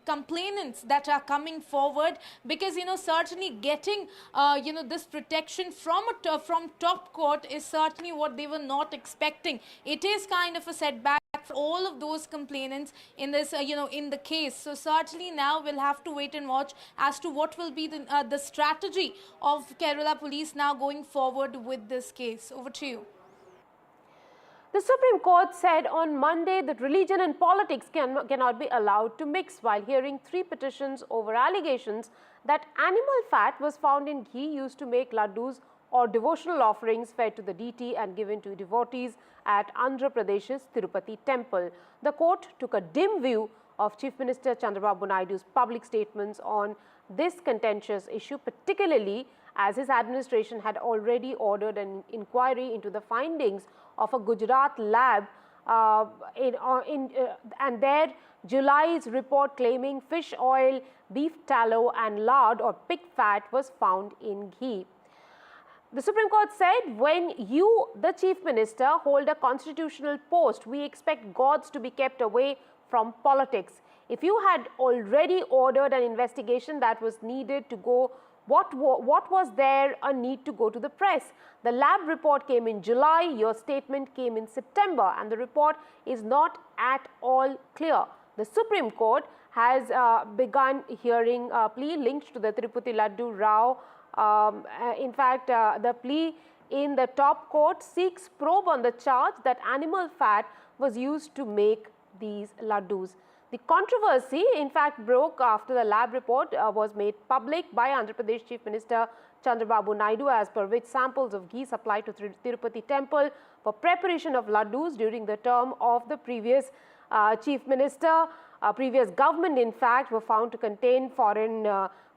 complainants that are coming forward, because certainly getting this protection from top court is certainly what they were not expecting. It is kind of a setback for all of those complainants in this in the case. So certainly now we'll have to wait and watch as to what will be the strategy of Kerala police now going forward with this case. Over to you. The Supreme Court said on Monday that religion and politics cannot be allowed to mix, while hearing 3 petitions over allegations that animal fat was found in ghee used to make laddoos or devotional offerings fed to the deity and given to devotees at Andhra Pradesh's Tirupati temple. The court took a dim view of Chief Minister Chandrababu Naidu's public statements on this contentious issue, particularly as his administration had already ordered an inquiry into the findings of a Gujarat lab and their July's report claiming fish oil, beef tallow and lard or pig fat was found in ghee. The Supreme Court said, when you, the Chief Minister, hold a constitutional post, we expect gods to be kept away from politics. If you had already ordered an investigation that was needed to go, what was there a need to go to the press? The lab report came in July, your statement came in September, and the report is not at all clear. The Supreme Court has begun hearing a plea linked to the Tirupati Laddoo row. In fact, the plea in the top court seeks probe on the charge that animal fat was used to make these laddoos. The controversy, in fact, broke after the lab report was made public by Andhra Pradesh Chief Minister Chandrababu Naidu, as per which samples of ghee supplied to Tirupati temple for preparation of laddoos during the term of the previous Chief Minister, previous government, in fact, were found to contain foreign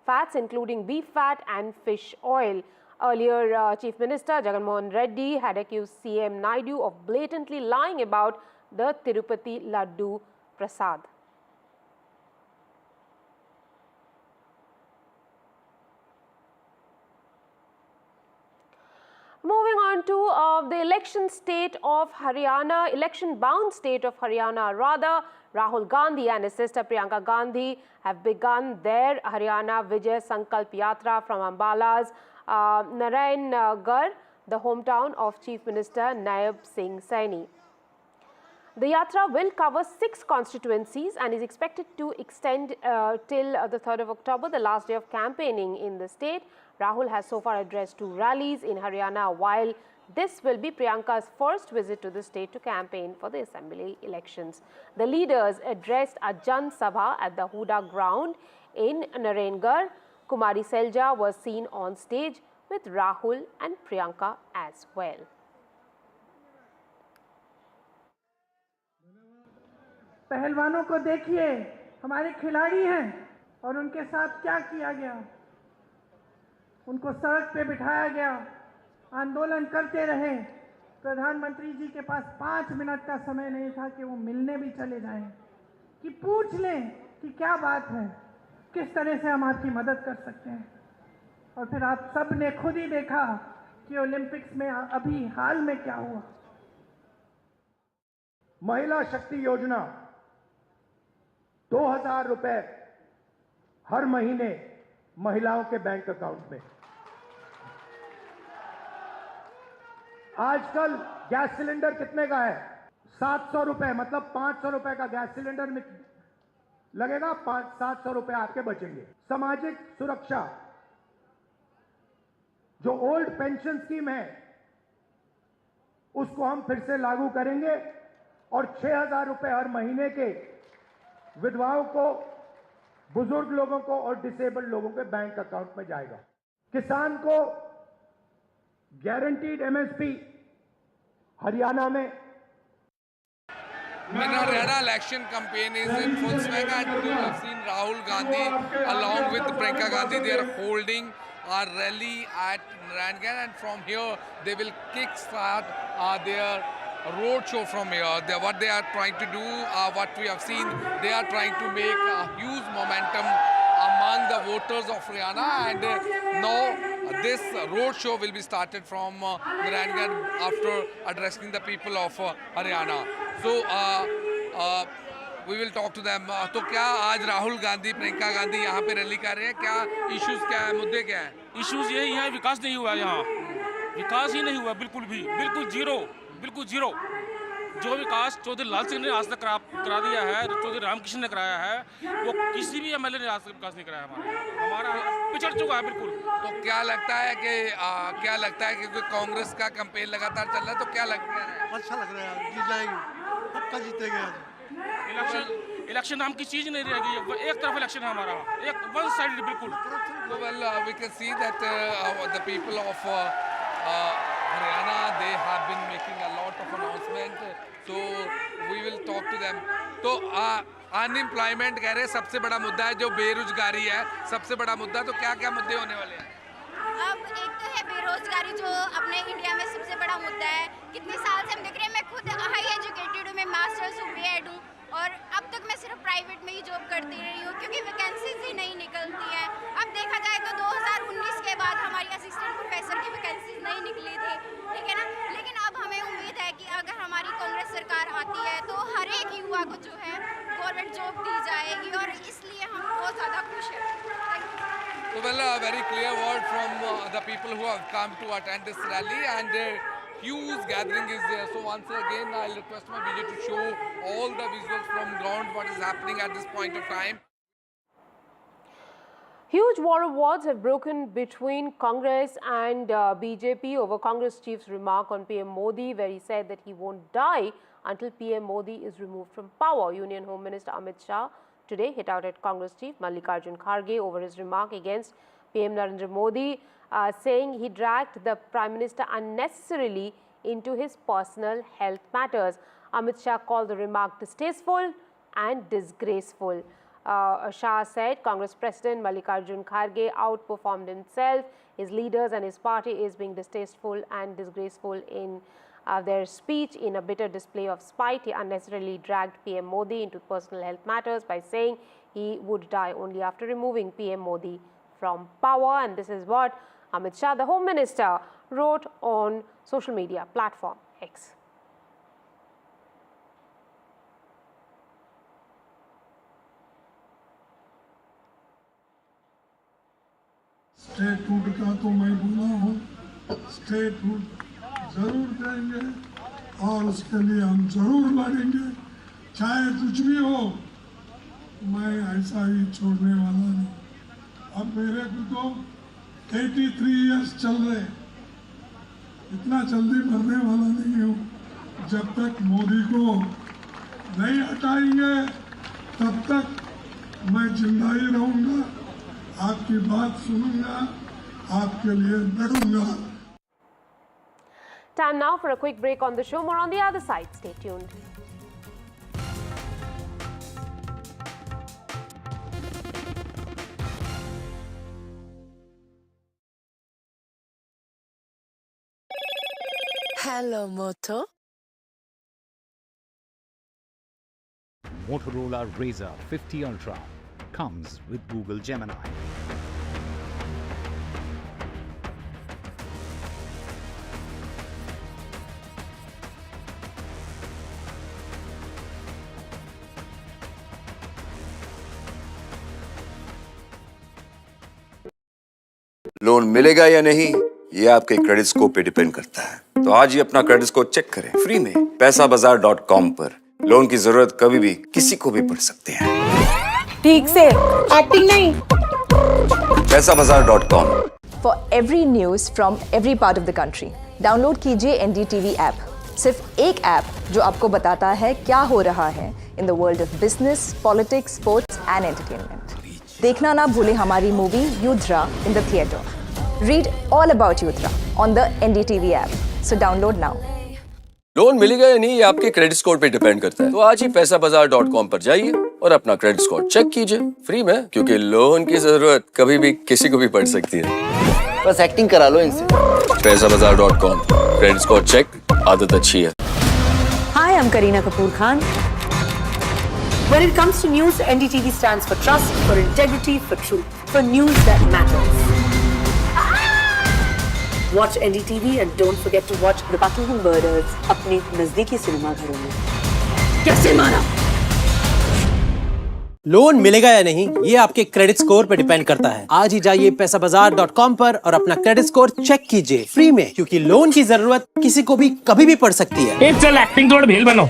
fats, including beef fat and fish oil. Earlier, Chief Minister Jagan Mohan Reddy had accused CM Naidu of blatantly lying about the Tirupati Laddoo Prasad. Moving on to the election bound state of Haryana rather, Rahul Gandhi and his sister Priyanka Gandhi have begun their Haryana Vijay Sankalp Yatra from Ambala's Narayangarh, the hometown of Chief Minister Nayaab Singh Saini. The yatra will cover 6 constituencies and is expected to extend till the 3rd of October, the last day of campaigning in the state. Rahul has so far addressed 2 rallies in Haryana, while this will be Priyanka's first visit to the state to campaign for the assembly elections. The leaders addressed a Jan Sabha at the Huda ground in Narayangarh. Kumari Selja was seen on stage with Rahul and Priyanka as well. पहलवानों को देखिए, हमारे खिलाड़ी हैं और उनके साथ क्या किया गया। उनको सड़क पे बिठाया गया, आंदोलन करते रहे। प्रधानमंत्री जी के पास 5 मिनट का समय नहीं था कि वो मिलने भी चले जाएं, कि पूछ लें कि क्या बात है, किस तरह से हम आपकी मदद कर सकते हैं। और फिर आप सब ने खुद ही देखा कि ओलंपिक्स में अभी हाल में क्या हुआ। महिला शक्ति योजना 2000 रुपए हर महीने महिलाओं के बैंक अकाउंट में। आजकल गैस सिलेंडर कितने का है? 700 रुपए, मतलब 500 रुपए का गैस सिलेंडर में लगेगा, 700 रुपए आपके बचेंगे। सामाजिक सुरक्षा, जो ओल्ड पेंशन स्कीम है, उसको हम फिर से लागू करेंगे और 6000 रुपए हर महीने के विधवाओं को, बुजुर्ग लोगों को और डिसेबल्ड लोगों के बैंक अकाउंट में जाएगा। किसान को गारंटीड एमएसपी हरियाणा में। Haryana election campaign is in full swing, and we have seen Rahul Gandhi along with Priyanka Gandhi. They are holding a rally at Narayangarh, and from here they will kick-start their road show from here. What they are trying to do, what we have seen, they are trying to make a huge momentum among the voters of Haryana, and now this road show will be started from Narayangarh after addressing the people of Haryana. So We will talk to them. तो क्या आज राहुल गांधी, प्रियंका गांधी यहाँ पे rally कर रहे हैं? क्या issues क्या है, मुद्दे क्या है? इश्यूज यही है, विकास नहीं हुआ यहाँ, विकास ही नहीं हुआ बिल्कुल भी, बिल्कुल जीरो, बिल्कुल जीरो। जो विकास चौधरी लाल सिंह ने आज तक करा दिया है, चौधरी रामकृष्ण ने कराया है, वो किसी भी एमएलए ने आज तक विकास नहीं कराया। हमारा पिछड़ चुका है बिल्कुल। तो क्या लगता है कि क्योंकि कांग्रेस का कैंपेन लगातार चल रहा है, तो क्या लगता है? अच्छा लग रहा है, जीत जाएगी, पक्का जीतेगा। इलेक्शन नाम की चीज नहीं रहेगी, एक तरफ इलेक्शन है हमारा, एक वन साइड बिल्कुल। Well, we can see that the people of Haryana, they have been making a lot of announcement, so we will talk to them. तो अनएम्प्लॉयमेंट कह रहे हैं सबसे बड़ा मुद्दा है, जो बेरोजगारी है सबसे बड़ा मुद्दा। तो क्या क्या मुद्दे होने वाले हैं? अब एक तो है बेरोजगारी, जो अपने इंडिया में सबसे बड़ा मुद्दा है। कितने साल से हम देख रहे हैं, मैं खुद हाई एजुकेटेड हूँ, मैं मास्टर्स हूँ, बीएड हूँ, और अब तक मैं सिर्फ प्राइवेट में ही जॉब करती रही हूँ क्योंकि वैकेंसीज ही नहीं निकलती हैं। अब देखा जाए तो 2019 के बाद हमारी असिस्टेंट प्रोफेसर की वैकेंसीज नहीं निकली थी, ठीक है ना। लेकिन अब हमें उम्मीद है कि अगर हमारी कांग्रेस सरकार आती है तो हर एक युवा को जो है गवर्नमेंट जॉब दी जाएगी, और इसलिए हम बहुत ज़्यादा खुश हैं। Well, a very clear word from the people who have come to attend this rally, and huge gathering is there. So once again, I'll request my DJ to show all the visuals from ground, what is happening at this point of time. Huge war of words have broken between Congress and BJP over Congress chief's remark on PM Modi, where he said that he won't die until PM Modi is removed from power. Union Home Minister Amit Shah today hit out at Congress chief Mallikarjun Kharge over his remark against PM Narendra Modi, saying he dragged the Prime Minister unnecessarily into his personal health matters. Amit Shah called the remark distasteful and disgraceful. Shah said Congress President Mallikarjun Kharge outperformed himself, his leaders and his party is being distasteful and disgraceful in their speech. In a bitter display of spite, he unnecessarily dragged PM Modi into personal health matters by saying he would die only after removing PM Modi from power. And this is what Amit Shah, the Home Minister, wrote on social media platform X. Statehood का तो मैं बोला हूँ, statehood जरूर देंगे और उसके लिए हम जरूर लड़ेंगे, चाहे कुछ भी हो। मैं ऐसा ही छोड़ने वाला नहीं। अब मेरे को तो 83 इयर्स चल रहे, इतना जल्दी मरने वाला नहीं हूँ। जब तक मोदी को नहीं हटाएंगे तब तक मैं जिंदा ही रहूँगा, आपकी बात सुनूंगा, आपके लिए लड़ूंगा। Time now for a quick break on the show. More on the other side. Stay tuned. Hello, Moto. Motorola Razr 50 Ultra comes with Google Gemini. Loan मिलेगा या नहीं, ये आपके क्रेडिट स्कोर पे डिपेंड करता है। तो आज ही अपना क्रेडिट स्कोर चेक करें फ्री में पैसाबाजार.com पर। लोन की जरूरत कभी भी किसी को भी पड़ सकती है। ठीक से एक्टिंग नहीं। पैसाबाजार.com। For every news from every part of the country, download कीजिए NDTV ऐप। सिर्फ एक ऐप जो आपको बताता है क्या हो रहा है in the world of business, politics, sports and entertainment. देखना ना भूले हमारी movie Yudhra in the theatre. Read all about Yutra on the NDTV app. So download now. Loan मिलेगा या नहीं, ये आपके क्रेडिट स्कोर पे डिपेंड करता है। तो आज ही पैसाबाजार.com पर जाइए और अपना क्रेडिट स्कोर चेक कीजिए फ्री में, क्योंकि लोन की जरूरत कभी भी किसी को भी पड़ सकती है। बस एक्टिंग करा लो इनसे। पैसाबाजार.com, क्रेडिट स्कोर चेक, आदत अच्छी है। Hi, I'm Kareena Kapoor Khan. When it comes to news, NDTV stands for trust, for integrity, for truth, for news that matters. Watch NDTV and don't forget to watch The Buckingham Murders अपने नजदीकी cinema घरों में। कैसे मारा? Loan मिलेगा या नहीं ये आपके क्रेडिट स्कोर पे डिपेंड करता है। आज ही जाइए पैसाबाजार.com पर और अपना क्रेडिट स्कोर चेक कीजिए फ्री में, क्योंकि लोन की जरूरत किसी को भी कभी भी पड़ सकती है। चल एक्टिंग तोड़ भेल बनो।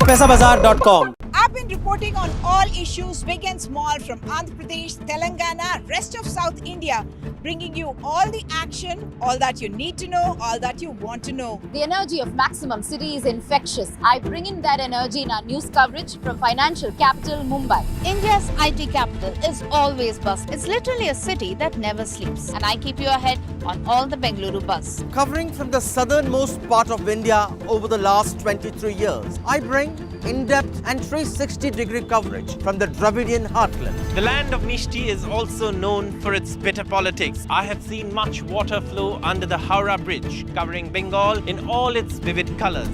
पैसाबाजार.com। I've been reporting on all issues, big and small, from Andhra Pradesh, Telangana, rest of South India, bringing you all the action, all that you need to know, all that you want to know. The energy of Maximum City is infectious. I bring in that energy in our news coverage from financial capital Mumbai. India's IT capital is always buzz. It's literally a city that never sleeps. And I keep you ahead on all the Bengaluru buzz. Covering from the southernmost part of India over the last 23 years, I bring in-depth and 360-degree coverage from the Dravidian heartland. The land of Mishti is also known for its bitter politics. I have seen much water flow under the Howrah Bridge, covering Bengal in all its vivid colors.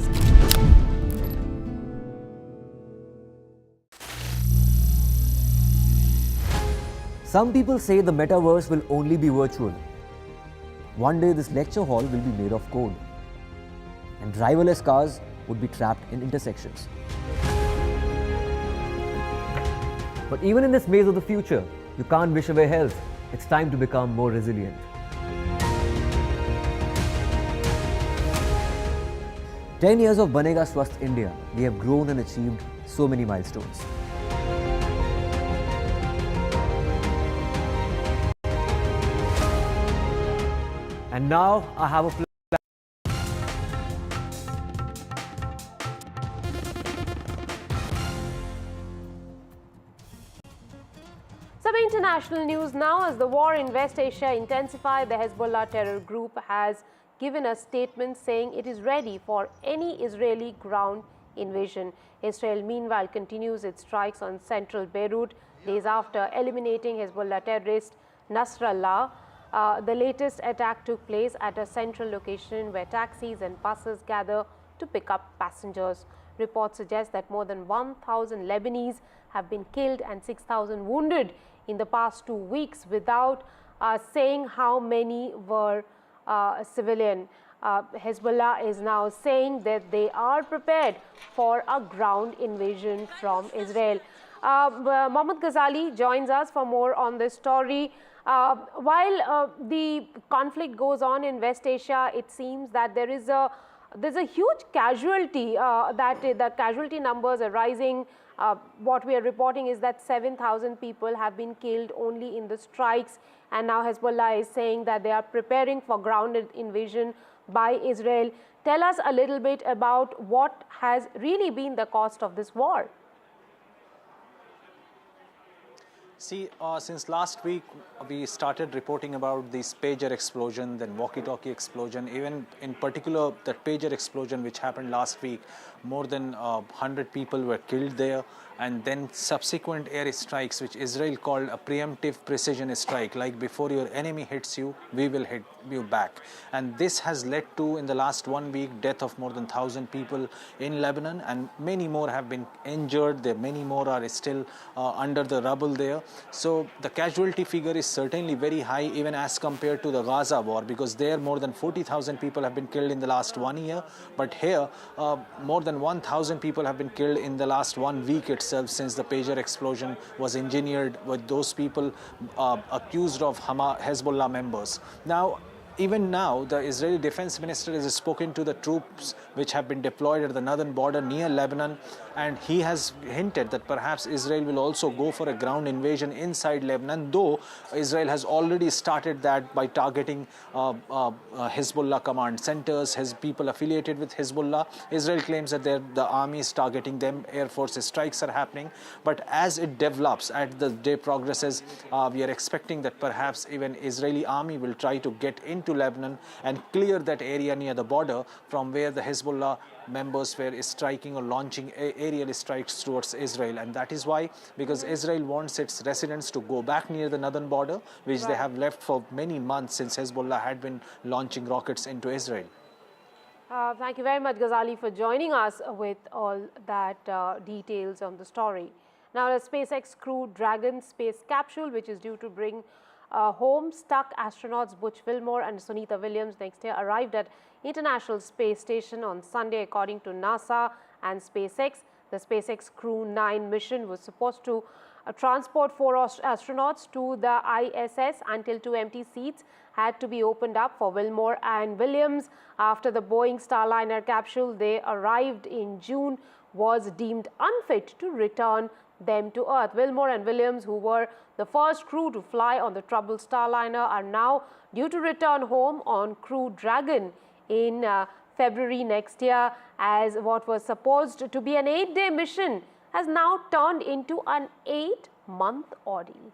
Some people say the metaverse will only be virtual. One day this lecture hall will be made of code, and driverless cars would be trapped in intersections. But even in this maze of the future, you can't wish away health. It's time to become more resilient. "10 years of Banega Swasth India, we have grown and achieved so many milestones. And now I have a plan. Some international news now. As the war in West Asia intensified, the Hezbollah terror group has given a statement saying it is ready for any Israeli ground invasion. Israel, meanwhile, continues its strikes on central Beirut days after eliminating Hezbollah terrorist Nasrallah. The latest attack took place at a central location where taxis and buses gather to pick up passengers. Reports suggest that more than 1,000 Lebanese have been killed and 6,000 wounded in the past 2 weeks, without saying how many were civilian. Hezbollah is now saying that they are prepared for a ground invasion from Israel. Mohammad Ghazali joins us for more on this story. While the conflict goes on in West Asia, it seems that there's a huge casualty, that the casualty numbers are rising. What we are reporting is that 7,000 people have been killed only in the strikes, and now Hezbollah is saying that they are preparing for ground invasion by Israel. Tell us a little bit about what has really been the cost of this war. See, since last week, we started reporting about this pager explosion, then walkie-talkie explosion, even in particular that pager explosion which happened last week. More than 100 people were killed there, and then subsequent air strikes, which Israel called a preemptive precision strike, like before your enemy hits you, we will hit you back. And this has led to, in the last 1 week, death of more than 1,000 people in Lebanon, and many more have been injured. There, many more are still under the rubble there. So the casualty figure is certainly very high, even as compared to the Gaza war, because there more than 40,000 people have been killed in the last 1 year. But here, more than 1,000 people have been killed in the last 1 week itself, since the pager explosion was engineered with those people accused of Hezbollah members. Now, even now, the Israeli defense minister has spoken to the troops which have been deployed at the northern border near Lebanon, and he has hinted that perhaps Israel will also go for a ground invasion inside Lebanon, though Israel has already started that by targeting Hezbollah command centers, his people affiliated with Hezbollah. Israel claims that the army is targeting them, Air Force strikes are happening. But as it develops, as the day progresses, we are expecting that perhaps even Israeli army will try to get into Lebanon and clear that area near the border from where the Hezbollah members were striking or launching aerial strikes towards Israel. And that is why, because Israel wants its residents to go back near the northern border, which they have left for many months since Hezbollah had been launching rockets into Israel. Thank you very much, Ghazali, for joining us with all that details on the story. Now, the SpaceX Crew Dragon space capsule, which is due to bring home stuck astronauts Butch Wilmore and Sunita Williams next year, arrived at International Space Station on Sunday, according to NASA and SpaceX. The SpaceX Crew 9 mission was supposed to transport 4 astronauts to the ISS until 2 empty seats had to be opened up for Wilmore and Williams. After the Boeing Starliner capsule they arrived in June was deemed unfit to return them to Earth. Wilmore and Williams, who were the first crew to fly on the troubled Starliner, are now due to return home on Crew Dragon in February next year, as what was supposed to be an 8-day mission has now turned into an 8-month ordeal.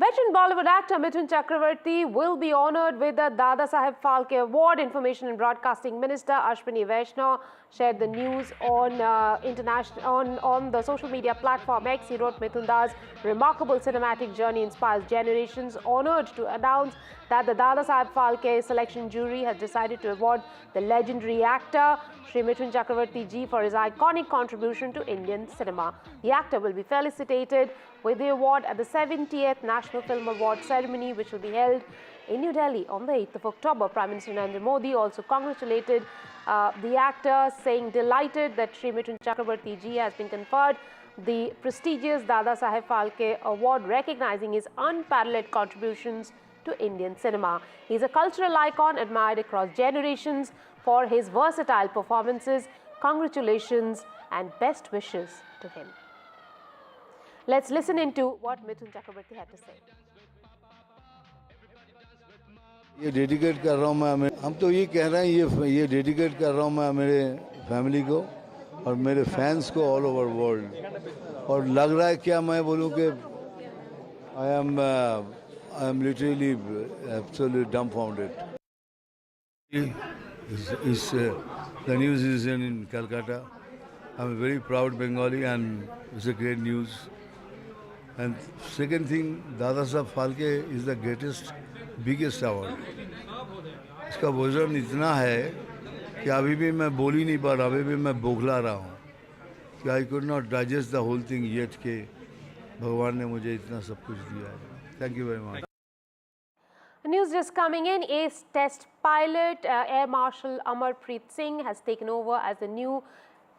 Veteran Bollywood actor Mithun Chakravarti will be honoured with the Dada Saheb Phalke Award. Information and Broadcasting Minister Ashwini Vaishnaw shared the news on on the social media platform X. He wrote, Mithunda's remarkable cinematic journey inspires generations. Honoured to announce that the Dada Saheb Phalke selection jury has decided to award the legendary actor Shri Mithun Chakravarti ji for his iconic contribution to Indian cinema. The actor will be felicitated with the award at the 70th National Film Award ceremony, which will be held in New Delhi on the 8th of October. Prime Minister Narendra Modi also congratulated the actor, saying delighted that Shri Mithun Chakravarti ji has been conferred the prestigious Dada Saheb Phalke Award, recognizing his unparalleled contributions to Indian cinema. He is a cultural icon admired across generations for his versatile performances. Congratulations and best wishes to him. Let's listen into what Mithun Chakravarti had to say. ये dedicate कर रहा हूँ मैं, हम तो ये कह रहे हैं ये डेडिकेट कर रहा हूँ मैं मेरे फैमिली को और मेरे फैंस को ऑल ओवर वर्ल्ड. और लग रहा है क्या मैं बोलूँ कि I am literally absolutely dumbfounded. The news is in Calcutta. I'm a very proud Bengali and it's a great news. And second thing, Dada Saheb Phalke is the greatest, biggest award. इसका वजन इतना है कि अभी भी मैं बोल ही नहीं पा रहा, अभी भी मैं बोखला रहा हूँ कि I could not digest the whole thing yet कि भगवान ने मुझे इतना सब कुछ दिया है. Thank you very much. News just coming in. Ace test pilot Air Marshal Amarpreet Singh has taken over as the new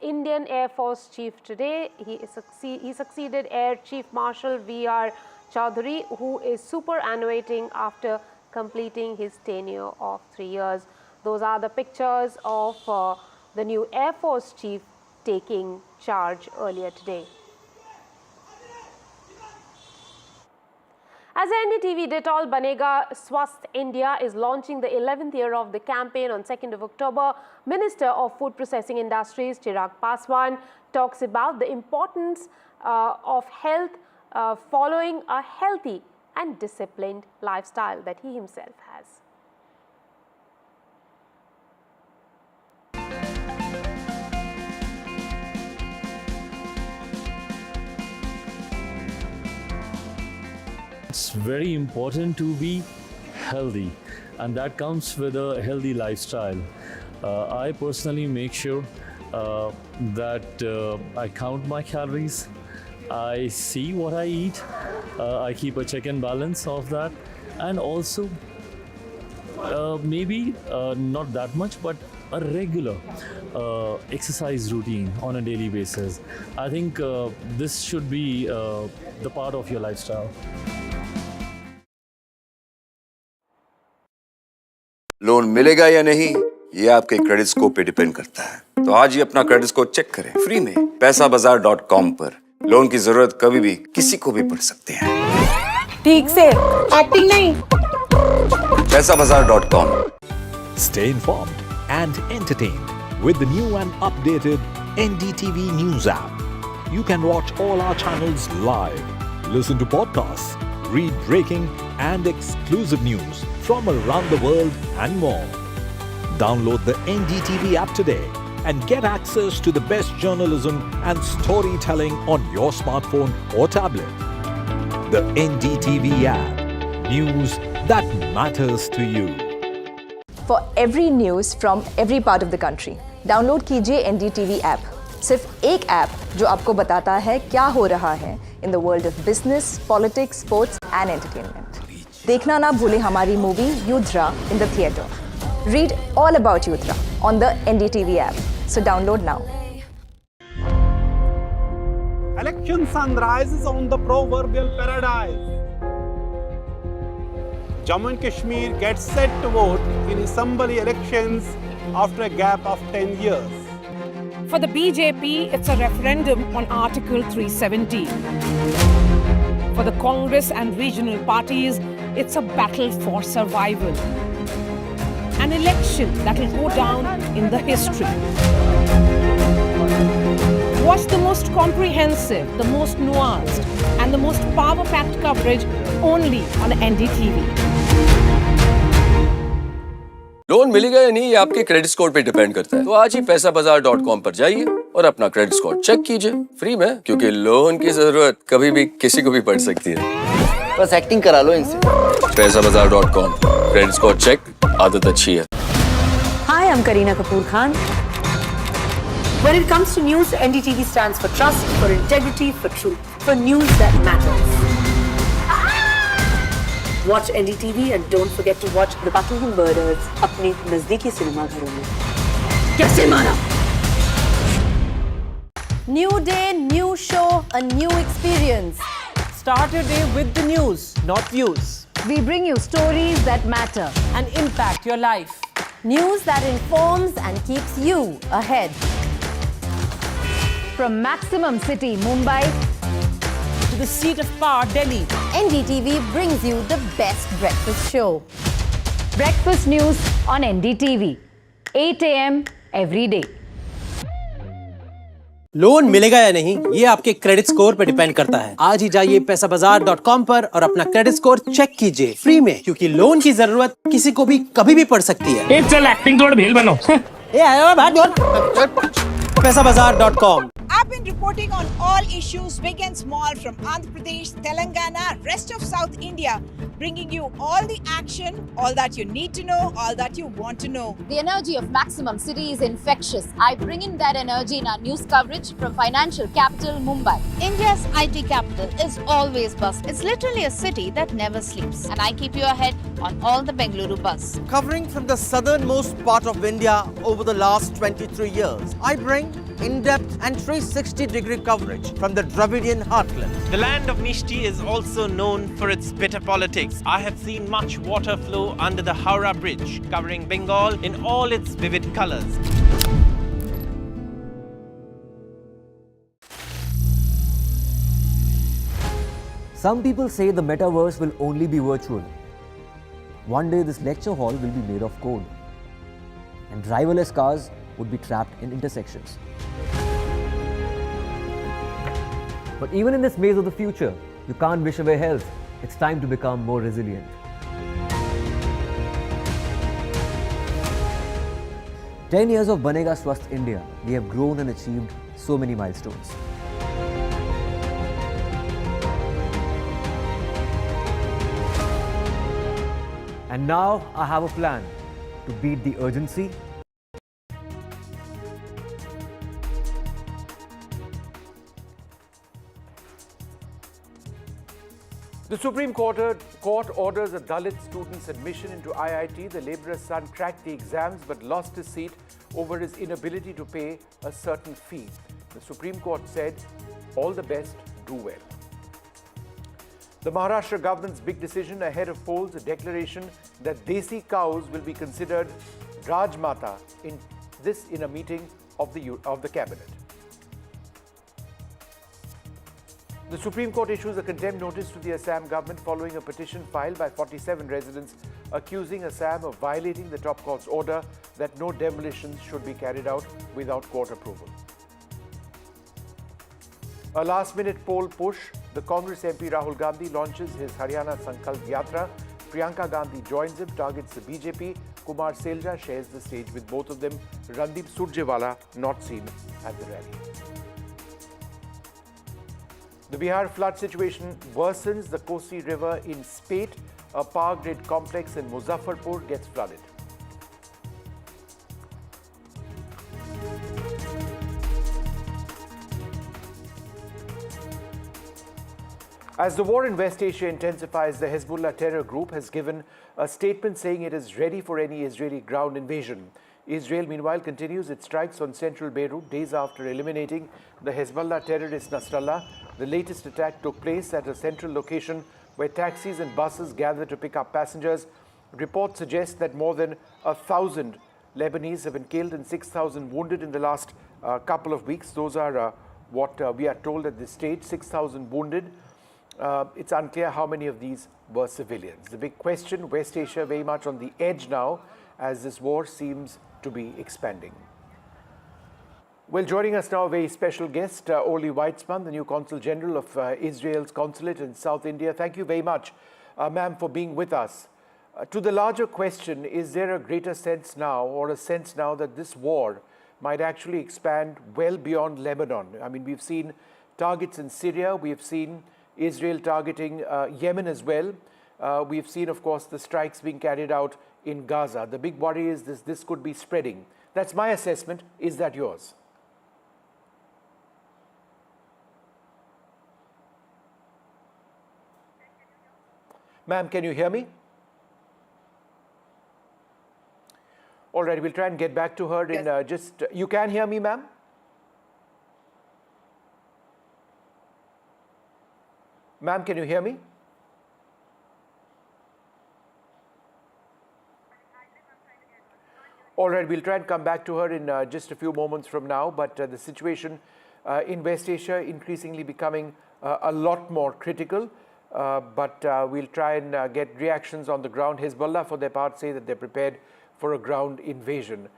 Indian Air Force Chief today. He succeeded Air Chief Marshal V.R. Chaudhary, who is superannuating after completing his tenure of 3 years. Those are the pictures of the new Air Force Chief taking charge earlier today. As NDTV Detol Banega Swasth India is launching the 11th year of the campaign on 2nd of October, Minister of Food Processing Industries Chirag Paswan talks about the importance of health following a healthy and disciplined lifestyle that he himself has. It's very important to be healthy, and that comes with a healthy lifestyle. I personally make sure that I count my calories, I see what I eat, I keep a check and balance of that, and also maybe not that much, but a regular exercise routine on a daily basis. I think this should be the part of your lifestyle. Loan मिलेगा या नहीं, ये आपके credit score पे depend करता है. तो आज ही अपना क्रेडिट स्कोर चेक करें फ्री में पैसाबाजार.com पर. लोन की जरूरत कभी भी किसी को भी पड़ सकती है. ठीक से एक्टिंग नहीं. पैसाबाजार.com. Stay informed and entertained with the new and updated NDTV News app. You can watch all our channels live, listen to podcasts, read breaking and exclusive news from around the world and more. Download the NDTV app today and get access to the best journalism and storytelling on your smartphone or tablet. The NDTV app. News that matters to you. For every news from every part of the country, download कीजिए NDTV app. सिर्फ एक app जो आपको बताता है क्या हो रहा है in the world of business, politics, sports and entertainment. देखना ना भूलें हमारी movie युद्रा in the theatre. Read all about Uttara on the NDTV app. So download now. Election sunrise is on the proverbial paradise. Jammu and Kashmir gets set to vote in assembly elections after a gap of 10 years. For the BJP, it's a referendum on Article 370. For the Congress and regional parties, it's a battle for survival. An election that will go down in the history. Watch the most comprehensive, the most nuanced, and the most power-packed coverage only on NDTV. Loan मिलेगा या नहीं ये आपके credit score पे depend करता है। तो आज ही पैसाबाजार.com पर जाइए और अपना क्रेडिट स्कोर चेक कीजिए फ्री में, क्योंकि लोन की जरूरत कभी भी किसी को भी पड़ सकती है। बस एक्टिंग करा लो इनसे। पैसाबाजार.com, क्रेडिट स्कोर चेक, आदत अच्छी है। Hi, I'm Kareena Kapoor Khan. When it comes to news, NDTV stands for trust, for integrity, for truth, for news that matters. Watch NDTV and don't forget to watch The Buckingham Murders अपने नजदीकी cinema घरों में। कैसे मारा? New day, new show, a new experience. Start your day with the news, not views. We bring you stories that matter and impact your life. News that informs and keeps you ahead. From Maximum City, Mumbai, to the seat of power, Delhi, NDTV brings you the best breakfast show. Breakfast news on NDTV, 8 a.m. every day. Loan मिलेगा या नहीं ये आपके credit score पर depend करता है। आज ही जाइए पैसाबाजार.com पर और अपना क्रेडिट स्कोर चेक कीजिए फ्री में, क्योंकि लोन की जरूरत किसी को भी कभी भी पड़ सकती है। चल एक्टिंग थोड़ा भेल बनो। पैसाबाजार.com। I've been reporting on all issues, big and small, from Andhra Pradesh, Telangana, rest of South India, bringing you all the action, all that you need to know, all that you want to know. The energy of Maximum City is infectious. I bring in that energy in our news coverage from financial capital, Mumbai. India's IT capital is always buzz. It's literally a city that never sleeps. And I keep you ahead on all the Bengaluru buzz. Covering from the southernmost part of India over the last 23 years, I bring in-depth and 360-degree coverage from the Dravidian heartland. The land of Mishti is also known for its bitter politics. I have seen much water flow under the Howrah Bridge, covering Bengal in all its vivid colors. Some people say the metaverse will only be virtual. One day this lecture hall will be made of code, and driverless cars would be trapped in intersections. But even in this maze of the future, you can't wish away health. It's time to become more resilient. "10 years of Banega Swasth India, we have grown and achieved so many milestones. And now I have a plan to beat the urgency, The Supreme Court orders a Dalit student's admission into IIT. The labourer's son cracked the exams but lost his seat over his inability to pay a certain fee. The Supreme Court said, all the best, do well. The Maharashtra government's big decision ahead of polls, a declaration that desi cows will be considered Rajmata in a meeting of the cabinet. The Supreme Court issues a contempt notice to the Assam government following a petition filed by 47 residents accusing Assam of violating the top court's order that no demolitions should be carried out without court approval. A last-minute poll push, the Congress MP Rahul Gandhi launches his Haryana Sankalp Yatra. Priyanka Gandhi joins him, targets the BJP. Kumar Selja shares the stage with both of them. Randeep Surjewala not seen at the rally. The Bihar flood situation worsens. The Kosi River in Spate, a power grid complex in Muzaffarpur, gets flooded. As the war in West Asia intensifies, the Hezbollah terror group has given a statement saying it is ready for any Israeli ground invasion. Israel, meanwhile, continues its strikes on central Beirut days after eliminating the Hezbollah terrorist Nasrallah. The latest attack took place at a central location where taxis and buses gather to pick up passengers. Reports suggest that more than 1,000 Lebanese have been killed and 6,000 wounded in the last couple of weeks. Those are what we are told at this stage, 6,000 wounded. It's unclear how many of these were civilians. The big question, West Asia very much on the edge now as this war seems to be expanding. Well, joining us now, a very special guest, Orly Weitzman, the new Consul General of Israel's consulate in South India. Thank you very much, ma'am, for being with us. To the larger question, is there a greater sense now, or a sense now that this war might actually expand well beyond Lebanon? I mean, we've seen targets in Syria, we've seen Israel targeting Yemen as well. We've seen, of course, the strikes being carried out in Gaza. The big worry is this could be spreading. That's my assessment. Is that yours? Ma'am, can you hear me? All right, we'll try and get back to her in just... You can hear me, ma'am? Ma'am, can you hear me? All right, we'll try and come back to her in just a few moments from now. But the situation in West Asia increasingly becoming a lot more critical. But we'll try and get reactions on the ground. Hezbollah, for their part, say that they're prepared for a ground invasion.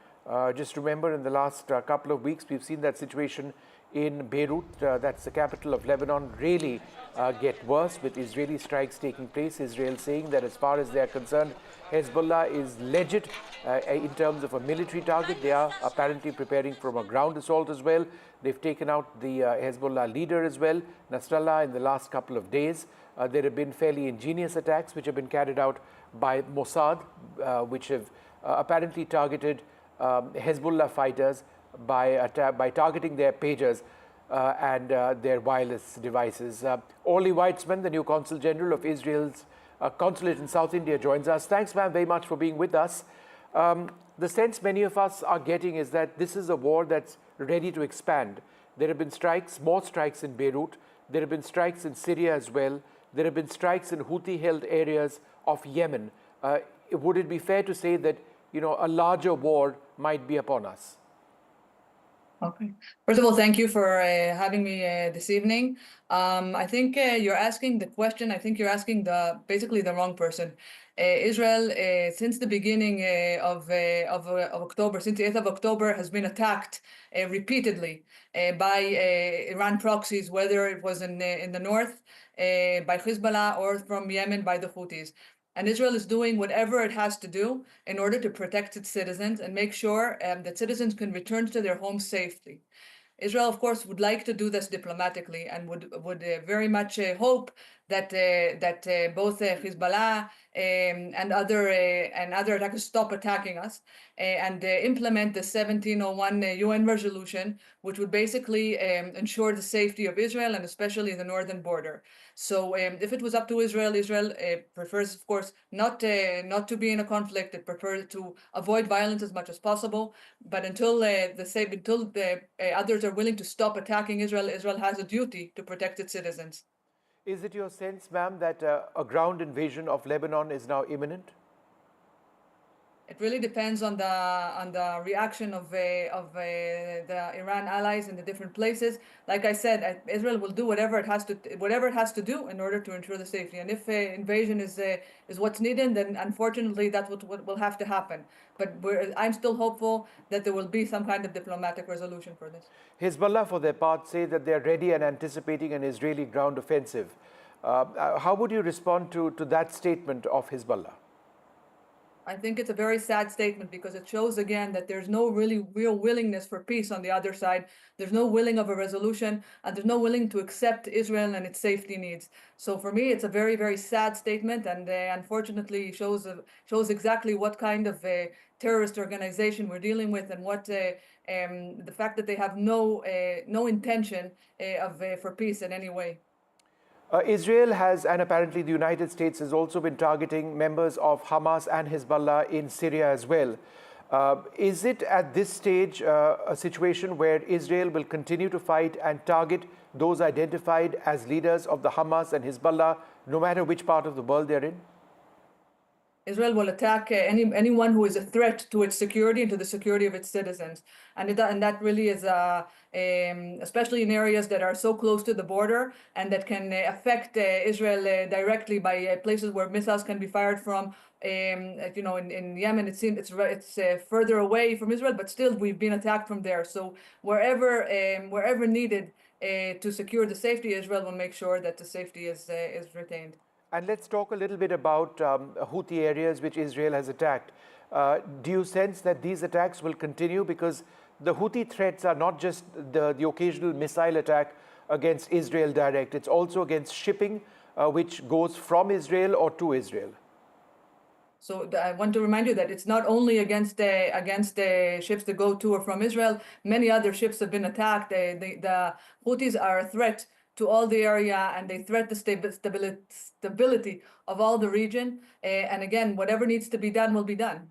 Just remember, in the last couple of weeks, we've seen that situation in Beirut, that's the capital of Lebanon, really get worse with Israeli strikes taking place. Israel saying that as far as they are concerned, Hezbollah is legit in terms of a military target. They are apparently preparing for a ground assault as well. They've taken out the Hezbollah leader as well, Nasrallah, in the last couple of days. There have been fairly ingenious attacks which have been carried out by Mossad, which have apparently targeted Hezbollah fighters by targeting their pagers and their wireless devices. Orly Weitzman, the new Consul General of Israel's consulate in South India, joins us. Thanks, ma'am, very much for being with us. The sense many of us are getting is that this is a war that's ready to expand. There have been strikes, more strikes in Beirut. There have been strikes in Syria as well. There have been strikes in Houthi-held areas of Yemen. Would it be fair to say that, a larger war might be upon us? Okay. First of all, thank you for having me this evening. I think you're asking the question. I think you're asking basically the wrong person. Israel, since the beginning of October, since the 8th of October, has been attacked repeatedly by Iran proxies, whether it was in the north by Hezbollah or from Yemen by the Houthis. And Israel is doing whatever it has to do in order to protect its citizens and make sure that citizens can return to their homes safely. Israel, of course, would like to do this diplomatically and would very much hope that both Hezbollah and other attackers stop attacking us and implement the 1701 UN resolution, which would basically ensure the safety of Israel and especially the northern border. So if it was up to Israel, Israel prefers, of course, not to be in a conflict. It prefers to avoid violence as much as possible. But until others are willing to stop attacking Israel, Israel has a duty to protect its citizens. Is it your sense, ma'am, that a ground invasion of Lebanon is now imminent? It really depends on the reaction of the Iran allies in the different places. Like I said, Israel will do whatever it has to do in order to ensure the safety. And if invasion is what's needed, then unfortunately that's what will have to happen. But I'm still hopeful that there will be some kind of diplomatic resolution for this. Hezbollah, for their part, say that they are ready and anticipating an Israeli ground offensive. How would you respond to that statement of Hezbollah? I think it's a very sad statement because it shows again that there's no real willingness for peace on the other side. There's no willing of a resolution, and there's no willing to accept Israel and its safety needs. So for me, it's a very, very sad statement, and unfortunately shows exactly what kind of terrorist organization we're dealing with, and what the fact that they have no intention for peace in any way. Israel has, and apparently the United States has also been targeting members of Hamas and Hezbollah in Syria as well. Is it at this stage a situation where Israel will continue to fight and target those identified as leaders of the Hamas and Hezbollah, no matter which part of the world they're in? Israel will attack anyone who is a threat to its security and to the security of its citizens, and that really is especially in areas that are so close to the border and that can affect Israel directly by places where missiles can be fired from. In Yemen, it's further away from Israel, but still we've been attacked from there. So wherever needed to secure the safety, Israel will make sure that the safety is retained. And let's talk a little bit about Houthi areas which Israel has attacked. Do you sense that these attacks will continue? Because the Houthi threats are not just the occasional missile attack against Israel direct, it's also against shipping which goes from Israel or to Israel. So I want to remind you that it's not only against ships that go to or from Israel. Many other ships have been attacked. The Houthis are a threat to all the area, and they threat the stability of all the region. And again, whatever needs to be done will be done.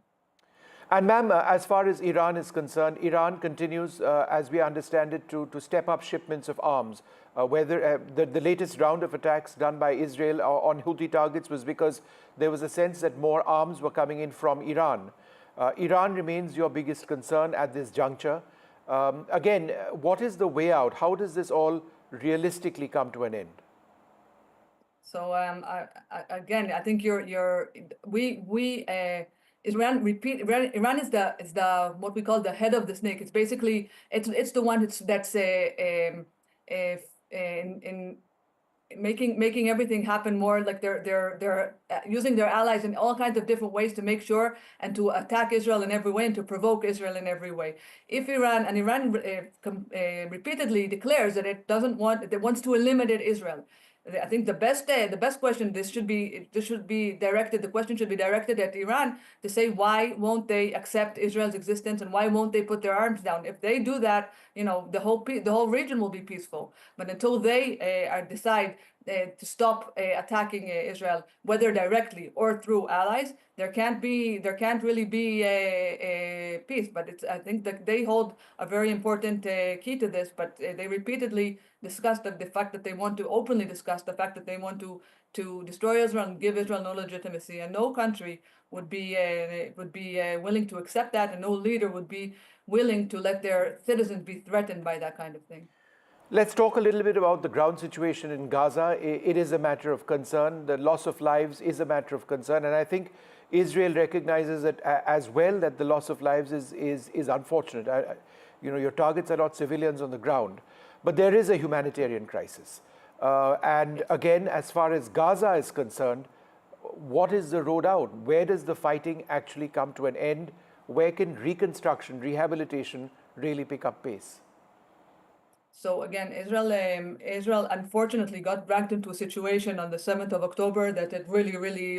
And ma'am, as far as Iran is concerned, Iran continues, as we understand it, to step up shipments of arms. Whether the latest round of attacks done by Israel on Houthi targets was because there was a sense that more arms were coming in from Iran. Iran remains your biggest concern at this juncture. Again, what is the way out? How does this all realistically come to an end? So again, I think Iran is the what we call the head of the snake. It's basically it's the one that's in making everything happen more like they're using their allies in all kinds of different ways to make sure and to attack Israel in every way and to provoke Israel in every way. If Iran repeatedly declares that it wants to eliminate Israel, I think the best question should be directed. The question should be directed at Iran to say why won't they accept Israel's existence and why won't they put their arms down? If they do that, the whole region will be peaceful. But until they decide to stop attacking Israel, whether directly or through allies, there can't really be peace. But I think that they hold a very important key to this. But they repeatedly discussed the fact that they want to openly discuss the fact that they want to destroy Israel and give Israel no legitimacy, and no country would be willing to accept that, and no leader would be willing to let their citizens be threatened by that kind of thing. Let's talk a little bit about the ground situation in Gaza. It is a matter of concern. The loss of lives is a matter of concern, and I think Israel recognizes it as well, that the loss of lives is unfortunate. Your targets are not civilians on the ground, but there is a humanitarian crisis. And again, as far as Gaza is concerned, what is the road out? Where does the fighting actually come to an end? Where can reconstruction, rehabilitation really pick up pace? So again, Israel unfortunately got dragged into a situation on the 7th of October that it really, many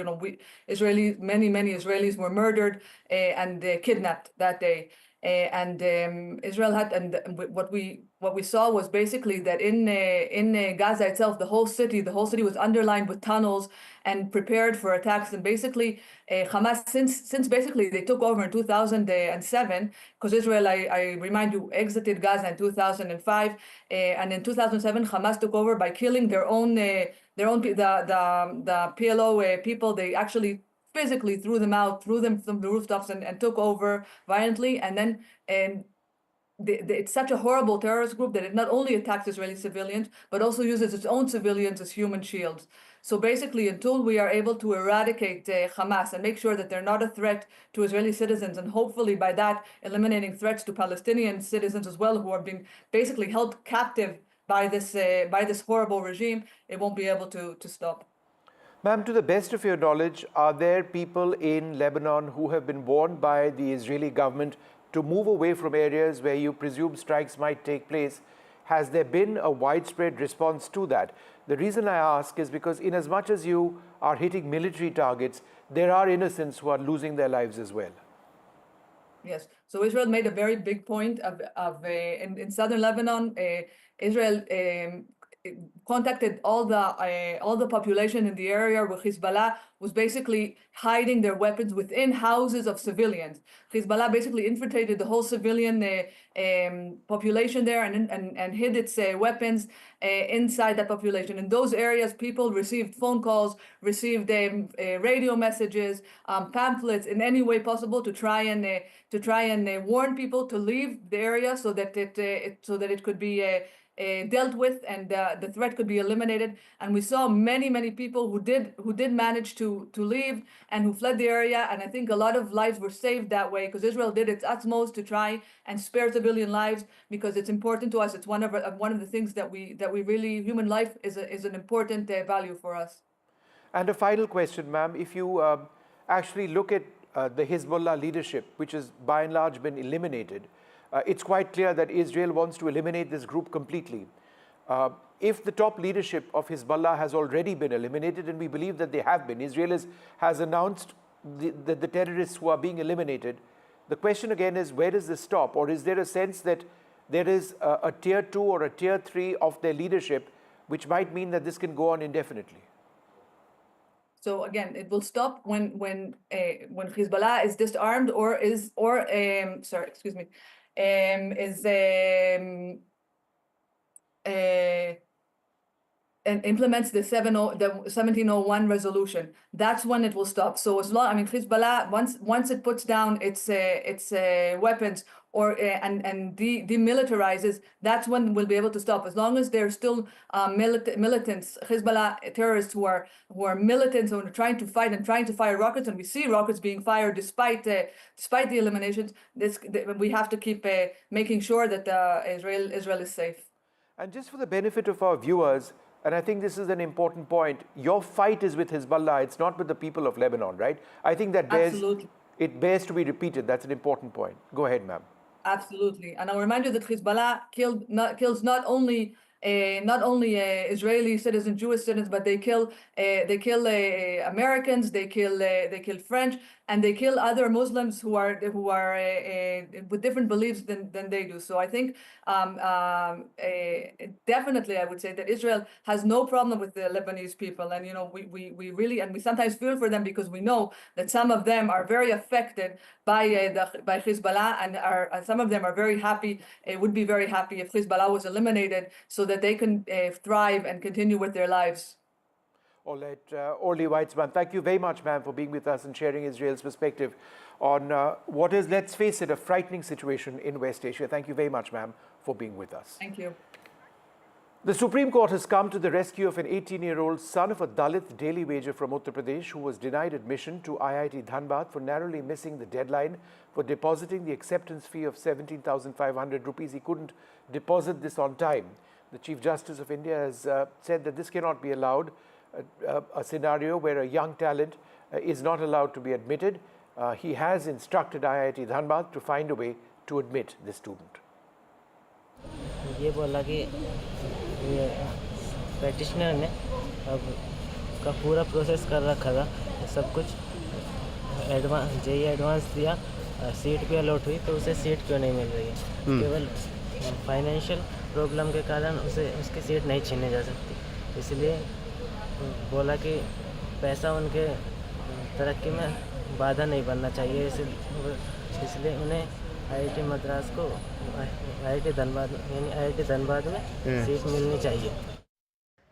Israelis were murdered and kidnapped that day. Israel had, and what we saw was basically that in Gaza itself, the whole city was underlined with tunnels and prepared for attacks. And basically, Hamas, since basically they took over in 2007, because Israel, I remind you, exited Gaza in 2005, and in 2007, Hamas took over by killing the PLO people. They actually physically threw them from the rooftops and took over violently. And then it's such a horrible terrorist group that it not only attacks Israeli civilians, but also uses its own civilians as human shields. So basically, until we are able to eradicate Hamas and make sure that they're not a threat to Israeli citizens, and hopefully by that eliminating threats to Palestinian citizens as well, who are being basically held captive by this horrible regime, it won't be able to stop. Ma'am, to the best of your knowledge, are there people in Lebanon who have been warned by the Israeli government to move away from areas where you presume strikes might take place? Has there been a widespread response to that? The reason I ask is because in as much as you are hitting military targets, there are innocents who are losing their lives as well. Yes. So Israel made a very big point in southern Lebanon. Israel contacted all the population in the area where Hezbollah was basically hiding their weapons within houses of civilians. Hezbollah basically infiltrated the whole civilian population there and hid its weapons inside that population. In those areas, people received phone calls, received radio messages, pamphlets in any way possible to try and warn people to leave the area so that it could be dealt with and the threat could be eliminated. And we saw many people who did manage to leave and who fled the area. And I think a lot of lives were saved that way because Israel did its utmost to try and spare civilian lives because it's important to us. It's one of the things that we really, human life is an important value for us. And a final question, ma'am, if you actually look at the Hezbollah leadership, which has by and large been eliminated, it's quite clear that Israel wants to eliminate this group completely. If the top leadership of Hezbollah has already been eliminated, and we believe that they have been, Israel has announced the terrorists who are being eliminated, the question again is, where does this stop? Or is there a sense that there is a tier 2 or a tier 3 of their leadership, which might mean that this can go on indefinitely? So again, it will stop when Hezbollah is disarmed or and implements the 1701 resolution. That's when it will stop. So as long, Hezbollah once it puts down its weapons or and demilitarizes, that's when we'll be able to stop. As long as there's still militants, Hezbollah terrorists who are militants and are trying to fight and trying to fire rockets, and we see rockets being fired despite the eliminations. We have to keep making sure that Israel is safe. And just for the benefit of our viewers, and I think this is an important point, your fight is with Hezbollah, it's not with the people of Lebanon, right? I think that bears to be repeated. That's an important point. Go ahead, ma'am. Absolutely. And I'll remind you that Hezbollah kills not only Israeli citizens, Jewish citizens, but they kill Americans, they kill French, and they kill other Muslims who are with different beliefs than they do. So I think definitely I would say that Israel has no problem with the Lebanese people, and we really, and we sometimes feel for them because we know that some of them are very affected by Hezbollah, and some of them are very happy, would be very happy if Hezbollah was eliminated so that they can thrive and continue with their lives. Orly Weitzman, thank you very much, ma'am, for being with us and sharing Israel's perspective on what is, let's face it, a frightening situation in West Asia. Thank you very much, ma'am, for being with us. Thank you. The Supreme Court has come to the rescue of an 18-year-old son of a Dalit daily wager from Uttar Pradesh who was denied admission to IIT Dhanbad for narrowly missing the deadline for depositing the acceptance fee of 17,500 rupees. He couldn't deposit this on time. The Chief Justice of India has said that this cannot be allowed, a scenario where a young talent is not allowed to be admitted. He has instructed IIT Dhanbad to find a way to admit the student. ये बोला कि ये petitioner ने अब का पूरा process कर रखा था, सब कुछ एडवांस दिया, सीट भी अलॉट हुई, तो उसे सीट क्यों नहीं मिल रही है? केवल फाइनेंशियल प्रॉब्लम के कारण उसकी सीट नहीं छीनने जा सकती, इसलिए बोला कि पैसा उनके तरक्की में बाधा नहीं बनना चाहिए, इसलिए उन्हें IIT मद्रास को IIT धनबाद में सीट मिलनी चाहिए.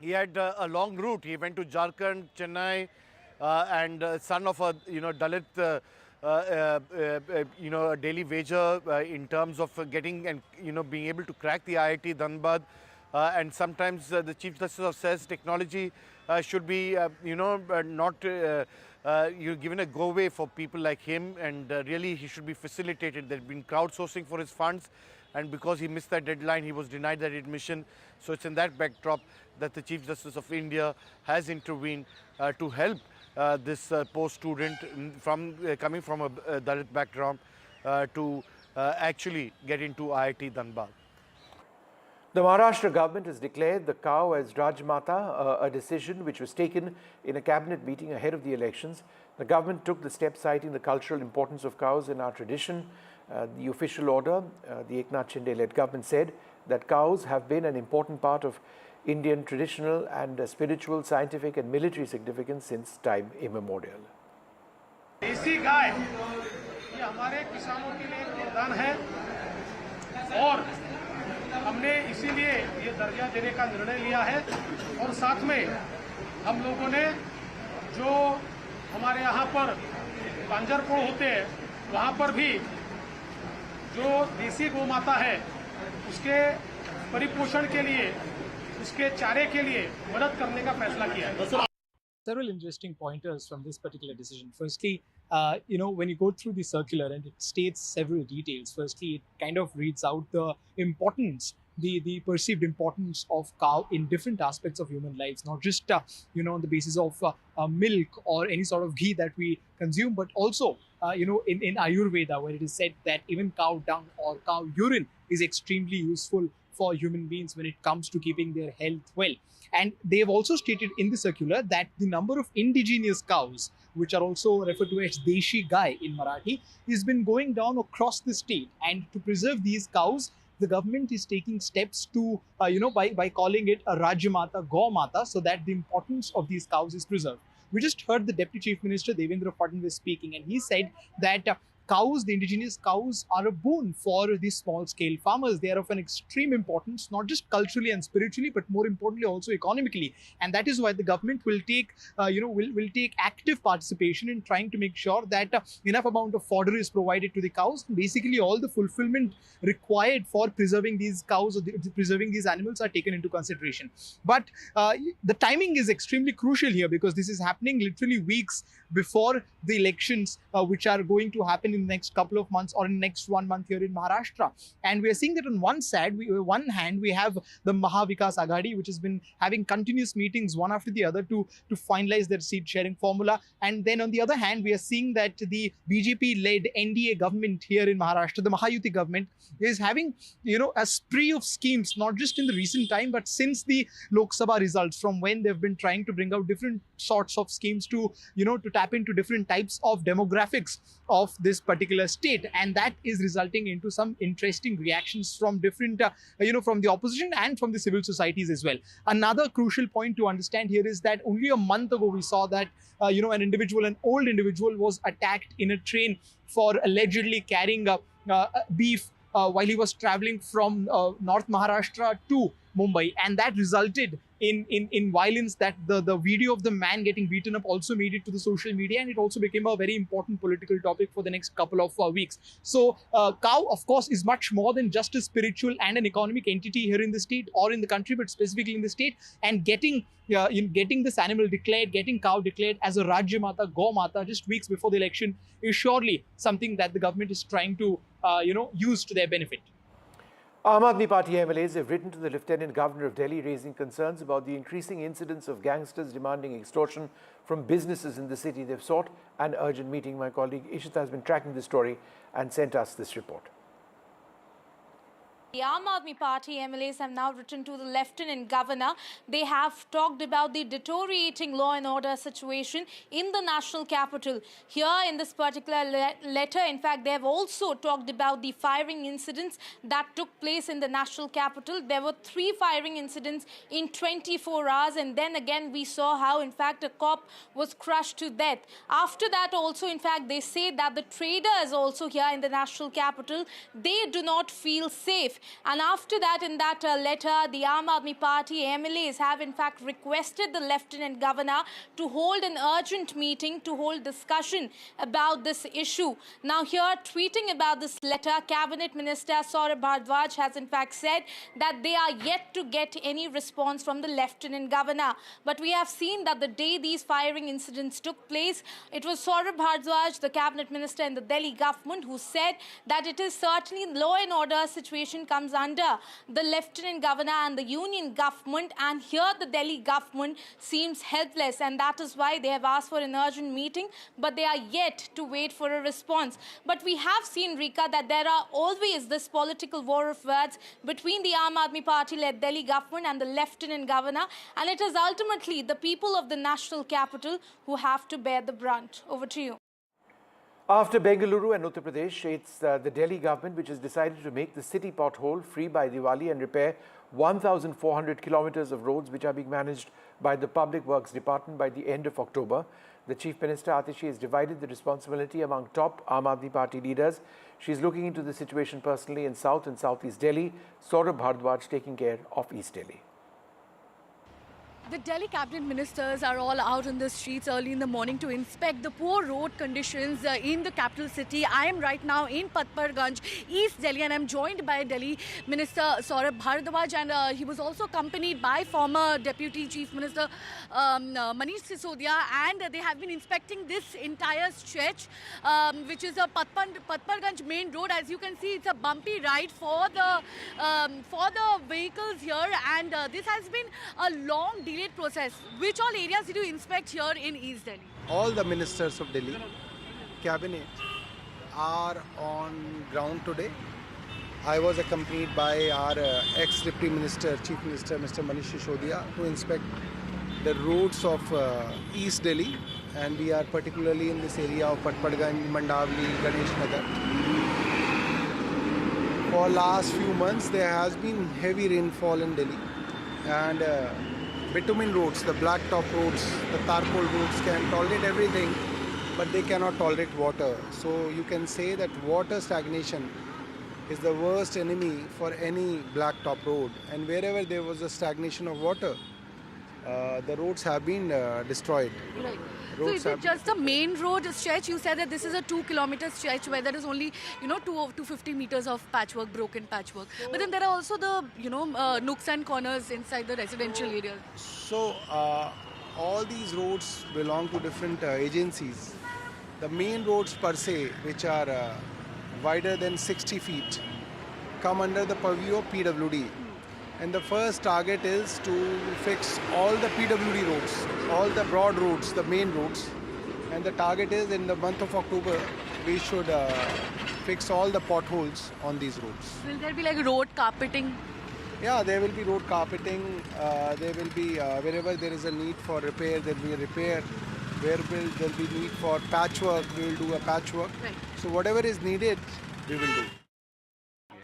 He had a long route. He went to Jharkhand, Chennai, and son of a Dalit a daily wager in terms of getting and being able to crack the IIT Dhanbad. And sometimes the Chief Justice says technology should be not given a go-away for people like him, and really he should be facilitated. There had been crowdsourcing for his funds, and because he missed that deadline, he was denied that admission. So it's in that backdrop that the Chief Justice of India has intervened to help this poor student coming from a Dalit background to actually get into IIT Dhanbad. The Maharashtra government has declared the cow as Rajmata, a decision which was taken in a cabinet meeting ahead of the elections. The government took the step citing the cultural importance of cows in our tradition. The official order, the Eknath Shinde-led government said that cows have been an important part of Indian traditional and spiritual, scientific and military significance since time immemorial. देसी गाय ये हमारे किसानों के लिए एक वरदान है और हमने इसीलिए ये दर्जा देने का निर्णय लिया है और साथ में हम लोगों ने जो हमारे यहाँ पर पांजरपोड़ होते हैं वहाँ पर भी जो देसी गौ माता है उसके परिपोषण के लिए उसके चारे के लिए मदद करने का फैसला किया है. Several interesting pointers from this particular decision. Firstly, when you go through the circular and it states several details, firstly, it kind of reads out the importance, the perceived importance of cow in different aspects of human lives, not just, on the basis of milk or any sort of ghee that we consume, but also, in Ayurveda, where it is said that even cow dung or cow urine is extremely useful for human beings when it comes to keeping their health well. And they have also stated in the circular that the number of indigenous cows, which are also referred to as Deshi Gai in Marathi, has been going down across the state. And to preserve these cows, the government is taking steps to, by calling it a Rajyamata, Go Mata, so that the importance of these cows is preserved. We just heard the Deputy Chief Minister Devendra Fadnavis speaking, and he said that cows, the indigenous cows, are a boon for these small-scale farmers. They are of an extreme importance, not just culturally and spiritually, but more importantly also economically. And that is why the government will take, will take active participation in trying to make sure that enough amount of fodder is provided to the cows. Basically, all the fulfillment required for preserving these cows or preserving these animals are taken into consideration. But the timing is extremely crucial here because this is happening literally weeks before the elections, which are going to happen in the next couple of months or in the next 1 month here in Maharashtra. And we are seeing that on one hand, we have the Maha Vikas Aghadi, which has been having continuous meetings one after the other to finalize their seat sharing formula. And then on the other hand, we are seeing that the BJP-led NDA government here in Maharashtra, the Mahayuti government, is having, a spree of schemes, not just in the recent time, but since the Lok Sabha results, from when they've been trying to bring out different sorts of schemes to, to tap into different types of demographics of this particular state. And that is resulting into some interesting reactions from different, from the opposition and from the civil societies as well. Another crucial point to understand here is that only a month ago we saw that, an old individual was attacked in a train for allegedly carrying beef while he was traveling from North Maharashtra to Mumbai, and that resulted in violence. That the video of the man getting beaten up also made it to the social media, and it also became a very important political topic for the next couple of weeks. So cow, of course, is much more than just a spiritual and an economic entity here in the state or in the country, but specifically in the state. And getting this animal declared, getting cow declared as a Rajya Mata, Go Mata, just weeks before the election is surely something that the government is trying to use to their benefit. Aam Aadmi Party MLAs have written to the Lieutenant Governor of Delhi raising concerns about the increasing incidence of gangsters demanding extortion from businesses in the city. They've sought an urgent meeting. My colleague Ishita has been tracking this story and sent us this report. The Aam Aadmi Party MLAs have now written to the Lieutenant Governor. They have talked about the deteriorating law and order situation in the national capital. Here in this particular letter, in fact, they have also talked about the firing incidents that took place in the national capital. There were 3 firing incidents in 24 hours, and then again we saw how, in fact, a cop was crushed to death. After that also, in fact, they say that the traders also here in the national capital, they do not feel safe. And after that, in that letter, the Aam Aadmi Party MLAs have in fact requested the Lieutenant Governor to hold an urgent meeting to hold discussion about this issue. Now here, tweeting about this letter, Cabinet Minister Saurabh Bhardwaj has in fact said that they are yet to get any response from the Lieutenant Governor. But we have seen that the day these firing incidents took place, it was Saurabh Bhardwaj, the Cabinet Minister in the Delhi government, who said that it is certainly law and order situation comes under the Lieutenant Governor and the Union government, and here the Delhi government seems helpless, and that is why they have asked for an urgent meeting, but they are yet to wait for a response. But we have seen, Rika, that there are always this political war of words between the Aam Aadmi Party-led Delhi government and the Lieutenant Governor, and it is ultimately the people of the national capital who have to bear the brunt. Over to you. After Bengaluru and Uttar Pradesh, it's the Delhi government which has decided to make the city pothole free by Diwali and repair 1,400 kilometers of roads which are being managed by the Public Works Department by the end of October. The Chief Minister Atishi has divided the responsibility among top Aam Aadmi Party leaders. She's looking into the situation personally in South and Southeast Delhi. Saurabh Bhardwaj taking care of East Delhi. The Delhi cabinet ministers are all out in the streets early in the morning to inspect the poor road conditions in the capital city. I am right now in Patparganj, East Delhi, and I'm joined by Delhi Minister Saurabh Bhardwaj, and he was also accompanied by former Deputy Chief Minister Manish Sisodia, and they have been inspecting this entire stretch, which is a Patparganj main road. As you can see, it's a bumpy ride for the vehicles here, and this has been a long delayed process. Which all areas did you inspect here in East Delhi? All the ministers of Delhi cabinet are on ground today. I was accompanied by our ex-Deputy Minister, Chief Minister, Mr. Manish Sisodia, to inspect the roads of East Delhi, and we are particularly in this area of Patparganj, Mandavli, Ganesh Nagar. For last few months, there has been heavy rainfall in Delhi, and bitumen roads, the blacktop roads, the tarpol roads can tolerate everything, but they cannot tolerate water. So you can say that water stagnation is the worst enemy for any blacktop road, and wherever there was a stagnation of water, the roads have been destroyed. Right. So is it just the main road stretch? You said that this is a 2-kilometer stretch where there is only 250 meters of patchwork, broken patchwork. But then there are also the nooks and corners inside the residential areas. So all these roads belong to different agencies. The main roads per se, which are wider than 60 feet, come under the purview of PWD. And the first target is to fix all the PWD roads, all the broad roads, the main roads. And the target is in the month of October, we should fix all the potholes on these roads. Will there be like road carpeting? Yeah, there will be road carpeting. There will be, wherever there is a need for repair, there will be a repair. Where there will be need for patchwork, we will do a patchwork. Right. So whatever is needed, we will do.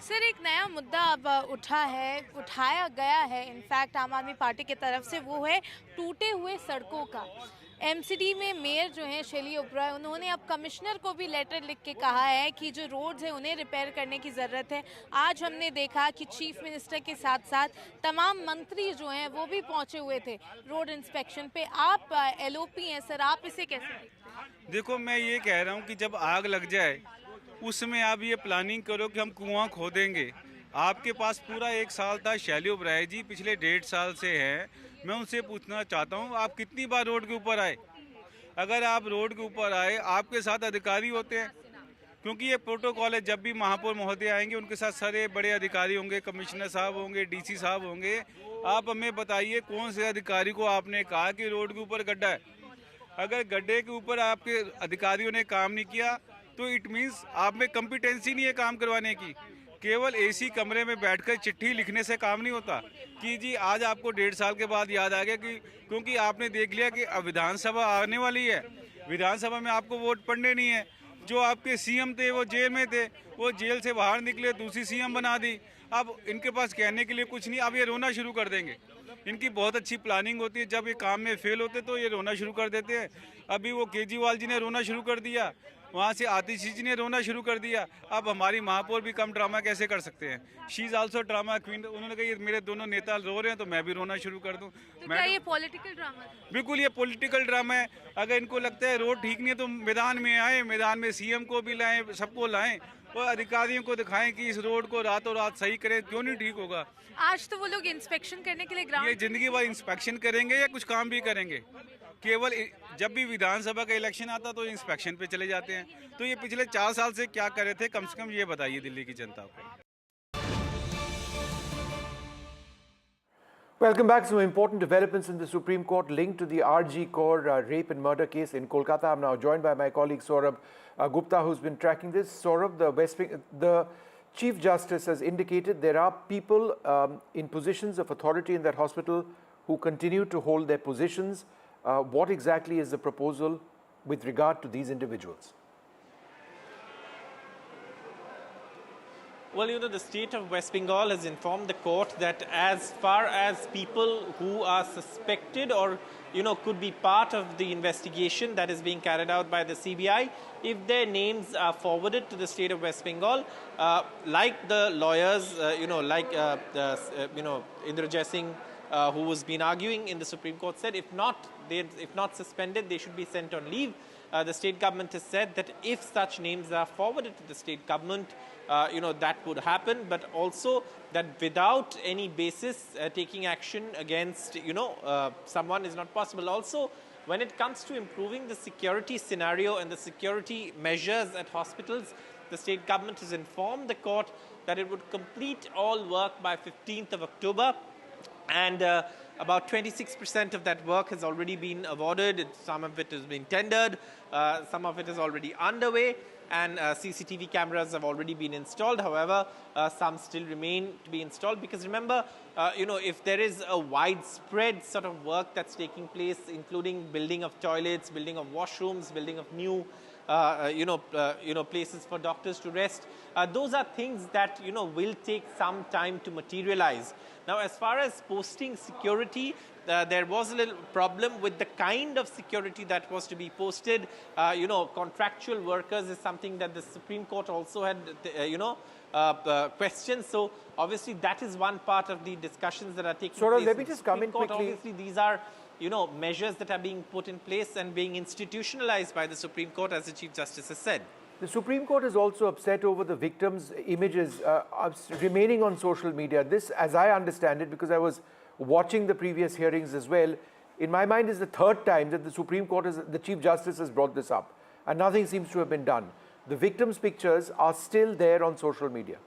Sir एक नया मुद्दा अब उठाया गया है in fact आम आदमी party की तरफ से, वो है टूटे हुए सड़कों का। एमसीडी में मेयर जो हैं शैली ओबराय, उन्होंने अब कमिश्नर को भी लेटर लिख के कहा है कि जो रोड्स हैं उन्हें रिपेयर करने की ज़रूरत है। आज हमने देखा कि चीफ मिनिस्टर के साथ साथ तमाम मंत्री जो हैं वो भी पहुंचे हुए थे रोड इंस्पेक्शन पे। आप एलओपी हैं सर, आप इसे कैसे देखते हैं? देखो, मैं ये कह रहा हूँ कि जब आग लग जाए उसमें आप ये प्लानिंग करो कि हम कुआं खोदेंगे। आपके पास पूरा 1 साल था, शैली ओबराय जी पिछले 1.5 साल से हैं। मैं उनसे पूछना चाहता हूँ, आप कितनी बार रोड के ऊपर आए? अगर आप रोड के ऊपर आए, आपके साथ अधिकारी होते हैं, क्योंकि ये प्रोटोकॉल है, जब भी महापौर महोदय आएंगे उनके साथ सारे बड़े अधिकारी होंगे, कमिश्नर साहब होंगे, डीसी साहब होंगे। आप हमें बताइए कौन से अधिकारी को आपने कहा कि रोड के ऊपर गड्ढा है? अगर गड्ढे के ऊपर आपके अधिकारियों ने काम नहीं किया तो इट मीन्स आप में कॉम्पिटेंसी नहीं है काम करवाने की। केवल एसी कमरे में बैठकर चिट्ठी लिखने से काम नहीं होता कि जी आज आपको 1.5 साल के बाद याद आ गया, कि क्योंकि आपने देख लिया कि अब विधानसभा आने वाली है, विधानसभा में आपको वोट पड़ने नहीं है। जो आपके सीएम थे वो जेल में थे, वो जेल से बाहर निकले, दूसरी सीएम बना दी। अब इनके पास कहने के लिए कुछ नहीं, अब ये रोना शुरू कर देंगे। इनकी बहुत अच्छी प्लानिंग होती है, जब ये काम में फेल होते तो ये रोना शुरू कर देते हैं। अभी वो केजरीवाल जी ने रोना शुरू कर दिया, वहाँ से आतिशी जी ने रोना शुरू कर दिया। अब हमारी महापौर भी कम ड्रामा कैसे कर सकते हैं? She is also drama queen. उन्होंने कहा मेरे दोनों नेता रो रहे हैं तो मैं भी रोना शुरू कर दूँ। तो क्या ये पॉलिटिकल ड्रामा है? बिल्कुल ये पॉलिटिकल ड्रामा है। अगर इनको लगता है रोड ठीक नहीं है तो मैदान में आए, मैदान में सीएम को भी लाएं, सबको लाएं और अधिकारियों को दिखाएं कि इस रोड को रातों रात सही करें। क्यों नहीं ठीक होगा? आज तो वो लोग इंस्पेक्शन करने के लिए ग्राउंड, ये जिंदगी भर इंस्पेक्शन करेंगे या कुछ काम भी करेंगे? केवल जब भी विधानसभा का इलेक्शन आता तो इंस्पेक्शन पे चले जाते हैं। तो ये पिछले 4 साल से क्या कर रहे थे, कम से कम ये बताइए दिल्ली की जनता को। Welcome back. Some important developments in the Supreme Court linked to the RG Kaur rape and murder case in Kolkata. I'm now joined by my colleague Saurabh Gupta, who's been tracking this. Saurabh, the Chief Justice has indicated there are people in positions of authority in that hospital who continue to hold their positions. What exactly is the proposal with regard to these individuals? Well, the state of West Bengal has informed the court that as far as people who are suspected or, could be part of the investigation that is being carried out by the CBI, if their names are forwarded to the state of West Bengal, like the lawyers, Indra Singh, who has been arguing in the Supreme Court, said if not suspended, they should be sent on leave. The state government has said that if such names are forwarded to the state government, that would happen, but also that without any basis taking action against, someone is not possible. Also, when it comes to improving the security scenario and the security measures at hospitals, the state government has informed the court that it would complete all work by 15th of October. And about 26% of that work has already been awarded. Some of it has been tendered. Some of it is already underway. And CCTV cameras have already been installed. However, some still remain to be installed. Because remember, if there is a widespread sort of work that's taking place, including building of toilets, building of washrooms, building of new places for doctors to rest. Those are things that, will take some time to materialize. Now, as far as posting security, there was a little problem with the kind of security that was to be posted. Contractual workers is something that the Supreme Court also had, questions. So, obviously, that is one part of the discussions that are taking place. Let me just come in quickly. Obviously, these are measures that are being put in place and being institutionalized by the Supreme Court, as the Chief Justice has said. The Supreme Court is also upset over the victims' images remaining on social media. This, as I understand it, because I was watching the previous hearings as well, in my mind is the third time that the Supreme Court, the Chief Justice has brought this up, and nothing seems to have been done. The victims' pictures are still there on social media.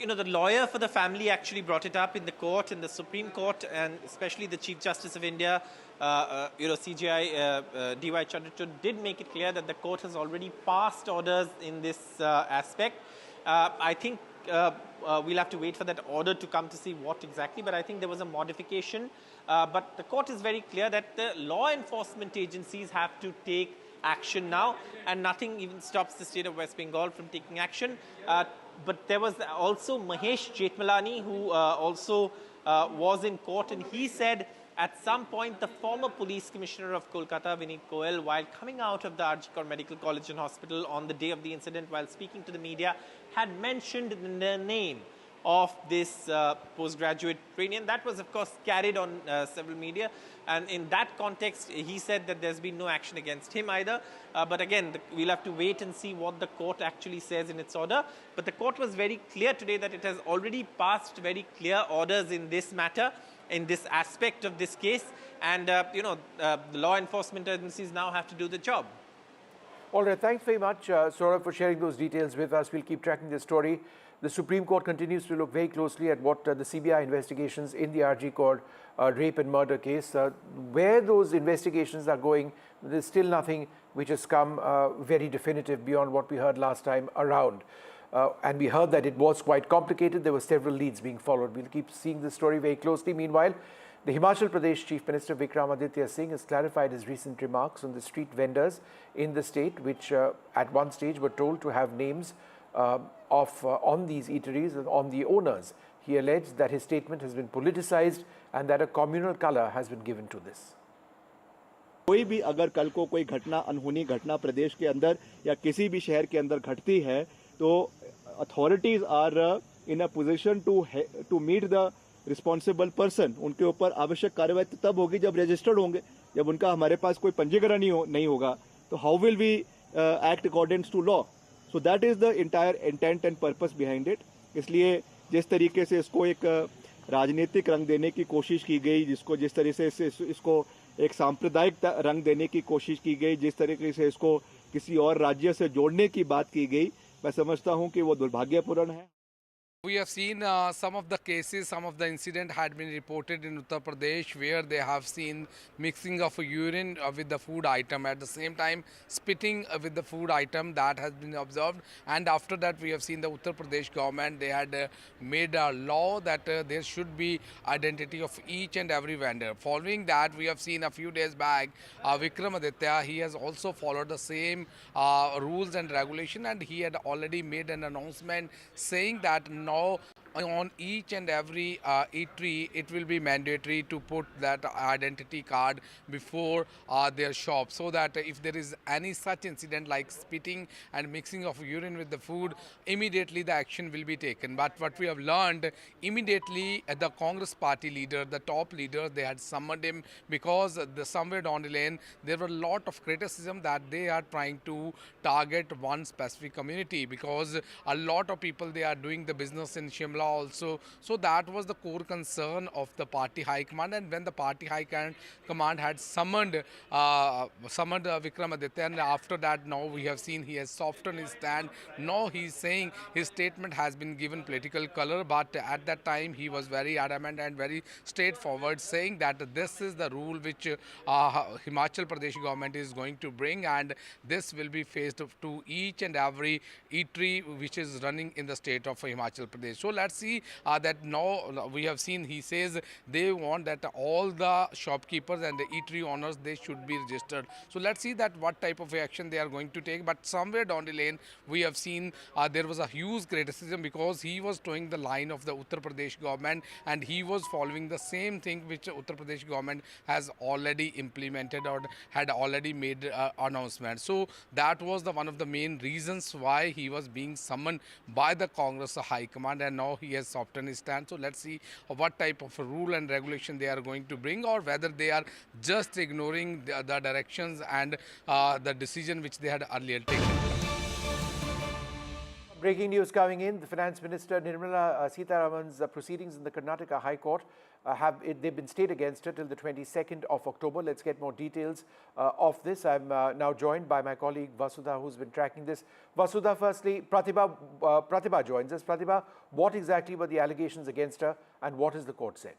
The lawyer for the family actually brought it up in the court, in the Supreme Court, and especially the Chief Justice of India, CJI D.Y. Chandrachud, did make it clear that the court has already passed orders in this aspect. I think we'll have to wait for that order to come to see what exactly, but I think there was a modification. But the court is very clear that the law enforcement agencies have to take action now, and nothing even stops the state of West Bengal from taking action. But there was also Mahesh Jethmalani, who also was in court, and he said at some point the former police commissioner of Kolkata, Vineet Goel, while coming out of the RG Medical College and Hospital on the day of the incident, while speaking to the media, had mentioned the name of this postgraduate trainee, and that was of course carried on several media, and in that context he said that there's been no action against him either, but again we'll have to wait and see what the court actually says in its order. But the court was very clear today that it has already passed very clear orders in this matter, in this aspect of this case, and the law enforcement agencies now have to do the job. All right, thanks very much, Saurabh, for sharing those details with us. We'll keep tracking this story. The Supreme Court continues to look very closely at what the CBI investigations in the RG Court rape and murder case, where those investigations are going. There's still nothing which has come very definitive beyond what we heard last time around. And we heard that it was quite complicated. There were several leads being followed. We'll keep seeing this story very closely. Meanwhile, the Himachal Pradesh Chief Minister Vikramaditya Singh has clarified his recent remarks on the street vendors in the state, which at one stage were told to have names on these eateries and on the owners. He alleged that his statement has been politicized and that a communal color has been given to this. कोई भी अगर कल को कोई घटना, अनहोनी घटना प्रदेश के अंदर या किसी भी शहर के अंदर घटती है, तो authorities are in a position to meet the responsible person. उनके ऊपर आवश्यक कार्रवाई तब होगी जब रजिस्टर्ड होंगे. जब उनका हमारे पास कोई पंजीकरण नहीं होगा, तो how will we act according to law? So that is the entire intent and purpose behind it. इसलिए जिस तरीके से इसको एक राजनीतिक रंग देने की कोशिश की गई, जिस तरीके से इसको एक सांप्रदायिक रंग देने की कोशिश की गई, जिस तरीके से इसको किसी और राज्य से जोड़ने की बात की गई, मैं समझता हूं कि वो दुर्भाग्यपूर्ण है. We have seen some of the cases, some of the incident had been reported in Uttar Pradesh where they have seen mixing of urine with the food item. At the same time, spitting with the food item that has been observed. And after that, we have seen the Uttar Pradesh government, they had made a law that there should be identity of each and every vendor. Following that, we have seen a few days back, Vikramaditya, he has also followed the same rules and regulation, and he had already made an announcement saying that now on each and every eatery, it will be mandatory to put that identity card before their shop, so that if there is any such incident like spitting and mixing of urine with the food, immediately the action will be taken. But what we have learned, immediately the Congress party leader, the top leader, they had summoned him because somewhere down the lane there were a lot of criticism that they are trying to target one specific community, because a lot of people, they are doing the business in Shimla also. So that was the core concern of the party high command. And when the party high command had summoned Vikramaditya, and after that now we have seen he has softened his stand. Now he is saying his statement has been given political color, but at that time he was very adamant and very straightforward, saying that this is the rule which Himachal Pradesh government is going to bring, and this will be faced to each and every eatery which is running in the state of Himachal Pradesh. So let's see that now we have seen he says they want that all the shopkeepers and the eatery owners, they should be registered. So let's see that what type of action they are going to take. But somewhere down the lane we have seen there was a huge criticism because he was towing the line of the Uttar Pradesh government, and he was following the same thing which Uttar Pradesh government has already implemented or had already made announcement. So that was one of the main reasons why he was being summoned by the Congress High Command, and now he has softened his stand. So let's see what type of rule and regulation they are going to bring, or whether they are just ignoring the directions and the decision which they had earlier taken. Breaking news coming in, the Finance Minister Nirmala Sitharaman's proceedings in the Karnataka High Court they've been stayed against her till the 22nd of October. Let's get more details of this. I'm now joined by my colleague Vasudha, who's been tracking this. Vasudha, firstly, Pratibha joins us. Pratibha, what exactly were the allegations against her, and what has the court said?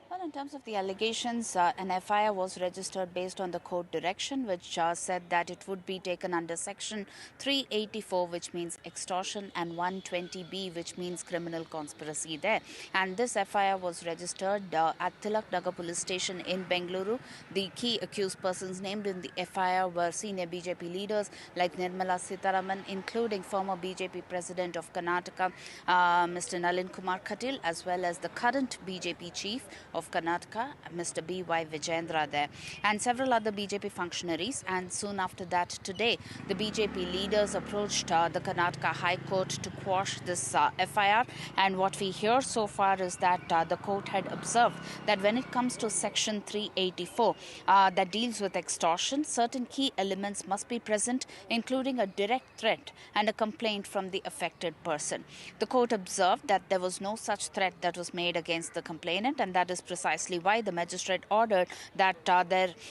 Well, in terms of the allegations, an FIR was registered based on the court direction, which said that it would be taken under Section 384, which means extortion, and 120B, which means criminal conspiracy there. And this FIR was registered at Tilak Nagar Police Station in Bengaluru. The key accused persons named in the FIR were senior BJP leaders like Nirmala Sitharaman, including former BJP President of Karnataka, Mr. Nalin Kumar Khatil, as well as the current BJP chief of Karnataka, Mr. B.Y. Vijayendra there, and several other BJP functionaries. And soon after that, today, the BJP leaders approached the Karnataka High Court to quash this FIR. And what we hear so far is that the court had observed that when it comes to Section 384 that deals with extortion, certain key elements must be present, including a direct threat and a complaint from the affected person. The court observed that there was no such threat that was made against the complainant, and that is precisely why the magistrate ordered that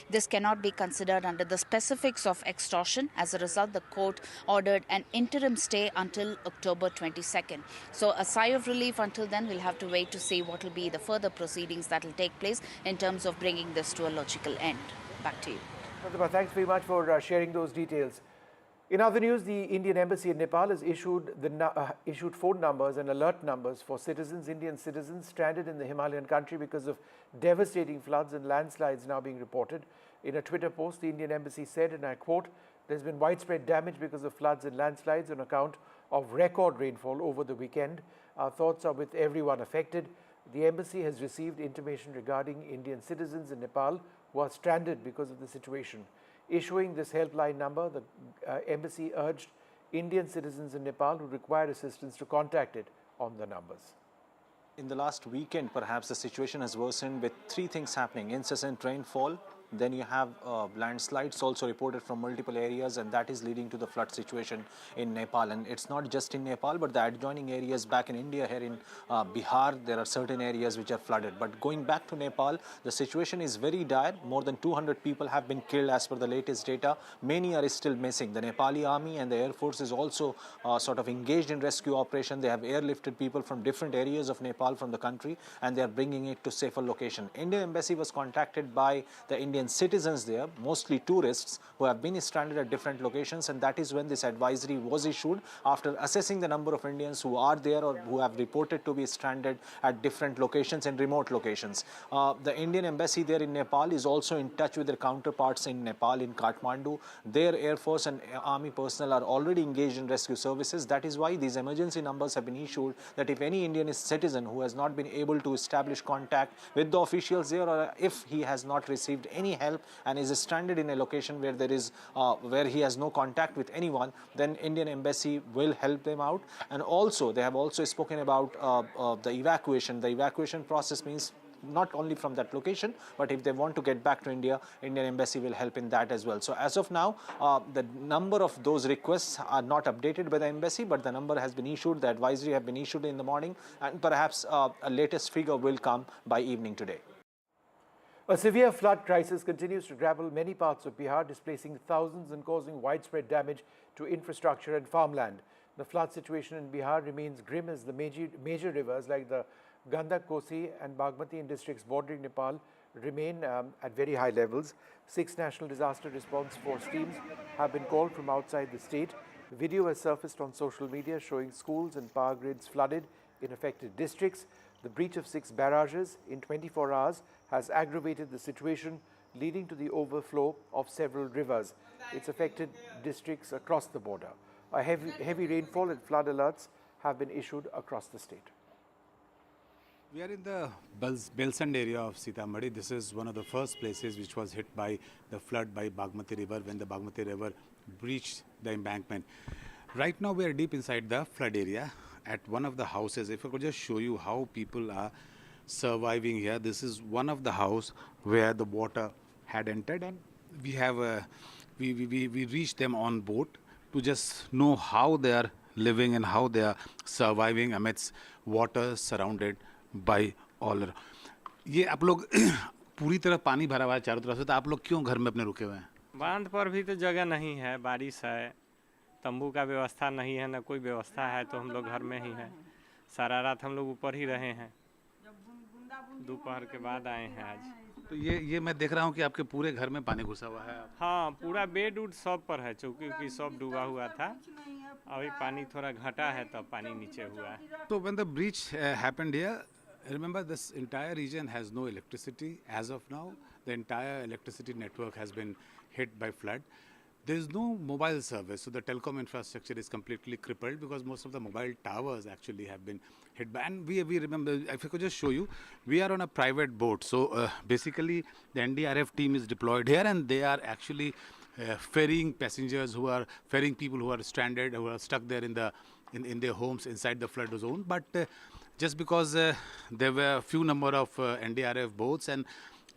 this cannot be considered under the specifics of extortion. As a result, the court ordered an interim stay until October 22nd. So a sigh of relief until then. We'll have to wait to see what will be the further proceedings that will take place in terms of bringing this to a logical end. Back to you. Pratibha, thanks very much for sharing those details. In other news, the Indian Embassy in Nepal has issued phone numbers and alert numbers for Indian citizens stranded in the Himalayan country because of devastating floods and landslides now being reported. In a Twitter post, the Indian Embassy said, and I quote, "There's been widespread damage because of floods and landslides on account of record rainfall over the weekend. Our thoughts are with everyone affected." The embassy has received information regarding Indian citizens in Nepal who are stranded because of the situation. Issuing this helpline number, the embassy urged Indian citizens in Nepal who require assistance to contact it on the numbers. In the last weekend, perhaps the situation has worsened with three things happening: incessant rainfall, Then you have landslides also reported from multiple areas, and that is leading to the flood situation in Nepal. And it's not just in Nepal, but the adjoining areas back in India, here in Bihar, there are certain areas which are flooded. But going back to Nepal, the situation is very dire. More than 200 people have been killed as per the latest data. Many are still missing. The Nepali army and the Air Force is also sort of engaged in rescue operation. They have airlifted people from different areas of Nepal from the country, and they are bringing it to safer location. Indian Embassy was contacted by the Indian citizens there, mostly tourists, who have been stranded at different locations, and that is when this advisory was issued after assessing the number of Indians who are there or who have reported to be stranded at different locations and remote locations. The Indian Embassy there in Nepal is also in touch with their counterparts in Nepal, in Kathmandu. Their Air Force and Army personnel are already engaged in rescue services. That is why these emergency numbers have been issued, that if any Indian citizen who has not been able to establish contact with the officials there, or if he has not received any help and is stranded in a location where there is where he has no contact with anyone, then Indian Embassy will help them out. And also they have also spoken about the evacuation. The evacuation process means not only from that location, but if they want to get back to India, Indian Embassy will help in that as well. So as of now, the number of those requests are not updated by the embassy, but the number has been issued, the advisory have been issued in the morning, and perhaps a latest figure will come by evening today. A severe flood crisis continues to grapple many parts of Bihar, displacing thousands and causing widespread damage to infrastructure and farmland. The flood situation in Bihar remains grim as the major rivers like the Gandak, Kosi and Bagmati in districts bordering Nepal remain at very high levels. 6 national disaster response force teams have been called from outside the state. The video has surfaced on social media showing schools and power grids flooded in affected districts. The breach of 6 barrages in 24 hours has aggravated the situation, leading to the overflow of several rivers. It's affected districts across the border. A heavy rainfall and flood alerts have been issued across the state. We are in the Belsand area of Sitamarhi. This is one of the first places which was hit by the flood by Bagmati River when the Bagmati River breached the embankment. Right now we are deep inside the flood area at one of the houses. If I could just show you how people are surviving here. This is one of the house where the water had entered, and we have we reached them on boat to just know how they are living and how they are surviving amidst water surrounded by all. ये आप लोग पूरी तरह पानी भरा हुआ है चारों तरफ से, तो आप लोग क्यों घर में अपने रुके हुए हैं? बांध पर भी तो जगह नहीं है, बारिश है, तंबू का व्यवस्था नहीं है, न कोई व्यवस्था है, तो हम लोग घर में ही हैं। सारा रात हम लोग ऊपर ही रहे हैं, दोपहर के बाद आए हैं आज। तो ये मैं देख रहा हूँ कि आपके पूरे घर में पानी घुसा हुआ है। हाँ, पूरा बेड उड सब पर है, चौकी उकी सब डूबा हुआ था, अभी पानी थोड़ा घटा है तब पानी नीचे हुआ है। So when the breach happened here, remember this entire region has no electricity as of now. The entire electricity network has been hit by flood. There is no mobile service, so the telecom infrastructure is completely crippled because most of the mobile towers actually have been hit by. And we remember, if I could just show you, we are on a private boat. So basically the NDRF team is deployed here, and they are actually ferrying passengers who are ferrying people who are stranded, who are stuck there in their homes inside the flood zone. But just because there were a few number of NDRF boats and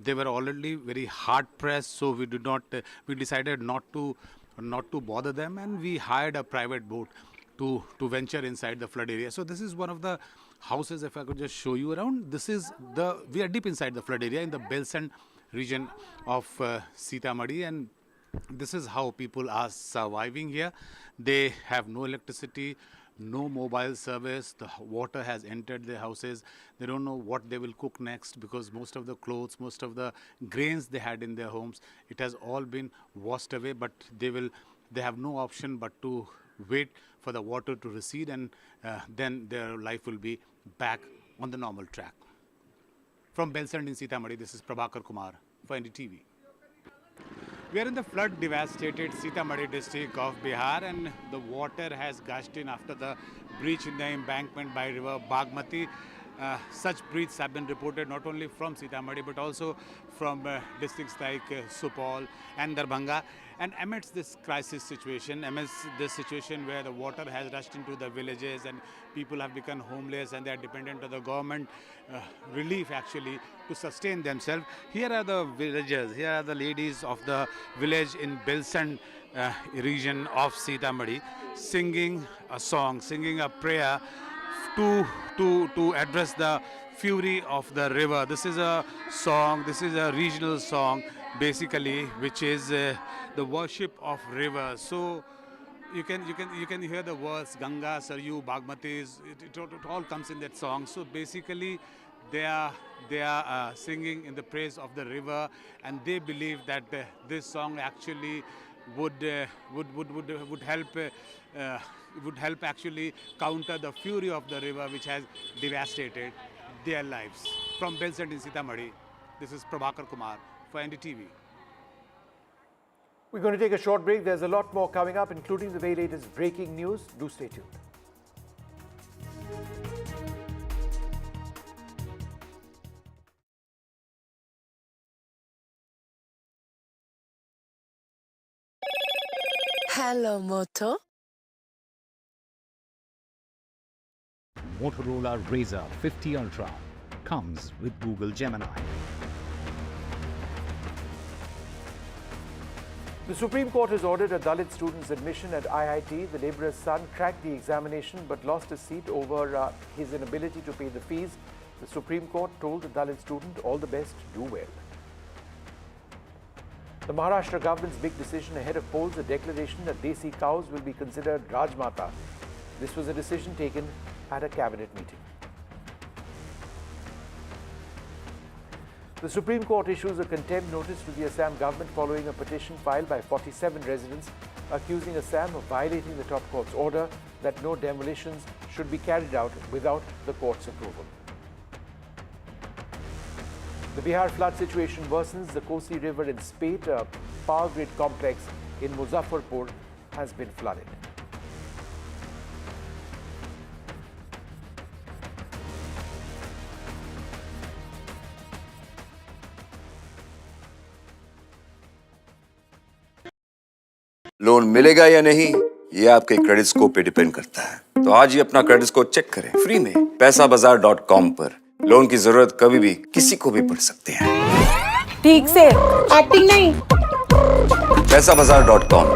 they were already very hard pressed, so we decided not to bother them, and we hired a private boat to venture inside the flood area. So this is one of the houses, if I could just show you around. We are deep inside the flood area in the Belsand region of Sitamarhi, and this is how people are surviving here. They have no electricity, no mobile service. The water has entered their houses. They don't know what they will cook next because most of the clothes, most of the grains they had in their homes, it has all been washed away. But they have no option but to wait for the water to recede, and then their life will be back on the normal track. From Belsand in Sitamarhi, this is Prabhakar Kumar for NDTV. We are in the flood devastated Sitamarhi district of Bihar, and the water has gushed in after the breach in the embankment by river Bagmati. such breaches have been reported not only from Sitamarhi but also from districts like Supal and Darbhanga. And amidst this crisis situation, amidst this situation where the water has rushed into the villages and people have become homeless and they are dependent on the government relief actually to sustain themselves, here are the villagers, here are the ladies of the village in Bilsan region of Sitamarhi singing a song, singing a prayer to address the fury of the river. This is a song, this is a regional song basically, which is the worship of rivers. So you can hear the words Ganga, Saryu, Bagmatis, it all comes in that song. So basically they are singing in the praise of the river, and they believe that this song actually would help actually counter the fury of the river which has devastated their lives. From Belsen in Sitamarhi, this is Prabhakar Kumar for NDTV. We're going to take a short break. There's a lot more coming up, including the very latest breaking news. Do stay tuned. Hello, Moto. Motorola Razr 50 Ultra comes with Google Gemini. The Supreme Court has ordered a Dalit student's admission at IIT. The labourer's son cracked the examination but lost his seat over his inability to pay the fees. The Supreme Court told the Dalit student, all the best, do well. The Maharashtra government's big decision ahead of polls, a declaration that desi cows will be considered Rajmata. This was a decision taken at a cabinet meeting. The Supreme Court issues a contempt notice to the Assam government following a petition filed by 47 residents accusing Assam of violating the top court's order that no demolitions should be carried out without the court's approval. The Bihar flood situation worsens. The Kosi River in Spate, a power grid complex in Muzaffarpur, has been flooded. Loan मिलेगा या नहीं, ये आपके credit score पे depend करता है। तो आज ही अपना क्रेडिट स्कोर चेक करें फ्री में पैसाबाजार.com पर। लोन की जरूरत कभी भी किसी को भी पड़ सकती है। ठीक से एक्टिंग नहीं। पैसाबाजार.com।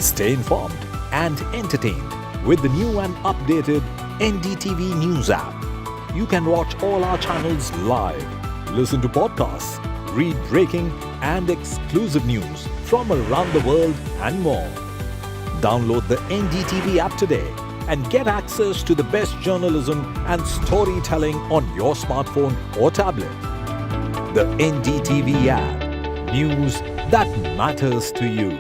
Stay informed and entertained with the new and updated NDTV News app. You can watch all our channels live, listen to podcasts, read breaking and exclusive news from around the world and more. Download the NDTV app today and get access to the best journalism and storytelling on your smartphone or tablet. The NDTV app. News that matters to you.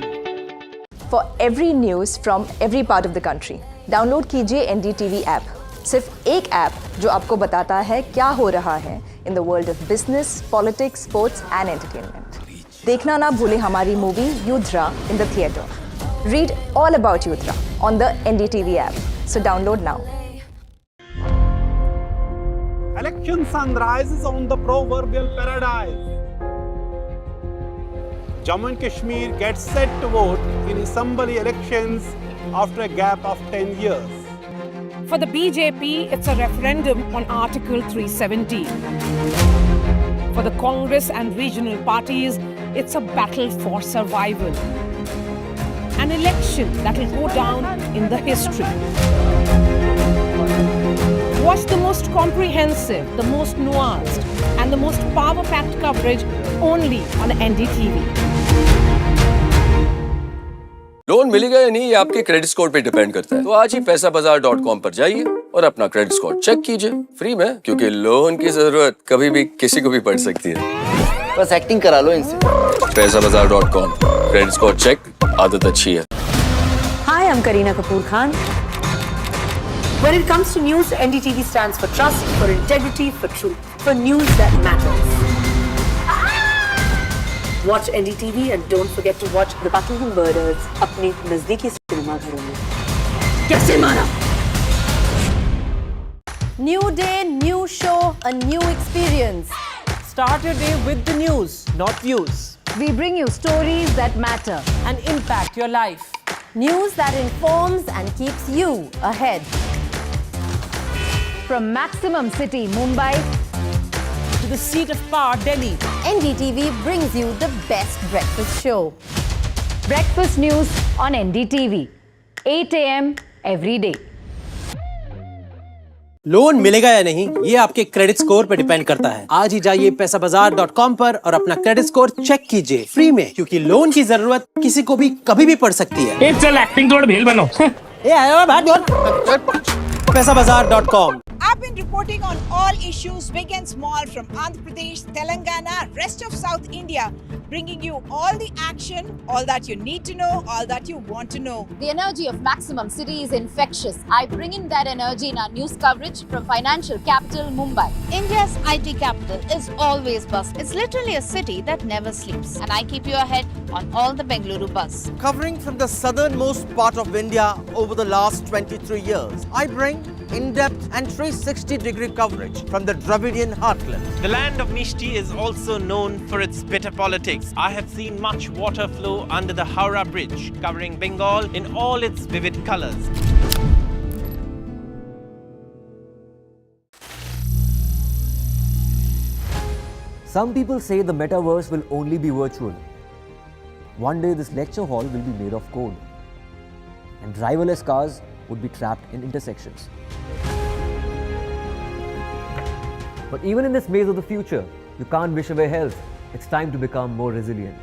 For every news from every part of the country, download कीजिए NDTV app. सिर्फ एक app जो आपको बताता है क्या हो रहा है in the world of business, politics, sports and entertainment. देखना ना भूलें हमारी movie Yudhra in the theatre. Read all about Yudhra on the NDTV app. So download now. Election sunrise is on the proverbial paradise. Jammu and Kashmir gets set to vote in assembly elections after a gap of 10 years. For the BJP, it's a referendum on Article 370. For the Congress and regional parties, it's a battle for survival. An election that will go down in the history. Watch the most comprehensive, the most nuanced, and the most power-packed coverage only on NDTV. Loan मिलेगा या नहीं ये आपके credit score पे depend करता है। तो आज ही पैसाबाजार.com पर जाइए और अपना क्रेडिट स्कोर चेक कीजिए फ्री में, क्योंकि लोन की जरूरत कभी भी किसी को भी पड़ सकती है। बस एक्टिंग करा लो इनसे। पैसाबाजार.com, क्रेडिट स्कोर चेक, आदत अच्छी है। Hi, I'm Kareena Kapoor Khan. When it comes to news, NDTV stands for trust, for integrity, for truth, for news that matters. Watch NDTV and don't forget to watch The Buckingham Murders अपने नजदीकी cinema घरों में। कैसे मारा? New day, new show, a new experience. Start your day with the news, not views. We bring you stories that matter and impact your life. News that informs and keeps you ahead. From Maximum City, Mumbai, to the seat of power, Delhi, NDTV brings you the best breakfast show. Breakfast news on NDTV, 8 a.m. every day. Loan मिलेगा या नहीं ये आपके credit score पे depend करता है। आज ही जाइए पैसाबाजार.com पर और अपना क्रेडिट स्कोर चेक कीजिए फ्री में, क्योंकि लोन की जरूरत किसी को भी कभी भी पड़ सकती है। चल एक्टिंग थोड़ा भेल बनो। ए आयो भाग पैसाबाजार.com। I've been reporting on all issues, big and small, from Andhra Pradesh, Telangana, rest of South India, bringing you all the action, all that you need to know, all that you want to know. The energy of Maximum City is infectious. I bring in that energy in our news coverage from financial capital, Mumbai. India's IT capital is always buzz. It's literally a city that never sleeps. And I keep you ahead on all the Bengaluru buzz. Covering from the southernmost part of India over the last 23 years, I bring in-depth and 360-degree coverage from the Dravidian heartland. The land of Mishti is also known for its bitter politics. I have seen much water flow under the Howrah Bridge, covering Bengal in all its vivid colors. Some people say the metaverse will only be virtual. One day this lecture hall will be made of code, and driverless cars would be trapped in intersections. But even in this maze of the future, you can't wish away health. It's time to become more resilient.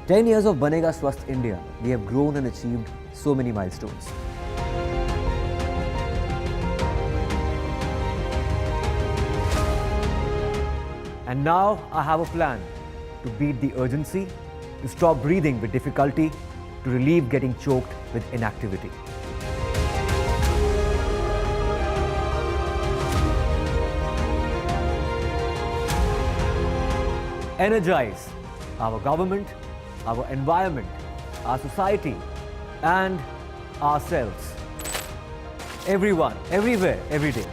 "10 years of Banega Swasth India, we have grown and achieved so many milestones. And now I have a plan to beat the urgency, to stop breathing with difficulty, to relieve getting choked with inactivity. Energize our government, our environment, our society, and ourselves. Everyone, everywhere, every day.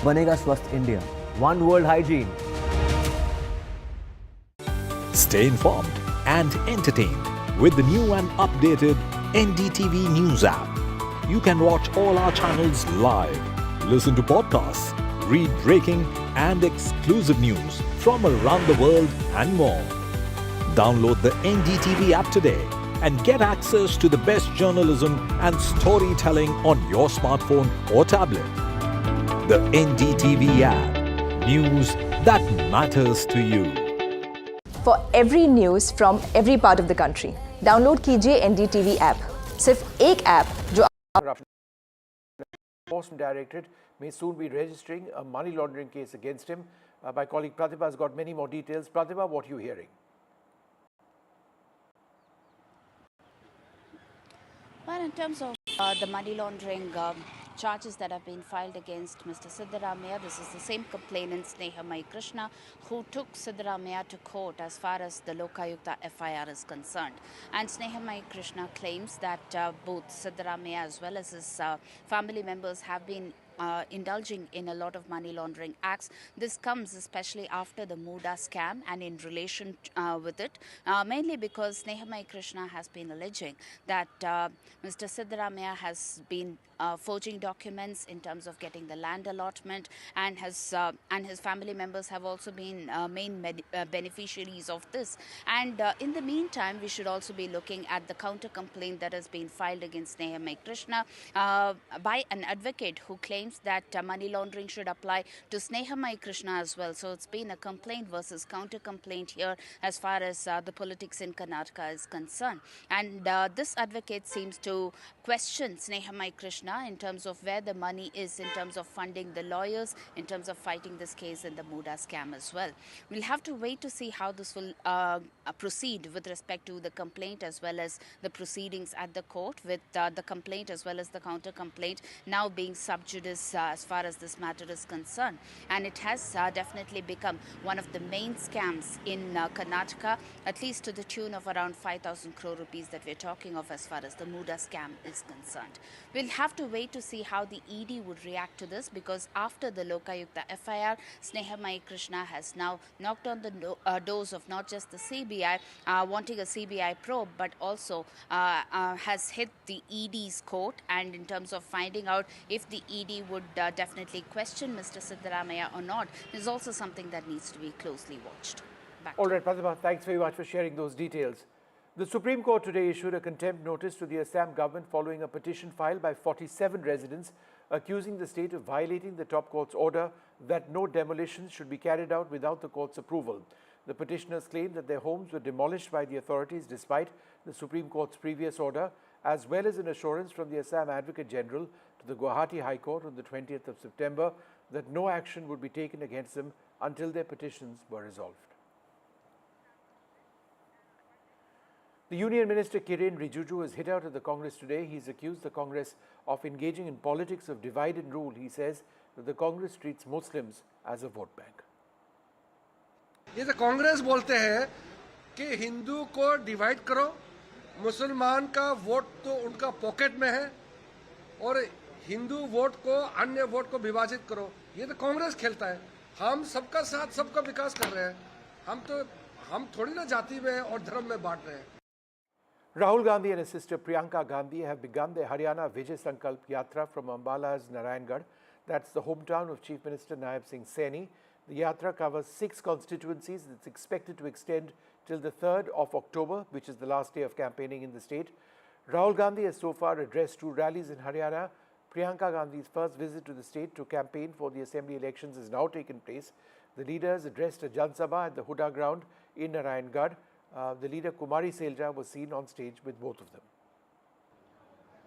Banega Swasth India. One world hygiene. Stay informed and entertained with the new and updated NDTV News app. You can watch all our channels live, listen to podcasts, read breaking and exclusive news from around the world and more. Download the NDTV app today and get access to the best journalism and storytelling on your smartphone or tablet. The NDTV app. News that matters to you. For every news from every part of the country, download कीजिए NDTV app. सिर्फ एक app जो Enforcement Directorate may soon be registering a money laundering case against him. My colleague Pratibha has got many more details. Pratibha, what are you hearing? Well, in terms of the money laundering charges that have been filed against Mr. Siddaramaiah, this is the same complainant Sneha Mai Krishna who took Siddaramaiah to court as far as the Lokayukta FIR is concerned. And Sneha Mai Krishna claims that both Siddaramaiah as well as his family members have been indulging in a lot of money laundering acts. This comes especially after the Muda scam and in relation with it, mainly because Sneha Mai Krishna has been alleging that Mr. Siddaramaiah has been forging documents in terms of getting the land allotment, and his family members have also been main beneficiaries of this. And in the meantime, we should also be looking at the counter complaint that has been filed against Sneha Mai Krishna by an advocate who claims that money laundering should apply to Sneha Mai Krishna as well. So it's been a complaint versus counter complaint here as far as the politics in Karnataka is concerned. And this advocate seems to question Sneha Mai Krishna Krishna, in terms of where the money is, in terms of funding the lawyers, in terms of fighting this case and the Muda scam as well. We'll have to wait to see how this will proceed with respect to the complaint as well as the proceedings at the court, with the complaint as well as the counter complaint now being sub judice as far as this matter is concerned. And it has definitely become one of the main scams in Karnataka, at least to the tune of around 5,000 crore rupees that we're talking of as far as the Muda scam is concerned. We'll have to wait to see how the ED would react to this, because after the Lokayukta FIR, Snehamai Krishna has now knocked on the doors of not just the CBI wanting a CBI probe, but also has hit the ED's court, and in terms of finding out if the ED would definitely question Mr. Siddaramaiah or not is also something that needs to be closely watched. All right, Pratima, thanks very much for sharing those details. The Supreme Court today issued a contempt notice to the Assam government following a petition filed by 47 residents accusing the state of violating the top court's order that no demolitions should be carried out without the court's approval. The petitioners claim that their homes were demolished by the authorities despite the Supreme Court's previous order, as well as an assurance from the Assam Advocate General to the Guwahati High Court on the 20th of September that no action would be taken against them until their petitions were resolved. The Union Minister Kiren Rijiju was hit out at the Congress today. He's accused the Congress of engaging in politics of divide and rule. He says that the Congress treats Muslims as a vote bank. ये तो कांग्रेस बोलते हैं कि हिंदू को divide करो, मुसलमान का vote तो उनका पॉकेट में है और हिंदू वोट को अन्य वोट को विभाजित करो. ये तो कांग्रेस खेलता है. हम सबका साथ सबका विकास कर रहे हैं. हम थोड़ी ना जाति में और धर्म में बांट रहे हैं. Rahul Gandhi and his sister Priyanka Gandhi have begun their Haryana Vijay Sankalp Yatra from Ambala's Narayangarh. That's the hometown of Chief Minister Naib Singh Saini. The Yatra covers 6 constituencies. It's expected to extend till the 3rd of October, which is the last day of campaigning in the state. Rahul Gandhi has so far addressed 2 rallies in Haryana. Priyanka Gandhi's first visit to the state to campaign for the assembly elections has now taken place. The leaders addressed a Jan Sabha at the Huda ground in Narayangarh. The leader Kumari Selja was seen on stage with both of them.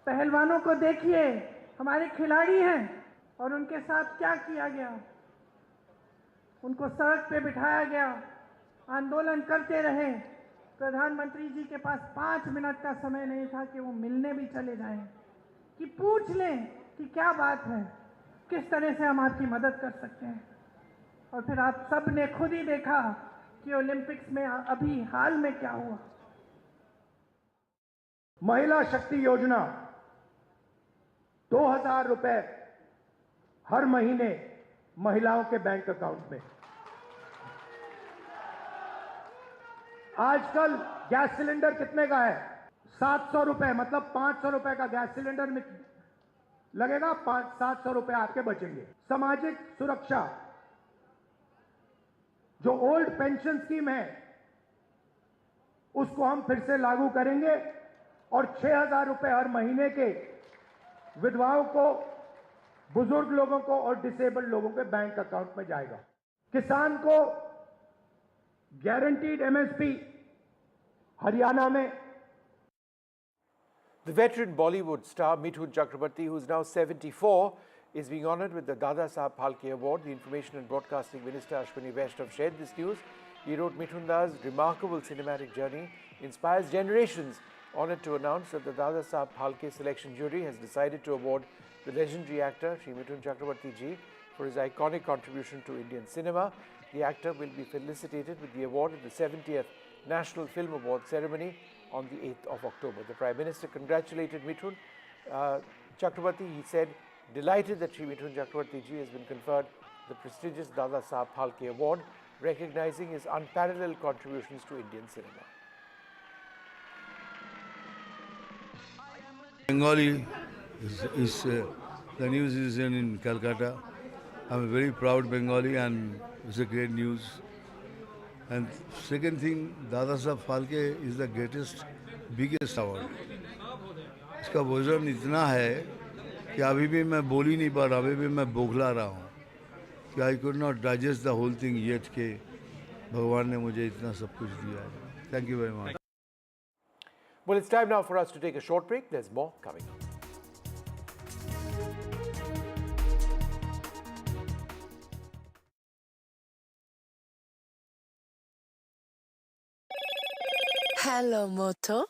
पहलवानों को देखिए, हमारे खिलाड़ी हैं और उनके साथ क्या किया गया. उनको सड़क पे बिठाया गया, आंदोलन करते रहे. प्रधानमंत्री जी के पास 5 मिनट का समय नहीं था कि वो मिलने भी चले जाएं, कि पूछ लें कि क्या बात है, किस तरह से हम आपकी मदद कर सकते हैं. और फिर आप सब ने खुद ही देखा कि ओलंपिक्स में अभी हाल में क्या हुआ. महिला शक्ति योजना 2000 रुपए हर महीने महिलाओं के बैंक अकाउंट में. आजकल गैस सिलेंडर कितने का है? 700 रुपए, मतलब 500 रुपए का गैस सिलेंडर में लगेगा, 700 रुपए आपके बचेंगे. सामाजिक सुरक्षा जो ओल्ड पेंशन स्कीम है उसको हम फिर से लागू करेंगे और 6000 रुपए हर महीने के विधवाओं को, बुजुर्ग लोगों को और डिसेबल्ड लोगों के बैंक अकाउंट में जाएगा. किसान को गारंटीड एमएसपी हरियाणा में. The veteran Bollywood star Mithun Chakrabarti, who is now 74, is being honoured with the Dada Saheb Phalke Award. The Information and Broadcasting Minister Ashwini Vaishnav shared this news. He wrote, Mithunda's remarkable cinematic journey inspires generations. Honoured to announce that the Dada Saheb Phalke selection jury has decided to award the legendary actor Shri Mithun Chakrabarti ji for his iconic contribution to Indian cinema. The actor will be felicitated with the award at the 70th National Film Award ceremony on the 8th of October. The Prime Minister congratulated Mithun Chakrabarti. He said, delighted that Shri Mithun Chakrabarti ji has been conferred the prestigious Dada Saheb Phalke Award, recognizing his unparalleled contributions to Indian cinema. Bengali is the news is in Calcutta. I'm a very proud Bengali and it's a great news. And second thing, Dada Saheb Phalke is the greatest, biggest award. इसका वजन इतना है कि अभी भी मैं बोल ही नहीं पा रहा, अभी भी मैं बोखला रहा हूँ कि I could not digest the whole thing yet कि भगवान ने मुझे इतना सब कुछ दिया है. Thank you very much. Well, it's time now for us to take a short break. There's more coming up. Hello, Moto.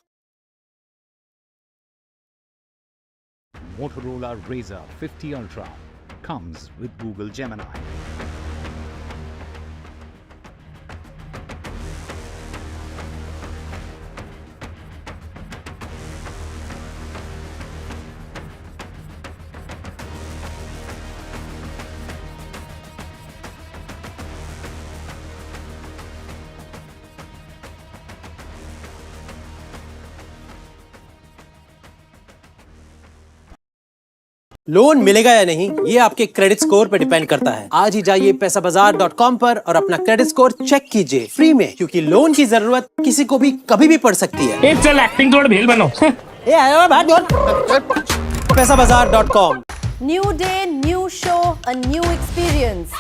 Motorola Razr 50 Ultra comes with Google Gemini. Loan मिलेगा या नहीं ये आपके क्रेडिट स्कोर पे depend करता है। आज ही जाइए पैसाबाजार.com पर और अपना क्रेडिट स्कोर चेक कीजिए फ्री में, क्योंकि लोन की जरूरत किसी को भी कभी भी पड़ सकती है। चल एक्टिंग थोड़ा भेल बनो। पैसाबाजार.com। New day, new show, a new experience.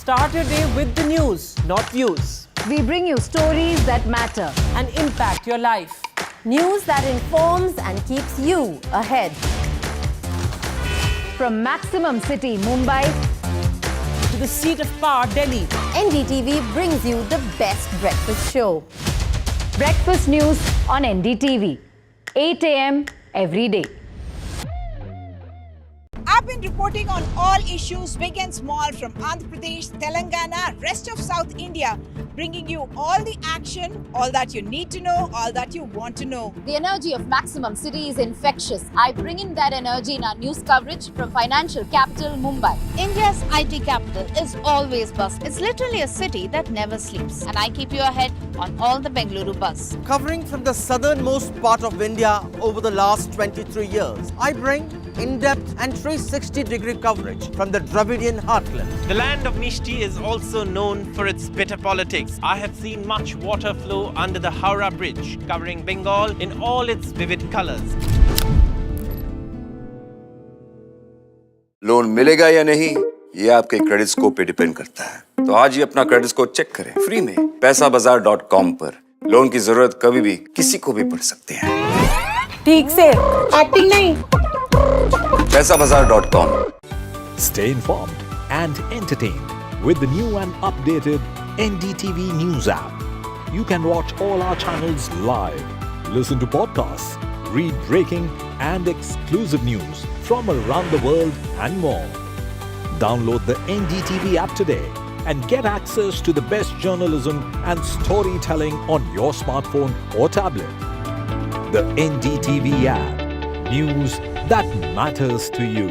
Start your day with the news, not views. We bring you stories that matter and impact your life. News that informs and keeps you ahead. From Maximum City, Mumbai, to the seat of power, Delhi, NDTV brings you the best breakfast show. Breakfast news on NDTV, 8 a.m. every day. I've been reporting on all issues, big and small, from Andhra Pradesh, Telangana, rest of South India, bringing you all the action, all that you need to know, all that you want to know. The energy of Maximum City is infectious. I bring in that energy in our news coverage from financial capital Mumbai. India's IT capital is always buzz. It's literally a city that never sleeps. And I keep you ahead on all the Bengaluru buzz. Covering from the southernmost part of India over the last 23 years, I bring in-depth and 360-degree coverage from the Dravidian heartland. The land of Mishti is also known for its bitter politics. I have seen much water flow under the Howrah Bridge, covering Bengal in all its vivid colors. Loan मिलेगा या नहीं ये आपके credit score पे depend करता है। तो आज ही अपना क्रेडिट स्कोर चेक करें फ्री में पैसाबाजार.com पर। लोन की जरूरत कभी भी किसी को भी पड़ सकती है। ठीक से एक्टिंग नहीं। पैसाबाजार.com। Stay informed and entertained with the new and updated NDTV News app. You can watch all our channels live, listen to podcasts, read breaking and exclusive news from around the world and more. Download the NDTV app today and get access to the best journalism and storytelling on your smartphone or tablet. The NDTV app. News that matters to you.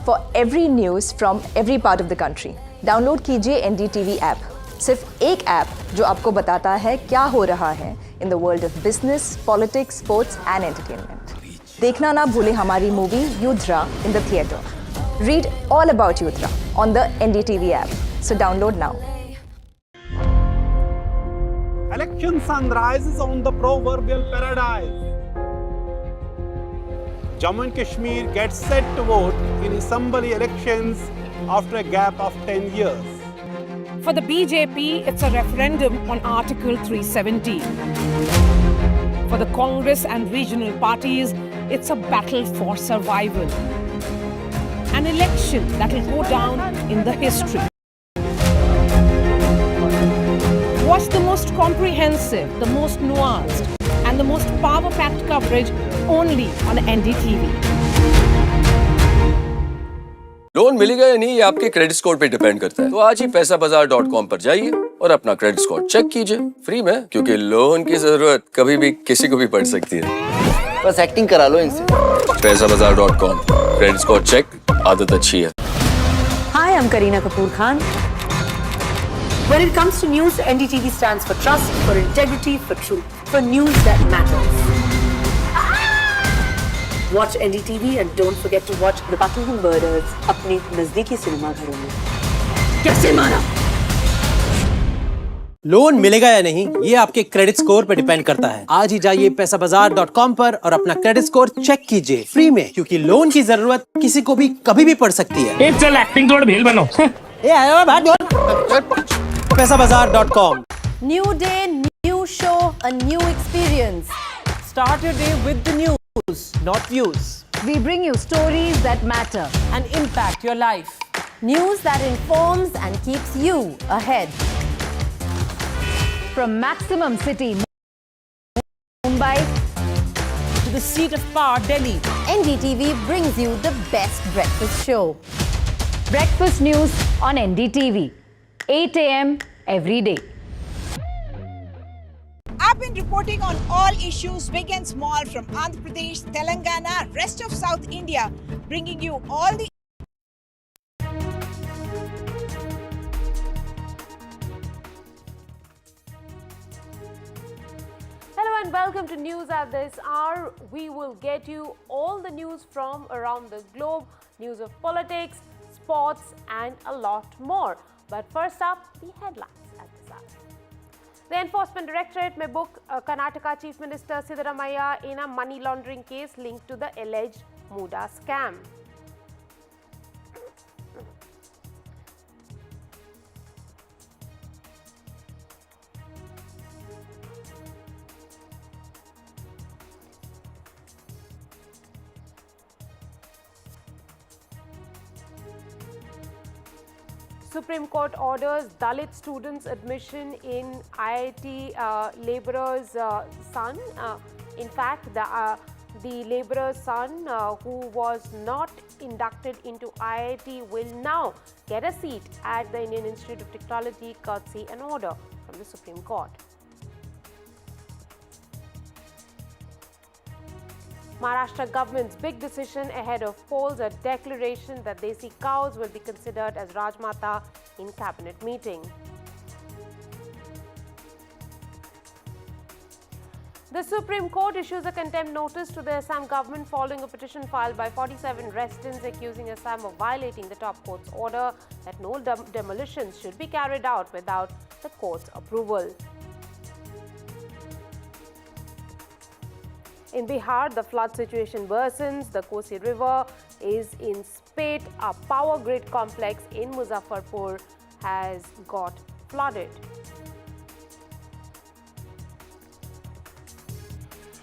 For every news from every part of the country, download कीजिए NDTV app. सिर्फ एक app जो आपको बताता है क्या हो रहा है in the world of business, politics, sports and entertainment. देखना ना भूलें हमारी movie युद्रा in the theatre. Read all about Yudra on the NDTV app. So download now. Election sunrise is on the proverbial paradise. Jammu and Kashmir gets set to vote in assembly elections after a gap of 10 years. For the BJP, it's a referendum on Article 370. For the Congress and regional parties, it's a battle for survival. An election that will go down in the history. Watch the most comprehensive, the most nuanced, and the most power-packed coverage only on NDTV. Loan मिलेगा या नहीं ये आपके credit score पे depend करता है। तो आज ही पैसाबाजार.com पर जाइए और अपना क्रेडिट स्कोर चेक कीजिए फ्री में, क्योंकि लोन की जरूरत कभी भी किसी को भी पड़ सकती है। बस एक्टिंग करा लो इनसे। पैसाबाजार.com, क्रेडिट स्कोर चेक, आदत अच्छी है। Hi, I'm Kareena Kapoor Khan. When it comes to news, NDTV stands for trust, for integrity, for truth, for news that matters. Watch NDTV and don't forget to watch The Battle of Murders अपने नजदीकी cinema घरों में। कैसे मारा? Loan मिलेगा या नहीं ये आपके क्रेडिट स्कोर पे डिपेंड करता है। आज ही जाइए पैसाबाजार.com पर और अपना क्रेडिट स्कोर चेक कीजिए फ्री में, क्योंकि लोन की जरूरत किसी को भी कभी भी पड़ सकती है। चल एक्टिंग थोड़ा भेल बनो। पैसाबाजार.com। New day, new show, a new experience. Start your day with the news, not views. We bring you stories that matter and impact your life. News that informs and keeps you ahead. From Maximum City, the seat of power, Delhi. NDTV brings you the best breakfast show. Breakfast news on NDTV. 8 a.m. every day. I've been reporting on all issues big and small from Andhra Pradesh, Telangana, rest of South India, bringing you all the Hello and welcome to News at this hour. We will get you all the news from around the globe, news of politics, sports and a lot more. But first up, the headlines at this hour. The Enforcement Directorate may book Karnataka Chief Minister Siddaramaiah in a money laundering case linked to the alleged Muda scam. Supreme Court orders Dalit students admission in IIT labourer's son. In fact, the labourer's son who was not inducted into IIT will now get a seat at the Indian Institute of Technology courtesy an order from the Supreme Court. Maharashtra government's big decision ahead of polls, a declaration that desi cows will be considered as Rajmata in cabinet meeting. The Supreme Court issues a contempt notice to the Assam government following a petition filed by 47 residents accusing Assam of violating the top court's order that no demolitions should be carried out without the court's approval. In Bihar, the flood situation worsens. The Kosi River is in spate. A power grid complex in Muzaffarpur has got flooded.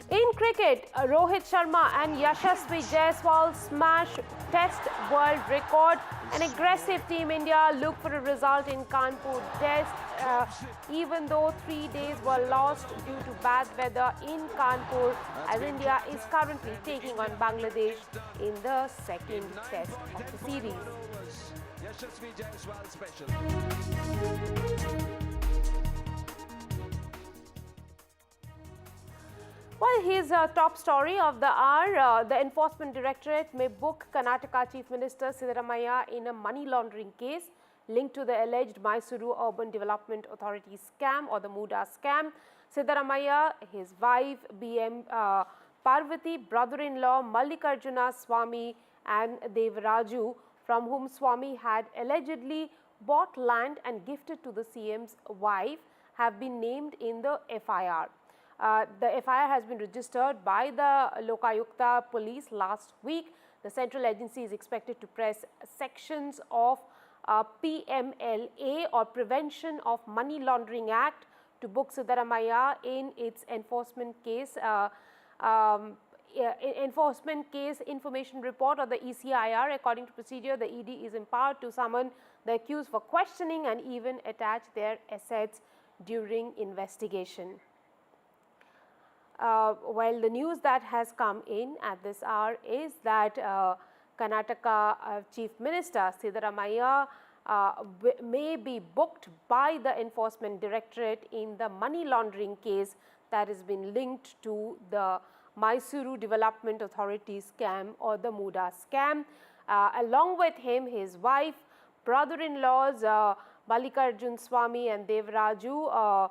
In cricket, Rohit Sharma and Yashasvi Jaiswal smash Test world record. An aggressive Team India look for a result in Kanpur Test. Even though 3 days were lost due to bad weather in Kanpur, as India is currently taking on Bangladesh in the second test of the series. Well, here's a top story of the hour. The Enforcement Directorate may book Karnataka Chief Minister Siddaramaiah in a money laundering case linked to the alleged Mysuru Urban Development Authority scam or the Muda scam. Siddaramaiah, his wife BM Parvati, brother-in-law Mallikarjuna Swamy and Devaraju, from whom Swamy had allegedly bought land and gifted to the CM's wife, have been named in the FIR. The FIR has been registered by the Lokayukta police last week. The central agency is expected to press sections of PMLA or Prevention of Money Laundering Act to book Siddaramaiah in its enforcement case information report or the ECIR. According to procedure, the ED is empowered to summon the accused for questioning and even attach their assets during investigation. Well, the news that has come in at this hour is that Karnataka Chief Minister Siddaramaiah may be booked by the Enforcement Directorate in the money laundering case that has been linked to the Mysuru Development Authority scam or the Muda scam. Along with him, his wife, brother-in-laws Mallikarjun Swamy and Devaraju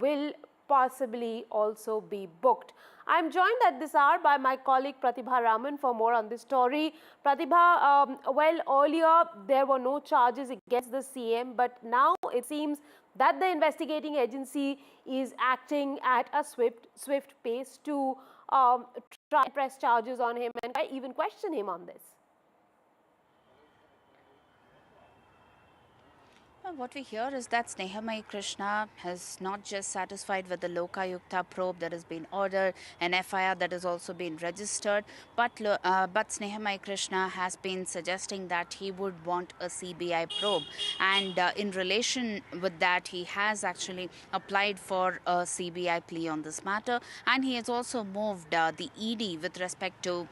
will possibly also be booked. I am joined at this hour by my colleague Pratibha Raman for more on this story. Pratibha, well, earlier there were no charges against the CM, but now it seems that the investigating agency is acting at a swift pace to try and press charges on him and even question him on this. What we hear is that Snehamai Krishna has not just satisfied with the Lokayukta probe that has been ordered, an FIR that has also been registered, but Snehamai Krishna has been suggesting that he would want a CBI probe, and in relation with that, he has actually applied for a CBI plea on this matter, and he has also moved the ED with respect to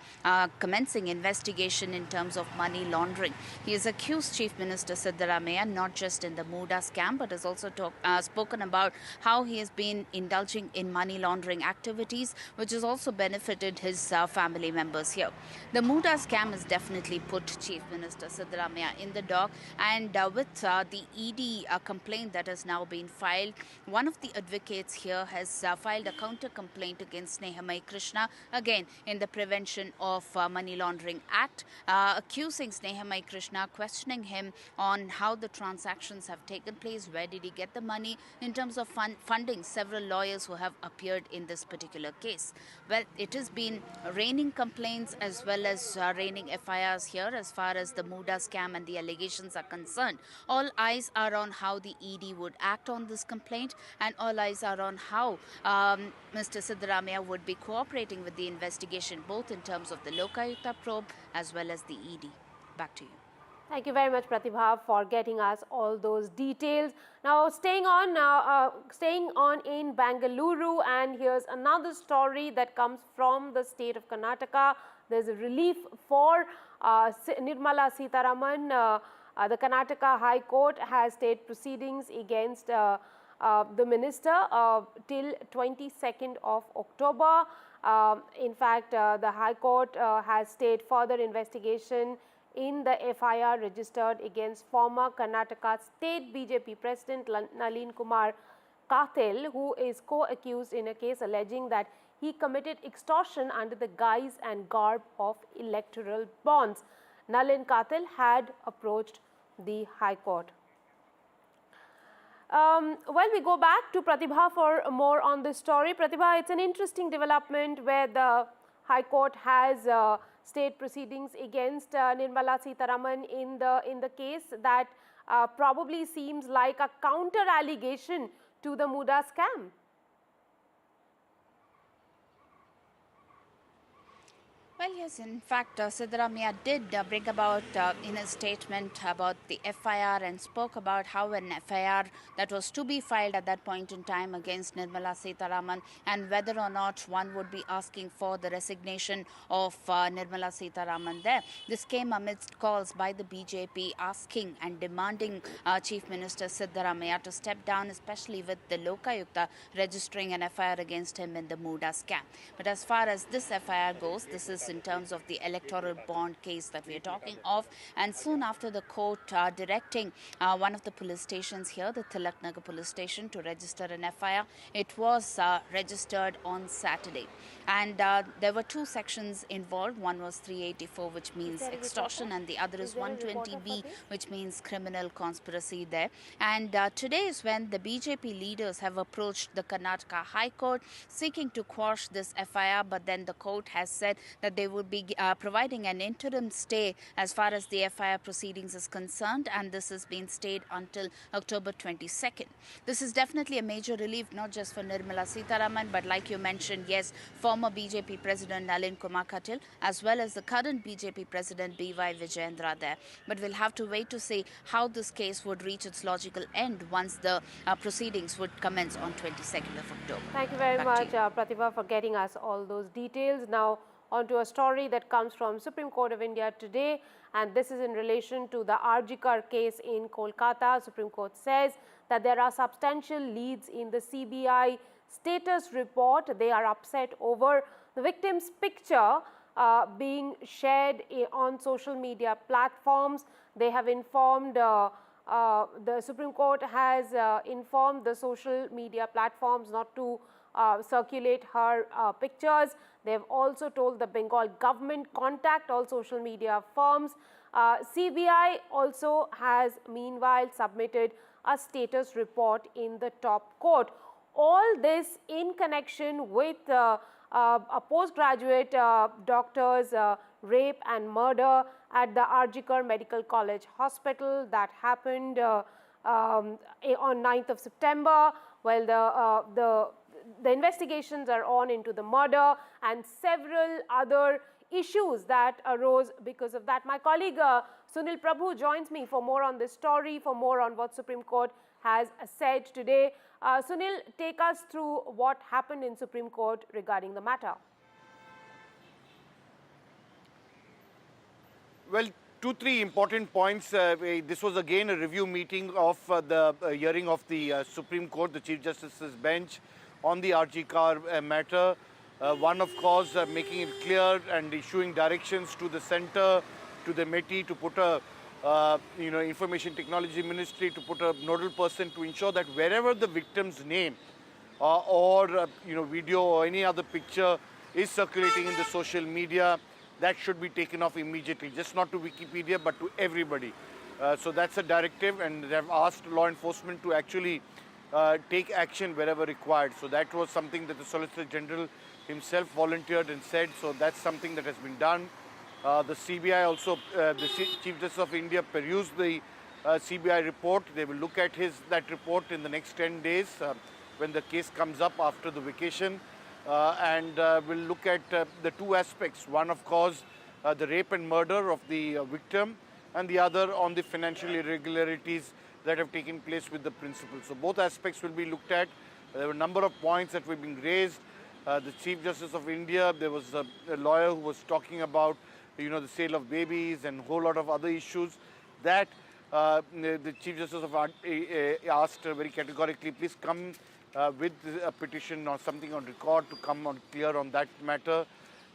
commencing investigation in terms of money laundering. He has accused Chief Minister Siddaramaiah not just in the Muda scam, but has also spoken about how he has been indulging in money laundering activities, which has also benefited his family members here. The Muda scam has definitely put Chief Minister Siddaramaiah in the dock, and with the ED complaint that has now been filed, one of the advocates here has filed a counter complaint against Snehamai Krishna, again in the Prevention of Money Laundering Act, accusing Snehamai Krishna, questioning him on how the transactions have taken place, where did he get the money, in terms of funding several lawyers who have appeared in this particular case. Well, it has been raining complaints as well as raining FIRs here as far as the Muda scam and the allegations are concerned. All eyes are on how the ED would act on this complaint, and all eyes are on how Mr. Siddaramaiah would be cooperating with the investigation, both in terms of the Lokayukta probe as well as the ED. Back to you. Thank you very much, Pratibha, for getting us all those details. Now, staying on in Bengaluru, and here's another story that comes from the state of Karnataka. There's a relief for Nirmala Sitharaman. The Karnataka High Court has stayed proceedings against the minister till 22nd of October. In fact, the High Court has stayed further investigation in the FIR registered against former Karnataka State BJP President Nalin Kumar Kathil, who is co-accused in a case alleging that he committed extortion under the guise and garb of electoral bonds. Nalin Kathil had approached the High Court. Well, we go back to Pratibha for more on this story. Pratibha, it's an interesting development where the High Court has stayed proceedings against Nirmala Sitharaman in the case that probably seems like a counter allegation to the Muda scam. Well, yes, in fact, Siddaramaiah did bring about in a statement about the FIR and spoke about how an FIR that was to be filed at that point in time against Nirmala Sitharaman, and whether or not one would be asking for the resignation of Nirmala Sitharaman there. This came amidst calls by the BJP asking and demanding Chief Minister Siddaramaiah to step down, especially with the Lokayukta registering an FIR against him in the Muda scam. But as far as this FIR goes, this is in terms of the electoral bond case that we are talking of, and soon after the court directing one of the police stations here, the Tilaknagar police station, to register an FIR. It was registered on Saturday, and there were two sections involved. One was 384, which means extortion, and the other is 120B, which means criminal conspiracy there. And today is when the BJP leaders have approached the Karnataka High Court seeking to quash this FIR, but then the court has said that they would be providing an interim stay as far as the FIR proceedings is concerned, and this has been stayed until October 22nd. This is definitely a major relief, not just for Nirmala Sitharaman, but like you mentioned, yes, former BJP President Nalin Kumar Kathil, as well as the current BJP President B.Y. Vijayendra there. But we'll have to wait to see how this case would reach its logical end once the proceedings would commence on 22nd of October. Thank you very much, Pratibha, for getting us all those details. Now, on to a story that comes from Supreme Court of India today, and this is in relation to the Arjikar case in Kolkata. Supreme Court says that there are substantial leads in the CBI status report. They are upset over the victim's picture being shared on social media platforms. They have informed, the Supreme Court has informed the social media platforms not to circulate her pictures. They have also told the Bengal government contact all social media firms. CBI also has meanwhile submitted a status report in the top court. All this in connection with a postgraduate doctor's rape and murder at the Arjikar Medical College Hospital that happened on 9th of September. Well, the investigations are on into the murder and several other issues that arose because of that. My colleague Sunil Prabhu joins me for more on this story, for more on what Supreme Court has said today. Sunil, take us through what happened in Supreme Court regarding the matter. Well, 2-3 important points. This was again a review meeting of the hearing of the Supreme Court, the Chief Justice's bench on the RG car matter. One, of course, making it clear and issuing directions to the centre, to the METI, to put a Information Technology Ministry, to put a nodal person to ensure that wherever the victim's name or video or any other picture is circulating in the social media, that should be taken off immediately, just not to Wikipedia but to everybody. So that's a directive, and they have asked law enforcement to actually take action wherever required. So that was something that the Solicitor General himself volunteered and said, so that's something that has been done. The CBI also, the Chief Justice of India perused the CBI report. They will look at that report in the next 10 days when the case comes up after the vacation. And we'll look at the two aspects. One, of course, the rape and murder of the victim, and the other on the financial irregularities that have taken place with the principal. So both aspects will be looked at. There were a number of points that were being raised. The Chief Justice of India, there was a lawyer who was talking about the sale of babies and a whole lot of other issues that the Chief Justice of asked very categorically, please come with a petition or something on record to come on clear on that matter.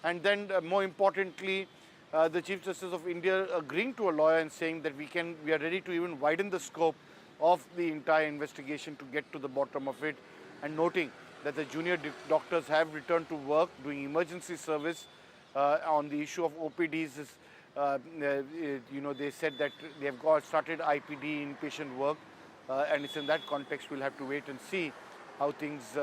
And then more importantly, the Chief Justice of India agreeing to a lawyer and saying that we are ready to even widen the scope of the entire investigation to get to the bottom of it, and noting that the junior doctors have returned to work doing emergency service on the issue of OPDs. They said that they have started IPD inpatient work, and it's in that context we'll have to wait and see how things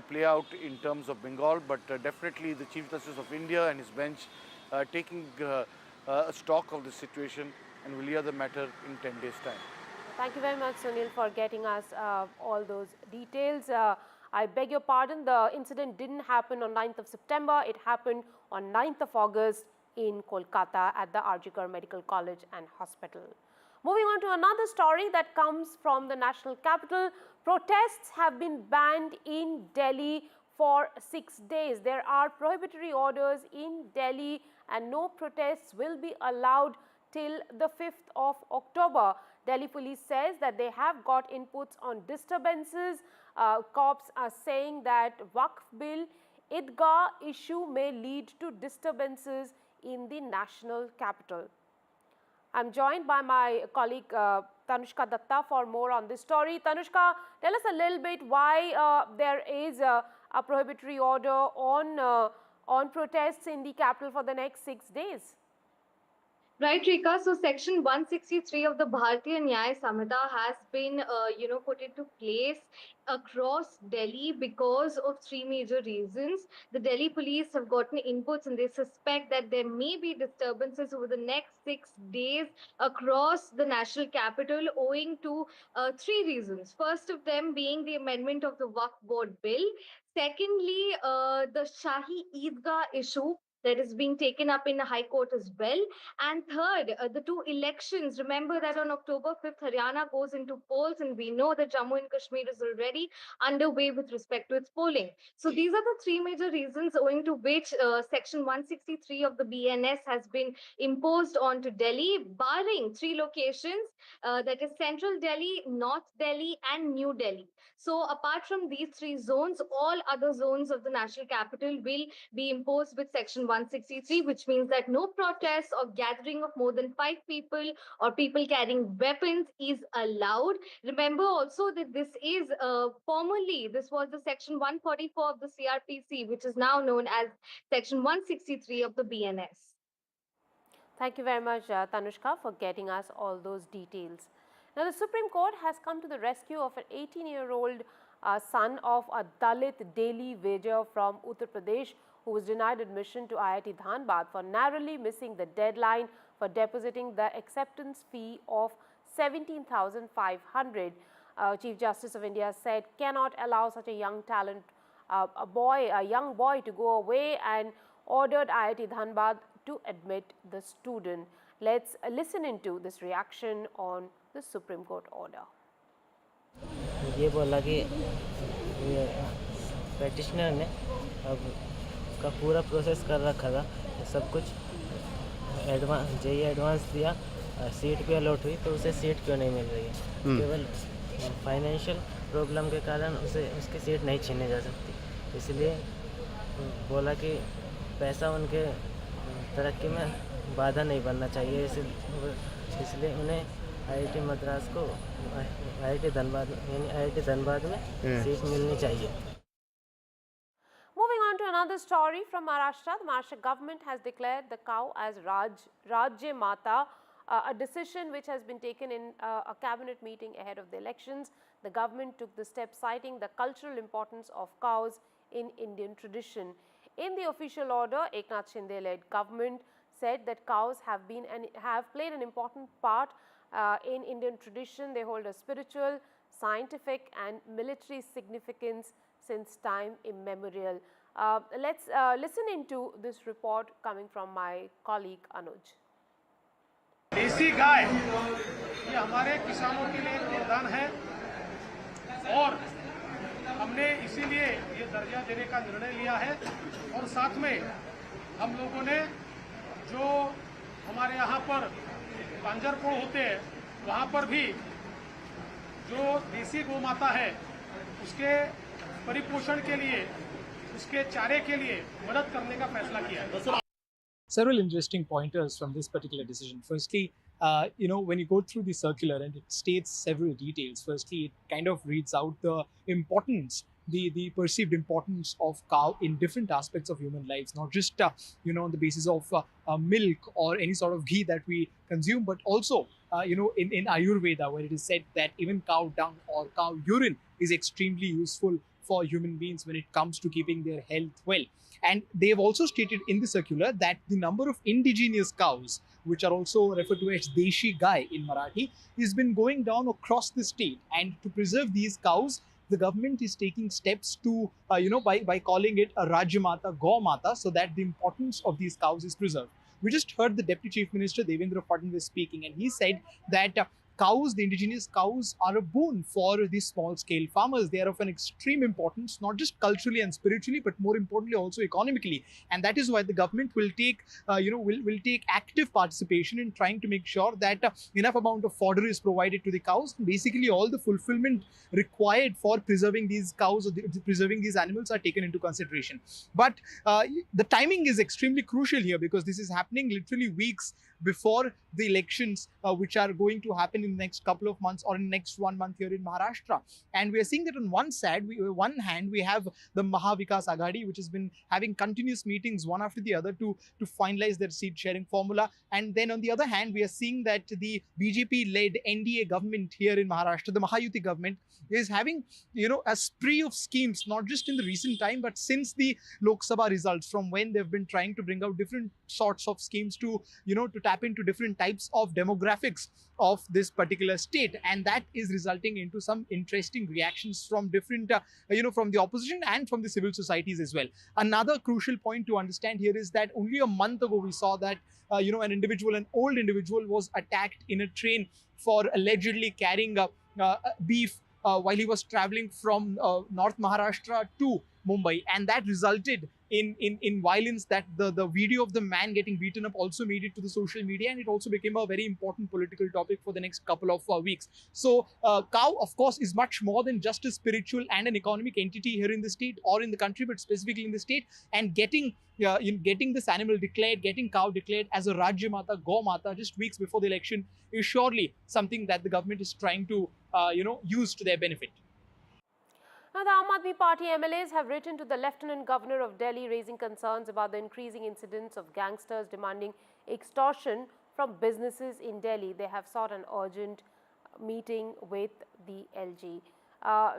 play out in terms of Bengal. But definitely the Chief Justice of India and his bench taking a stock of the situation, and will hear the matter in 10 days' time. Thank you very much, Sunil, for getting us all those details. I beg your pardon, the incident didn't happen on 9th of September. It happened on 9th of August in Kolkata at the RG Medical College and Hospital. Moving on to another story that comes from the national capital. Protests have been banned in Delhi for 6 days. There are prohibitory orders in Delhi and no protests will be allowed till the 5th of October. Delhi police says that they have got inputs on disturbances. Cops are saying that Waqf bill, Idgah issue may lead to disturbances in the national capital. I'm joined by my colleague Tanushka Datta for more on this story. Tanushka, tell us a little bit why there is a prohibitory order on protests in the capital for the next 6 days. Right, Rika. So Section 163 of the Bharatiya Nyaya Samhita has been, put into place across Delhi because of three major reasons. The Delhi police have gotten inputs and they suspect that there may be disturbances over the next 6 days across the national capital owing to three reasons. First of them being the amendment of the Waqf Board bill. Secondly, the Shahi Idgah issue that is being taken up in the High Court as well. And third, the two elections. Remember that on October 5th, Haryana goes into polls, and we know that Jammu and Kashmir is already underway with respect to its polling. So these are the three major reasons owing to which Section 163 of the BNS has been imposed onto Delhi, barring three locations, that is Central Delhi, North Delhi, and New Delhi. So apart from these three zones, all other zones of the national capital will be imposed with Section 163, which means that no protests or gathering of more than 5 people or people carrying weapons is allowed. Remember also that this is formerly, this was the Section 144 of the CRPC, which is now known as Section 163 of the BNS. Thank you very much, Tanushka, for getting us all those details. Now, the Supreme Court has come to the rescue of an 18-year-old son of a Dalit daily wager from Uttar Pradesh who was denied admission to IIT Dhanbad for narrowly missing the deadline for depositing the acceptance fee of 17,500. Chief Justice of India said cannot allow such a young talent, a young boy to go away, and ordered IIT Dhanbad to admit the student. Let's listen into this reaction on the Supreme Court order. ये बोला कि petitioner ने अब का पूरा process कर रखा था, सब कुछ एडवांस दिया, सीट भी अलॉट हुई, तो उसे सीट क्यों नहीं मिल रही है? केवल फाइनेंशियल प्रॉब्लम के कारण उसे उसकी सीट नहीं छीनने जा सकती, इसलिए बोला कि पैसा उनके तरक्की में बाधा नहीं बनना चाहिए, इसलिए उन्हें आईआईटी मद्रास को आईआईटी धनबाद में सीट मिलनी चाहिए। Moving on to another story from Maharashtra, the Maharashtra government has declared the cow as Rajya Mata, a decision which has been taken in a cabinet meeting ahead of the elections. The government took the step citing the cultural importance of cows in Indian tradition. In the official order, Eknath Shinde-led government said that cows have played an important part in Indian tradition. They hold a spiritual, scientific and military significance since time immemorial. Let's listen into this report coming from my colleague Anuj. देसी गाय ये हमारे किसानों के लिए वरदान है और हमने इसीलिए ये दर्जा देने का निर्णय लिया है और साथ में हम लोगों ने जो हमारे यहाँ पर कांजरपोड़ होते हैं वहाँ पर भी जो देसी गौ माता है उसके परिपोषण के लिए उसके चारे के लिए मदद करने का फैसला किया है। Several interesting pointers from this particular decision. Firstly, when you go through the circular and it states several details, firstly, it kind of reads out the importance, the perceived importance of cow in different aspects of human lives, not just, on the basis of milk or any sort of ghee that we consume, but also, in Ayurveda, where it is said that even cow dung or cow urine is extremely useful for human beings when it comes to keeping their health well. And they have also stated in the circular that the number of indigenous cows, which are also referred to as Deshi Gai in Marathi, has been going down across the state. And to preserve these cows, the government is taking steps to, by calling it a Rajya Mata, Go Mata, so that the importance of these cows is preserved. We just heard the Deputy Chief Minister Devendra Fadnavis speaking, and he said that cows, the indigenous cows, are a boon for these small-scale farmers. They are of an extreme importance, not just culturally and spiritually, but more importantly also economically. And that is why the government will take, will take active participation in trying to make sure that enough amount of fodder is provided to the cows. Basically, all the fulfillment required for preserving these cows or preserving these animals are taken into consideration. But the timing is extremely crucial here because this is happening literally weeks before the elections, which are going to happen in the next couple of months or in the next 1 month here in Maharashtra. And we are seeing that on one hand, we have the Mahavikas Aghadi, which has been having continuous meetings one after the other to finalize their seat sharing formula. And then on the other hand, we are seeing that the BJP-led NDA government here in Maharashtra, the Mahayuti government, is having, a spree of schemes, not just in the recent time, but since the Lok Sabha results, from when they've been trying to bring out different sorts of schemes to, to tap into different types of demographics of this particular state. And that is resulting into some interesting reactions from different, from the opposition and from the civil societies as well. Another crucial point to understand here is that only a month ago we saw that, an old individual was attacked in a train for allegedly carrying beef while he was traveling from North Maharashtra to Mumbai, and that resulted in violence. That the video of the man getting beaten up also made it to the social media, and it also became a very important political topic for the next couple of weeks. So cow, of course, is much more than just a spiritual and an economic entity here in the state or in the country, but specifically in the state. And getting this animal declared, getting cow declared as a Rajya Mata, Go Mata just weeks before the election is surely something that the government is trying to use to their benefit. Now, the Aam Aadmi Party MLAs have written to the Lieutenant Governor of Delhi raising concerns about the increasing incidents of gangsters demanding extortion from businesses in Delhi. They have sought an urgent meeting with the LG.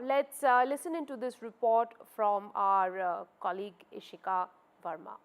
Let's listen into this report from our colleague Ishika Verma.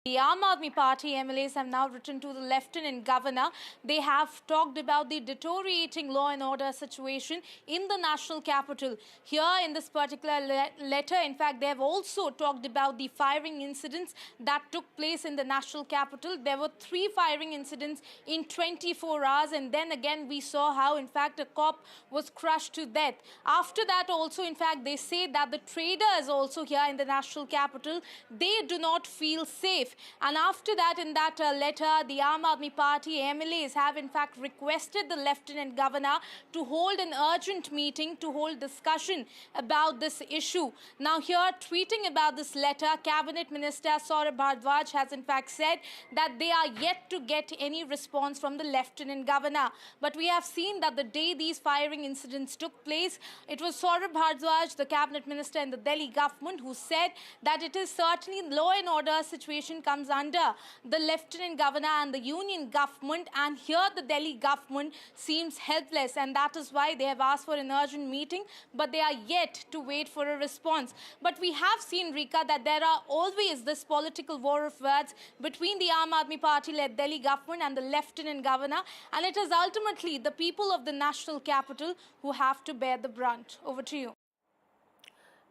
The Aam Aadmi Party MLAs have now written to the Lieutenant Governor. They have talked about the deteriorating law and order situation in the national capital. Here in this particular letter, in fact, they have also talked about the firing incidents that took place in the national capital. There were 3 firing incidents in 24 hours, and then again we saw how, in fact, a cop was crushed to death. After that also, in fact, they say that the traders also here in the national capital, they do not feel safe. And after that, in that letter, the Aam Aadmi Party MLAs have in fact requested the Lieutenant Governor to hold an urgent meeting to hold discussion about this issue. Now here, tweeting about this letter, Cabinet Minister Saurabh Bhardwaj has in fact said that they are yet to get any response from the Lieutenant Governor. But we have seen that the day these firing incidents took place, it was Saurabh Bhardwaj, the Cabinet Minister in the Delhi government, who said that it is certainly law and order situation comes under the Lieutenant Governor and the Union government, and here the Delhi government seems helpless, and that is why they have asked for an urgent meeting, but they are yet to wait for a response. But we have seen, Rika, that there are always this political war of words between the Aam Aadmi Party-led Delhi government and the Lieutenant Governor, and it is ultimately the people of the national capital who have to bear the brunt. Over to you.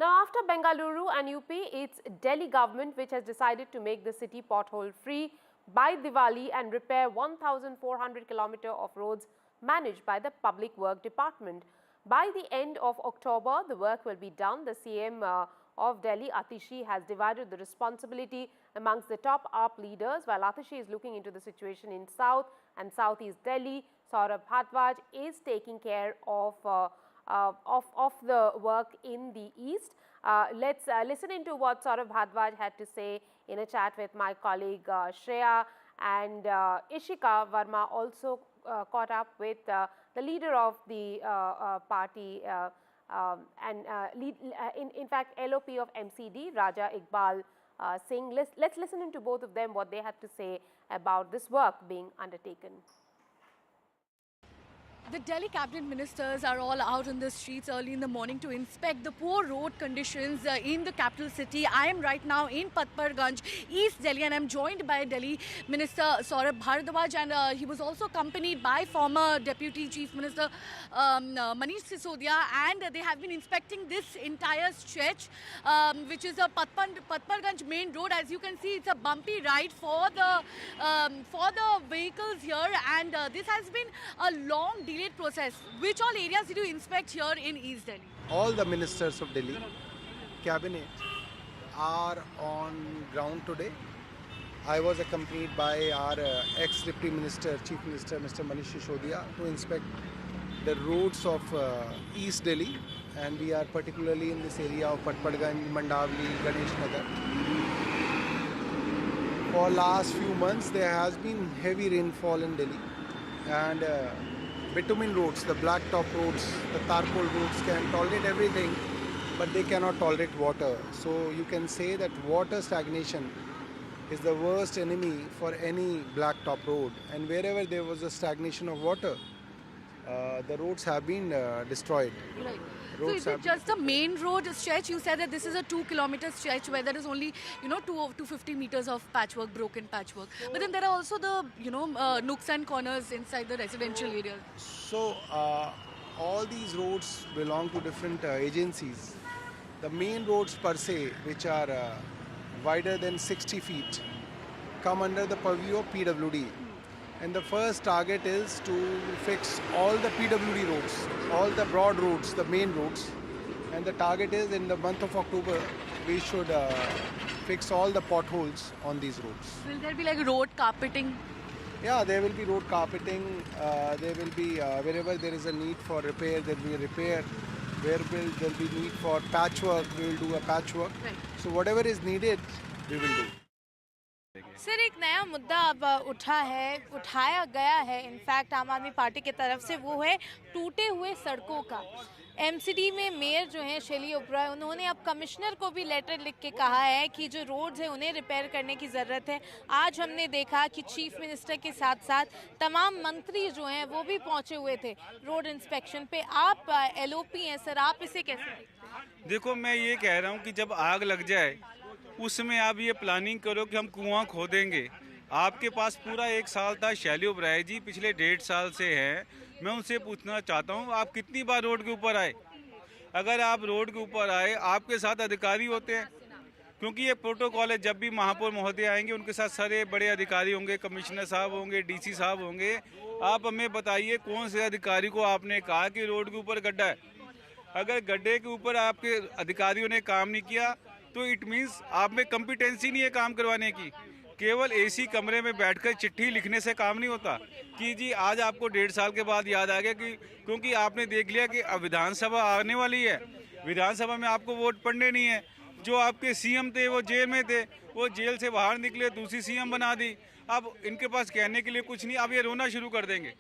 Now, after Bengaluru and UP, it's Delhi government which has decided to make the city pothole-free by Diwali and repair 1,400 kilometers of roads managed by the Public Work Department. By the end of October, the work will be done. The CM of Delhi, Atishi, has divided the responsibility amongst the top AAP leaders. While Atishi is looking into the situation in South and Southeast Delhi, Saurabh Bhardwaj is taking care of the work in the east. Let's listen into what Saurabh Bhardwaj had to say in a chat with my colleague Shreya, and Ishika Verma also caught up with the leader of the party in fact LOP of MCD, Raja Iqbal Singh. Let's listen into both of them, what they had to say about this work being undertaken. The Delhi cabinet ministers are all out on the streets early in the morning to inspect the poor road conditions in the capital city. I am right now in Patparganj, East Delhi, and I'm joined by Delhi Minister Saurabh Bhardwaj, and he was also accompanied by former Deputy Chief Minister Manish Sisodia, and they have been inspecting this entire stretch, which is a Patparganj main road. As you can see, it's a bumpy ride for the vehicles here, and this has been a long delayed process. Which all areas did you inspect here in East Delhi? All the ministers of Delhi cabinet are on ground today. I was accompanied by our ex-Deputy Minister, Chief Minister, Mr. Manish Sisodia, to inspect the roads of East Delhi, and we are particularly in this area of Patparganj, Mandavli, Ganesh Nagar. For last few months there has been heavy rainfall in Delhi, and bitumen roads, the blacktop roads, the tarpaul roads can tolerate everything, but they cannot tolerate water. So you can say that water stagnation is the worst enemy for any blacktop road, and wherever there was a stagnation of water, the roads have been destroyed. Right. So is it just the main road stretch? You said that this is a 2-kilometer stretch where there is only 250 meters of patchwork, broken patchwork. But then there are also the nooks and corners inside the residential areas. So all these roads belong to different agencies. The main roads per se, which are wider than 60 feet, come under the purview of PWD. And the first target is to fix all the PWD roads, all the broad roads, the main roads. And the target is in the month of October, we should fix all the potholes on these roads. Will there be like road carpeting? Yeah, there will be road carpeting. There will be, wherever there is a need for repair, there will be a repair. Where there will be need for patchwork, we will do a patchwork. Right. So whatever is needed, we will do. Sir, एक नया मुद्दा अब उठाया गया है in fact आम आदमी party की तरफ से, वो है टूटे हुए सड़कों का। एमसीडी में मेयर जो हैं शैली ओबराय, उन्होंने अब कमिश्नर को भी लेटर लिख के कहा है कि जो रोड्स हैं उन्हें रिपेयर करने की ज़रूरत है। आज हमने देखा कि चीफ मिनिस्टर के साथ साथ तमाम मंत्री जो हैं वो भी पहुंचे हुए थे रोड इंस्पेक्शन पे। आप LOP हैं सर, आप इसे कैसे देखते हैं? देखो, मैं ये कह रहा हूँ कि जब आग लग जाए उसमें आप ये प्लानिंग करो कि हम कुआं खोदेंगे। आपके पास पूरा 1 साल था। शैली ओबराय जी पिछले 1.5 साल से हैं। मैं उनसे पूछना चाहता हूँ, आप कितनी बार रोड के ऊपर आए? अगर आप रोड के ऊपर आए, आपके साथ अधिकारी होते हैं, क्योंकि ये प्रोटोकॉल है। जब भी महापौर महोदय आएंगे उनके साथ सारे बड़े अधिकारी होंगे, कमिश्नर साहब होंगे, डीसी साहब होंगे। आप हमें बताइए कौन से अधिकारी को आपने कहा कि रोड के ऊपर गड्ढा है? अगर गड्ढे के ऊपर आपके अधिकारियों ने काम नहीं किया तो इट मीन्स आप में कॉम्पिटेंसी नहीं है काम करवाने की। केवल एसी कमरे में बैठकर चिट्ठी लिखने से काम नहीं होता कि जी आज आपको 1.5 साल के बाद याद आ गया, कि क्योंकि आपने देख लिया कि अब विधानसभा आने वाली है। विधानसभा में आपको वोट पड़ने नहीं है। जो आपके सीएम थे वो जेल में थे, वो जेल से बाहर निकले, दूसरी सीएम बना दी। अब इनके पास कहने के लिए कुछ नहीं, अब ये रोना शुरू कर देंगे।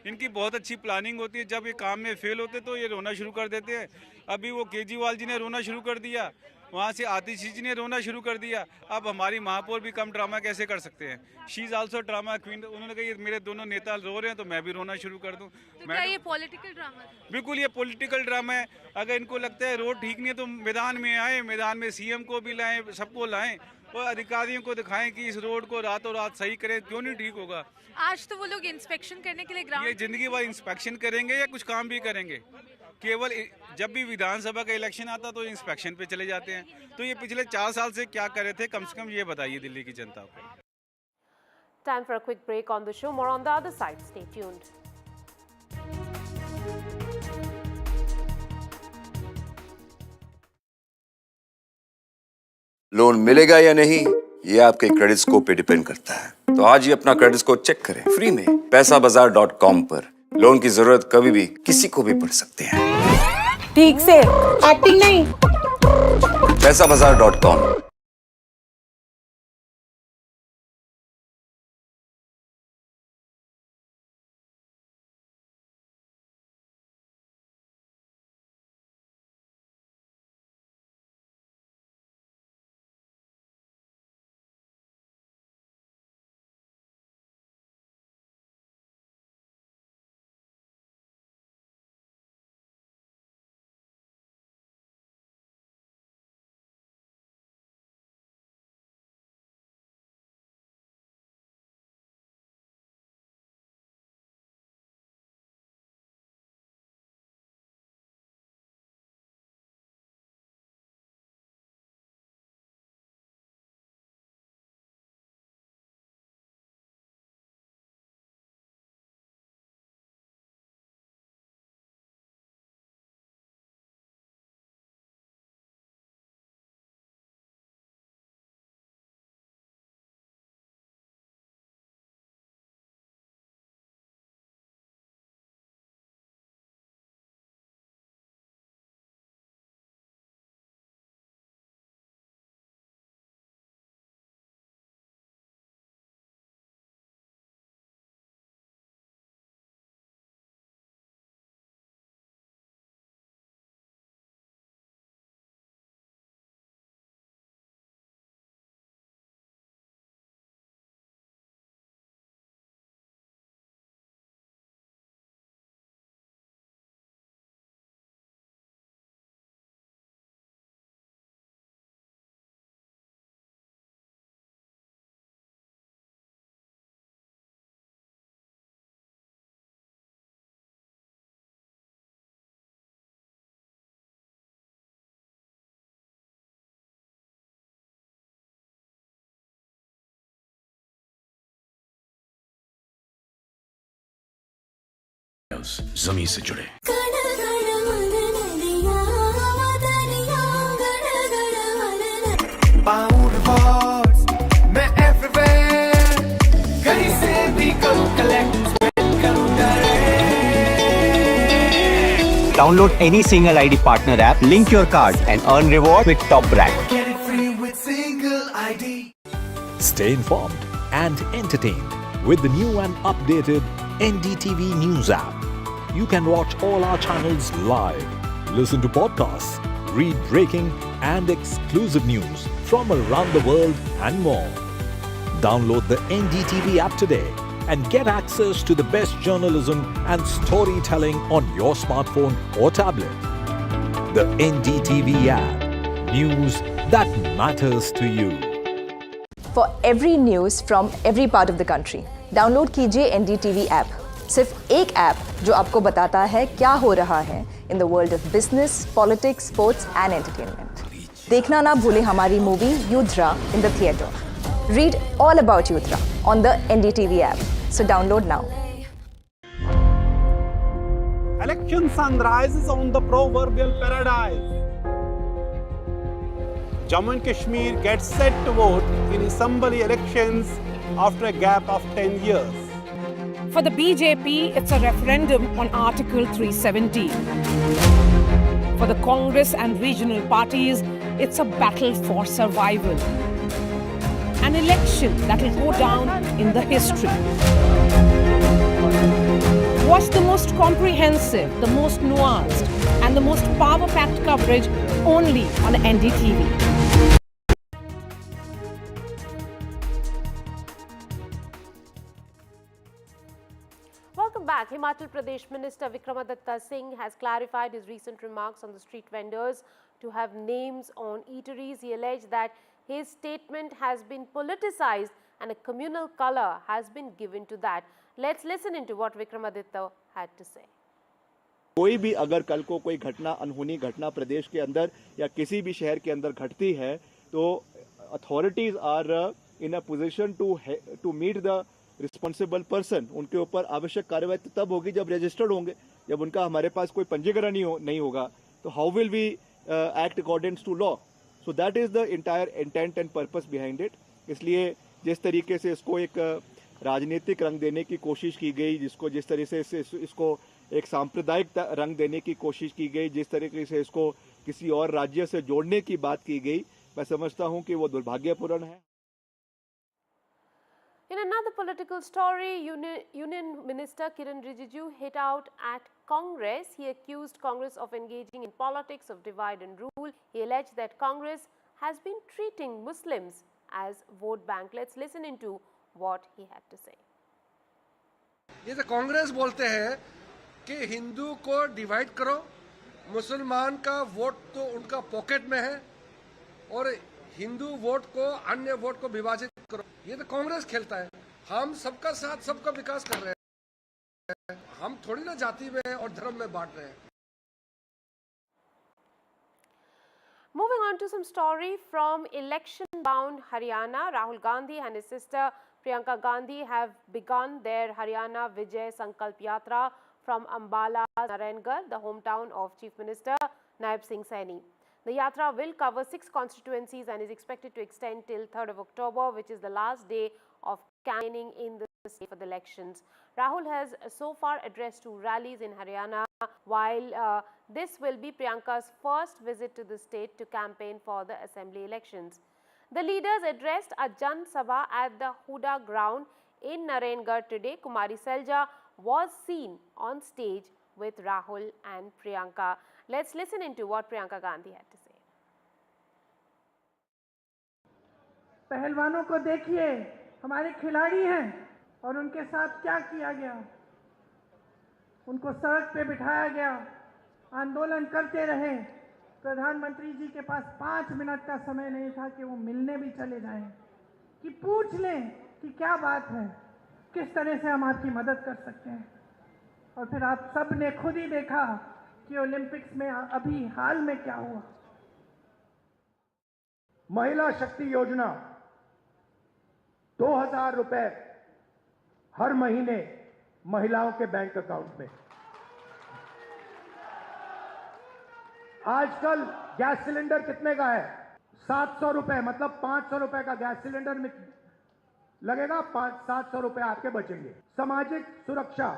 इनकी बहुत अच्छी प्लानिंग होती है, जब ये काम में फेल होते तो ये रोना शुरू कर देते हैं। अभी वो केजरीवाल जी ने रोना शुरू कर दिया, वहाँ से आतिश जी ने रोना शुरू कर दिया। अब हमारी महापौर भी कम ड्रामा कैसे कर सकते हैं? She is also drama queen. उन्होंने कहा मेरे दोनों नेता रो रहे हैं तो मैं भी रोना शुरू कर दूं। तो क्या ये पॉलिटिकल ड्रामा है? बिल्कुल ये पॉलिटिकल ड्रामा है। अगर इनको लगता है रोड ठीक नहीं है तो मैदान में आए, मैदान में सीएम को भी लाएं, सबको लाएं और अधिकारियों को दिखाएं कि इस रोड को रातों रात सही करें। क्यों नहीं ठीक होगा? आज तो वो लोग इंस्पेक्शन करने के लिए ग्राउंड, ये जिंदगी भर इंस्पेक्शन करेंगे या कुछ काम भी करेंगे? केवल जब भी विधानसभा का इलेक्शन आता तो इंस्पेक्शन पे चले जाते हैं। तो ये पिछले 4 साल से क्या कर रहे थे, कम से कम ये बताइए दिल्ली की जनता को। Time for a quick break on the show. More on the other side. Stay tuned. Loan मिलेगा या नहीं ये आपके क्रेडिट स्कोर पे डिपेंड करता है। तो आज ही अपना क्रेडिट स्कोर चेक करें फ्री में पैसाबाजार.com पर। लोन की जरूरत कभी भी किसी को भी पड़ सकती है। ठीक से एक्टिंग नहीं। पैसाबाजार.com। जमीन से जुड़े। मैं everywhere, कहीं से भी करूं collect, करूं direct. Download any single ID partner app, link your card and earn reward with top brand. Get it free with single ID. Stay informed and entertained with the new and updated NDTV News app. You can watch all our channels live, listen to podcasts, read breaking and exclusive news from around the world and more. Download the NDTV app today and get access to the best journalism and storytelling on your smartphone or tablet. The NDTV app. News that matters to you. For every news from every part of the country, download कीजिए NDTV app. सिर्फ एक app जो आपको बताता है क्या हो रहा है in the world of business, politics, sports and entertainment. देखना ना भूलें हमारी movie Yudhra in the theatre. Read all about Yudra on the NDTV app. So download now. Election sunrise is on the proverbial paradise. Jammu and Kashmir gets set to vote in assembly elections after a gap of 10 years. For the BJP, it's a referendum on Article 370. For the Congress and regional parties, it's a battle for survival. An election that will go down in the history. Watch the most comprehensive, the most nuanced, and the most power-packed coverage only on NDTV. Welcome back. Himachal Pradesh Minister Vikramadattta Singh has clarified his recent remarks on the street vendors to have names on eateries. He alleged that his statement has been politicized and a communal color has been given to that. Let's listen into what Vikramadattta had to say. कोई भी अगर कल को कोई घटना, अनहोनी घटना प्रदेश के अंदर या किसी भी शहर के अंदर घटती है तो authorities are in a position to meet the responsible person. उनके ऊपर आवश्यक कार्रवाई तब होगी जब रजिस्टर्ड होंगे। जब उनका हमारे पास कोई पंजीकरण नहीं होगा तो how will we act according to law. So that is the entire intent and purpose behind it. इसलिए जिस तरीके से इसको एक राजनीतिक रंग देने की कोशिश की गई, जिस तरीके से इसको एक सांप्रदायिक रंग देने की कोशिश की गई, जिस तरीके से इसको किसी और राज्य से जोड़ने की बात की गई, मैं समझता हूं कि वो दुर्भाग्यपूर्ण है। In another political story, Union Minister Kiran Rijiju hit out at Congress. He accused Congress of engaging in politics of divide and rule. He alleged that Congress has been treating Muslims as vote bank. Let's listen into what he had to say. ये तो कांग्रेस बोलते हैं कि हिंदू को divide करो, मुसलमान का vote तो उनका पॉकेट में है और हिंदू वोट को अन्य वोट को विभाजित करो। ये तो कांग्रेस खेलता है। हम सबका साथ सबका विकास कर रहे हैं। हम थोड़ी ना जाति में और धर्म में बांट रहे हैं। Moving on to some story from election-bound Haryana, Rahul Gandhi and his sister Priyanka Gandhi have begun their Haryana Vijay Sankalp Yatra from Ambala, Narayanagar, the hometown of Chief Minister Naib Singh Saini. The yatra will cover 6 constituencies and is expected to extend till 3rd of October, which is the last day of campaigning in the state for the elections. Rahul has so far addressed 2 rallies in Haryana, while this will be Priyanka's first visit to the state to campaign for the assembly elections. The leaders addressed a Jan Sabha at the Huda ground in Narayanagar today. Kumari Selja was seen on stage with Rahul and Priyanka. Let's listen into what Priyanka Gandhi had to say. पहलवानों को देखिए, हमारे खिलाड़ी हैं और उनके साथ क्या किया गया। उनको सड़क पे बिठाया गया, आंदोलन करते रहे। प्रधानमंत्री जी के पास 5 मिनट का समय नहीं था कि वो मिलने भी चले जाएं, कि पूछ लें कि क्या बात है, किस तरह से हम आपकी मदद कर सकते हैं। और फिर आप सब ने खुद ही देखा कि ओलंपिक्स में अभी हाल में क्या हुआ। महिला शक्ति योजना 2000 रुपए हर महीने महिलाओं के बैंक अकाउंट में। आजकल गैस सिलेंडर कितने का है? 700 रुपए, मतलब 500 रुपए का गैस सिलेंडर में लगेगा, 700 रुपए आपके बचेंगे। सामाजिक सुरक्षा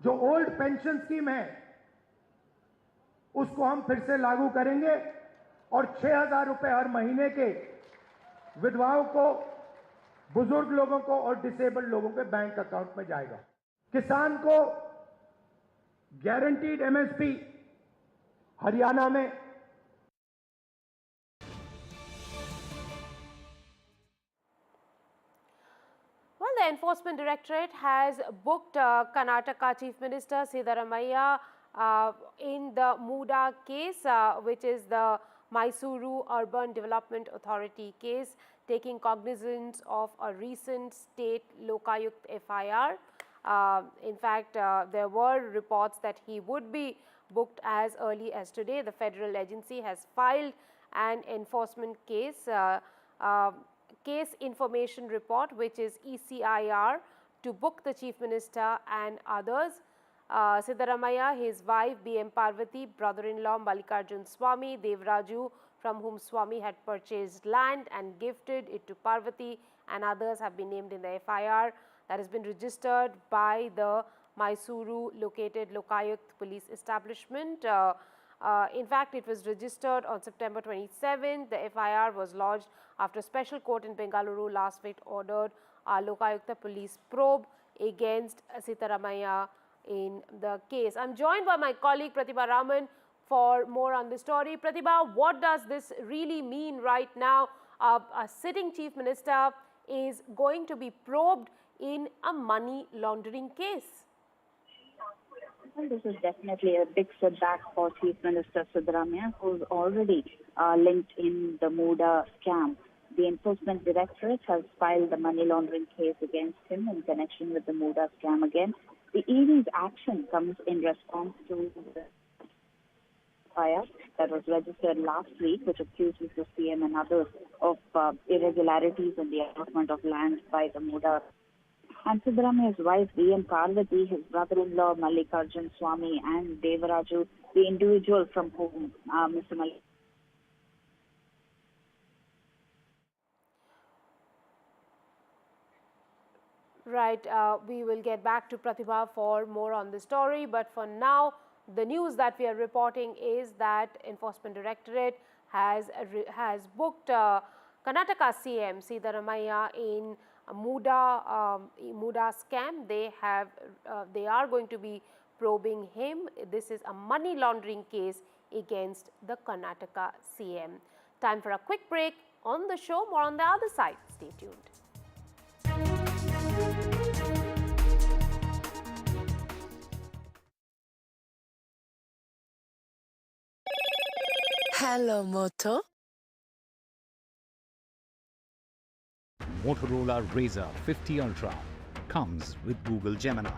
जो ओल्ड पेंशन स्कीम है उसको हम फिर से लागू करेंगे और 6000 रुपए हर महीने के विधवाओं को, बुजुर्ग लोगों को और डिसेबल्ड लोगों के बैंक अकाउंट में जाएगा। किसान को गारंटीड एमएसपी हरियाणा में। Well, the Enforcement Directorate has booked Karnataka Chief Minister Siddaramaiah in the Muda case, which is the Mysuru Urban Development Authority case, taking cognizance of a recent state Lokayukt FIR. In fact, there were reports that he would be booked as early as today. The federal agency has filed an enforcement case, case information report, which is ECIR, to book the Chief Minister and others. Siddaramaiah, his wife BM Parvati, brother-in-law Mallikarjun Swamy, Devraju, from whom Swamy had purchased land and gifted it to Parvati, and others have been named in the FIR that has been registered by the Mysuru located Lokayukt police establishment. In fact, it was registered on September 27th. The FIR was lodged after a special court in Bengaluru last week ordered Lokayukta police probe against Siddaramaiah in the case. I am joined by my colleague Pratibha Raman for more on this story. Pratibha, what does this really mean right now? A sitting Chief Minister is going to be probed in a money laundering case. Well, this is definitely a big setback for Chief Minister Siddaramaiah, who is already linked in the Muda scam. The Enforcement Directorate has filed the money laundering case against him in connection with the Muda scam again. The ED's action comes in response to the fire that was registered last week, which accuses the CM and others of irregularities in the allotment of land by the Muda. And Siddaramaiah's wife, BM Parvati, his brother-in-law, Mallikarjun Swamy, and Devraju, the individual from whom Mr. Mallikarjun. Right, we will get back to Pratibha for more on the story, but for now, the news that we are reporting is that Enforcement Directorate has booked Karnataka CM Siddaramaiah in Muda scam. They are going to be probing him. This is a money laundering case against the Karnataka CM. Time for a quick break. On the show, more on the other side. Stay tuned. Hello, Moto. Motorola Razr 50 Ultra comes with Google Gemini.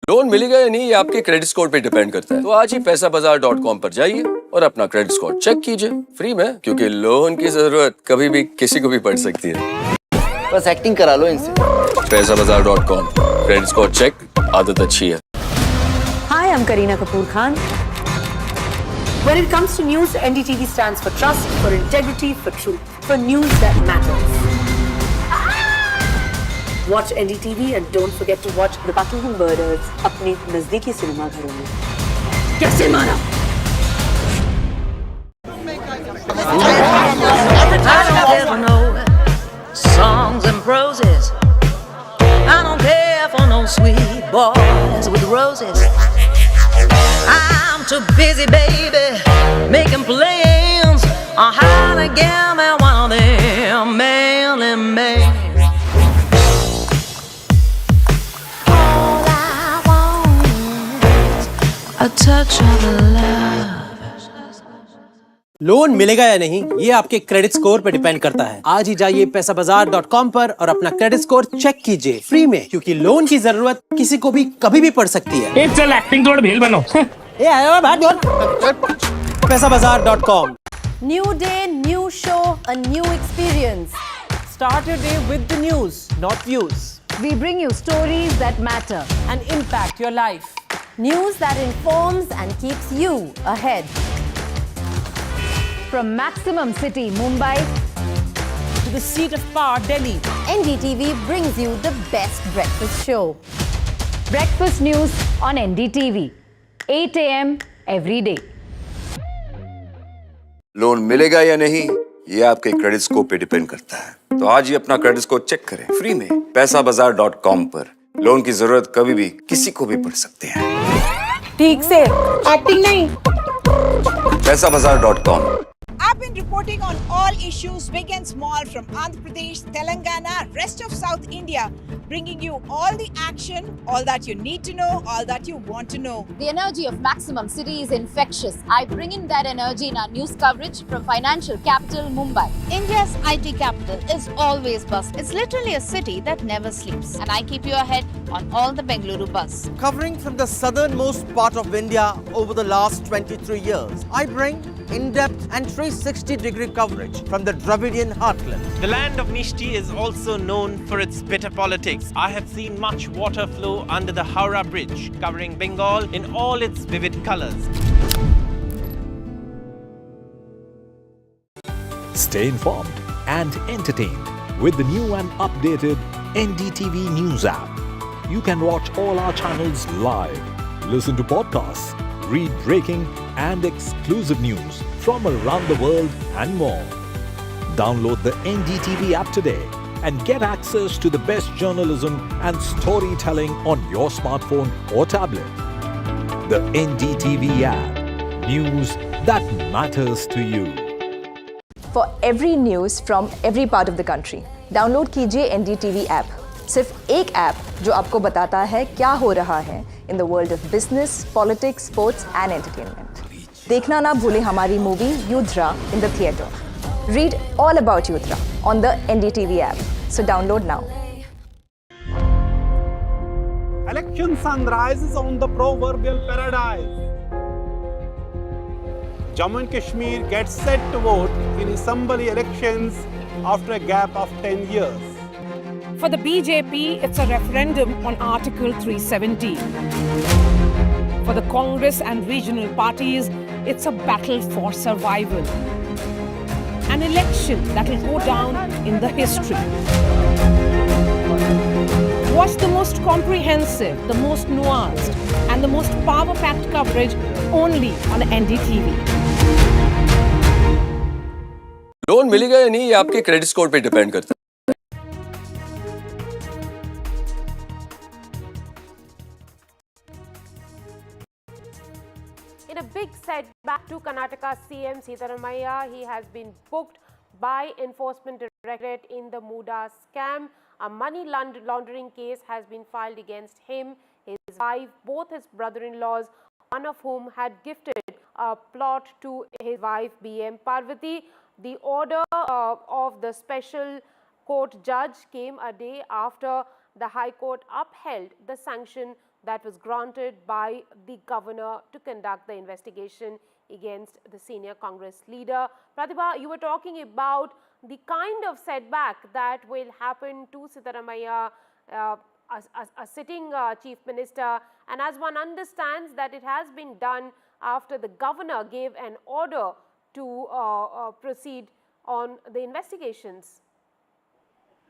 Loan मिलेगा या नहीं, ये आपके credit score पे depend करता है। तो आज ही पैसाबाजार.com पर जाइए और अपना क्रेडिट स्कोर चेक कीजिए फ्री में, क्योंकि लोन की जरूरत कभी भी किसी को भी पड़ सकती है। बस एक्टिंग करा लो इनसे। पैसाबाजार.com, क्रेडिट स्कोर चेक, आदत अच्छी है। Hi, I'm Kareena Kapoor Khan. When it comes to news, NDTV stands for trust, for integrity, for truth, for news that matters. Watch NDTV and don't forget to watch The Buckingham Murders अपने नजदीकी cinema घरों में। कैसे मारा? I don't know songs and proses. I don't care for no sweet boys with roses. I'm too busy, baby, making plans on how to get me one of them manly men. All I want is a touch of love. Loan मिलेगा या नहीं, ये आपके credit score पे depend करता है। आज ही जाइए पैसाबाजार.com पर और अपना क्रेडिट स्कोर चेक कीजिए फ्री में, क्योंकि लोन की जरूरत किसी को भी कभी भी पड़ सकती है। चल एक्टिंग थोड़ा भेल बनो। ये आया बात पैसाबाजार.com। New day, new show, a new experience. Start your day with the news, not views. We bring you stories that matter and impact your life. News that informs and keeps you ahead. From Maximum City, Mumbai, to the seat of power, Delhi, NDTV brings you the best breakfast show. Breakfast news on NDTV, 8 a.m. every day. Loan मिलेगा या नहीं ये आपके credit score पे depend करता है। तो आज ही अपना क्रेडिट स्कोर चेक करें फ्री में पैसाबाजार.com पर। लोन की जरूरत कभी भी किसी को भी पड़ सकती है। ठीक से एक्टिंग नहीं। पैसाबाजार.com। I've been reporting on all issues, big and small, from Andhra Pradesh, Telangana, rest of South India, bringing you all the action, all that you need to know, all that you want to know. The energy of Maximum City is infectious. I bring in that energy in our news coverage from financial capital Mumbai. India's IT capital is always bustling. It's literally a city that never sleeps. And I keep you ahead on all the Bengaluru buzz. Covering from the southernmost part of India over the last 23 years, I bring in-depth and 360-degree coverage from the Dravidian heartland. The land of Mishti is also known for its bitter politics. I have seen much water flow under the Howrah Bridge, covering Bengal in all its vivid colors. Stay informed and entertained with the new and updated NDTV News app. You can watch all our channels live, listen to podcasts, read breaking and exclusive news from around the world and more. Download the NDTV app today and get access to the best journalism and storytelling on your smartphone or tablet. The NDTV app. News that matters to you. For every news from every part of the country, download कीजिए NDTV app. सिर्फ एक app जो आपको बताता है क्या हो रहा है in the world of business, politics, sports and entertainment. देखना ना भूलें हमारी movie युद्रा in the theatre. Read all about Yudra on the NDTV app. So download now. Election sunrise is on the proverbial paradise. Jammu and Kashmir gets set to vote in assembly elections after a gap of 10 years. For the BJP, it's a referendum on Article 370. For the Congress and regional parties, it's a battle for survival. An election that will go down in the history. Watch the most comprehensive, the most nuanced, and the most power-packed coverage only on NDTV. Loan मिलेगा या नहीं ये आपके credit score पे depend करता है। In a big setback to Karnataka CM Sitaramaiah, he has been booked by Enforcement Directorate in the Muda scam. A money laundering case has been filed against him, his wife, both his brother-in-laws, one of whom had gifted a plot to his wife BM Parvati. The order of the special court judge came a day after the High Court upheld the sanction that was granted by the governor to conduct the investigation against the senior Congress leader. Pratibha, you were talking about the kind of setback that will happen to Sitaramaiah, a sitting chief minister, and as one understands that it has been done after the governor gave an order to proceed on the investigations.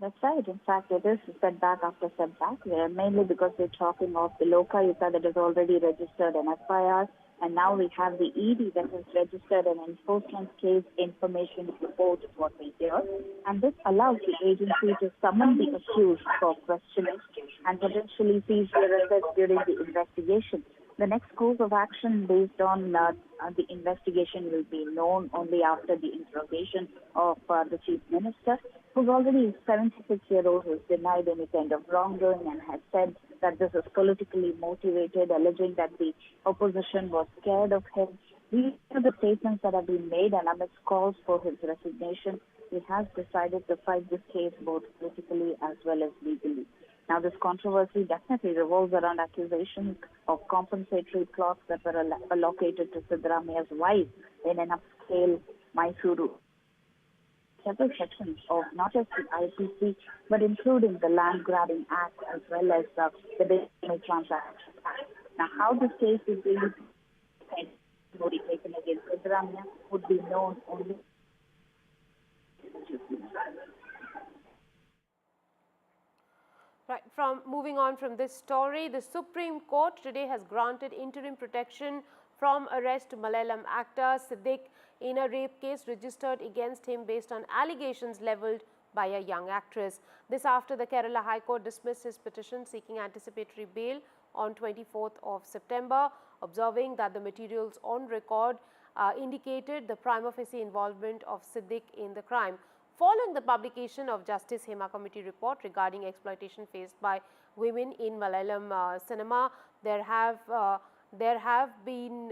That's right. In fact, it is setback after setback, mainly because we're talking of the Lokayuta that has already registered an FIR, and now we have the ED that has registered an enforcement case information report, is what we hear. And this allows the agency to summon the accused for questioning and potentially seize their assets during the investigation. The next course of action based on the investigation will be known only after the interrogation of the Chief Minister, who's already 76-year-old, who's denied any kind of wrongdoing and has said that this is politically motivated, alleging that the opposition was scared of him. These are the statements that have been made, and amidst calls for his resignation, he has decided to fight this case both politically as well as legally. Now, this controversy definitely revolves around accusations of compensatory plots that were allocated to Siddaramaiah's wife in an upscale Mysuru. Several sections of not just the IPC, but including the Land Grabbing Act as well as the Devotional Transaction Act. Now, how this case is being taken against Siddaramaiah would be known only. Right, moving on from this story, the Supreme Court today has granted interim protection from arrest Malayalam actor Siddiq in a rape case registered against him based on allegations levelled by a young actress. This after the Kerala High Court dismissed his petition seeking anticipatory bail on 24th of September, observing that the materials on record indicated the prima facie involvement of Siddiq in the crime. Following the publication of Justice Hema Committee report regarding exploitation faced by women in Malayalam cinema, there have been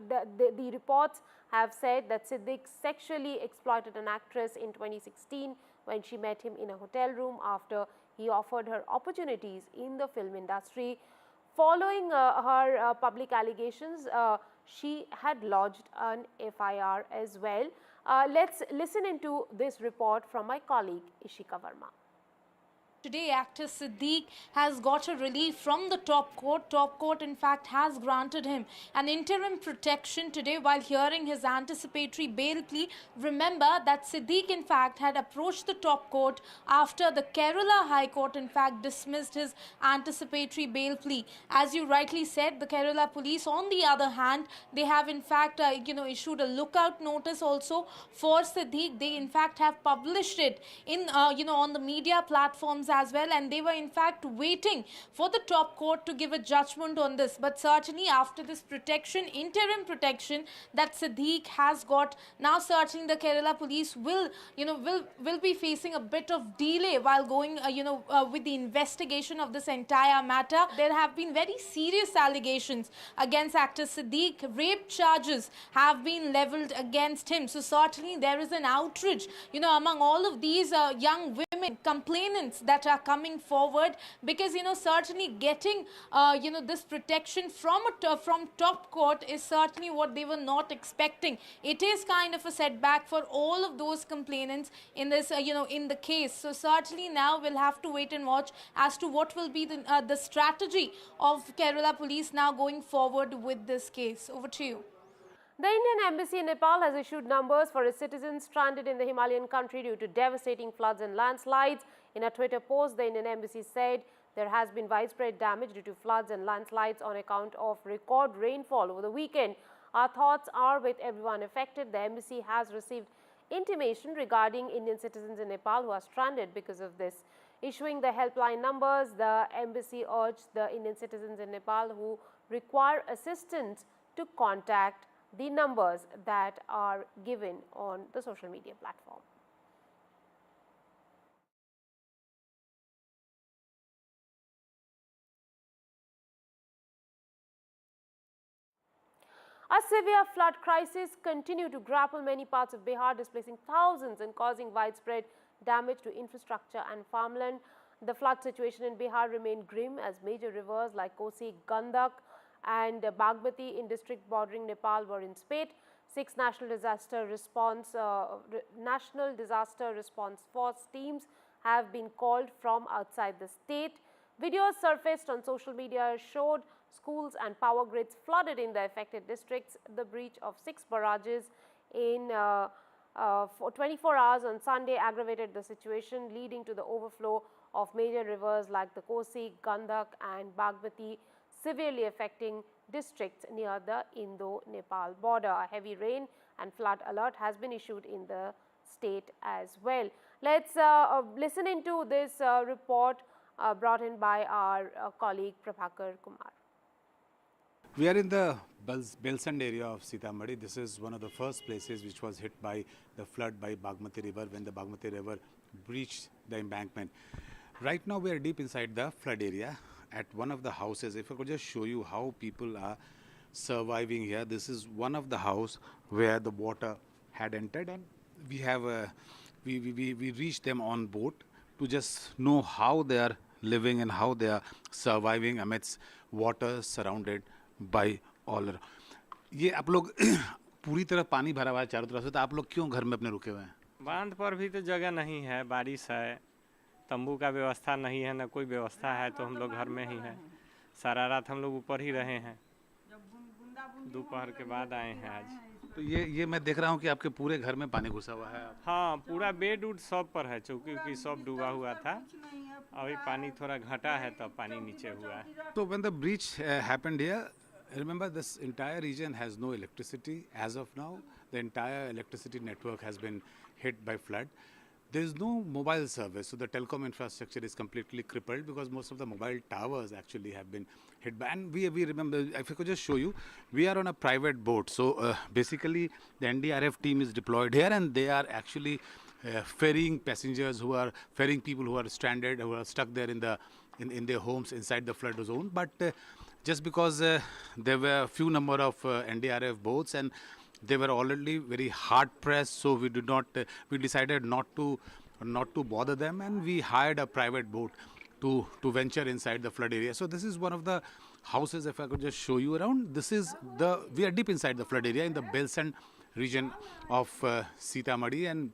the reports have said that Siddiq sexually exploited an actress in 2016 when she met him in a hotel room after he offered her opportunities in the film industry. Following her public allegations, she had lodged an FIR as well. Let's listen into this report from my colleague Ishika Verma. Today, actor Siddiq has got a relief from the top court. Top court, in fact, has granted him an interim protection today while hearing his anticipatory bail plea. Remember that Siddiq, in fact, had approached the top court after the Kerala High Court, in fact, dismissed his anticipatory bail plea. As you rightly said, the Kerala police, on the other hand, they have, in fact, issued a lookout notice also for Siddiq. They, in fact, have published it in, on the media platforms as well, and they were in fact waiting for the top court to give a judgment on this. But certainly after this protection, interim protection that Siddiq has got, now certainly the Kerala police will be facing a bit of delay while going with the investigation of this entire matter. There have been very serious allegations against actor Siddiq. Rape charges have been leveled against him. So certainly there is an outrage among all of these young women complainants that are coming forward, because certainly getting this protection from top court is certainly what they were not expecting. It is kind of a setback for all of those complainants in this in the case. So certainly now we'll have to wait and watch as to what will be the strategy of Kerala police now going forward with this case. Over to you. The Indian Embassy in Nepal has issued numbers for its citizens stranded in the Himalayan country due to devastating floods and landslides. In a Twitter post, the Indian Embassy said there has been widespread damage due to floods and landslides on account of record rainfall over the weekend. Our thoughts are with everyone affected. The embassy has received intimation regarding Indian citizens in Nepal who are stranded because of this. Issuing the helpline numbers, the embassy urged the Indian citizens in Nepal who require assistance to contact the numbers that are given on the social media platform. A severe flood crisis continues to grapple many parts of Bihar, displacing thousands and causing widespread damage to infrastructure and farmland. The flood situation in Bihar remained grim as major rivers like Kosi, Gandak and Bagmati in district bordering Nepal were in spate. 6 National Disaster Response Force teams have been called from outside the state. Videos surfaced on social media showed schools and power grids flooded in the affected districts. The breach of 6 barrages in for 24 hours on Sunday aggravated the situation, leading to the overflow of major rivers like the Kosi, Gandak and Bagmati, severely affecting districts near the Indo-Nepal border. A heavy rain and flood alert has been issued in the state as well. Let's listen into this report brought in by our colleague Prabhakar Kumar. We are in the Belsand area of Sitamarhi. This is one of the first places which was hit by the flood by Bagmati River when the Bagmati River breached the embankment. Right now we are deep inside the flood area at one of the houses. If I could just show you how people are surviving here. This is one of the house where the water had entered, and we have we reached them on boat to just know how they are living and how they are surviving amidst water surrounded by all. ये आप लोग पूरी तरह पानी भरा हुआ है चारों तरफ से, तो आप लोग क्यों घर में अपने रुके हुए हैं? बांध पर भी तो जगह नहीं है, बारिश है, तंबू का व्यवस्था नहीं है, ना कोई व्यवस्था है, तो हम लोग घर में ही हैं। सारा रात हम लोग ऊपर ही रहे हैं, दोपहर के बाद आए हैं आज। तो ये मैं देख रहा हूँ कि आपके पूरे घर में पानी घुसा हुआ है। हाँ, पूरा बेड उड सब पर है, चौकी उकी सब डूबा हुआ था, अभी पानी थोड़ा घटा है तब पानी नीचे हुआ है। So when the breach happened here, Remember, this entire region has no electricity as of now. The entire electricity network has been hit by flood. There is no mobile service, so the telecom infrastructure is completely crippled because most of the mobile towers actually have been hit by. And we remember, if I could just show you, we are on a private boat. So basically, the NDRF team is deployed here, and they are actually ferrying passengers ferrying people who are stranded, who are stuck there in their homes inside the flood zone. But just because there were a few number of NDRF boats and they were already very hard pressed, so we decided not to bother them, and we hired a private boat to venture inside the flood area. So this is one of the houses. If I could just show you around, we are deep inside the flood area in the Belsen region of Sitamarhi, and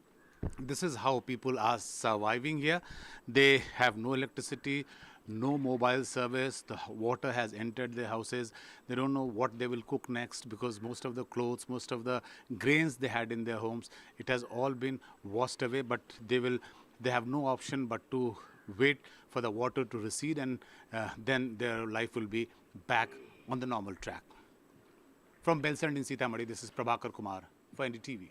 this is how people are surviving here. They have no electricity, no mobile service. The water has entered their houses. They don't know what they will cook next because most of the clothes, most of the grains they had in their homes, it has all been washed away. But they have no option but to wait for the water to recede, and then their life will be back on the normal track. From Belsen in Sitamarhi, this is Prabhakar Kumar for NDTV.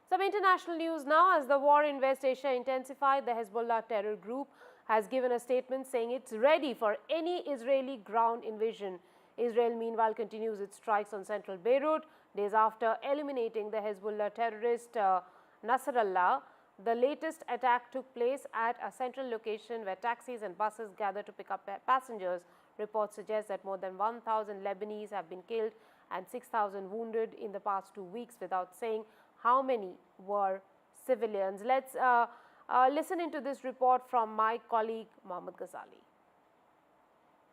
Some international news now. As the war in West Asia intensified, the Hezbollah terror group has given a statement saying it's ready for any Israeli ground invasion. Israel, meanwhile, continues its strikes on central Beirut. Days after eliminating the Hezbollah terrorist Nasrallah, the latest attack took place at a central location where taxis and buses gather to pick up passengers. Reports suggest that more than 1,000 Lebanese have been killed and 6,000 wounded in the past 2 weeks, without saying how many were civilians. Let's listen into this report from my colleague Mohammed Ghazali.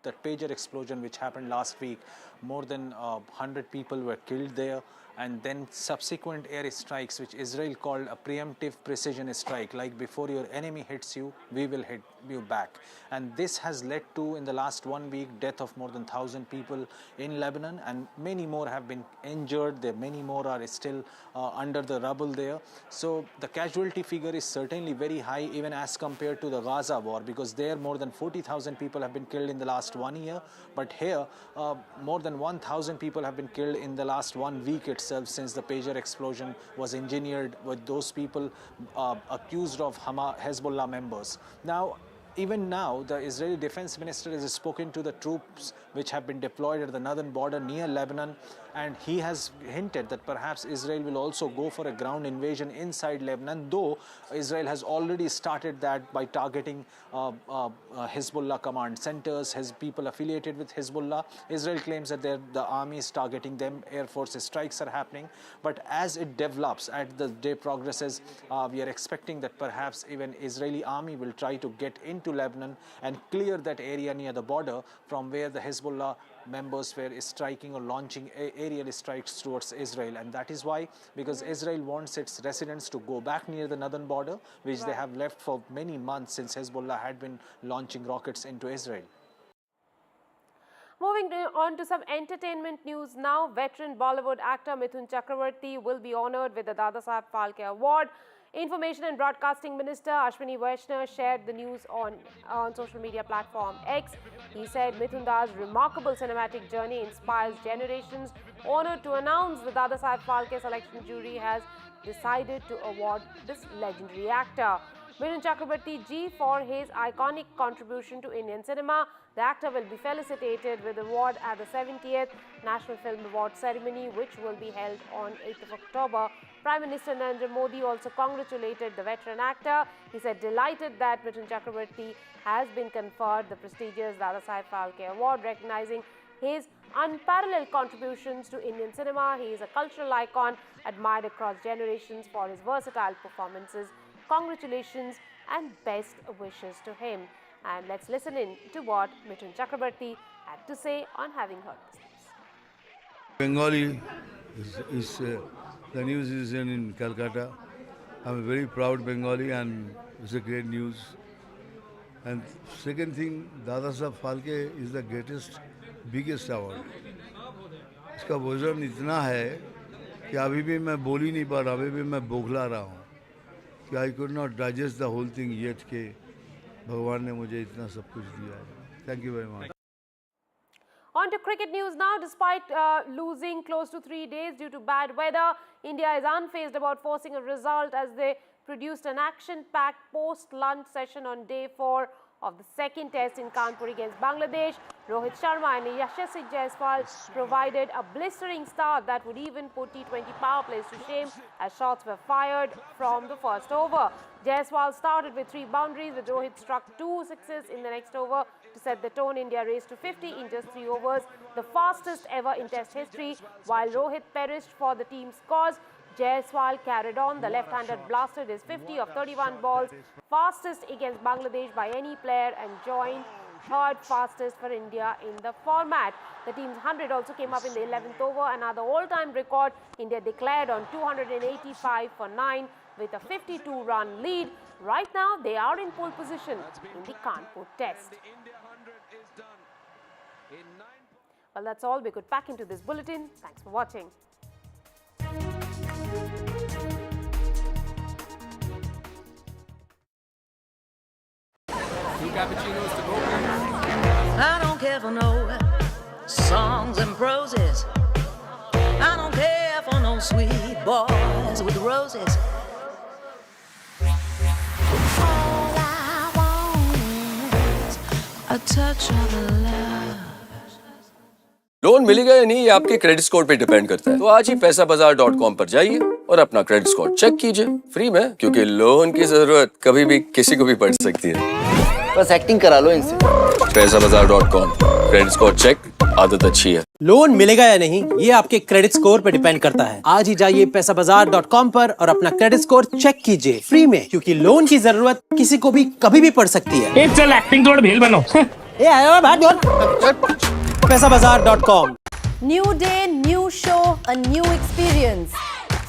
That pager explosion which happened last week, more than 100 people were killed there, and then subsequent air strikes which Israel called a preemptive precision strike, like before your enemy hits you, we will hit you back. And this has led to, in the last 1 week, death of more than 1,000 people in Lebanon, and many more have been injured. Many more are still under the rubble there. So the casualty figure is certainly very high even as compared to the Gaza war, because there more than 40,000 people have been killed in the last 1 year. But here more than 1,000 people have been killed in the last 1 week itself, since the pager explosion was engineered with those people accused of Hezbollah members. Even now, the Israeli defense minister has spoken to the troops which have been deployed at the northern border near Lebanon, and he has hinted that perhaps Israel will also go for a ground invasion inside Lebanon, though Israel has already started that by targeting Hezbollah command centers, people affiliated with Hezbollah. Israel claims that the army is targeting them, Air Force strikes are happening, but as it develops, as the day progresses, we are expecting that perhaps even Israeli army will try to get into Lebanon and clear that area near the border from where the Hezbollah members were striking or launching aerial strikes towards Israel. And that is why, because Israel wants its residents to go back near the northern border, which they have left for many months since Hezbollah had been launching rockets into Israel. Moving on to some entertainment news now. Veteran Bollywood actor Mithun Chakravarti will be honoured with the Dadasaheb Phalke Award. Information and Broadcasting Minister Ashwini Vaishnav shared the news on social media platform X. He said Mithunda's remarkable cinematic journey inspires generations. Honoured to announce the Dadasaheb Phalke selection jury has decided to award this legendary actor. Mithun Chakrabarti ji, for his iconic contribution to Indian cinema, the actor will be felicitated with award at the 70th National Film Award ceremony, which will be held on 8th of October. Prime Minister Narendra Modi also congratulated the veteran actor. He said delighted that Mithun Chakrabarti has been conferred the prestigious Dadasaheb Phalke Award, recognizing his unparalleled contributions to Indian cinema. He is a cultural icon admired across generations for his versatile performances. Congratulations and best wishes to him. And let's listen in to what Mithun Chakrabarti had to say on having heard this news. Bengali the news is in Calcutta. I'm a very proud Bengali and it's a great news. And second thing, Dadasaheb Phalke is the greatest, biggest award. इसका वजन इतना है कि अभी भी मैं बोल ही नहीं पा रहा, अभी भी मैं बोखला रहा हूँ कि I could not digest the whole thing yet कि भगवान ने मुझे इतना सब कुछ दिया है. Thank you very much. On to cricket news now. Despite losing close to 3 days due to bad weather, India is unfazed about forcing a result as they produced an action-packed post-lunch session on day 4 of the second test in Kanpur against Bangladesh. Rohit Sharma and Yashasvi Jaiswal provided a blistering start that would even put T20 power plays to shame as shots were fired from the first over. Jaiswal started with 3 boundaries, with Rohit struck 2 sixes in the next over to set the tone. India raced to 50 in just 3 overs, the fastest ever in test history. While Rohit perished for the team's cause, Jaiswal carried on. The left-hander blasted his 50 of 31 balls, fastest against Bangladesh by any player, and joined 3rd fastest for India in the format. The team's 100 also came up in the 11th over, another all-time record. India declared on 285 for 9 with a 52-run lead. Right now, they are in pole position in the Kanpur test. Well, that's all we could pack into this bulletin. Thanks for watching. Cappuccinos to go. I don't care for no songs and proses. I don't care for no sweet boys with roses. All I want is a touch of love. Loan मिलेगा या नहीं ये आपके credit score पे depend करता है। तो आज ही पैसाबाजार.com पर जाइए और अपना क्रेडिट स्कोर चेक कीजिए फ्री में, क्योंकि लोन की जरूरत कभी भी किसी को भी पड़ सकती है। बस एक्टिंग करा लो इनसे। पैसाबाजार.com, क्रेडिट स्कोर चेक, आदत अच्छी है। लोन मिलेगा या नहीं ये आपके क्रेडिट स्कोर पे डिपेंड करता है। आज ही जाइए पैसाबाजार.com पर और अपना क्रेडिट स्कोर चेक कीजिए फ्री में, क्योंकि लोन की जरूरत किसी को भी कभी भी पड़ सकती है। चल एक्टिंग थोड़ा भेल बनो। पैसाबाजार.com। New day, new show, a new experience.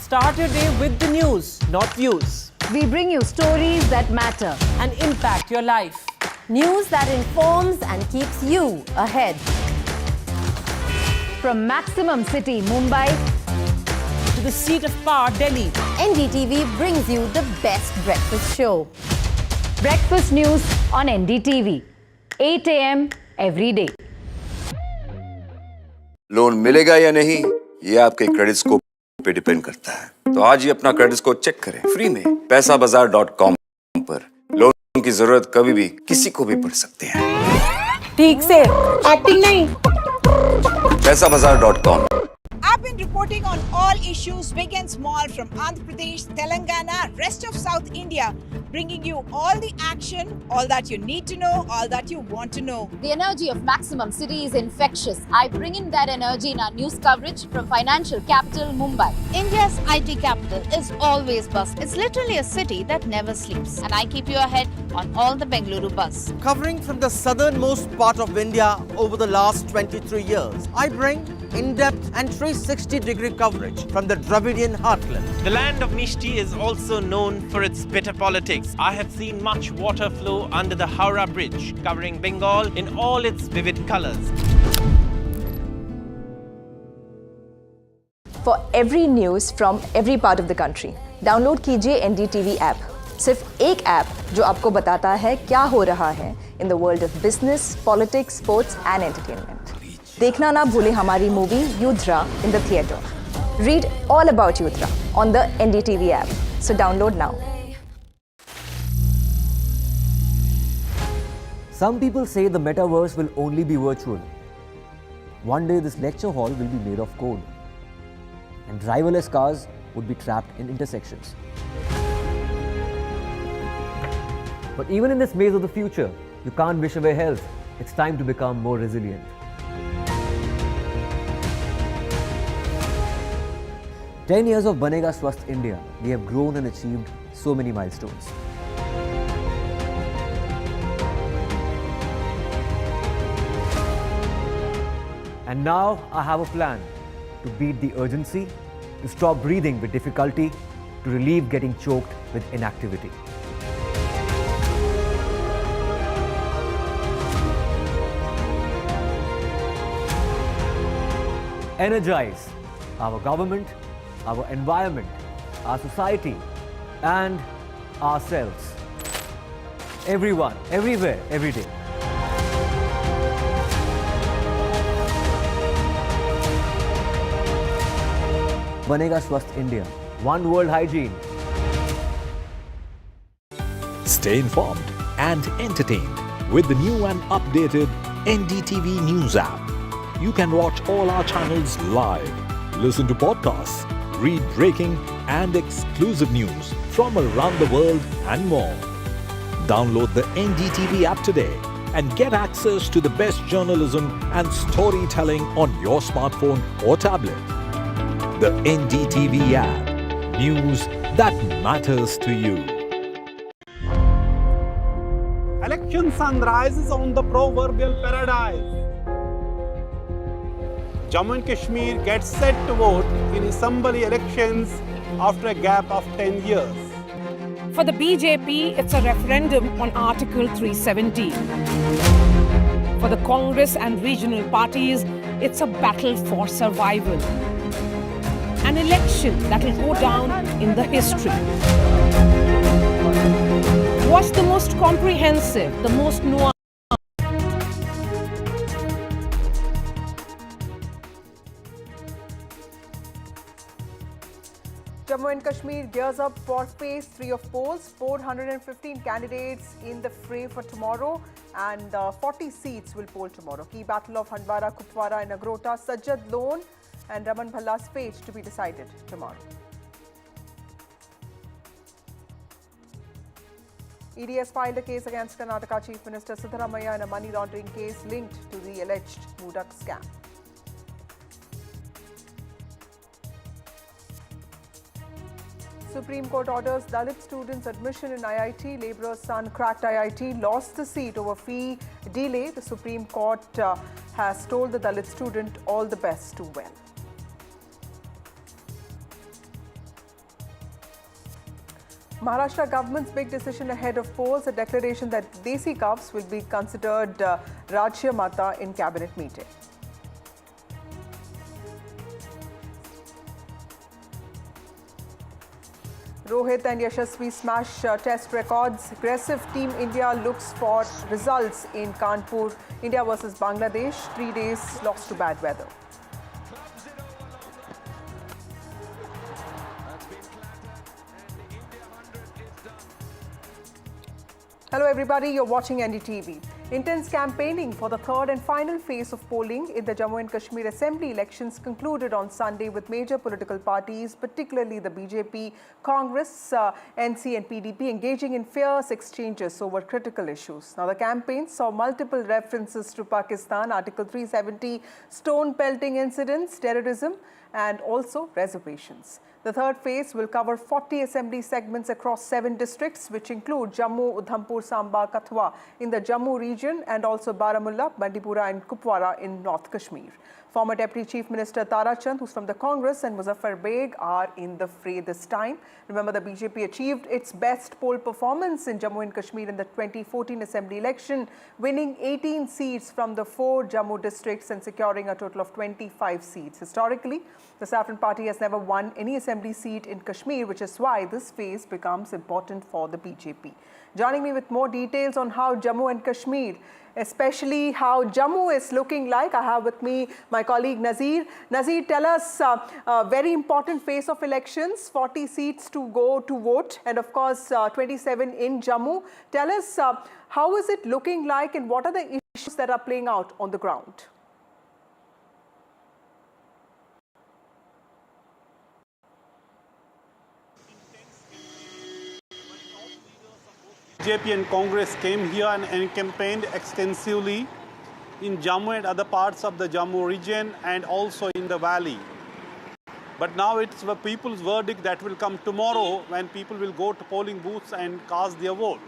Start your day with the news, not views. We bring you stories that matter and impact your life. News that informs and keeps you ahead. From Maximum City, Mumbai, to the seat of power, Delhi, NDTV brings you the best breakfast show. Breakfast news on NDTV, 8 a.m. every day. Loan मिलेगा या नहीं ये आपके credit score पे depend करता है। तो आज ही अपना क्रेडिट स्कोर चेक करें फ्री में पैसाबाजार.com पर। लोन की जरूरत कभी भी किसी को भी पड़ सकती है। ठीक से एक्टिंग नहीं। पैसाबाजार.com। I've been reporting on all issues big and small from Andhra Pradesh, Telangana, rest of South India, bringing you all the action, all that you need to know, all that you want to know. The energy of Maximum City is infectious. I bring in that energy in our news coverage from financial capital Mumbai. India's IT capital is always bustling. It's literally a city that never sleeps. And I keep you ahead on all the Bengaluru buzz. Covering from the southernmost part of India over the last 23 years, I bring in-depth and 360-degree coverage from the Dravidian heartland. The land of Mishti is also known for its bitter politics. I have seen much water flow under the Howrah Bridge, covering Bengal in all its vivid colors. For every news from every part of the country, download कीजिए NDTV app. सिर्फ एक app जो आपको बताता है क्या हो रहा है in the world of business, politics, sports and entertainment. देखना ना भूलें हमारी movie युद्रा in the theatre. Read all about Yudra on the NDTV app. So download now. Some people say the metaverse will only be virtual. One day this lecture hall will be made of code, and driverless cars would be trapped in intersections. But even in this maze of the future, you can't wish away health. It's time to become more resilient. 10 years of Banega Swasth India, we have grown and achieved so many milestones. And now I have a plan to beat the urgency, to stop breathing with difficulty, to relieve getting choked with inactivity. Energize our government, our environment, our society, and ourselves. Everyone, everywhere, every day. बनेगा स्वस्थ India. One World Hygiene. Stay informed and entertained with the new and updated NDTV News app. You can watch all our channels live, listen to podcasts, read breaking and exclusive news from around the world and more. Download the NDTV app today and get access to the best journalism and storytelling on your smartphone or tablet. The NDTV app. News that matters to you. Election sunrises on the proverbial paradise. Jammu and Kashmir gets set to vote in assembly elections after a gap of 10 years. For the BJP, it's a referendum on Article 370. For the Congress and regional parties, it's a battle for survival. An election that will go down in the history. What's the most comprehensive, the most nuanced? Jammu and Kashmir gears up for phase 3 of polls. 415 candidates in the fray for tomorrow, and 40 seats will poll tomorrow. Key battle of Handwara, Kupwara and Agrota, Sajjad Lone and Raman Bhalla's fate to be decided tomorrow. ED has filed a case against Karnataka Chief Minister Siddaramaiah in a money laundering case linked to the alleged Moodak scam. Supreme Court orders Dalit students admission in IIT. Labourer's son cracked IIT, lost the seat over fee delay. The Supreme Court has told the Dalit student all the best to well. Maharashtra government's big decision ahead of polls, a declaration that Desi cows will be considered Rajya Mata in cabinet meeting. Rohit and Yashasvi smash test records. Aggressive Team India looks for results in Kanpur. India versus Bangladesh, 3 days lost to bad weather. Hello everybody, you're watching NDTV. Intense campaigning for the third and final phase of polling in the Jammu and Kashmir Assembly elections concluded on Sunday with major political parties, particularly the BJP, Congress, NC and PDP engaging in fierce exchanges over critical issues. Now the campaign saw multiple references to Pakistan, Article 370, stone pelting incidents, terrorism and also reservations. The third phase will cover 40 assembly segments across 7 districts, which include Jammu, Udhampur, Samba, Kathua in the Jammu region and also Baramulla, Bandipora and Kupwara in North Kashmir. Former Deputy Chief Minister Tara Chand, who's from the Congress, and Muzaffar Beg are in the fray this time. Remember, the BJP achieved its best poll performance in Jammu and Kashmir in the 2014 Assembly election, winning 18 seats from the 4 Jammu districts and securing a total of 25 seats. Historically, the Saffron Party has never won any assembly seat in Kashmir, which is why this phase becomes important for the BJP. Joining me with more details on how Jammu and Kashmir, especially how Jammu is looking like, I have with me my colleague Nazir. Nazir, tell us a very important phase of elections, 40 seats to go to vote and of course 27 in Jammu. Tell us how is it looking like and what are the issues that are playing out on the ground? BJP and Congress came here and campaigned extensively in Jammu and other parts of the Jammu region and also in the valley. But now it's the people's verdict that will come tomorrow when people will go to polling booths and cast their vote.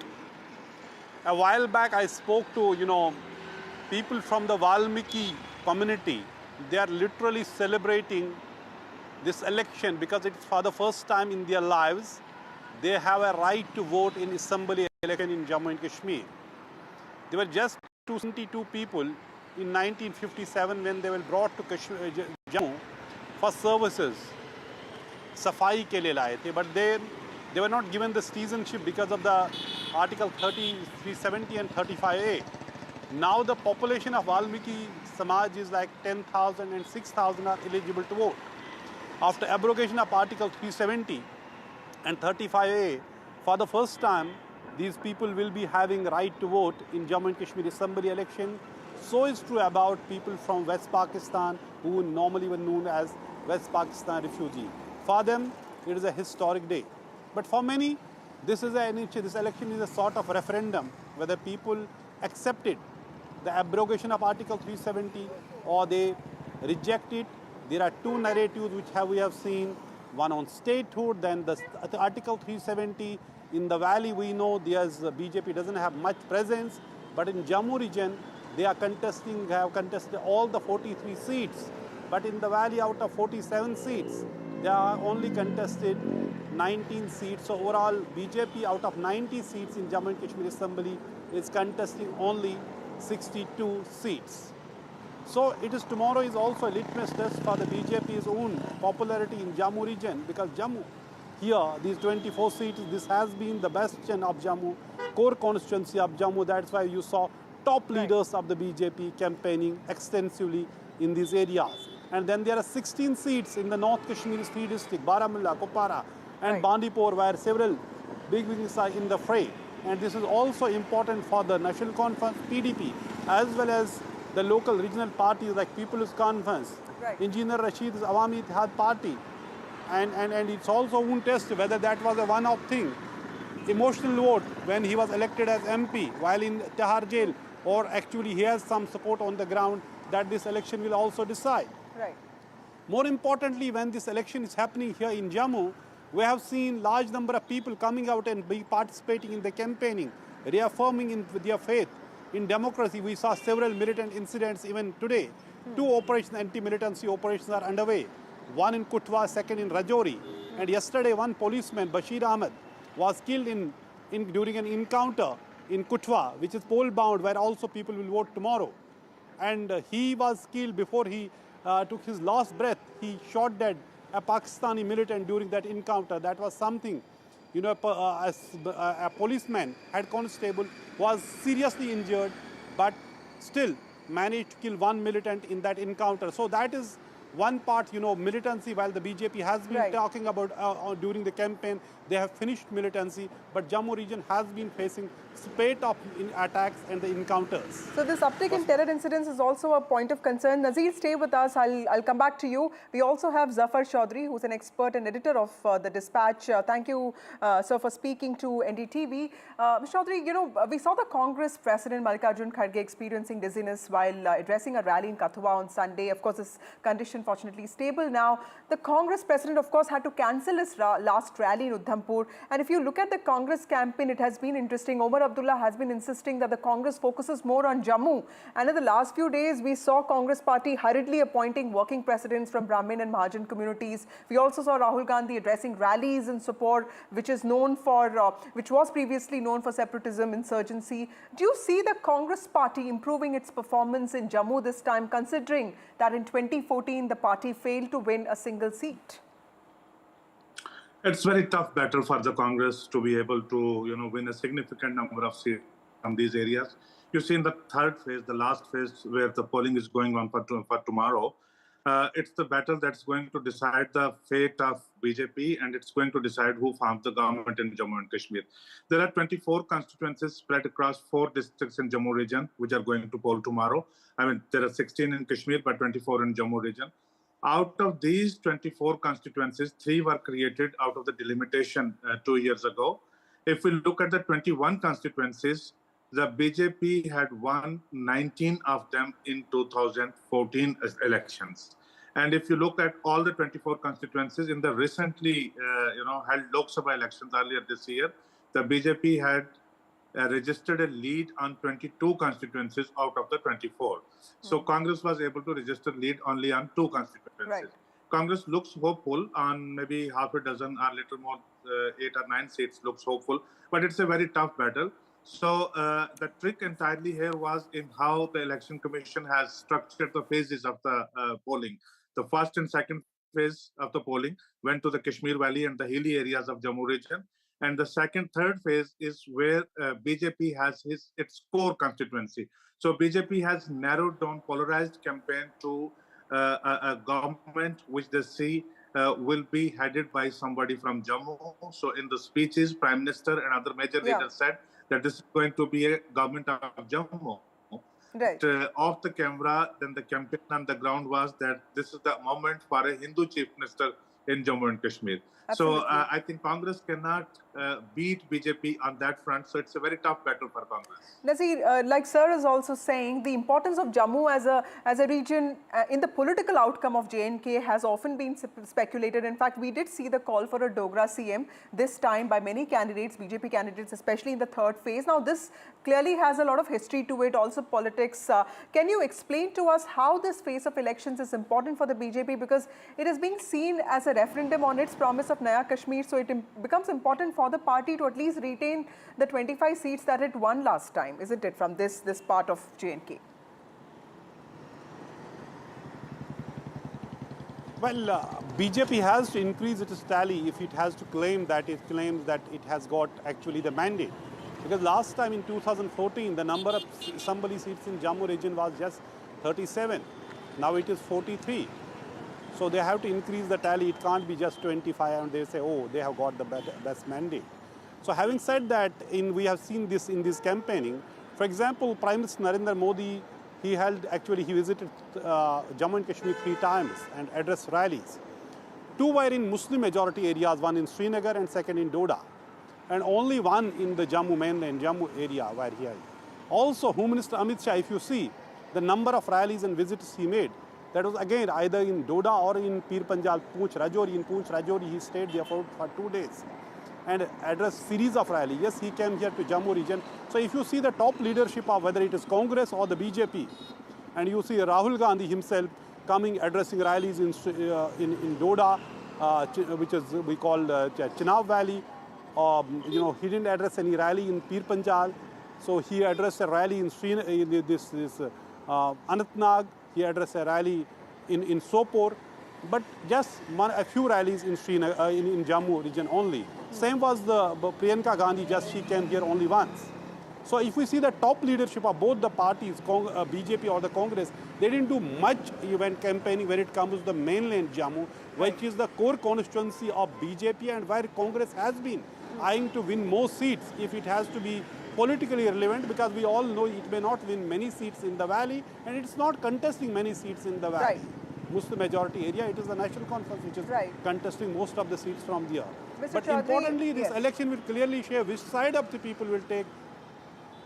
A while back I spoke to, people from the Valmiki community. They are literally celebrating this election because it's for the first time in their lives they have a right to vote in assembly election in Jammu and Kashmir. There were just 272 people in 1957 when they were brought to Jammu for services. Safai ke liye laaye the, but they were not given the citizenship because of the Article 370 and 35A. Now the population of Valmiki Samaj is like 10,000 and 6,000 are eligible to vote. After abrogation of Article 370 and 35A, for the first time, these people will be having right to vote in Jammu and Kashmir Assembly election. So is true about people from West Pakistan who normally were known as West Pakistan refugee. For them, it is a historic day. But for many, this election is a sort of referendum whether people accepted the abrogation of Article 370 or they reject it. There are two narratives which we have seen, one on statehood, then the Article 370. In the valley, we know BJP doesn't have much presence, but in Jammu region, they have contested all the 43 seats. But in the valley, out of 47 seats, they are only contested 19 seats. So overall, BJP out of 90 seats in Jammu and Kashmir Assembly is contesting only 62 seats. So tomorrow is also a litmus test for the BJP's own popularity in Jammu region, because Jammu, here, these 24 seats, this has been the bastion of Jammu, core constituency of Jammu. That's why you saw top leaders of the BJP campaigning extensively in these areas. And then there are 16 seats in the North Kashmir Free District, Baramulla, Kupwara, and Bandipur, where several big wings are in the fray. And this is also important for the National Conference, PDP, as well as the local regional parties like People's Conference, Engineer Rashid's Awami Ittihad Party. And it's also one test whether that was a one-off thing. Emotional vote when he was elected as MP while in Tihar jail, or actually he has some support on the ground that this election will also decide. Right. More importantly, when this election is happening here in Jammu, we have seen large number of people coming out and participating in the campaigning, reaffirming their faith in democracy. We saw several militant incidents even today. Two anti-militancy operations are underway. One in Kutwa, second in Rajouri. And yesterday, one policeman, Bashir Ahmed, was killed during an encounter in Kutwa, which is poll-bound, where also people will vote tomorrow. And he was killed before he took his last breath. He shot dead a Pakistani militant during that encounter. That was something. You know, a policeman, head constable, was seriously injured, but still managed to kill one militant in that encounter. So that is one part, militancy, while the BJP has been talking about during the campaign, they have finished militancy, but Jammu region has been facing spate of attacks and the encounters. So this uptick in terror incidents is also a point of concern. Nazir, stay with us. I'll come back to you. We also have Zafar Chaudhry, who's an expert and editor of the Dispatch. Thank you, sir, for speaking to NDTV. Mr. Chaudhry, we saw the Congress President Mallikarjun Kharge experiencing dizziness while addressing a rally in Kathua on Sunday. Of course, his condition fortunately stable now. The Congress President, of course, had to cancel his last rally in Udhampur. And if you look at the Congress campaign, it has been interesting. Omar Abdullah has been insisting that the Congress focuses more on Jammu. And in the last few days, we saw Congress party hurriedly appointing working presidents from Brahmin and Mahajan communities. We also saw Rahul Gandhi addressing rallies in support, which was previously known for separatism, insurgency. Do you see the Congress party improving its performance in Jammu this time, considering that in 2014 the party failed to win a single seat? It's very tough battle for the Congress to be able to, win a significant number of seats from these areas. You see in the third phase, the last phase where the polling is going on for tomorrow, it's the battle that's going to decide the fate of BJP, and it's going to decide who forms the government in Jammu and Kashmir. There are 24 constituencies spread across 4 districts in Jammu region, which are going to poll tomorrow. I mean, there are 16 in Kashmir, but 24 in Jammu region. Out of these 24 constituencies, 3 were created out of the delimitation 2 years ago. If we look at the 21 constituencies, the BJP had won 19 of them in 2014 elections. And if you look at all the 24 constituencies in the recently held Lok Sabha elections earlier this year, the BJP had registered a lead on 22 constituencies out of the 24. So Congress was able to register lead only on 2 constituencies. Right. Congress looks hopeful on maybe half a dozen or little more, 8 or 9 seats looks hopeful, but it's a very tough battle. So the trick entirely here was in how the Election Commission has structured the phases of the polling. The first and second phase of the polling went to the Kashmir Valley and the hilly areas of Jammu region. And the third phase is where BJP has its core constituency. So BJP has narrowed down polarized campaign to a government which they see will be headed by somebody from Jammu. So in the speeches, Prime Minister and other major leaders said that this is going to be a government of Jammu. Right. Off the camera, then the campaign on the ground was that this is the moment for a Hindu chief minister in Jammu and Kashmir. Absolutely. So I think Congress cannot beat BJP on that front. So it's a very tough battle for Congress. Nazir, like Sir is also saying, the importance of Jammu as a region in the political outcome of J&K has often been speculated. In fact, we did see the call for a Dogra CM this time by many candidates, BJP candidates, especially in the third phase. Now, this clearly has a lot of history to it, also politics. Can you explain to us how this phase of elections is important for the BJP? Because it is being seen as a referendum on its promise of Naya Kashmir, so it becomes important for the party to at least retain the 25 seats that it won last time, isn't it, from this part of J&K? Well, BJP has to increase its tally if it has to claim that it claims that it has got actually the mandate. Because last time in 2014, the number of assembly seats in Jammu region was just 37. Now it is 43. So they have to increase the tally. It can't be just 25 and they say, oh, they have got the best mandate. So having said that, we have seen this in this campaigning. For example, Prime Minister Narendra Modi, he visited Jammu and Kashmir 3 times and addressed rallies. 2 were in Muslim majority areas, one in Srinagar and second in Doda. And only one in the Jammu mainland, Jammu area where he is. Also, Home Minister Amit Shah, if you see, the number of rallies and visits he made, that was again either in Doda or in Pir Panjal, Poonch Rajouri. In Poonch Rajouri, he stayed there for 2 days and addressed series of rallies. Yes, he came here to Jammu region. So if you see the top leadership of whether it is Congress or the BJP, and you see Rahul Gandhi himself coming addressing rallies in Doda, which is we call Chenab Valley. He didn't address any rally in Pir Panjal, so he addressed a rally in Anantnag. He addressed a rally in Sopore, but just a few rallies in Jammu region only. Same was the Priyanka Gandhi, just she came here only once. So if we see the top leadership of both the parties, BJP or the Congress, they didn't do much event campaigning when it comes to the mainland Jammu, which is the core constituency of BJP and where Congress has been eyeing to win more seats if it has to be politically relevant, because we all know it may not win many seats in the valley and it's not contesting many seats in the valley. Right. Muslim majority area, it is the National Conference which is contesting most of the seats from there. But Chaudhary, importantly, this election will clearly show which side of the people will take.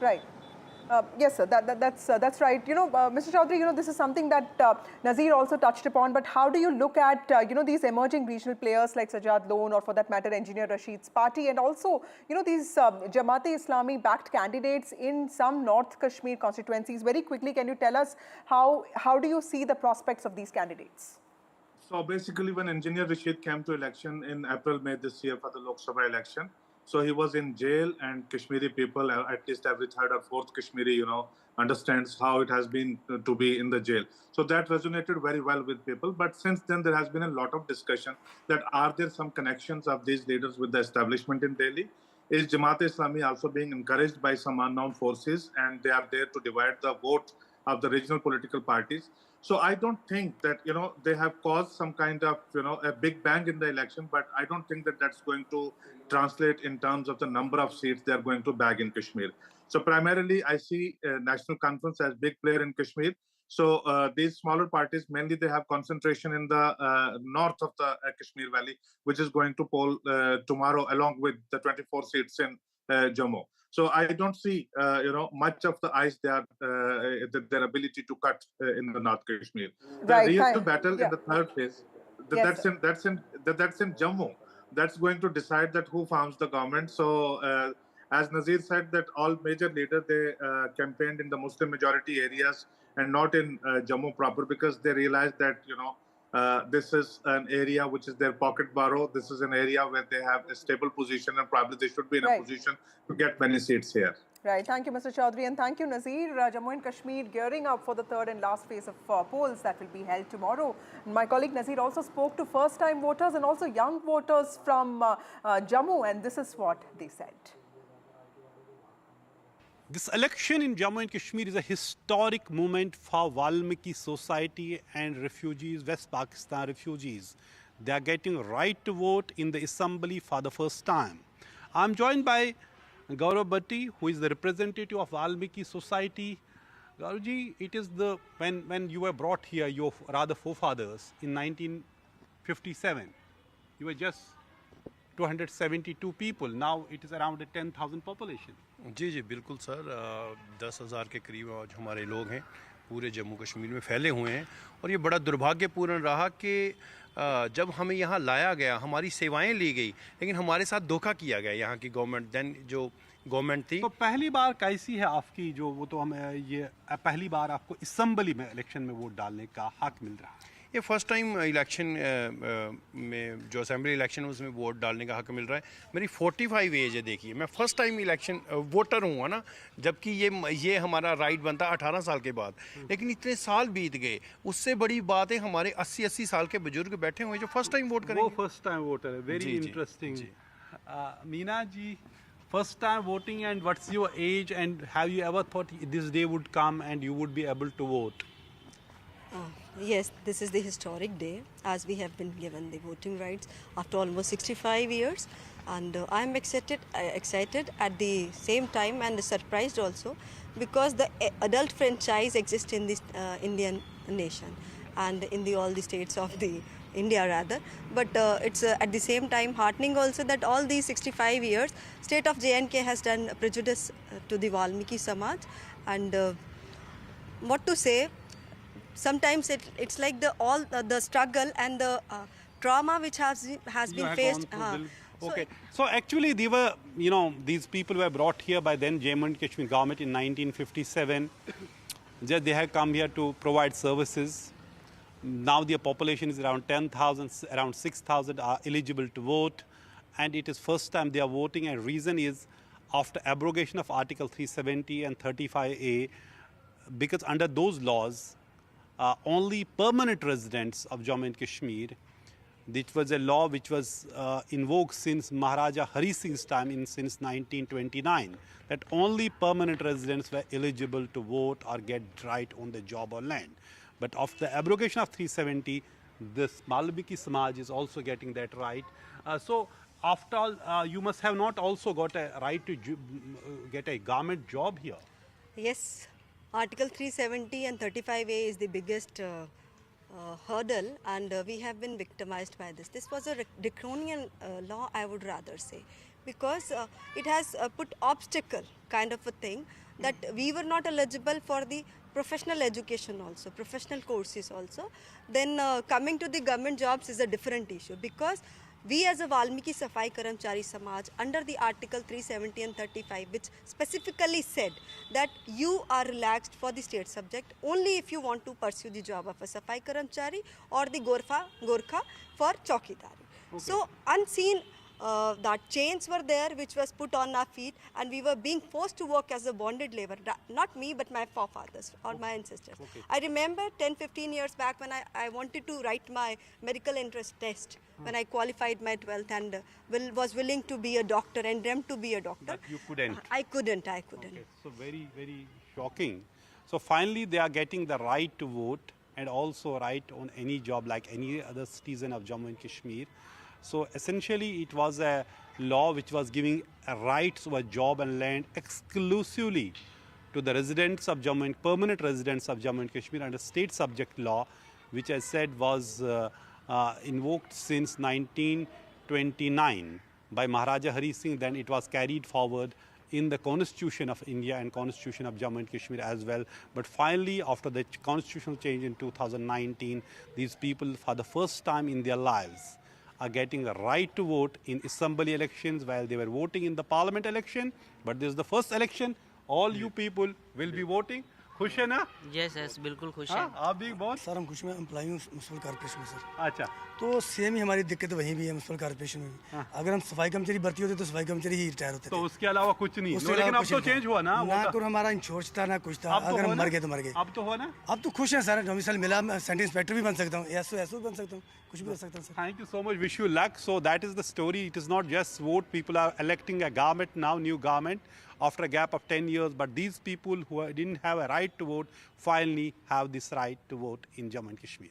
Right. Yes, sir, that's right. Mr. Chaudhary, this is something that Nazir also touched upon, but how do you look at, these emerging regional players like Sajjad Lone or for that matter, Engineer Rashid's party, and also, these Jamaat-e-Islami backed candidates in some North Kashmir constituencies? Very quickly, can you tell us how do you see the prospects of these candidates? So basically, when Engineer Rashid came to election in April, May this year for the Lok Sabha election, so he was in jail, and Kashmiri people, at least every third or fourth Kashmiri, understands how it has been to be in the jail. So that resonated very well with people. But since then, there has been a lot of discussion that are there some connections of these leaders with the establishment in Delhi? Is Jamaat-e-Islami also being encouraged by some unknown forces, and they are there to divide the vote of the regional political parties? So I don't think that, they have caused some kind of, a big bang in the election, but I don't think that that's going to translate in terms of the number of seats they are going to bag in Kashmir. So primarily, I see National Conference as big player in Kashmir. So these smaller parties, mainly they have concentration in the north of the Kashmir Valley, which is going to poll tomorrow along with the 24 seats in Jammu. So I don't see, much of the ice their ability to cut in the North Kashmir. The real battle in the third phase, that's in Jammu. That's going to decide that who forms the government. So as Nazir said, that all major leaders, they campaigned in the Muslim majority areas and not in Jammu proper, because they realized that, this is an area which is their pocket borrow. This is an area where they have a stable position and probably they should be in a position to get many seats here. Right. Thank you, Mr. Chaudhary, and thank you, Nazir. Jammu and Kashmir gearing up for the third and last phase of polls that will be held tomorrow. My colleague Nazir also spoke to first-time voters and also young voters from Jammu, and this is what they said. This election in Jammu and Kashmir is a historic moment for Valmiki society and refugees, West Pakistan refugees. They are getting right to vote in the assembly for the first time. I'm joined by Gaurav Bhatti, who is the representative of Valmiki Society. Gaurav, it is when you were brought here, your rather forefathers, in 1957, you were just 272 people. Now it is around a 10,000 population. जी जी बिल्कुल sir 10,000 के करीब आज हमारे लोग हैं पूरे जम्मू कश्मीर में फैले हुए हैं और ये बड़ा दुर्भाग्यपूर्ण रहा कि जब हमें यहाँ लाया गया हमारी सेवाएं ली गई लेकिन हमारे साथ धोखा किया गया यहाँ की गवर्नमेंट देन जो गवर्नमेंट थी। तो पहली बार कैसी है आपकी जो वो तो हमें ये पहली बार आपको असेंबली में इलेक्शन में वोट डालने का हक मिल रहा है? ये फर्स्ट टाइम इलेक्शन में जो असेंबली इलेक्शन उसमें वोट डालने का हक मिल रहा है। मेरी 45 एज है, देखिए मैं फर्स्ट टाइम इलेक्शन वोटर हूँ ना, जबकि ये हमारा राइट बनता 18 साल के बाद, लेकिन इतने साल बीत गए। उससे बड़ी बात है हमारे 80 साल के बुजुर्ग बैठे हुए जो फर्स्ट टाइम वोट करेंगे। वो फर्स्ट टाइम वोटर है, very interesting. Meena ji, first time voting, and what's your age, and have you ever thought this day would come and you would be able to vote? Yes, this is the historic day as we have been given the voting rights after almost 65 years, and I'm excited at the same time and surprised also because the adult franchise exists in this Indian nation and in all the states of the India rather, but it's at the same time heartening also that all these 65 years state of J&K has done prejudice to the Valmiki Samaj, and what to say, sometimes it's like the struggle and the trauma which has been faced. Okay, so actually they were, these people were brought here by then Jammu and Kashmir government in 1957. They have come here to provide services. Now their population is around 10,000, around 6,000 are eligible to vote, and it is first time they are voting, and reason is after abrogation of Article 370 and 35A, because under those laws, only permanent residents of Jammu and Kashmir, which was a law which was invoked since Maharaja Hari Singh's time since 1929, that only permanent residents were eligible to vote or get right on the job or land. But after the abrogation of 370, this Valmiki Samaj is also getting that right. So after all, you must have not also got a right to get a government job here. Yes, Article 370 and 35A is the biggest hurdle, and we have been victimized by this. This was a draconian law, I would rather say, because it has put obstacle kind of a thing that we were not eligible for the professional education also, professional courses also. Then coming to the government jobs is a different issue, because we as a Valmiki Safai Karamchari Samaj, under the Article 370 and 35, which specifically said that you are relaxed for the state subject only if you want to pursue the job of a Safai Karamchari or the Gorkha for Chaukidari. Okay. So unseen that chains were there which was put on our feet, and we were being forced to work as a bonded labor. Not me, but my forefathers or my ancestors. Okay. I remember 10-15 years back when I wanted to write my medical entrance test, when I qualified my 12th and was willing to be a doctor and dreamt to be a doctor. But you couldn't. I couldn't. Okay. So very, very shocking. So finally they are getting the right to vote and also right on any job like any other citizen of Jammu and Kashmir. So essentially it was a law which was giving a rights of a job and land exclusively to the residents of Jammu and permanent residents of Jammu and Kashmir under state subject law, which I said was invoked since 1929 by Maharaja Hari Singh. Then it was carried forward in the Constitution of India and Constitution of Jammu and Kashmir as well. But finally, after the constitutional change in 2019, these people for the first time in their lives are getting the right to vote in assembly elections while they were voting in the parliament election. But this is the first election. All you people will be voting. खुश है ना? Yes yes बिल्कुल खुश है। आप भी बहुत? Sir हम खुश में एम्प्लॉई हूँ म्युनिसिपल कॉर्पोरेशन में सर। अच्छा, तो सेम ही हमारी दिक्कत वहीं भी है म्युनिसिपल कॉर्पोरेशन में भी। अगर हम सफाई कर्मचारी भर्ती होते तो सफाई कर्मचारी ही रिटायर होते थे। तो उसके अलावा कुछ नहीं। लेकिन अब तो चेंज हुआ ना? ना तो हमारा इंश्योरेंस था ना कुछ था। अगर हम मर गए तो मर गए। अब तो हुआ ना? अब तो खुश है सर, डोमिसाइल मिला, सेंटर इंस्पेक्टर भी बन सकता हूँ, एसओ भी बन सकता हूँ, कुछ भी कर सकता हूँ sir. Thank you so much. Wish you luck. So that is the story. It is not just vote. People are electing a government now, new government, after a gap of 10 years. But these people who didn't have a right to vote finally have this right to vote in Jammu and Kashmir.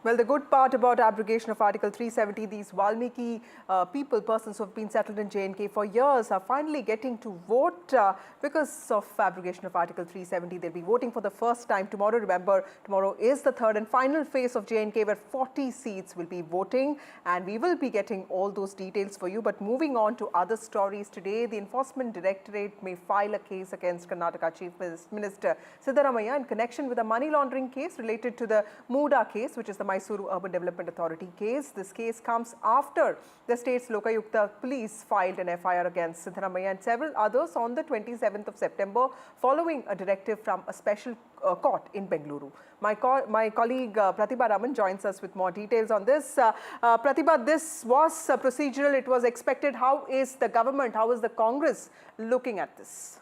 Well, the good part about abrogation of Article 370, these Valmiki persons who have been settled in J&K for years are finally getting to vote because of abrogation of Article 370. They'll be voting for the first time tomorrow. Remember, tomorrow is the third and final phase of J&K where 40 seats will be voting, and we will be getting all those details for you. But moving on to other stories today, the Enforcement Directorate may file a case against Karnataka Chief Minister Siddaramaiah in connection with a money laundering case related to the Muda case, which is the Mysuru Urban Development Authority case. This case comes after the state's Lokayukta police filed an FIR against Siddaramaiah and several others on the 27th of September following a directive from a special court in Bengaluru. My colleague Pratibha Raman joins us with more details on this. Pratibha, this was procedural, it was expected. How is the government, how is the Congress looking at this?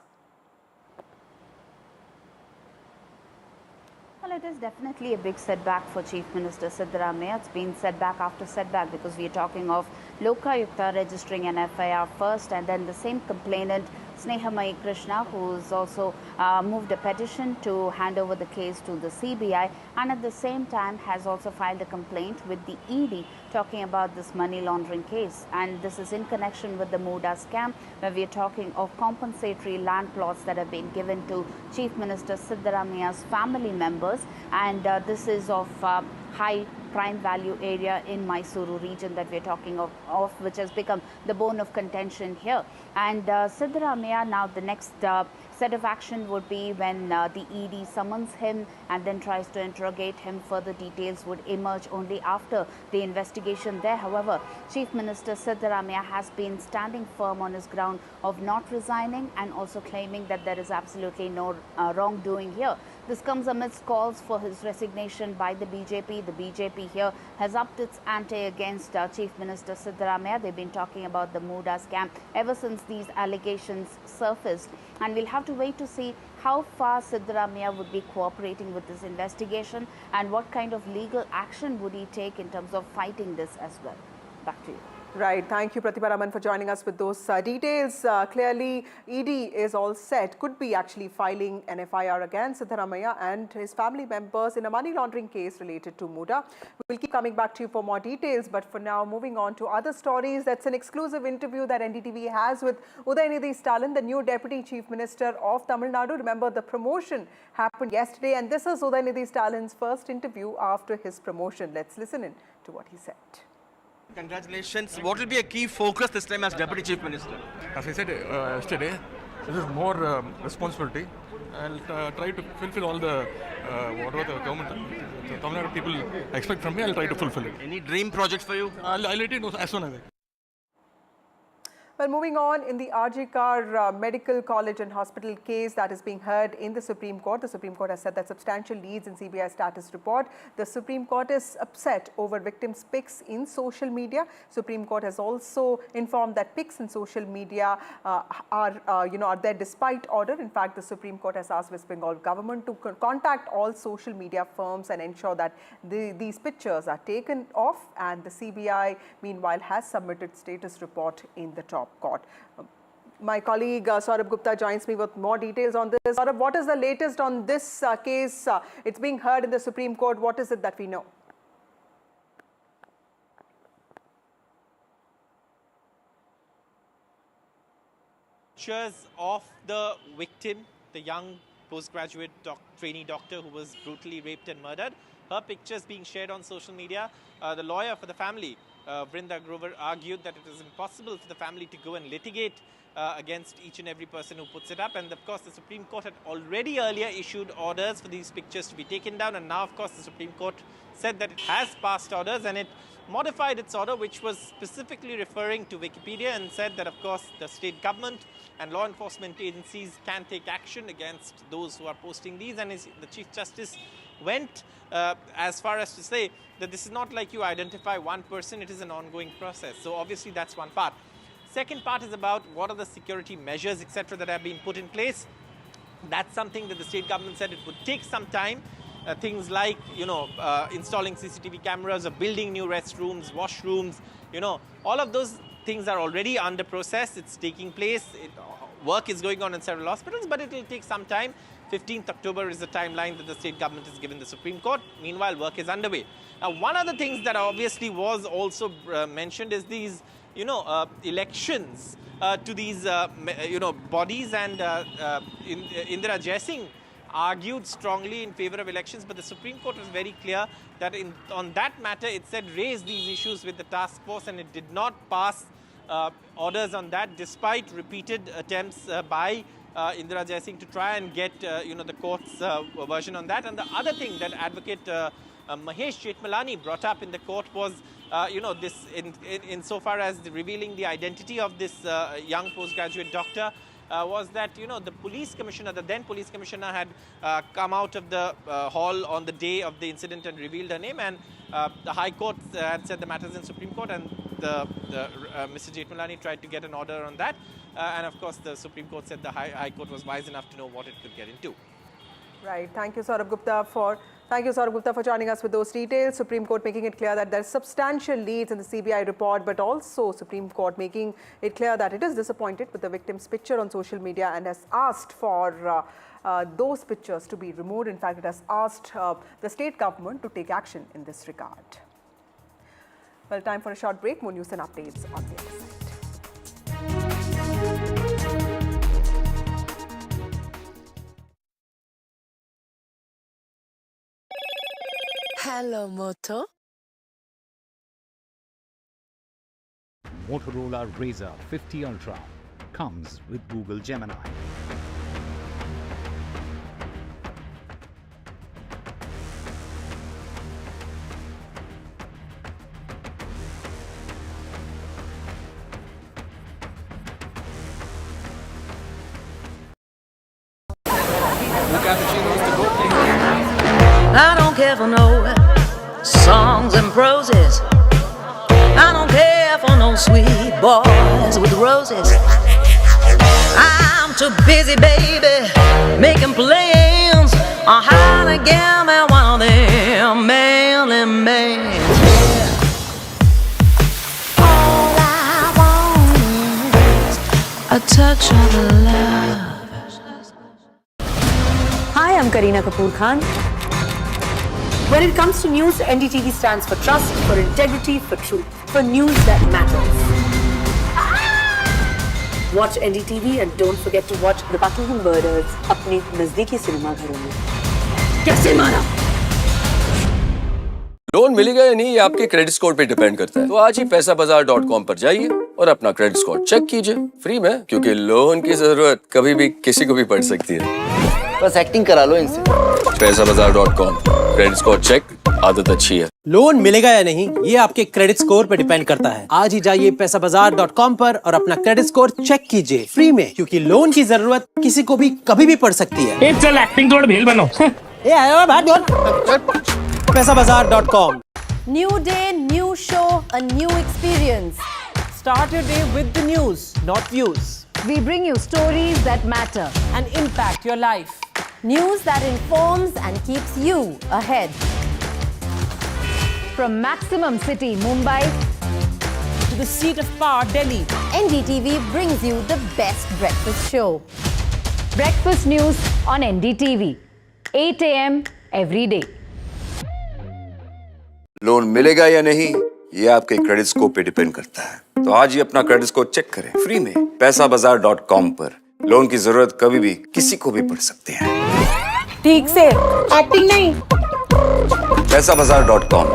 Well, it is definitely a big setback for Chief Minister Siddaramaiah. It's been setback after setback because we are talking of Lokayukta registering an FIR first, and then the same complainant, Snehamai Krishna, who's also moved a petition to hand over the case to the CBI, and at the same time has also filed a complaint with the ED talking about this money laundering case. And this is in connection with the Muda scam, where we are talking of compensatory land plots that have been given to Chief Minister Siddaramaiah's family members, and this is of high prime value area in Mysuru region that we're talking of, which has become the bone of contention here. And Siddaramaiah, now the next set of action would be when the ED summons him and then tries to interrogate him. Further details would emerge only after the investigation there. However, Chief Minister Siddaramaiah has been standing firm on his ground of not resigning and also claiming that there is absolutely no wrongdoing here. This comes amidst calls for his resignation by the BJP. The BJP here has upped its ante against Chief Minister Siddaramaiah. They've been talking about the Muda scam ever since these allegations surfaced. And we'll have to wait to see how far Siddaramaiah would be cooperating with this investigation and what kind of legal action would he take in terms of fighting this as well. Back to you. Right. Thank you, Pratibha Raman, for joining us with those details. Clearly, ED is all set, could be actually filing an FIR against Siddaramaiah and his family members in a money laundering case related to Muda. We'll keep coming back to you for more details, but for now, moving on to other stories. That's an exclusive interview that NDTV has with Udayanidhi Stalin, the new Deputy Chief Minister of Tamil Nadu. Remember, the promotion happened yesterday, and this is Udayanidhi Stalin's first interview after his promotion. Let's listen in to what he said. Congratulations. What will be a key focus this time as Deputy Chief Minister? As I said yesterday, this is more responsibility. I'll try to fulfill all the whatever the government, the Tamil Nadu people expect from me. I'll try to fulfill it. Any dream projects for you? I'll let you know as soon as I. Well, moving on, in the RG Kar Medical College and Hospital case that is being heard in the Supreme Court, the Supreme Court has said that substantial leads in CBI status report. The Supreme Court is upset over victims' pics in social media. Supreme Court has also informed that pics in social media are there despite order. In fact, the Supreme Court has asked West Bengal government to contact all social media firms and ensure that these pictures are taken off. And the CBI, meanwhile, has submitted status report in the top court. My colleague Saurabh Gupta joins me with more details on this. Saurabh, what is the latest on this case? It's being heard in the Supreme Court. What is it that we know? Pictures of the victim, the young postgraduate trainee doctor who was brutally raped and murdered. Her pictures being shared on social media. The lawyer for the family, Brinda Grover, argued that it is impossible for the family to go and litigate against each and every person who puts it up. And of course, the Supreme Court had already earlier issued orders for these pictures to be taken down. And now, of course, the Supreme Court said that it has passed orders, and it modified its order, which was specifically referring to Wikipedia, and said that, of course, the state government and law enforcement agencies can take action against those who are posting these. And the Chief Justice went as far as to say that this is not like you identify one person, it is an ongoing process. So obviously that's one part. Second part is about what are the security measures, etc., that have been put in place. That's something that the state government said it would take some time. Things like, installing CCTV cameras or building new restrooms, washrooms, all of those things are already under process. It's taking place. Work is going on in several hospitals, but it will take some time. 15th October is the timeline that the state government has given the Supreme Court. Meanwhile, work is underway. Now, one of the things that obviously was also mentioned is these, elections to these, bodies, and Indira Jaising argued strongly in favor of elections, but the Supreme Court was very clear that on that matter, it said raise these issues with the task force, and it did not pass orders on that, despite repeated attempts by Indira Jaising to try and get the court's version on that. And the other thing that Advocate Mahesh Jetmalani brought up in the court was this insofar as revealing the identity of this young postgraduate doctor, was that the police commissioner, the then police commissioner, had come out of the hall on the day of the incident and revealed her name, and the High Court had said the matters in Supreme Court, and Mr. Jetmalani tried to get an order on that, and of course the Supreme Court said the High Court was wise enough to know what it could get into. Right. Thank you, Saurabh Gupta, for joining us with those details. Supreme Court making it clear that there's substantial leads in the CBI report, but also Supreme Court making it clear that it is disappointed with the victim's picture on social media and has asked for those pictures to be removed. In fact, it has asked the state government to take action in this regard. Well, time for a short break. More news and updates on the other side. Hello, Moto. Motorola Razr 50 Ultra comes with Google Gemini. I don't care for no songs and proses. I don't care for no sweet boys with roses. I'm too busy, baby, making plans on how to get me one of them manly men. All I want is a touch of love. Hi, I'm Kareena Kapoor Khan. When it comes to news, NDTV stands for trust, for integrity, for truth, for news that matters. Watch NDTV and don't forget to watch The Buckingham Murders अपने नजदीकी सिनेमाघरों में. कैसे मारा? Loan मिलेगा या नहीं ये आपके क्रेडिट स्कोर पे डिपेंड करता है। तो आज ही पैसाबाजार.com पर जाइए और अपना क्रेडिट स्कोर चेक कीजिए फ्री में, क्योंकि लोन की जरूरत कभी भी किसी को भी पड़ सकती है। बस एक्टिंग करा लो इनसे। पैसाबाजार.com, क्रेडिट स्कोर चेक, आदत अच्छी है। लोन मिलेगा या नहीं ये आपके क्रेडिट स्कोर पर डिपेंड करता है। आज ही जाइए पैसाबाजार.com पर और अपना क्रेडिट स्कोर चेक कीजिए फ्री में, क्योंकि लोन की जरूरत किसी को भी कभी भी पड़ सकती है। चल एक्टिंग थोड़ा भेल बनो। पैसाबाजार.com। New day, new show, a new experience. Start your day with the news, not views. We bring you stories that matter and impact your life. News that informs and keeps you ahead. From Maximum City, Mumbai, To the seat of power, Delhi. NDTV brings you the best breakfast show. Breakfast news on NDTV, 8 a.m. every day. Loan मिलेगा या नहीं ये आपके credit score पे depend करता है। तो आज ही अपना क्रेडिट स्कोर चेक करें फ्री में पैसाबाजार.com पर। लोन की जरूरत कभी भी किसी को भी पड़ सकती है। ठीक से एक्टिंग नहीं। पैसाबाजार.com।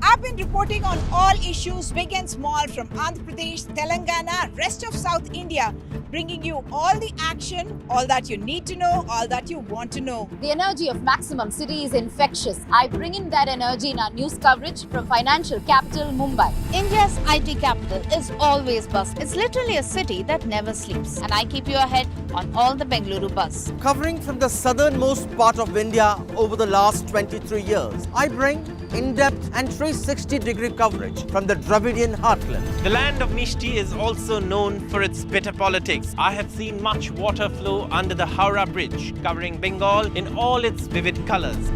I've been reporting on all issues, big and small, from Andhra Pradesh, Telangana, rest of South India, bringing you all the action, all that you need to know, all that you want to know. The energy of Maximum City is infectious. I bring in that energy in our news coverage from financial capital, Mumbai. India's IT capital is always buzz. It's literally a city that never sleeps. And I keep you ahead on all the Bengaluru buzz. Covering from the southernmost part of India over the last 23 years, I bring in-depth and 360-degree coverage from the Dravidian heartland. The land of Mishti is also known for its bitter politics. I have seen much water flow under the Howrah Bridge, covering Bengal in all its vivid colors.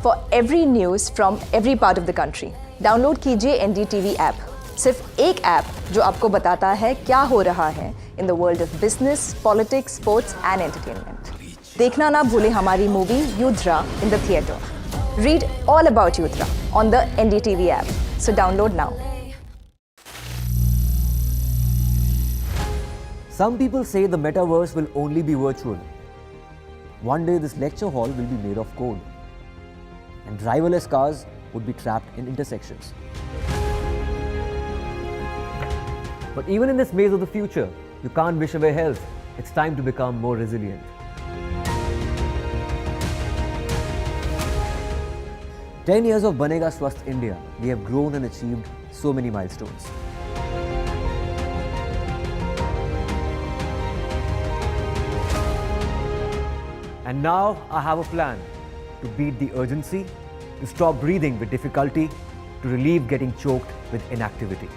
For every news from every part of the country, download कीजिए NDTV app. सिर्फ एक app जो आपको बताता है क्या हो रहा है in the world of business, politics, sports and entertainment. देखना ना भूले हमारी movie Yudhra in the theatre. Read all about Yutra on the NDTV app. So download now. Some people say the metaverse will only be virtual. One day this lecture hall will be made of code, and driverless cars would be trapped in intersections. But even in this maze of the future, you can't wish away health. It's time to become more resilient. 10 years of Banega Swasth India, we have grown and achieved so many milestones. And now I have a plan to beat the urgency, to stop breathing with difficulty, to relieve getting choked with inactivity.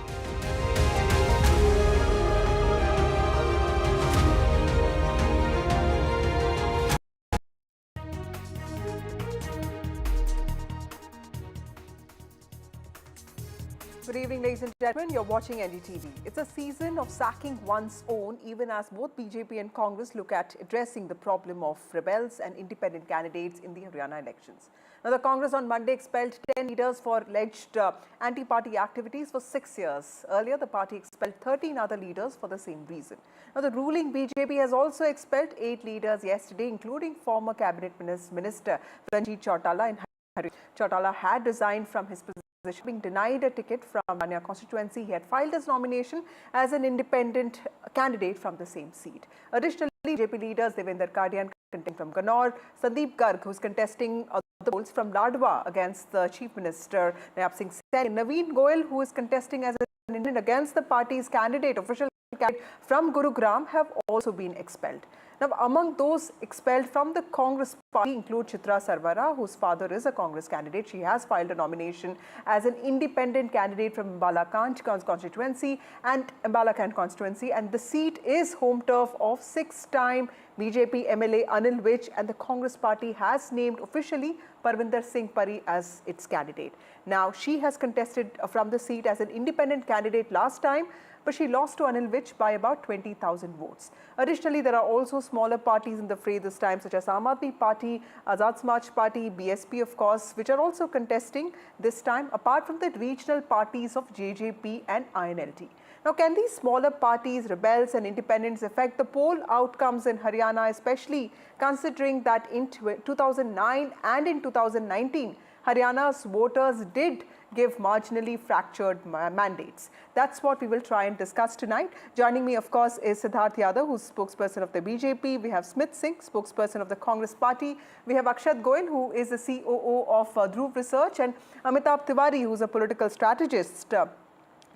Good evening, ladies and gentlemen. You're watching NDTV. It's a season of sacking one's own, even as both BJP and Congress look at addressing the problem of rebels and independent candidates in the Haryana elections. Now, the Congress on Monday expelled 10 leaders for alleged anti-party activities for 6 years. Earlier, the party expelled 13 other leaders for the same reason. Now, the ruling BJP has also expelled 8 leaders yesterday, including former Cabinet Minister Ranjit Chautala in Haryana. Chautala had resigned from his position, being denied a ticket from Haryana constituency. He had filed his nomination as an independent candidate from the same seat. Additionally, BJP leaders Devendra Kadian contesting from Ganor, Sandeep Garg, who's contesting the polls from Laddoo against the Chief Minister Nayab Singh Saini, Naveen Goyal, who is contesting as an independent against the party's candidate, official candidate from Gurugram, have also been expelled. Now, among those expelled from the Congress party include Chitra Sarwara, whose father is a Congress candidate. She has filed a nomination as an independent candidate from Ambalakand constituency, and the seat is home turf of 6-time BJP MLA Anil Vij, and the Congress party has named officially Parvinder Singh Pari as its candidate. Now, she has contested from the seat as an independent candidate last time, but she lost to Anil Vij by about 20,000 votes. Additionally, there are also smaller parties in the fray this time, such as Aam Aadmi Party, Azad Samaj Party, BSP, of course, which are also contesting this time, apart from the regional parties of JJP and INLT. Now, can these smaller parties, rebels and independents affect the poll outcomes in Haryana, especially considering that in 2009 and in 2019, Haryana's voters did give marginally fractured mandates? That's what we will try and discuss tonight. Joining me, of course, is Siddharth Yadav, who's spokesperson of the BJP. We have Smith Singh, spokesperson of the Congress party. We have Akshat Goyal, who is the COO of Dhruv Research, and Amitabh Tiwari, who's a political strategist.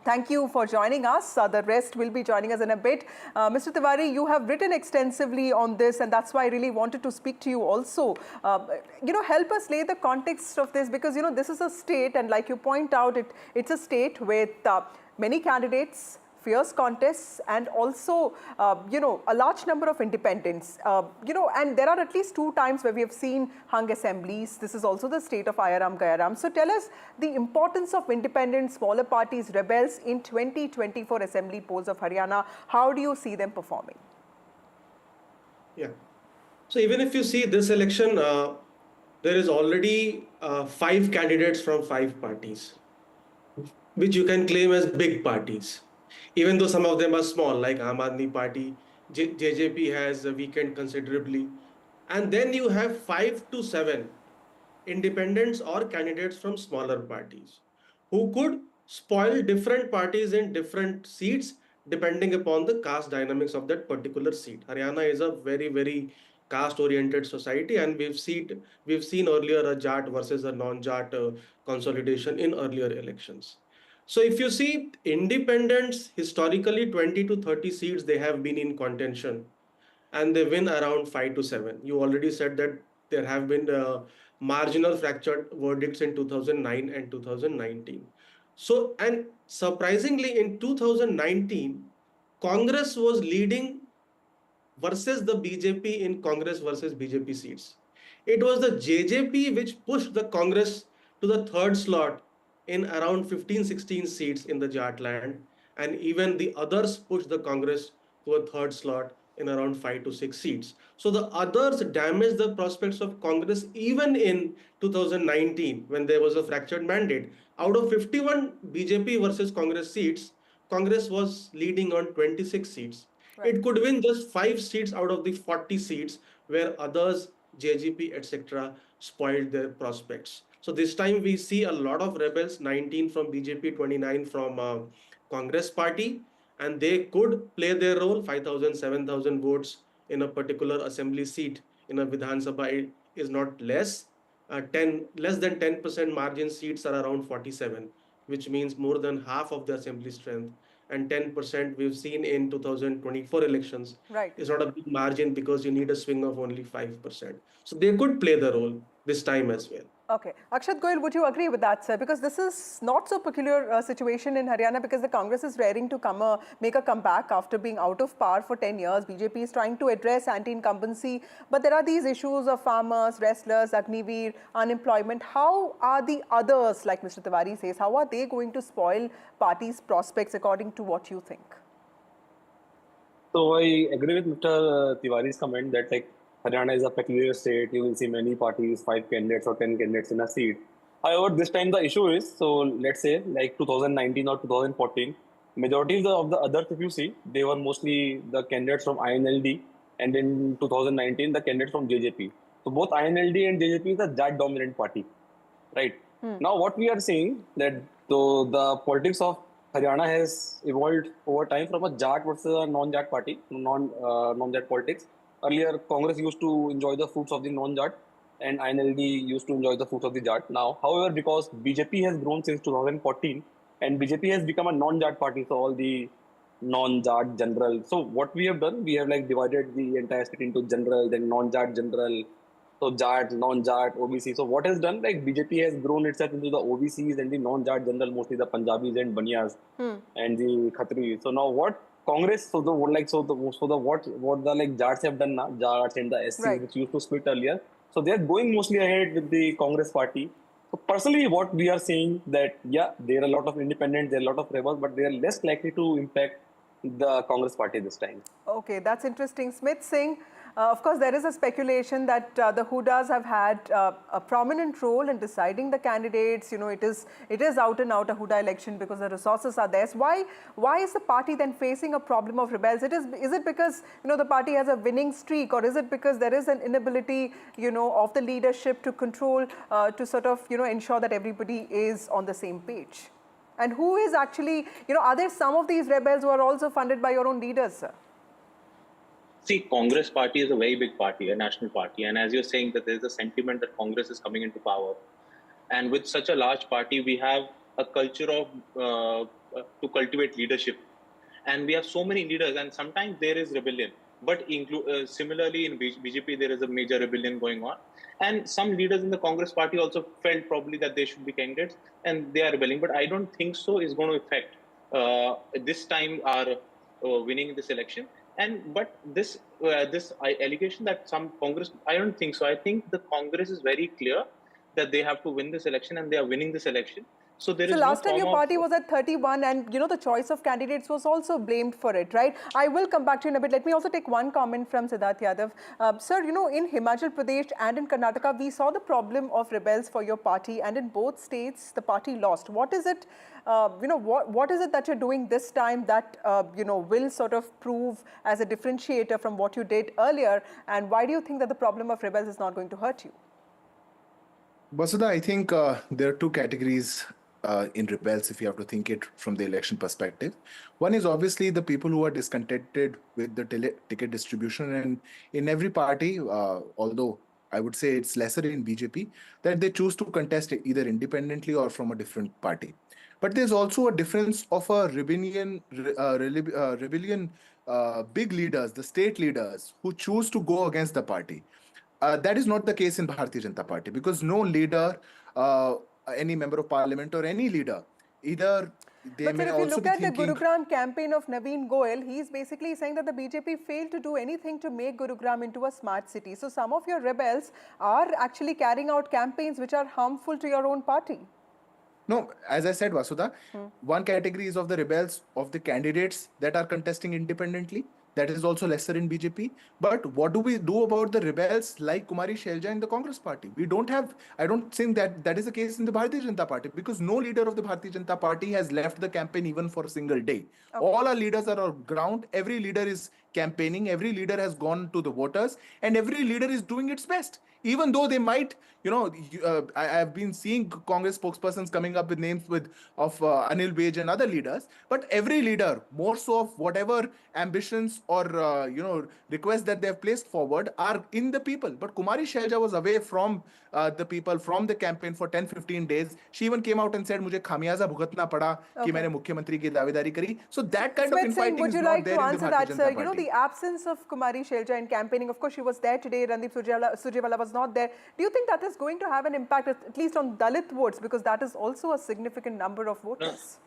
Thank you for joining us. The rest will be joining us in a bit. Mr. Tiwari, you have written extensively on this, and that's why I really wanted to speak to you also. Help us lay the context of this, because, this is a state, and like you point out, it's a state with many candidates, fierce contests, and also, a large number of independents. And there are at least 2 times where we have seen hung assemblies. This is also the state of Ayaram Gayaram. So tell us the importance of independent, smaller parties, rebels in 2024 assembly polls of Haryana. How do you see them performing? Yeah. So even if you see this election, there is already 5 candidates from 5 parties, which you can claim as big parties. Even though some of them are small, like Aam Aadmi Party, JJP has weakened considerably. And then you have 5 to 7 independents or candidates from smaller parties who could spoil different parties in different seats depending upon the caste dynamics of that particular seat. Haryana is a very, very caste-oriented society, and we've seen earlier a Jat versus a non-Jat consolidation in earlier elections. So if you see independents, historically 20 to 30 seats they have been in contention, and they win around 5 to 7. You already said that there have been marginal fractured verdicts in 2009 and 2019. So, and surprisingly in 2019, Congress was leading versus the BJP in Congress versus BJP seats. It was the JJP which pushed the Congress to the 3rd slot in around 15-16 seats in the Jat land, and even the others pushed the Congress to a third slot in around 5 to 6 seats. So the others damaged the prospects of Congress even in 2019 when there was a fractured mandate. Out of 51 BJP versus Congress seats, Congress was leading on 26 seats. It could win just 5 seats out of the 40 seats where others, JGP, etc., spoiled their prospects. So this time we see a lot of rebels, 19 from BJP, 29 from Congress party, and they could play their role. 5,000, 7,000 votes in a particular assembly seat in a Vidhan Sabha is not less. Less than 10% margin seats are around 47, which means more than half of the assembly strength. And 10% we've seen in 2024 elections is not a big margin because you need a swing of only 5%. So they could play the role this time as well. Okay. Akshat Goyal, would you agree with that, sir? Because this is not so peculiar situation in Haryana because the Congress is raring to make a comeback after being out of power for 10 years. BJP is trying to address anti-incumbency, but there are these issues of farmers, wrestlers, Agniveer, unemployment. How are the others, like Mr. Tiwari says, how are they going to spoil party's prospects according to what you think? So I agree with Mr. Tiwari's comment that Haryana is a peculiar state. You will see many parties, 5 candidates or 10 candidates in a seat. However, this time the issue is, so let's say like 2019 or 2014, majority of the others, if you see, they were mostly the candidates from INLD, and in 2019, the candidates from JJP. So both INLD and JJP is a Jat dominant party, right? Now what we are seeing that the politics of Haryana has evolved over time from a Jat versus a non-Jat party, non-Jat politics. Earlier, Congress used to enjoy the fruits of the non-Jat and INLD used to enjoy the fruits of the Jat. Now, however, because BJP has grown since 2014 and BJP has become a non-Jat party, so all the non-Jat general. So what we have done, we have divided the entire state into general, then non-Jat general, so Jat, non-Jat, OBC. So what has done, BJP has grown itself into the OBCs and the non-Jat general, mostly the Punjabis and Banias and the Khatris. So now what Congress, what the Jats have done now, Jats and the SC, which used to split earlier. So they are going mostly ahead with the Congress party. So personally, what we are seeing that, yeah, there are a lot of independents, there are a lot of rebels, but they are less likely to impact the Congress party this time. Okay, that's interesting. Smith Singh, of course, there is a speculation that the Hudas have had a prominent role in deciding the candidates. You know, it is out and out a Huda election because the resources are there. So why is the party then facing a problem of rebels? Is it because, you know, the party has a winning streak, or is it because there is an inability, you know, of the leadership to control, to sort of, you know, ensure that everybody is on the same page? And who is actually, you know, are there some of these rebels who are also funded by your own leaders, sir? See, Congress party is a very big party, a national party. And as you're saying that there's a sentiment that Congress is coming into power. And with such a large party, we have a culture of to cultivate leadership. And we have so many leaders, and sometimes there is rebellion. But similarly, in BJP, there is a major rebellion going on. And some leaders in the Congress party also felt probably that they should be candidates, and they are rebelling. But I don't think so is going to affect this time our winning this election. But this allegation that some Congress, I don't think so. I think the Congress is very clear that they have to win this election, and they are winning this election. So there is last time your party was at 31, and you know the choice of candidates was also blamed for it, right? I will come back to you in a bit. Let me also take one comment from Siddharth Yadav. Sir, you know, in Himachal Pradesh and in Karnataka, we saw the problem of rebels for your party, and in both states, the party lost. What is it, you know, what is it that you're doing this time that, you know, will sort of prove as a differentiator from what you did earlier? And why do you think that the problem of rebels is not going to hurt you? Vasudha, I think there are two categories in rebels, if you have to think it from the election perspective. One is obviously the people who are discontented with the ticket distribution, and in every party, although I would say it's lesser in BJP, that they choose to contest either independently or from a different party. But there's also a difference of a rebellion big leaders, the state leaders, who choose to go against the party. That is not the case in Bharatiya Janata Party, because no leader, any member of parliament or any leader, either they may also be thinking... But if you look at the Gurugram campaign of Naveen Goyal, he's basically saying that the BJP failed to do anything to make Gurugram into a smart city. So some of your rebels are actually carrying out campaigns which are harmful to your own party. No, as I said, Vasudha, one category is of the rebels, of the candidates that are contesting independently. That is also lesser in BJP. But what do we do about the rebels like Kumari Shelja in the Congress party? We don't have, I don't think that that is the case in the Bharatiya Janata Party, because no leader of the Bharatiya Janata Party has left the campaign even for a single day. All our leaders are on ground. Every leader is campaigning. Every leader has gone to the voters, and every leader is doing its best. Even though they might, I have been seeing Congress spokespersons coming up with names of Anil Bej and other leaders, but every leader, more so of whatever ambitions or requests that they have placed forward, are in the people. But Kumari Shelja was away from the people, from the campaign for 10-15 days. She even came out and said, "मुझे खामियाजा भुगतना पड़ा कि मैंने मुख्यमंत्री की दावेदारी करी." So that kind of Smith Singh, infighting would is you not like there to in the answer Bharatiya that, sir? Janata You know, Party. the absence of Kumari Shelja in campaigning, of course, she was there today. Randeep Surjewala was not there. Do you think that is going to have an impact, at least on Dalit votes, because that is also a significant number of voters?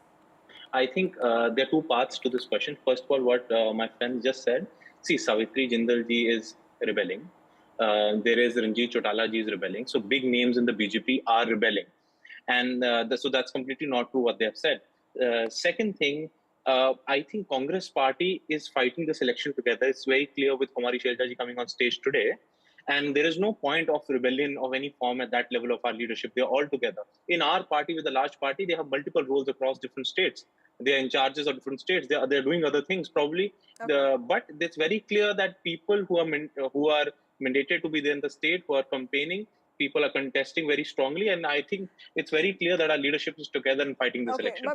I think there are two parts to this question. First of all, what my friend just said. See, Savitri Jindal ji is rebelling. There is Ranjit Chotala ji is rebelling. So big names in the BJP are rebelling. And so that's completely not true what they have said. Second thing, I think Congress party is fighting this election together. It's very clear with Kumari Shelja ji coming on stage today. And there is no point of rebellion of any form at that level of our leadership. They're all together. In our party, with a large party, they have multiple roles across different states. They are in charges of different states. They're doing other things probably. But it's very clear that people who are mandated to be there in the state, who are campaigning, people are contesting very strongly. And I think it's very clear that our leadership is together in fighting this election.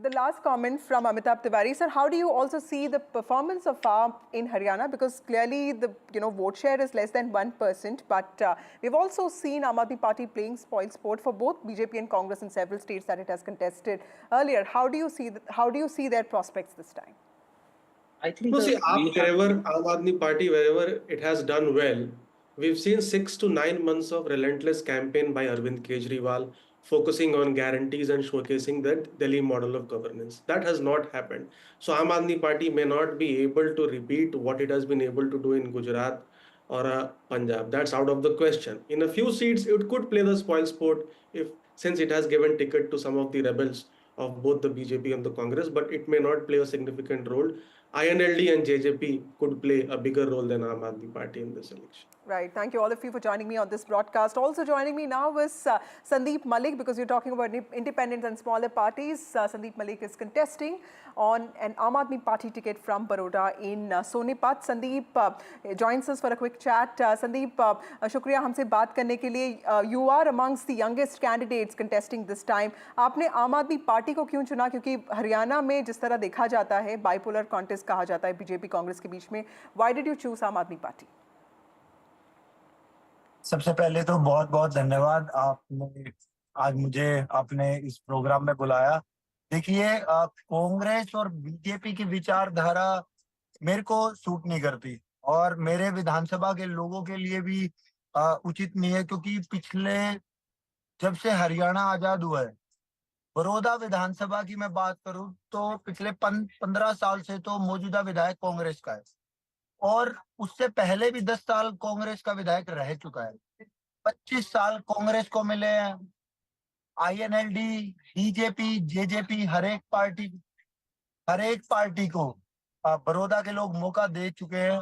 The last comment from Amitabh Tiwari, sir, how do you also see the performance of AAP in Haryana? Because clearly the vote share is less than 1%, but we've also seen Aam Aadmi Party playing spoil sport for both BJP and Congress in several states that it has contested earlier. How do you see their prospects this time? I think wherever Aam Aadmi Party, wherever it has done well, we've seen 6 to 9 months of relentless campaign by Arvind Kejriwal, focusing on guarantees and showcasing that Delhi model of governance. That has not happened. So Aam Aadmi Party may not be able to repeat what it has been able to do in Gujarat or Punjab. That's out of the question. In a few seats, it could play the spoil sport since it has given ticket to some of the rebels of both the BJP and the Congress, but it may not play a significant role. INLD and JJP could play a bigger role than Aam Aadmi Party in this election. Right. Thank you all of you for joining me on this broadcast. Also joining me now is Sandeep Malik, because you're talking about independent and smaller parties. Sandeep Malik is contesting on an Aam Aadmi Party ticket from Baroda in Sonipat. Sandeep joins us for a quick chat. Sandeep, shukriya हमसे बात करने के लिए. You are amongst the youngest candidates contesting this time. आपने आम आदमी party को क्यों चुना? क्योंकि हरियाणा में जिस तरह देखा जाता है, बाइपोलर कॉन्टेस्ट कहा जाता है बीजेपी कांग्रेस के बीच में. Why did you choose आम आदमी पार्टी? सबसे पहले तो बहुत बहुत धन्यवाद, आपने आज मुझे अपने इस प्रोग्राम में बुलाया. देखिए, कांग्रेस और बीजेपी की विचारधारा मेरे को सूट नहीं करती और मेरे विधानसभा के लोगों के लिए भी उचित नहीं है, क्योंकि पिछले जब से हरियाणा आजाद हुआ है, बड़ौदा विधानसभा की मैं बात करूं तो पिछले 15 साल से तो मौजूदा विधायक कांग्रेस का है और उससे पहले भी 10 साल कांग्रेस का विधायक रह चुका है. 25 साल कांग्रेस को मिले हैं. आईएनएलडी, बीजेपी, जेजेपी, हर एक पार्टी को बड़ौदा के लोग मौका दे चुके हैं.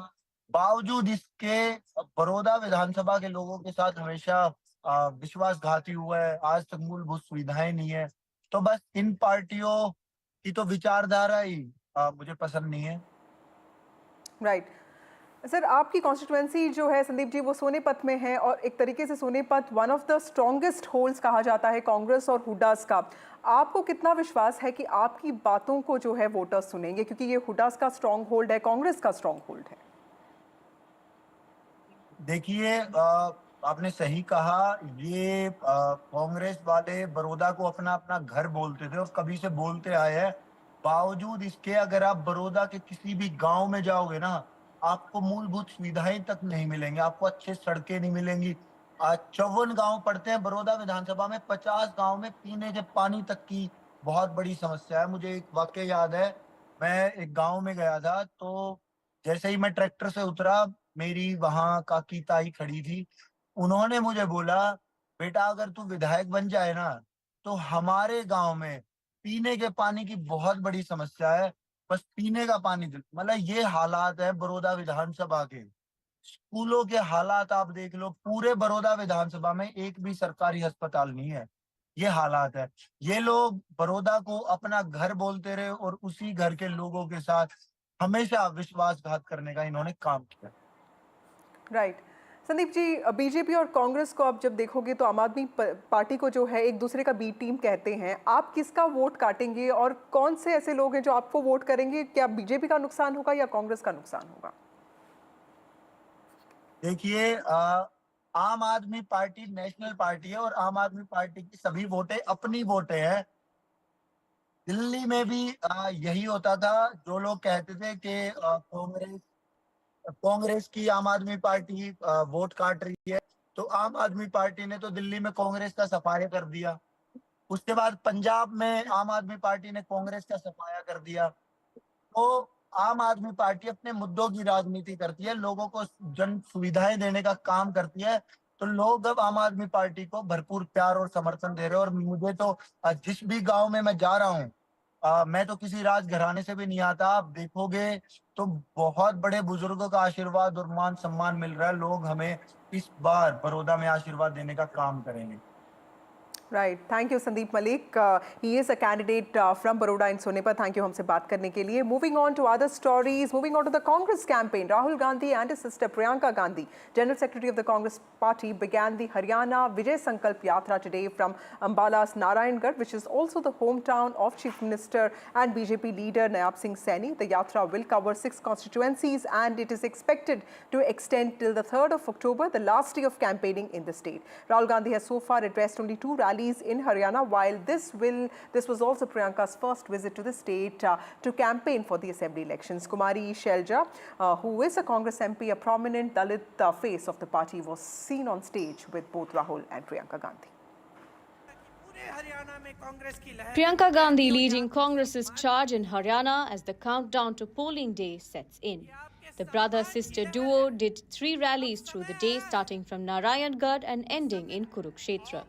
बावजूद इसके बड़ौदा विधानसभा के लोगों के साथ हमेशा विश्वासघाती हुआ है. आज तक मूलभूत सुविधाएं नहीं है. तो बस इन पार्टियों की तो विचारधारा ही मुझे पसंद नहीं है. राइट. सर, आपकी कॉन्स्टिट्यूएंसी जो है संदीप जी, वो सोनीपत में है और एक तरीके से Sonipat one of the strongest holds कहा जाता है कांग्रेस और हुड्डास का. आपको कितना विश्वास है कि आपकी बातों को जो है वोटर्स सुनेंगे, क्योंकि ये हुड्डास का स्ट्रॉन्ग होल्ड है, कांग्रेस का स्ट्रॉन्ग होल्ड है? देखिए, आपने सही कहा. ये कांग्रेस वाले बड़ौदा को अपना अपना घर बोलते थे और कभी से बोलते आए हैं. बावजूद इसके अगर आप बड़ौदा के किसी भी गांव में जाओगे ना, आपको मूलभूत सुविधाएं तक नहीं मिलेंगी, आपको अच्छे सड़कें नहीं मिलेंगी. 54 गांव पड़ते हैं बड़ौदा विधानसभा में. 50 गांव में पीने के पानी तक की बहुत बड़ी समस्या है. मुझे एक वाक्य याद है, मैं एक गांव में गया था तो जैसे ही मैं ट्रैक्टर से उतरा, मेरी वहां काकी ताई खड़ी थी. उन्होंने मुझे बोला, बेटा अगर तू विधायक बन जाए ना तो हमारे गांव में पीने के पानी की बहुत बड़ी समस्या है। बस पीने का पानी, मतलब ये हालात है बड़ौदा विधानसभा के। स्कूलों के हालात आप देख लो, पूरे बड़ौदा विधानसभा में एक भी सरकारी अस्पताल नहीं है। ये हालात है। ये लोग बड़ौदा को अपना घर बोलते रहे और उसी घर के लोगों के साथ हमेशा विश्वासघात करने का इन्होंने काम किया। राइट संदीप जी, बीजेपी और कांग्रेस को आप जब देखोगे तो आम आदमी पार्टी को जो है एक दूसरे का बी टीम कहते हैं। आप किसका वोट काटेंगे और कौन से ऐसे लोग हैं जो आपको वोट करेंगे? क्या बीजेपी का नुकसान होगा या कांग्रेस का नुकसान होगा? देखिए, आम आदमी पार्टी नेशनल पार्टी है और आम आदमी पार्टी की सभी वोटें अपनी वोटें हैं। दिल्ली में भी यही होता था। जो लोग कहते थे कि कांग्रेस की आम आदमी पार्टी वोट काट रही है, तो आम आदमी पार्टी ने तो दिल्ली में कांग्रेस का सफाया कर दिया। उसके बाद पंजाब में आम आदमी पार्टी ने कांग्रेस का सफाया कर दिया। तो आम आदमी पार्टी अपने मुद्दों की राजनीति करती है, लोगों को जन सुविधाएं देने का काम करती है। तो लोग अब आम आदमी पार्टी को भरपूर प्यार और समर्थन दे रहे हैं। और मुझे तो जिस भी गांव में मैं जा रहा हूँ, मैं तो किसी राजघराने से भी नहीं आता, आप देखोगे तो बहुत बड़े बुजुर्गों का आशीर्वाद और मान सम्मान मिल रहा है। लोग हमें इस बार बड़ौदा में आशीर्वाद देने का काम करेंगे। Right, thank you Sandeep Malik. He is a candidate from Baroda in Sonipat. Thank you हमसे बात करने के लिए। Moving on to other stories, moving on to the Congress campaign. Rahul Gandhi and his sister Priyanka Gandhi, General Secretary of the Congress Party, began the Haryana Vijay Sankalp Yatra today from Ambala's Narayangarh, which is also the hometown of Chief Minister and BJP leader Nayab Singh Saini. The yatra will cover 6 constituencies and it is expected to extend till the 3rd of October, the last day of campaigning in the state. Rahul Gandhi has so far addressed only 2 rallies in Haryana, while this was also Priyanka's first visit to the state to campaign for the assembly elections. Kumari Shelja, who is a Congress MP, a prominent Dalit face of the party, was seen on stage with both Rahul and Priyanka Gandhi. Priyanka Gandhi leading Congress's charge in Haryana as the countdown to polling day sets in. The brother-sister duo did 3 rallies through the day, starting from Narayangarh and ending in Kurukshetra.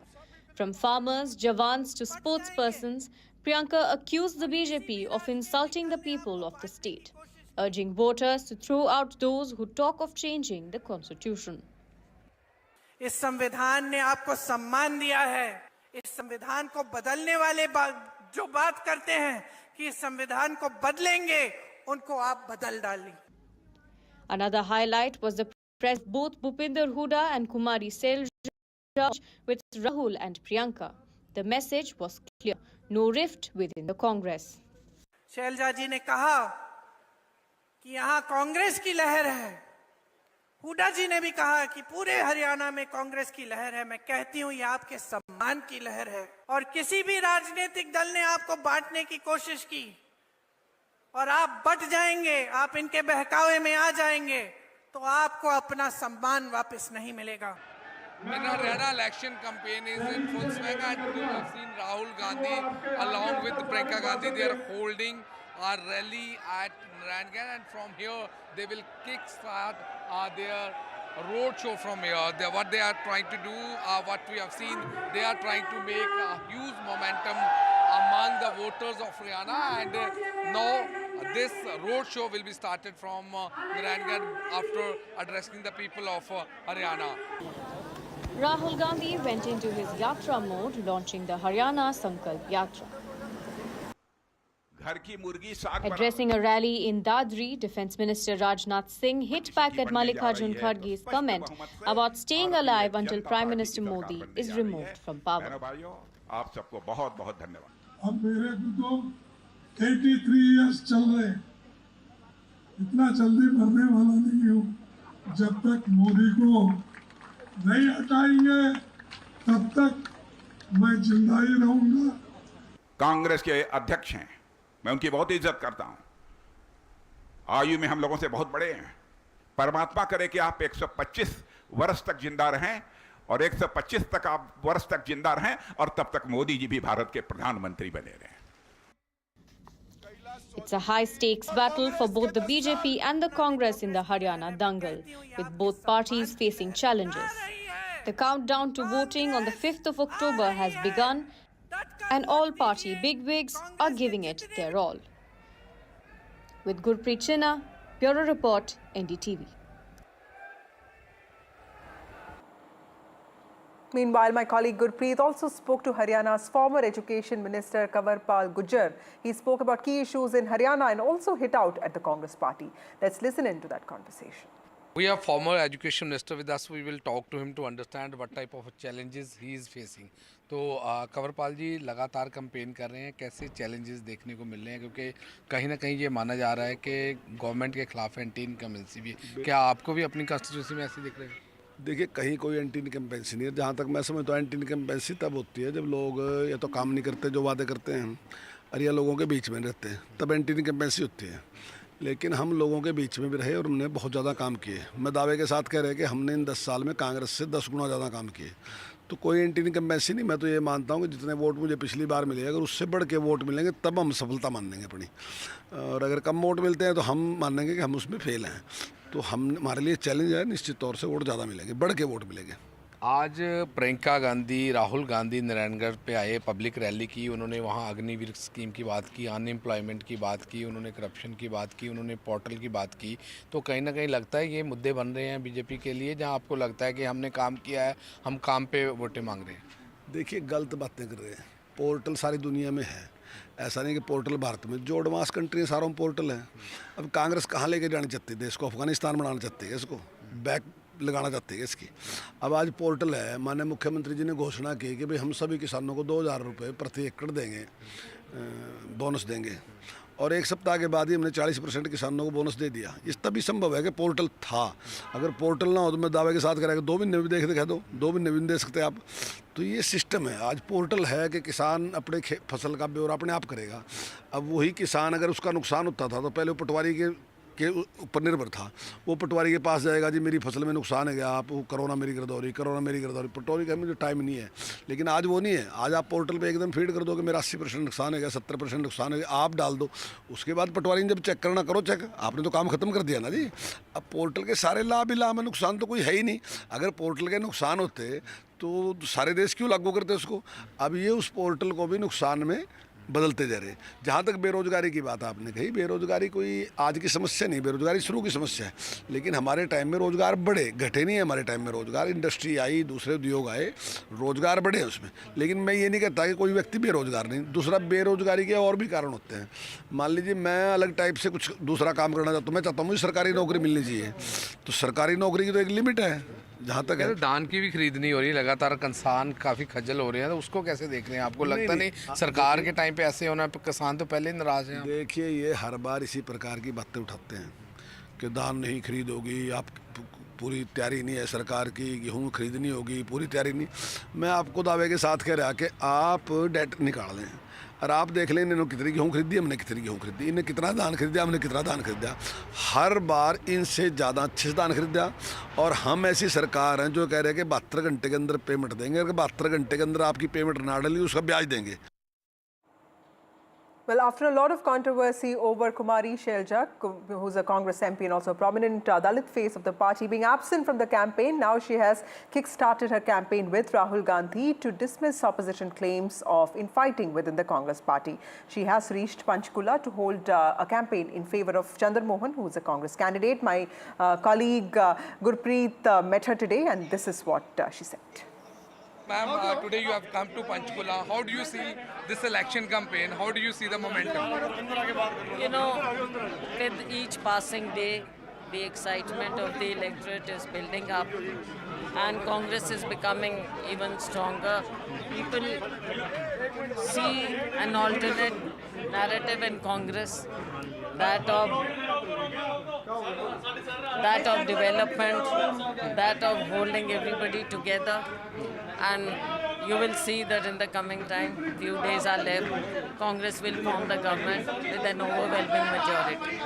From farmers, jawans to sportspersons, Priyanka accused the BJP of insulting the people of the state, urging voters to throw out those who talk of changing the constitution. इस संविधान ने आपको सम्मान दिया है। इस संविधान को बदलने वाले जो बात करते हैं कि इस संविधान को बदलेंगे, उनको आप बदल डालें। Another highlight was the press both Bhupinder Hooda and Kumari Shelja with Rahul and Priyanka. The message was clear: no rift within the Congress. Selja जी ने कहा कि यहाँ कांग्रेस की लहर है। हुडा जी ने भी कहा कि पूरे हरियाणा में कांग्रेस की लहर है। मैं कहती हूँ ये आपके सम्मान की लहर है। और किसी भी राजनीतिक दल ने आपको बांटने की कोशिश की और आप बट जाएंगे, आप इनके बहकावे में आ जाएंगे, तो आपको अपना सम्मान वापस नहीं मिलेगा। In Haryana election campaign is in full swing, and you have seen Rahul Gandhi along with Priyanka Gandhi. They are holding a rally at Narayangarh, and from here they will kick-start their road show from here. What they are trying to do, what we have seen, they are trying to make a huge momentum among the voters of Haryana, and now this road show will be started from Narayangarh after addressing the people of Haryana. Rahul Gandhi went into his yatra mode, launching the Haryana Sankalp Yatra. Addressing a rally in Dadri, Defence Minister Rajnath Singh hit back at Mallikarjun Kharge's comment about staying alive until Prime Minister Modi is removed from power. आप सबको बहुत बहुत धन्यवाद। अब मेरे को तो 83 years चल रहे, इतना जल्दी मरने वाला नहीं हूँ। जब तक मोदी को नहीं हटाएंगे तब तक मैं जिंदा ही रहूंगा। कांग्रेस के अध्यक्ष हैं, मैं उनकी बहुत इज्जत करता हूं। आयु में हम लोगों से बहुत बड़े हैं। परमात्मा करे कि आप 125 वर्ष तक जिंदा रहें और 125 वर्ष तक जिंदा रहें और तब तक मोदी जी भी भारत के प्रधानमंत्री बने रहें। It's a high-stakes battle for both the BJP and the Congress in the Haryana dangle, with both parties facing challenges. The countdown to voting on the 5th of October has begun. And all party bigwigs are giving it their all. With Gurpreet Chinna, Bureau Report, NDTV. Meanwhile, my colleague Gurpreet also spoke to Haryana's former Education Minister Kanwarpal Gujjar. He spoke about key issues in Haryana and also hit out at the Congress party. Let's listen into that conversation. We have former Education Minister with us. We will talk to him to understand what type of challenges he is facing. तो कंवरपाल जी लगातार campaign कर रहे हैं, कैसे challenges देखने को मिल रहे हैं, क्योंकि कहीं ना कहीं ये माना जा रहा है कि गवर्नमेंट के खिलाफ एंटी इनकम्बेंसी भी है। क्या आपको भी अपनी कंस्टिट्यूंसी में ऐसे दिख रहे हैं? देखिए, कहीं कोई एंटी इनकम्बेंसी नहीं है। जहाँ तक मैं समझता हूँ, एंटी इनकम्बेंसी तब होती है जब लोग या तो काम नहीं करते जो वादे करते हैं, और या लोगों के बीच में रहते हैं, तब एंटी इनकम्बेंसी होती है। लेकिन हम लोगों के बीच में भी रहे और हमने बहुत ज़्यादा काम किए। मैं दावे के साथ कह रहे कि हमने इन 10 साल में कांग्रेस से 10 गुना ज़्यादा काम किए। तो कोई एंटी इनकम्बेंसी नहीं। मैं तो ये मानता हूँ कि जितने वोट मुझे पिछली बार मिले, अगर उससे बढ़ के वोट मिलेंगे तब हम सफलता मान लेंगे अपनी, और अगर कम वोट मिलते हैं तो हम मानेंगे कि हम उसमें फेल हैं। तो हमारे लिए चैलेंज है, निश्चित तौर से वोट ज़्यादा मिलेंगे, बढ़ के वोट मिलेंगे। आज प्रियंका गांधी, राहुल गांधी नारायणगढ़ पे आए, पब्लिक रैली की। उन्होंने वहाँ अग्निवीर स्कीम की बात की, अनएम्प्लॉयमेंट की बात की, उन्होंने करप्शन की बात की, उन्होंने पोर्टल की बात की। तो कहीं ना कहीं लगता है ये मुद्दे बन रहे हैं बीजेपी के लिए, जहाँ आपको लगता है कि हमने काम किया है, हम काम पे वोटें मांग रहे हैं। देखिए, गलत बातें कर रहे हैं। पोर्टल सारी दुनिया में है, ऐसा नहीं कि पोर्टल भारत में। जो एडवांस कंट्री है सारों में पोर्टल है। अब कांग्रेस कहाँ लेके जानी चाहती है देश को? अफगानिस्तान बनाना चाहती है इसको, बैक लगाना चाहती है इसकी। अब आज पोर्टल है। माननीय मुख्यमंत्री जी ने घोषणा की कि भाई हम सभी किसानों को 2000 रुपये प्रति एकड़ देंगे, बोनस देंगे, और एक सप्ताह के बाद ही हमने 40% किसानों को बोनस दे दिया। इस तभी संभव है कि पोर्टल था। अगर पोर्टल ना हो तो मैं दावे के साथ करेगा 2 महीने भी दिखा दो, 2 महीने भी नहीं दे सकते आप। तो ये सिस्टम है। आज पोर्टल है कि किसान अपने फसल का ब्यौरा अपने आप करेगा। अब वही किसान, अगर उसका नुकसान होता था तो पहले वो पटवारी के ऊपर निर्भर था। वो पटवारी के पास जाएगा, जी मेरी फसल में नुकसान है क्या, आप वो करो ना मेरी गिरदौरी, करो ना मेरी गिरदौरी। पटवारी का मुझे टाइम नहीं है। लेकिन आज वो नहीं है। आज आप पोर्टल पे एकदम फीड कर दो कि मेरा 80% नुकसान है क्या, 70% नुकसान है, आप डाल दो। उसके बाद पटवारी ने जब चेक करना, करो चेक, आपने तो काम खत्म कर दिया ना जी। अब पोर्टल के सारे लाभ ही लाभ है, नुकसान तो कोई है ही नहीं। अगर पोर्टल के नुकसान होते तो सारे देश क्यों लागू करते उसको? अब ये उस पोर्टल को भी नुकसान में बदलते जा रहे। जहाँ तक बेरोजगारी की बात आपने कही, बेरोजगारी कोई आज की समस्या नहीं, बेरोजगारी शुरू की समस्या है। लेकिन हमारे टाइम में रोजगार बढ़े, घटे नहीं है। हमारे टाइम में रोजगार, इंडस्ट्री आई, दूसरे उद्योग आए, रोजगार बढ़े उसमें। लेकिन मैं ये नहीं कहता कि कोई व्यक्ति बेरोजगार नहीं। दूसरा, बेरोजगारी के और भी कारण होते हैं। मान लीजिए मैं अलग टाइप से कुछ दूसरा काम करना चाहता हूँ, मैं चाहता हूँ मुझे सरकारी नौकरी मिलनी चाहिए। तो सरकारी नौकरी की तो एक लिमिट है। जहाँ तक है, दान की भी खरीदनी हो रही है, लगातार किसान काफ़ी खज्जल हो रहे हैं। तो उसको कैसे देख रहे हैं? आपको लगता नहीं सरकार के टाइम पे ऐसे होना, किसान तो पहले ही नाराज हैं? देखिए, ये हर बार इसी प्रकार की बातें उठाते हैं कि दान नहीं खरीदोगी, आप पूरी तैयारी नहीं है सरकार की, गेहूँ खरीदनी होगी, पूरी तैयारी नहीं। मैं आपको दावे के साथ कह रहा कि आप डेट निकाल लें और आप देख लें इन्होंने कितनी गेहूँ खरीदी, हमने कितनी गेहूँ खरीदी, इन्हें कितना धान खरीदा, हमने कितना धान खरीदा। हर बार इनसे ज़्यादा अच्छे से धान खरीदा। और हम ऐसी सरकार हैं जो कह रहे हैं कि 72 घंटे के अंदर पेमेंट देंगे। अगर 72 घंटे के अंदर आपकी पेमेंट ना डली, उसका ब्याज देंगे। Well, after a lot of controversy over Kumari Shelja, who's a Congress MP and also a prominent Dalit face of the party, being absent from the campaign, now she has kick-started her campaign with Rahul Gandhi to dismiss opposition claims of infighting within the Congress party. She has reached Panchkula to hold a campaign in favor of Chandra Mohan, who is a Congress candidate. My colleague Gurpreet met her today, and this is what she said. Ma'am, today you have come to Panchkula. How do you see this election campaign? How do you see the momentum? You know, with each passing day, the excitement of the electorate is building up and Congress is becoming even stronger. People see an alternate narrative in Congress, that of development, that of holding everybody together. And you will see that in the coming time, few days are left, Congress will form the government with an overwhelming majority.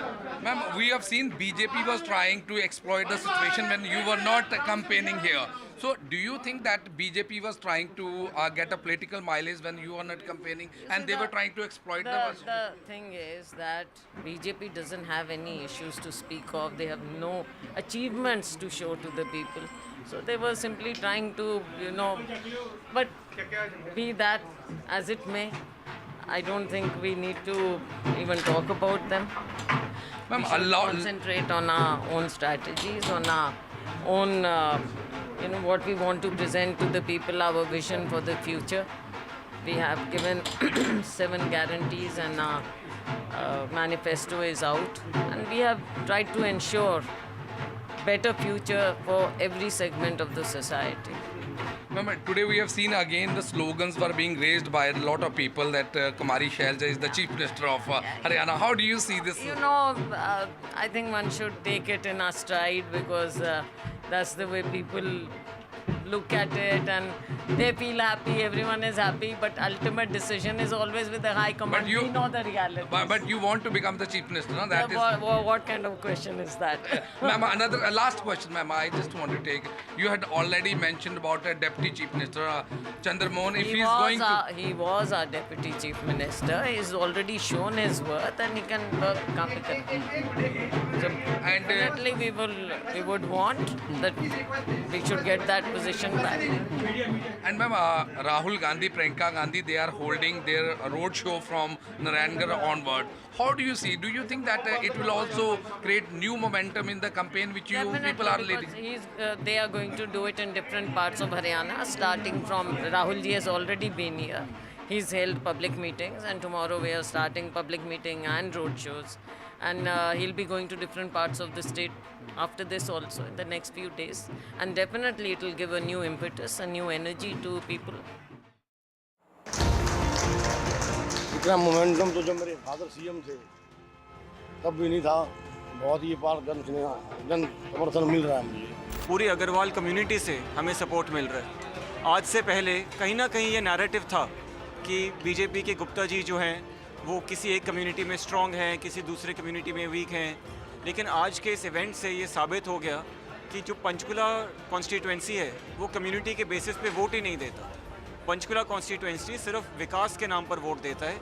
Ma'am, we have seen BJP was trying to exploit the situation when you were not campaigning here. So do you think that BJP was trying to get a political mileage when you were not campaigning and they were trying to exploit the The thing is that BJP doesn't have any issues to speak of. They have no achievements to show to the people. So they were simply trying to, but be that as it may, I don't think we need to even talk about them. We should concentrate on our own strategies, on our own, what we want to present to the people, our vision for the future. We have given 7 guarantees and our manifesto is out. And we have tried to ensure better future for every segment of the society. Ma'am, today we have seen again the slogans were being raised by a lot of people that Kumari Shailja is the Chief Minister of Haryana. How do you see this? I think one should take it in our stride because that's the way people look at it and they feel happy, everyone is happy, but ultimate decision is always with the High Command. We know the reality. But you want to become the Chief Minister, no? That is... What kind of question is that? Ma'am, another last question, ma'am. I just want to take... You had already mentioned about a Deputy Chief Minister, Chandramohan. If he is going to... He was our Deputy Chief Minister. He's already shown his worth and he can work. So definitely we would want that we should get that position back. And ma'am, Rahul Gandhi, Priyanka Gandhi, they are holding their road show from Narayanagar onward. How do you see? Do you think that it will also create new momentum in the campaign which people are leading? They are going to do it in different parts of Haryana, starting from Rahul ji has already been here. He's held public meetings and tomorrow we are starting public meeting and road shows. And he'll be going to different parts of the state after this also in the next few days. And definitely it will give a new impetus, a new energy to people. इतना momentum तो जब मेरे father CM थे तब भी नहीं था। बहुत ही बार जन समर्थन मिल रहा है मुझे। पूरी अग्रवाल कम्युनिटी से हमें सपोर्ट मिल रहा है। आज से पहले कहीं ना कहीं ये नैरेटिव था कि बीजेपी के गुप्ता जी जो हैं वो किसी एक कम्युनिटी में स्ट्रॉन्ग हैं, किसी दूसरे कम्युनिटी में वीक हैं। लेकिन आज के इस इवेंट से ये साबित हो गया कि जो पंचकुला कॉन्स्टिट्यूएंसी है वो कम्युनिटी के बेसिस पे वोट ही नहीं देता। पंचकुला कॉन्स्टिट्यूएंसी सिर्फ विकास के नाम पर वोट देता है।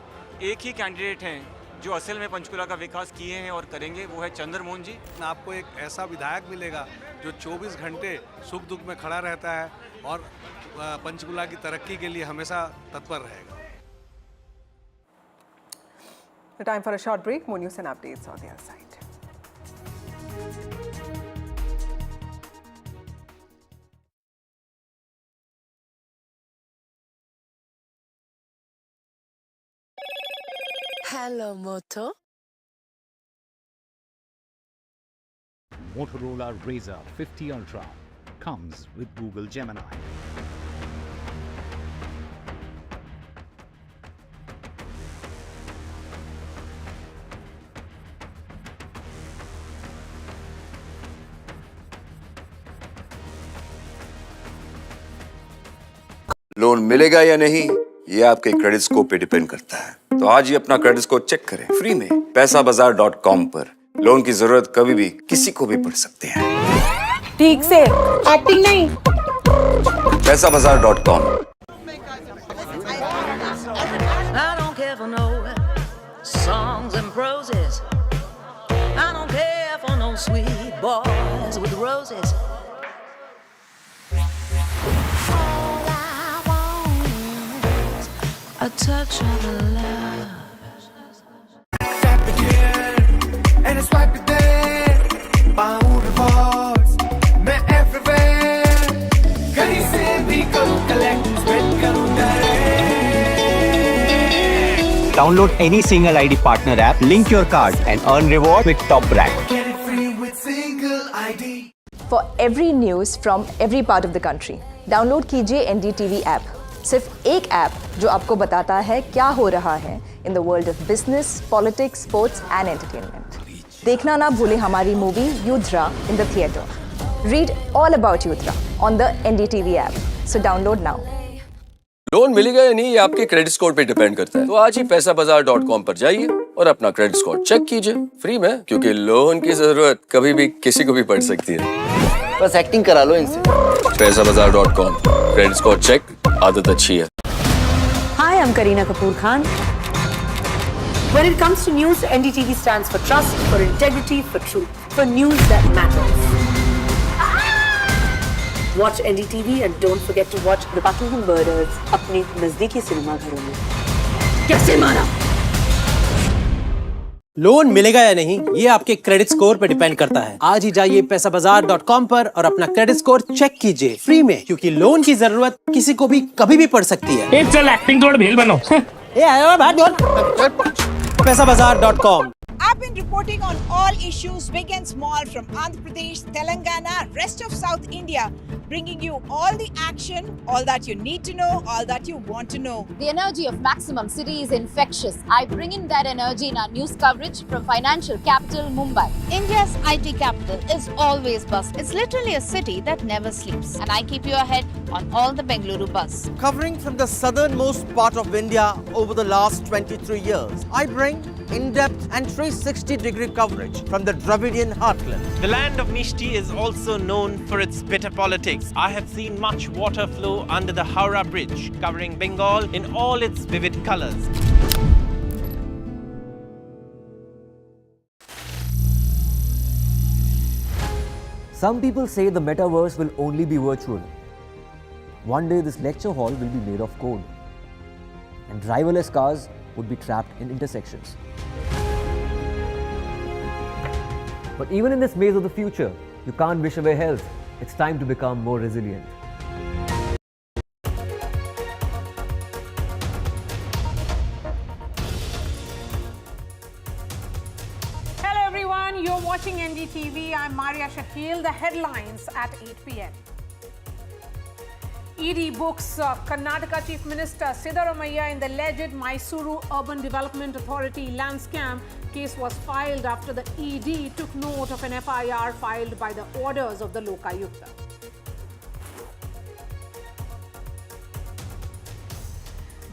एक ही कैंडिडेट हैं जो असल में पंचकुला का विकास किए हैं और करेंगे, वो है चंद्रमोहन जी। आपको एक ऐसा विधायक मिलेगा जो 24 घंटे सुख दुख में खड़ा रहता है और पंचकुला की तरक्की के लिए हमेशा तत्पर रहेगा। Time for a short break. More news and updates on the other side. Hello, Moto. Motorola Razr 50 Ultra comes with Google Gemini. Loan मिलेगा या नहीं ये आपके क्रेडिट स्कोर पे डिपेंड करता है। तो आज ही अपना क्रेडिट स्कोर चेक करें फ्री में पैसाबाजार.com पर। लोन की जरूरत कभी भी किसी को भी पड़ सकती है। ठीक से एक्टिंग नहीं। पैसाबाजार.com। I don't care for no songs and proses. I don't care for no sweet boys with roses. A touch of love. Tap it here and swipe it there. Pound rewards, मैं everywhere. कहीं से भी करूँ collect, spend करूँ direct. Download any single ID partner app, link your card and earn reward with top rank. Get it free with single ID. For every news from every part of the country, download कीजिए NDTV app. सिर्फ एक app जो आपको बताता है क्या हो रहा है in the world of business, politics, sports and entertainment. देखना ना भूले हमारी movie Yudhra in the theatre. Read all about Yudhra on the NDTV app. So download now. Loan मिलेगा या नहीं ये आपके क्रेडिट स्कोर पे डिपेंड करता है। तो आज ही पैसाबाजार.com पर जाइए और अपना क्रेडिट स्कोर चेक कीजिए फ्री में, क्योंकि लोन की जरूरत कभी भी किसी को भी पड़ सकती है। बस एक्टिंग करा लो इनसे। पैसाबाजार.com, क्रेडिट स्कोर चेक, आदत अच्छी है। Hi, I'm Kareena Kapoor Khan. When it comes to news, NDTV stands for trust, for integrity, for truth, for news that matters. Watch NDTV and don't forget to watch The Buckingham Murders अपने नजदीकी cinema घरों में। कैसे मारा? Loan मिलेगा या नहीं ये आपके क्रेडिट स्कोर पे डिपेंड करता है। आज ही जाइए पैसाबाजार.com पर और अपना क्रेडिट स्कोर चेक कीजिए फ्री में, क्योंकि लोन की जरूरत किसी को भी कभी भी पड़ सकती है। चल एक्टिंग थोड़ा भेल बनो। ए आयो बात बोल। पैसाबाजार.com। I've been reporting on all issues, big and small, from Andhra Pradesh, Telangana, rest of South India, bringing you all the action, all that you need to know, all that you want to know. The energy of Maximum City is infectious. I bring in that energy in our news coverage from financial capital Mumbai. India's IT capital is always buzz. It's literally a city that never sleeps. And I keep you ahead on all the Bengaluru buzz. Covering from the southernmost part of India over the last 23 years, I bring in-depth and 360-degree coverage from the Dravidian heartland. The land of Mishti is also known for its bitter politics. I have seen much water flow under the Howrah Bridge, covering Bengal in all its vivid colors. Some people say the metaverse will only be virtual. One day this lecture hall will be made of code, and driverless cars would be trapped in intersections. But even in this maze of the future, you can't wish away health. It's time to become more resilient. Hello everyone, you're watching NDTV. I'm Maria Shakil. The headlines at 8 p.m. ED books Karnataka Chief Minister Siddaramaiah in the alleged Mysuru Urban Development Authority land scam. Case was filed after the ED took note of an FIR filed by the orders of the Lokayukta.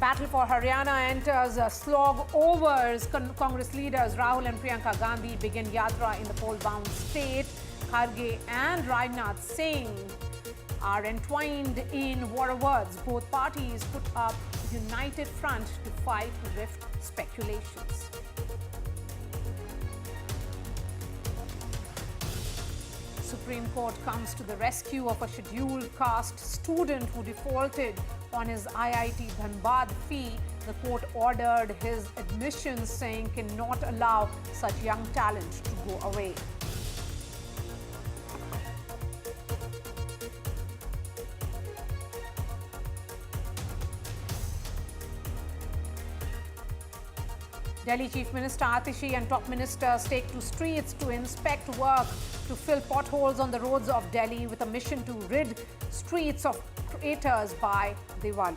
Battle for Haryana enters slog overs. Congress leaders Rahul and Priyanka Gandhi begin yatra in the poll-bound state. Kharge and Rajnath Singh are entwined in war of words. Both parties put up united front to fight rift speculations. Supreme Court comes to the rescue of a scheduled caste student who defaulted on his IIT Dhanbad fee. The court ordered his admission, saying cannot allow such young talent to go away. Delhi Chief Minister Atishi and top ministers take to streets to inspect work to fill potholes on the roads of Delhi with a mission to rid streets of craters by Diwali.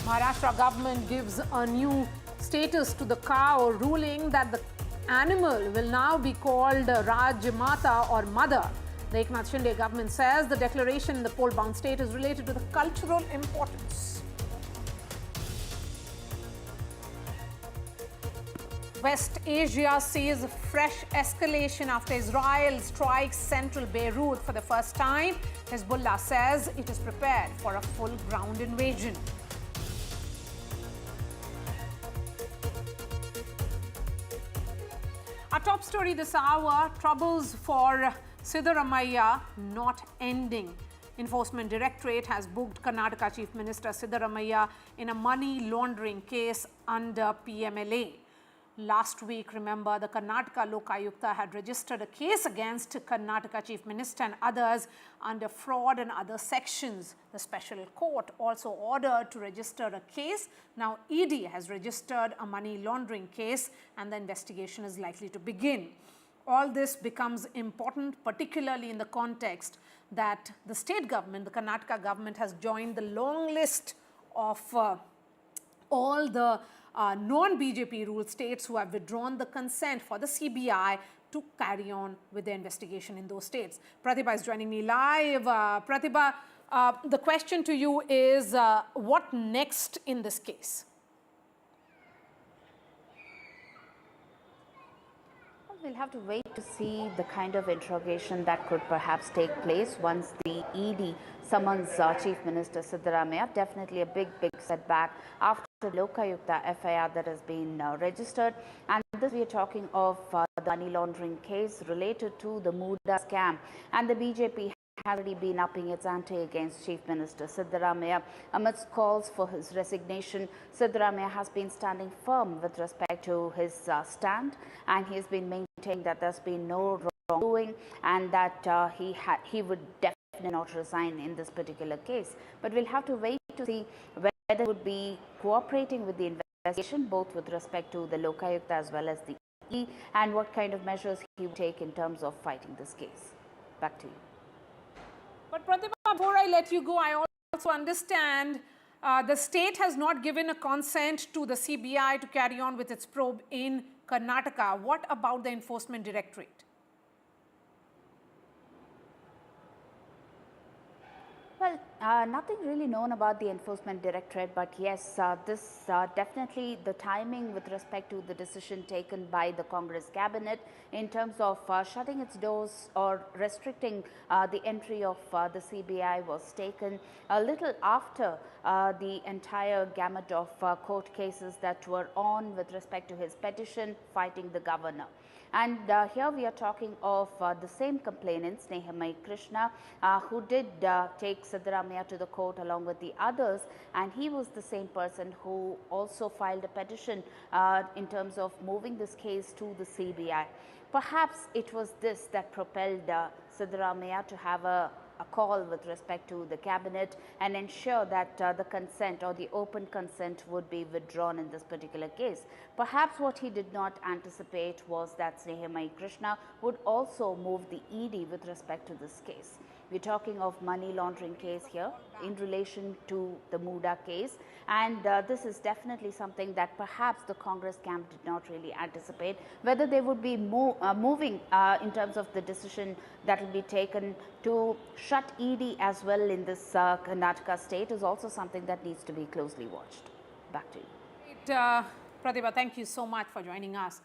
Maharashtra government gives a new status to the cow, ruling that the animal will now be called Rajmata or Mother. The Eknath Shinde government says the declaration in the poll-bound state is related to the cultural importance. West Asia sees fresh escalation after Israel strikes central Beirut for the first time. Hezbollah says it is prepared for a full ground invasion. Our top story this hour, troubles for Siddaramaiah not ending. Enforcement Directorate has booked Karnataka Chief Minister Siddaramaiah in a money laundering case under PMLA. Last week, remember, the Karnataka Lokayukta had registered a case against Karnataka Chief Minister and others under fraud and other sections. The special court also ordered to register a case. Now, ED has registered a money laundering case and the investigation is likely to begin. All this becomes important, particularly in the context that the state government, the Karnataka government, has joined the long list of all the non-BJP ruled states who have withdrawn the consent for the CBI to carry on with the investigation in those states. Pratibha is joining me live. Pratibha, the question to you is, what next in this case? We'll have to wait to see the kind of interrogation that could perhaps take place once the ED summons Chief Minister Siddaramaiah. Definitely a big setback after the Lokayukta FIR that has been registered, and This we are talking of the money laundering case related to the Muda scam, and the BJP has already been upping its ante against Chief Minister Siddaramaiah. Amidst calls for his resignation, Siddaramaiah has been standing firm with respect to his stand, and he has been maintaining that there's been no wrongdoing and that he would definitely not resign in this particular case. But we'll have to wait to see whether he would be cooperating with the investigation, both with respect to the Lokayukta as well as the E, and what kind of measures he would take in terms of fighting this case. Back to you. But Pratibha, before I let you go, I also understand the state has not given a consent to the CBI to carry on with its probe in Karnataka. What about the Enforcement Directorate? Well, nothing really known about the Enforcement Directorate, but yes, this definitely the timing with respect to the decision taken by the Congress cabinet in terms of shutting its doors or restricting the entry of the CBI was taken a little after the entire gamut of court cases that were on with respect to his petition fighting the governor. And here we are talking of the same complainant, Snehamai Krishna, who did take Siddaramaiah to the court along with the others, and he was the same person who also filed a petition in terms of moving this case to the CBI. Perhaps it was this that propelled Siddaramaiah to have a call with respect to the cabinet and ensure that the consent or the open consent would be withdrawn in this particular case. Perhaps what he did not anticipate was that Snehamai Krishna would also move the ED with respect to this case. We're talking of money laundering case here in relation to the Muda case, and this is definitely something that perhaps the Congress camp did not really anticipate. Whether they would be moving in terms of the decision that will be taken to shut ED as well in this Karnataka state is also something that needs to be closely watched. Back to you. Pratibha, thank you so much for joining us.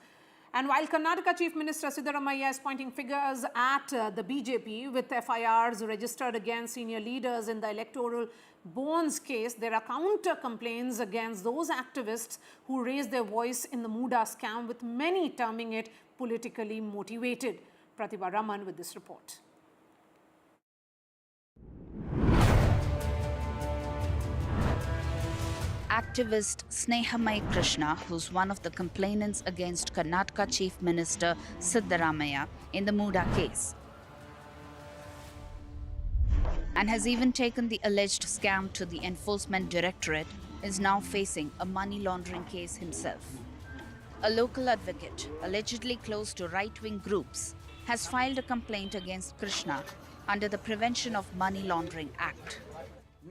And while Karnataka Chief Minister Siddaramaiah is pointing fingers at the BJP with FIRs registered against senior leaders in the electoral bonds case, there are counter complaints against those activists who raised their voice in the Muda scam, with many terming it politically motivated. Pratibha Raman with this report. Activist Snehamai Krishna, who's one of the complainants against Karnataka Chief Minister Siddaramaiah in the Muda case, and has even taken the alleged scam to the Enforcement Directorate, is now facing a money laundering case himself. A local advocate, allegedly close to right-wing groups, has filed a complaint against Krishna under the Prevention of Money Laundering Act.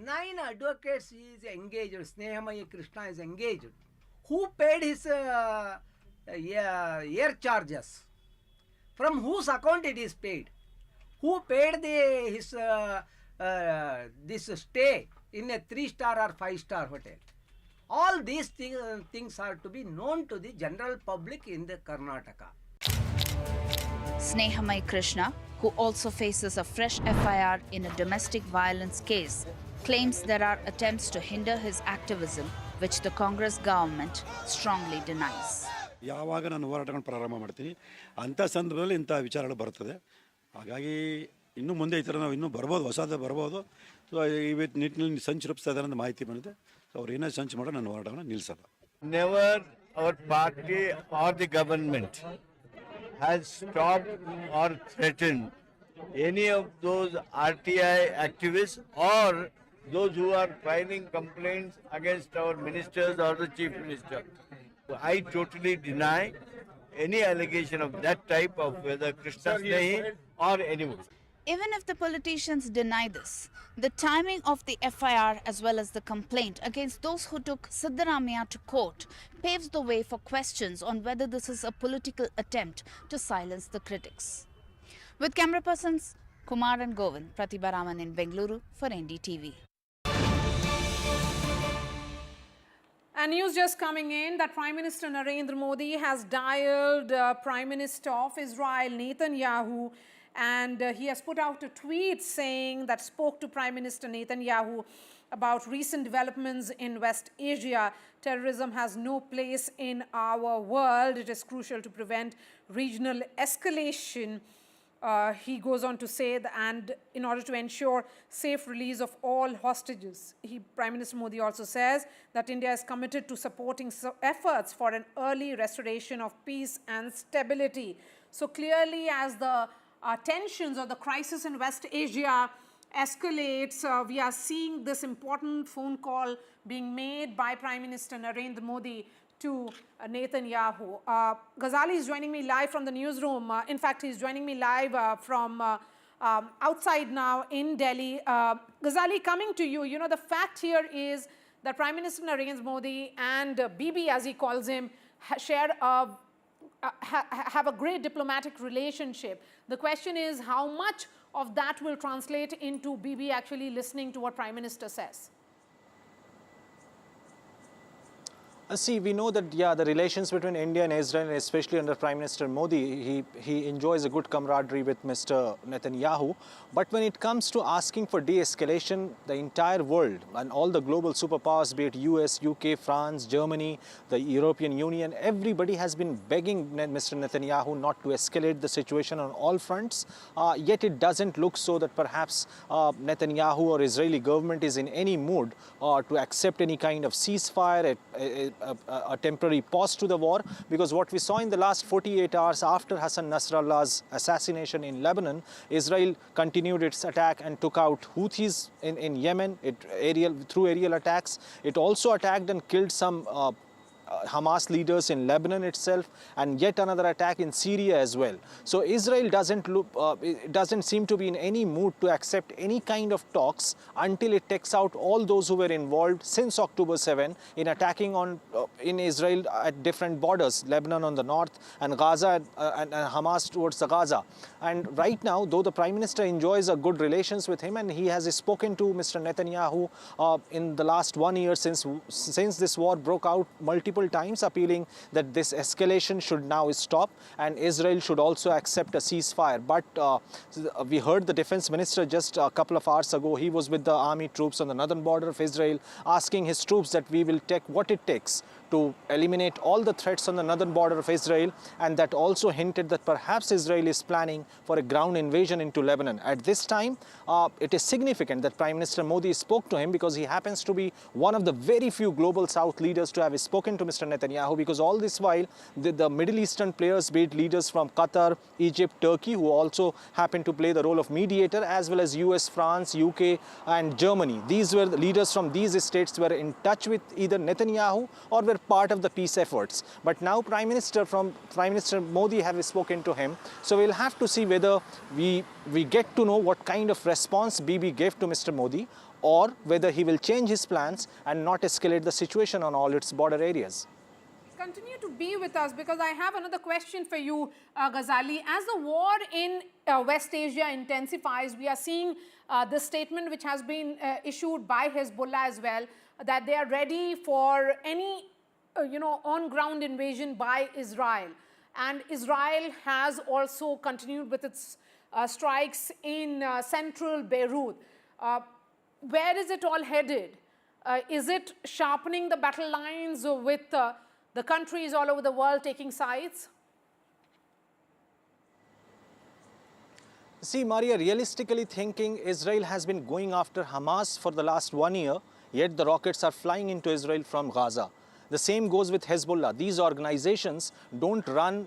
9 advocates is engaged, Snehamai Krishna is engaged. Who paid his air charges? From whose account it is paid? Who paid his this stay in a 3-star or 5-star hotel? All these things are to be known to the general public in the Karnataka. Snehamai Krishna, who also faces a fresh FIR in a domestic violence case, claims there are attempts to hinder his activism, which the Congress government strongly denies. ಯಾವಾಗ ನಾನು ಹೋರಾಟಗಳನ್ನು ಪ್ರಾರಂಭ ಮಾಡ್ತೀನಿ ಅಂಥ ಸಂದರ್ಭದಲ್ಲಿ ಇಂಥ ವಿಚಾರಗಳು ಬರ್ತದೆ. ಹಾಗಾಗಿ ಇನ್ನು ಮುಂದೆ ಈ ಥರ ನಾವು ಇನ್ನೂ ಬರ್ಬೋದು, ಹೊಸದು ಬರ್ಬೋದು. ಸೊ ಇವತ್ತು ನಿಟ್ಟಿನಲ್ಲಿ ಸಂಚು ರೂಪಿಸ್ತಾ ಇದ್ದಾರೆ ಅಂತ ಮಾಹಿತಿ ಬಂದಿದೆ. ಸೊ ಅವ್ರು ಏನೇ ಸಂಚು ಮಾಡೋ ನನ್ನ ಹೋರಾಟವನ್ನು ನಿಲ್ಲಿಸಲ್ಲ. Never our party or the government has stopped or threatened any of those RTI activists or those who are filing complaints against our ministers or the chief minister. I totally deny any allegation of that type of whether Krishna Snehi or anyone. Even if the politicians deny this, the timing of the FIR as well as the complaint against those who took Siddaramaiah to court paves the way for questions on whether this is a political attempt to silence the critics. With camera persons Kumar and Govind, Pratibha Raman in Bengaluru for NDTV. And news just coming in that Prime Minister Narendra Modi has dialed Prime Minister of Israel Netanyahu, and he has put out a tweet saying that spoke to Prime Minister Netanyahu about recent developments in West Asia. Terrorism has no place in our world. It is crucial to prevent regional escalation. He goes on to say that, and in order to ensure safe release of all hostages. Prime Minister Modi also says that India is committed to supporting efforts for an early restoration of peace and stability. So clearly, as the tensions or the crisis in West Asia escalates, we are seeing this important phone call being made by Prime Minister Narendra Modi to Netanyahu. Ghazali is joining me live from the newsroom. In fact, he's joining me live from outside now in Delhi. Ghazali, coming to you, the fact here is that Prime Minister Narendra Modi and Bibi, as he calls him, have a great diplomatic relationship. The question is how much of that will translate into Bibi actually listening to what Prime Minister says. See, we know that, the relations between India and Israel, and especially under Prime Minister Modi, he enjoys a good camaraderie with Mr. Netanyahu. But when it comes to asking for de-escalation, the entire world and all the global superpowers, be it US, UK, France, Germany, the European Union, everybody has been begging Mr. Netanyahu not to escalate the situation on all fronts. Yet it doesn't look so that perhaps Netanyahu or Israeli government is in any mood to accept any kind of ceasefire, a temporary pause to the war, because what we saw in the last 48 hours after Hassan Nasrallah's assassination in Lebanon, Israel continued its attack and took out Houthis in Yemen through aerial attacks. It also attacked and killed some Hamas leaders in Lebanon itself, and yet another attack in Syria as well. So Israel doesn't seem to be in any mood to accept any kind of talks until it takes out all those who were involved since October 7 in attacking in Israel at different borders, Lebanon on the north and Gaza and Hamas towards the Gaza. And right now, though the Prime Minister enjoys a good relations with him, and he has spoken to Mr. Netanyahu in the last 1 year since this war broke out multiple times, appealing that this escalation should now stop and Israel should also accept a ceasefire. But we heard the defense minister just a couple of hours ago. He was with the army troops on the northern border of Israel, asking his troops that we will take what it takes to eliminate all the threats on the northern border of Israel, and that also hinted that perhaps Israel is planning for a ground invasion into Lebanon. At this time, it is significant that Prime Minister Modi spoke to him, because he happens to be one of the very few global South leaders to have spoken to Mr. Netanyahu, because all this while the Middle Eastern players, be it leaders from Qatar, Egypt, Turkey, who also happen to play the role of mediator, as well as US, France, UK and Germany. These were the leaders from these states were in touch with either Netanyahu or were part of the peace efforts. But now Prime Minister Modi have spoken to him. So we'll have to see whether we get to know what kind of response Bibi gave to Mr. Modi, or whether he will change his plans and not escalate the situation on all its border areas. Continue to be with us, because I have another question for you, Ghazali. As the war in West Asia intensifies, we are seeing the statement which has been issued by Hezbollah as well, that they are ready for any on-ground invasion by Israel. And Israel has also continued with its strikes in central Beirut. Where is it all headed? Is it sharpening the battle lines with the countries all over the world taking sides? See, Maria, realistically thinking, Israel has been going after Hamas for the last 1 year, yet the rockets are flying into Israel from Gaza. The same goes with Hezbollah. These organizations don't run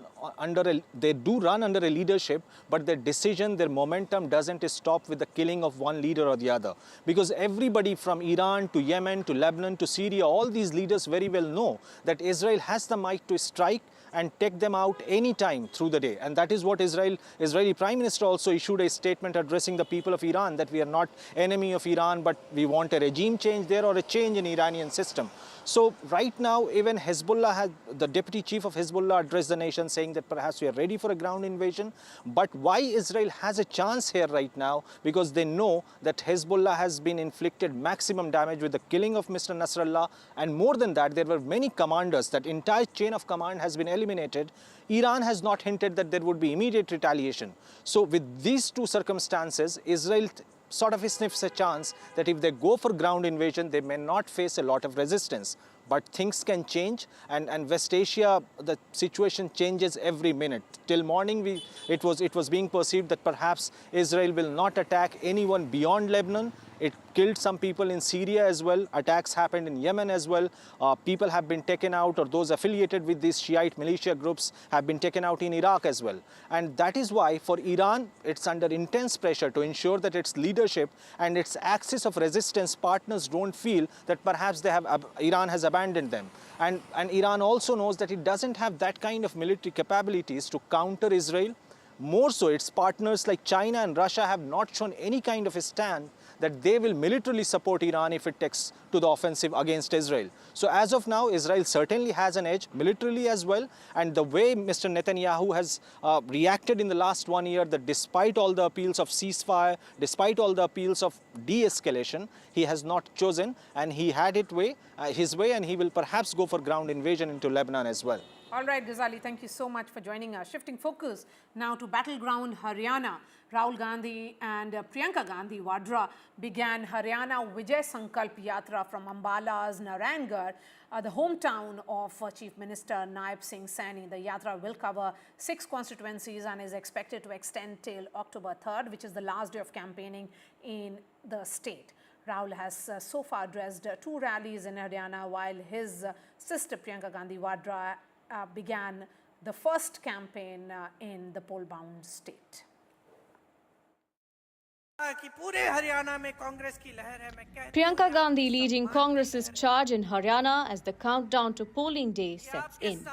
they do run under a leadership, but their decision, their momentum doesn't stop with the killing of one leader or the other. Because everybody from Iran to Yemen to Lebanon to Syria, all these leaders very well know that Israel has the might to strike and take them out anytime through the day. And that is what Israeli Prime Minister also issued a statement addressing the people of Iran, that we are not enemy of Iran, but we want a regime change there or a change in Iranian system. So right now, even Hezbollah the deputy chief of Hezbollah addressed the nation saying that perhaps we are ready for a ground invasion. But why Israel has a chance here right now? Because they know that Hezbollah has been inflicted maximum damage with the killing of Mr. Nasrallah. And more than that, there were many commanders. That entire chain of command has been eliminated. Iran has not hinted that there would be immediate retaliation. So with these two circumstances, Israel sort of sniffs a chance that if they go for ground invasion, they may not face a lot of resistance. But things can change, and West Asia, the situation changes every minute. Till morning, it was being perceived that perhaps Israel will not attack anyone beyond Lebanon. It killed some people in Syria as well. Attacks happened in Yemen as well. People have been taken out, or those affiliated with these Shiite militia groups have been taken out in Iraq as well. And that is why for Iran, it's under intense pressure to ensure that its leadership and its axis of resistance partners don't feel that perhaps Iran has abandoned them. And Iran also knows that it doesn't have that kind of military capabilities to counter Israel. More so, its partners like China and Russia have not shown any kind of a stand that they will militarily support Iran if it takes to the offensive against Israel. So as of now, Israel certainly has an edge militarily as well. And the way Mr. Netanyahu has reacted in the last 1 year, that despite all the appeals of ceasefire, despite all the appeals of de-escalation, he has not chosen, and he had his way, and he will perhaps go for ground invasion into Lebanon as well. All right, Ghazali, thank you so much for joining us. Shifting focus now to battleground Haryana. Rahul Gandhi and Priyanka Gandhi Vadra began Haryana Vijay Sankalp Yatra from Ambala's Narangarh, the hometown of Chief Minister Naib Singh Saini. The yatra will cover 6 constituencies and is expected to extend till October 3rd, which is the last day of campaigning in the state. Rahul has so far addressed 2 rallies in Haryana, while his sister Priyanka Gandhi Vadra began the first campaign in the poll-bound state. Priyanka Gandhi leading Congress's charge in Haryana as the countdown to polling day sets in.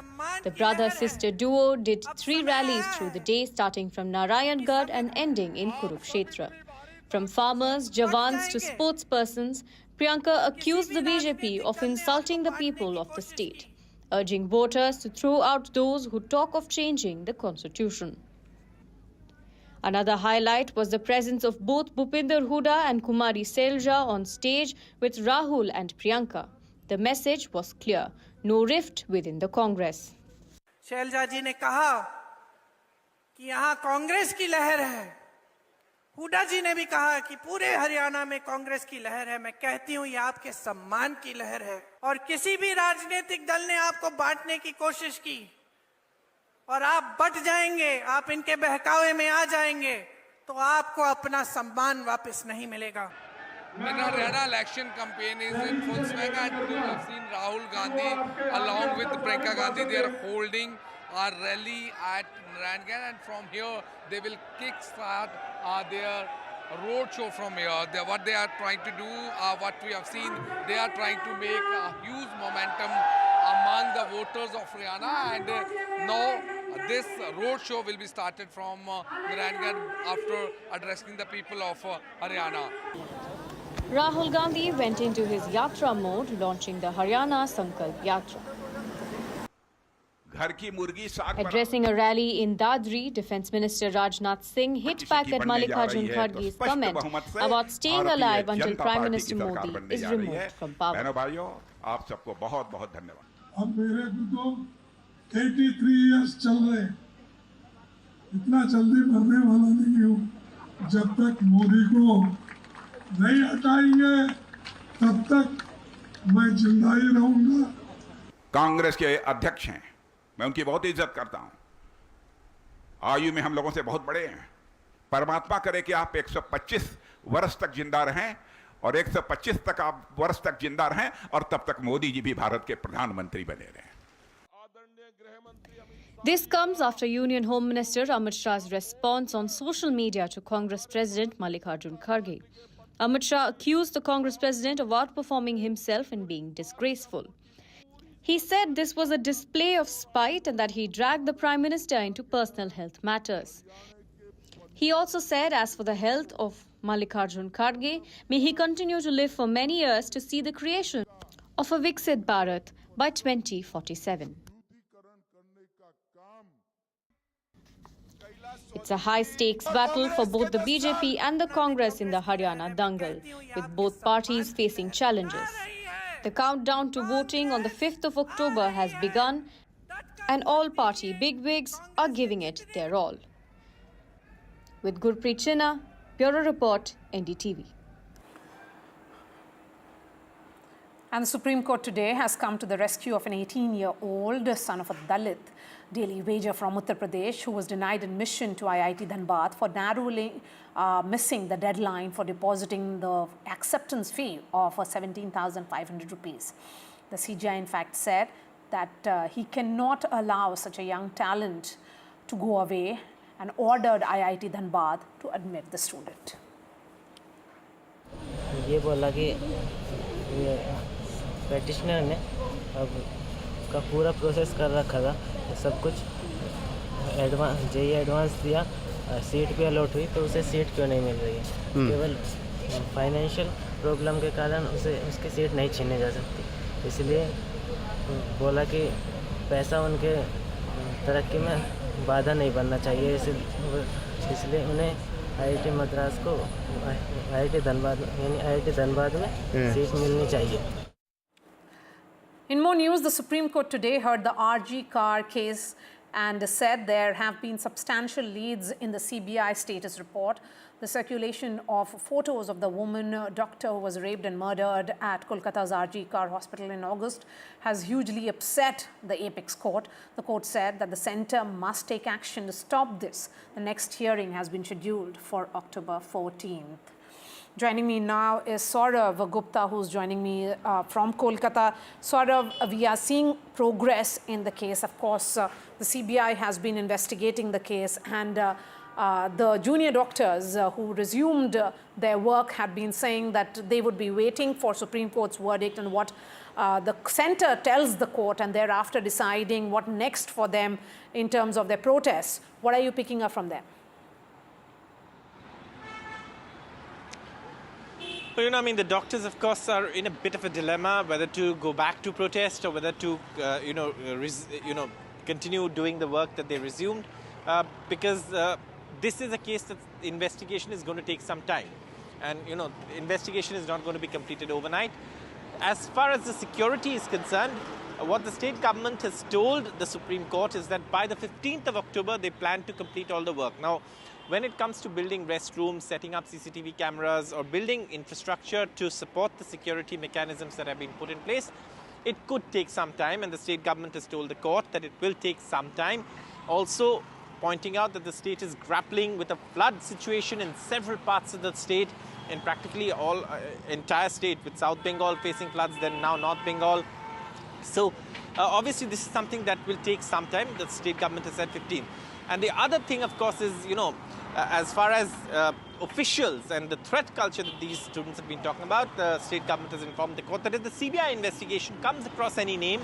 The brother-sister duo did 3 rallies through the day, starting from Narayangarh and ending in Kurukshetra. From farmers, jawans to sportspersons, Priyanka accused the BJP of insulting the people of the state, urging voters to throw out those who talk of changing the constitution. Another highlight was the presence of both Bhupinder Hooda and Kumari Selja on stage with Rahul and Priyanka. The message was clear: no rift within the Congress. Selja जी ने कहा कि यहाँ कांग्रेस की लहर है। हुडा जी ने भी कहा कि पूरे हरियाणा में कांग्रेस की लहर है। मैं कहती हूँ ये आपके सम्मान की लहर है, और किसी भी राजनीतिक दल ने आपको बांटने की कोशिश की और आप बट जाएंगे, आप इनके बहकावे में आ जाएंगे, तो आपको अपना सम्मान वापस नहीं मिलेगा। In Haryana, election campaign is in full swing, and you have seen Rahul Gandhi along with Priyanka Gandhi. They are holding a rally at Narangarh, and from here they will kick-start their road show from here. What they are trying to do, what we have seen, they are trying to make a huge momentum among the voters of Haryana, and now this road show will be started from Narangarh after addressing the people of Haryana. Rahul Gandhi went into his yatra mode, launching the Haryana Sankalp Yatra. Addressing a rally in Dadri, Defence Minister Rajnath Singh hit back at Mallikarjun Kharge's comment about staying alive until Prime Minister Modi is removed from power. अब मेरे को तो 83 years चल रहे, इतना जल्दी मरने वाला नहीं हूँ। जब तक मोदी को नहीं हटाएंगे तब तक मैं जिंदा ही रहूंगा। कांग्रेस के अध्यक्ष हैं, मैं उनकी बहुत इज्जत करता हूं। आयु में हम लोगों से बहुत बड़े हैं। परमात्मा करे कि आप 125 वर्ष तक जिंदा रहें, और 125 तक आप वर्ष तक जिंदा रहें, और तब तक मोदी जी भी भारत के प्रधानमंत्री बने रहें। This comes after Union Home Minister Amit Shah's response on social media to Congress President Mallikarjun Kharge. Amit Shah accused the Congress President of outperforming himself and being disgraceful. He said this was a display of spite and that he dragged the Prime Minister into personal health matters. He also said, as for the health of Mallikarjun Kharge, may he continue to live for many years to see the creation of a Viksit Bharat by 2047. It's a high-stakes battle for both the BJP and the Congress in the Haryana Dangal, with both parties facing challenges. The countdown to voting on the 5th of October has begun, and all party bigwigs are giving it their all. With Gurpreet Chinna, Bureau Report, NDTV. And the Supreme Court today has come to the rescue of an 18-year-old son of a Dalit daily wager from Uttar Pradesh who was denied admission to IIT Dhanbad for narrowly missing the deadline for depositing the acceptance fee of 17,500 rupees. The CJI in fact said that he cannot allow such a young talent to go away and ordered IIT Dhanbad to admit the student. ये बोला कि petitioner ने अब का पूरा process कर रखा था, सब कुछ एडवांस एडवांस दिया, सीट भी अलॉट हुई, तो उसे सीट क्यों नहीं मिल रही है? केवल फाइनेंशियल प्रॉब्लम के कारण उसे उसकी सीट नहीं छीनने जा सकती, इसलिए बोला कि पैसा उनके तरक्की में बाधा नहीं बनना चाहिए, इसलिए उन्हें IIT मद्रास को IIT धनबाद यानी IIT धनबाद में सीट मिलनी चाहिए. In more news, the Supreme Court today heard the RG car case and said there have been substantial leads in the CBI status report. The circulation of photos of the woman doctor who was raped and murdered at Kolkata's RG Car Hospital in August has hugely upset the apex court. The court said that the centre must take action to stop this. The next hearing has been scheduled for October 14th. Joining me now is Saurav Gupta, who's joining me from Kolkata. Saurav, we are seeing progress in the case. Of course, the CBI has been investigating the case, and the junior doctors who resumed their work had been saying that they would be waiting for Supreme Court's verdict and what the centre tells the court, and thereafter deciding what next for them in terms of their protests. What are you picking up from them? Well, I mean, the doctors, of course, are in a bit of a dilemma whether to go back to protest or whether to, continue doing the work that they resumed, because this is a case that investigation is going to take some time, and the investigation is not going to be completed overnight. As far as the security is concerned, what the state government has told the Supreme Court is that by the 15th of October, they plan to complete all the work. Now, when it comes to building restrooms, setting up CCTV cameras, or building infrastructure to support the security mechanisms that have been put in place, it could take some time, and the state government has told the court that it will take some time. Also, pointing out that the state is grappling with a flood situation in several parts of the state, in practically all entire state, with South Bengal facing floods, then now North Bengal. So, obviously, this is something that will take some time. The state government has said 15. And the other thing, of course, is, as far as officials and the threat culture that these students have been talking about, the state government has informed the court that if the CBI investigation comes across any name,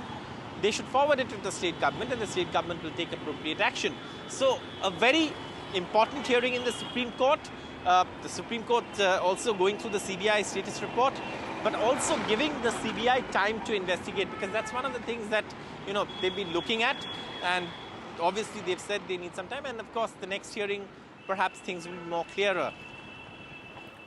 they should forward it to the state government, and the state government will take appropriate action. So, a very important hearing in the Supreme Court. The Supreme Court also going through the CBI status report, but also giving the CBI time to investigate, because that's one of the things that, they've been looking at, and obviously they've said they need some time, and of course the next hearing perhaps things will be more clearer.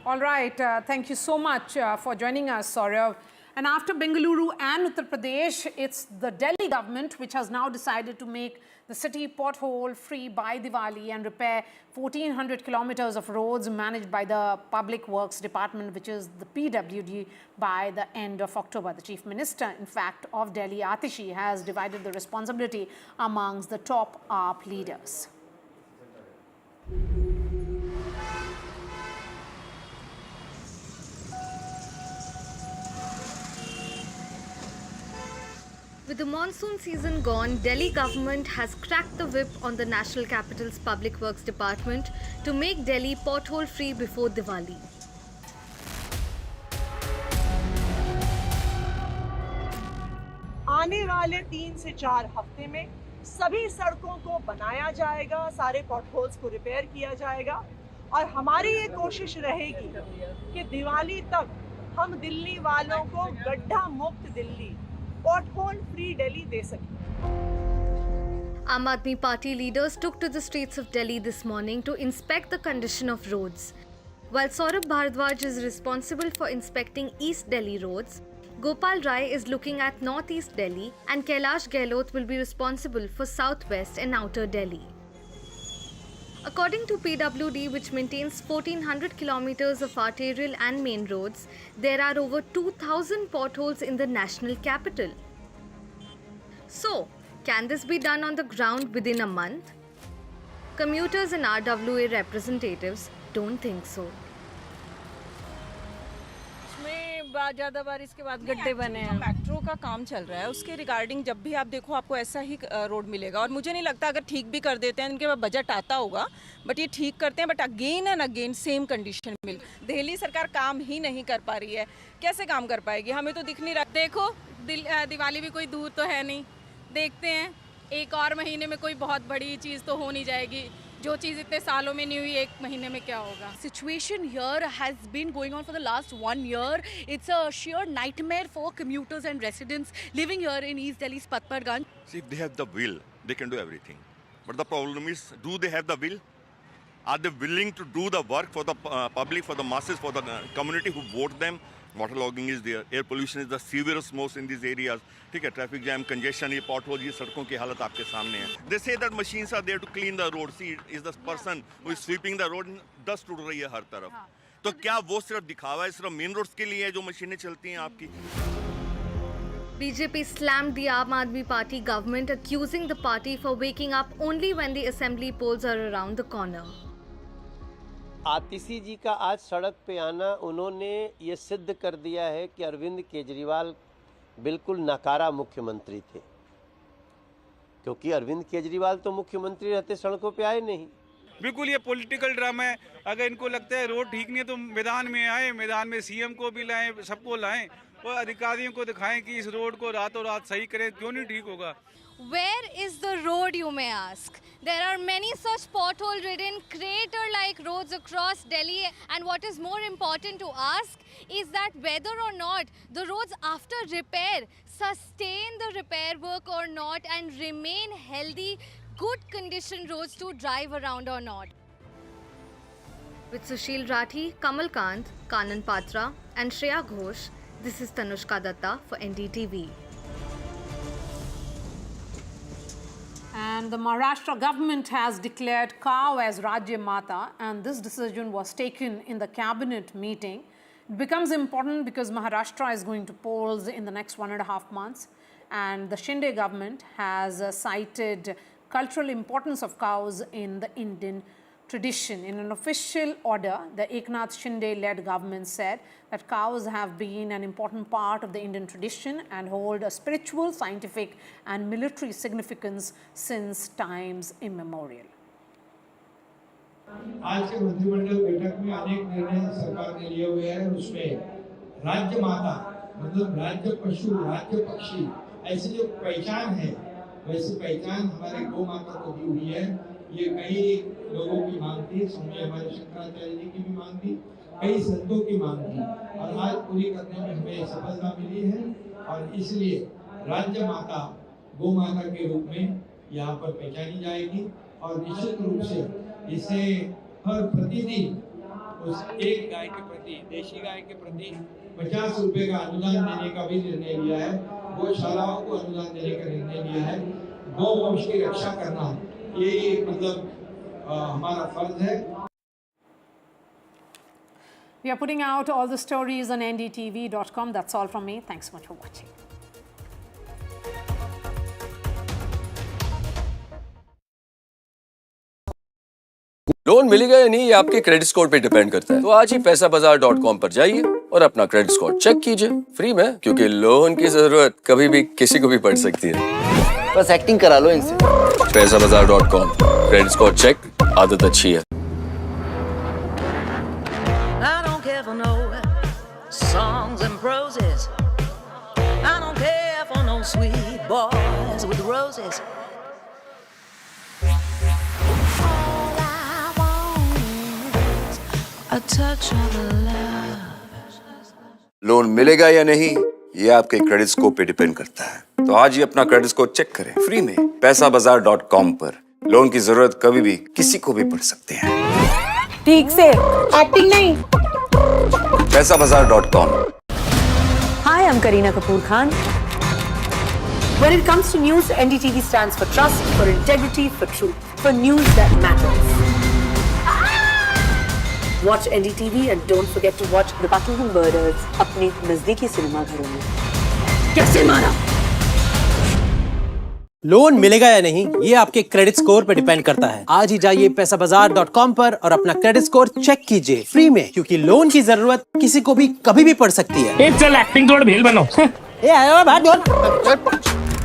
All right, thank you so much for joining us, Saurav. And after Bengaluru and Uttar Pradesh, it's the Delhi government which has now decided to make the city pothole free by Diwali and repair 1,400 kilometers of roads managed by the Public Works Department, which is the PWD, by the end of October. The Chief Minister, in fact, of Delhi, Atishi, has divided the responsibility amongst the top AAP leaders. With the monsoon season gone, Delhi government has cracked the whip on the National Capital's Public Works Department to make Delhi pothole free before Diwali. आने वाले 3 से 4 हफ्ते में सभी सड़कों को बनाया जाएगा, सारे पॉटहोल्स को रिपेयर किया जाएगा, और हमारी ये कोशिश रहेगी कि दिवाली तक हम दिल्ली वालों को गड्ढा मुक्त Delhi, pothole free Delhi de sake. Aam Aadmi Party leaders took to the streets of Delhi this morning to inspect the condition of roads. While Saurabh Bharadwaj is responsible for inspecting East Delhi roads, Gopal Rai is looking at Northeast Delhi, and Kailash Gehlot will be responsible for Southwest and Outer Delhi. According to PWD, which maintains 1400 kilometers of arterial and main roads, there are over 2000 potholes in the national capital. So, can this be done on the ground within a month? Commuters and RWA representatives don't think so. ज़्यादा बारिश के बाद गड्ढे बने हैं। Metro का काम चल रहा है, उसके रिगार्डिंग जब भी आप देखो आपको ऐसा ही रोड मिलेगा। और मुझे नहीं लगता अगर ठीक भी कर देते हैं, इनके पास बजट आता होगा, बट ये ठीक करते हैं, but again and again same condition मिल। दिल्ली सरकार काम ही नहीं कर पा रही है, कैसे काम कर पाएगी? हमें तो दिख नहीं रहा। देखो दिवाली भी कोई दूर तो है नहीं, देखते हैं एक और महीने में कोई बहुत बड़ी चीज़ तो हो नहीं जाएगी। जो चीज़ इतने सालों में नहीं हुई, एक महीने में क्या होगा? Situation here has been going on for the last 1 year. It's a sheer nightmare for commuters and residents living here in East Delhi's Patparganj. See, if they have the will, they can do everything. But the problem is, do they have the will? Are they willing to do the work for the public, for the masses, for the community who vote them? Water logging is there, air pollution is the severest most in these areas. ठीक है, traffic jam, congestion, ये potholes, ये सड़कों की हालत आपके सामने है. They say that machines are there to clean the road. See, is the person who is sweeping the road, dust उड़ रही है हर तरफ. तो क्या वो सिर्फ दिखावा है, सिर्फ मेन रोड्स के लिए है जो मशीनें चलती हैं आपकी? BJP slammed the Aam Aadmi Party government, accusing the party for waking up only when the assembly polls are around the corner. आतिशी जी का आज सड़क पे आना उन्होंने ये सिद्ध कर दिया है कि अरविंद केजरीवाल बिल्कुल नकारा मुख्यमंत्री थे, क्योंकि अरविंद केजरीवाल तो मुख्यमंत्री रहते सड़कों पे आए नहीं। बिल्कुल ये पॉलिटिकल ड्रामा है। अगर इनको लगता है रोड ठीक नहीं है तो मैदान में आए, मैदान में सीएम को भी लाएं, सबको लाएं और अधिकारियों को दिखाएं कि इस रोड को रातों रात सही करें। क्यों नहीं ठीक होगा? Where is the road, you may ask? There are many such pothole-ridden, crater-like roads across Delhi, and what is more important to ask is that whether or not the roads after repair sustain the repair work or not and remain healthy, good condition roads to drive around or not. With Sushil Rathi, Kamal Kant, Kanan Patra and Shreya Ghosh, this is Tanushka Datta for NDTV. And the Maharashtra government has declared cow as Rajya Mata, and this decision was taken in the cabinet meeting. It becomes important because Maharashtra is going to polls in the next 1.5 months, and the Shinde government has cited cultural importance of cows in the Indian tradition. In an official order, the Eknath Shinde-led government said that cows have been an important part of the Indian tradition and hold a spiritual, scientific and military significance since times immemorial. आज के मंत्रिमंडल बैठक में अनेक निर्णय सरकार ने लिए हुए हैं। उसमें राज्य माता मतलब राज्य पशु, राज्य पक्षी ऐसी जो पहचान है, वैसी पहचान हमारे गौ माता को दी हुई है। ये कई लोगों की मांग थी, स्वामी हमारे शंकराचार्य जी की भी मांग थी, कई संतों की मांग थी, और आज पूरी करने में हमें सफलता मिली है। और इसलिए राज्य माता गौ माता के रूप में यहाँ पर पहचानी जाएगी, और निश्चित रूप से इसे हर प्रतिदिन उस एक गाय के प्रति, देशी गाय के प्रति 50 रुपए का अनुदान देने का भी निर्णय लिया है। गौशालाओं को अनुदान देने का निर्णय लिया है। गौ वंश की रक्षा करना ये मतलब हमारा फर्ज है। We are putting out all the stories on ndtv.com. That's all from me. Thanks so much for watching. Loan मिलेगा या नहीं ये आपके क्रेडिट स्कोर पे डिपेंड करता है। तो आज ही पैसाबाजार.com पर जाइए और अपना क्रेडिट स्कोर चेक कीजिए फ्री में, क्योंकि लोन की जरूरत कभी भी किसी को भी पड़ सकती है। बस एक्टिंग करा लो इनसे। पैसाबाजार.com, क्रेडिट स्कोर चेक, आदत अच्छी है। I don't care for no songs and proses. I don't care for no sweet boys with roses. All I want is a touch of love. Loan मिलेगा या नहीं ये आपके क्रेडिट स्कोर पे depend करता है। तो आज ही अपना क्रेडिट स्कोर चेक करें फ्री में पैसाबाजार.com पर। लोन की जरूरत कभी भी किसी को भी पड़ सकती है। ठीक से एक्टिंग नहीं। पैसाबाजार.com। Hi, I'm Kareena Kapoor Khan. When it comes to news, NDTV stands for trust, for integrity, for truth, for news that matters. Watch NDTV and don't forget to watch The Buckingham Murders अपने नजदीकी सिनेमाघरों में। कैसे मारा? Loan मिलेगा या नहीं ये आपके क्रेडिट स्कोर पर डिपेंड करता है। आज ही जाइए पैसाबाजार.com पर और अपना क्रेडिट स्कोर चेक कीजिए फ्री में, क्योंकि लोन की जरूरत किसी को भी कभी भी पड़ सकती है। चल एक्टिंग तोड़ भेल बनो।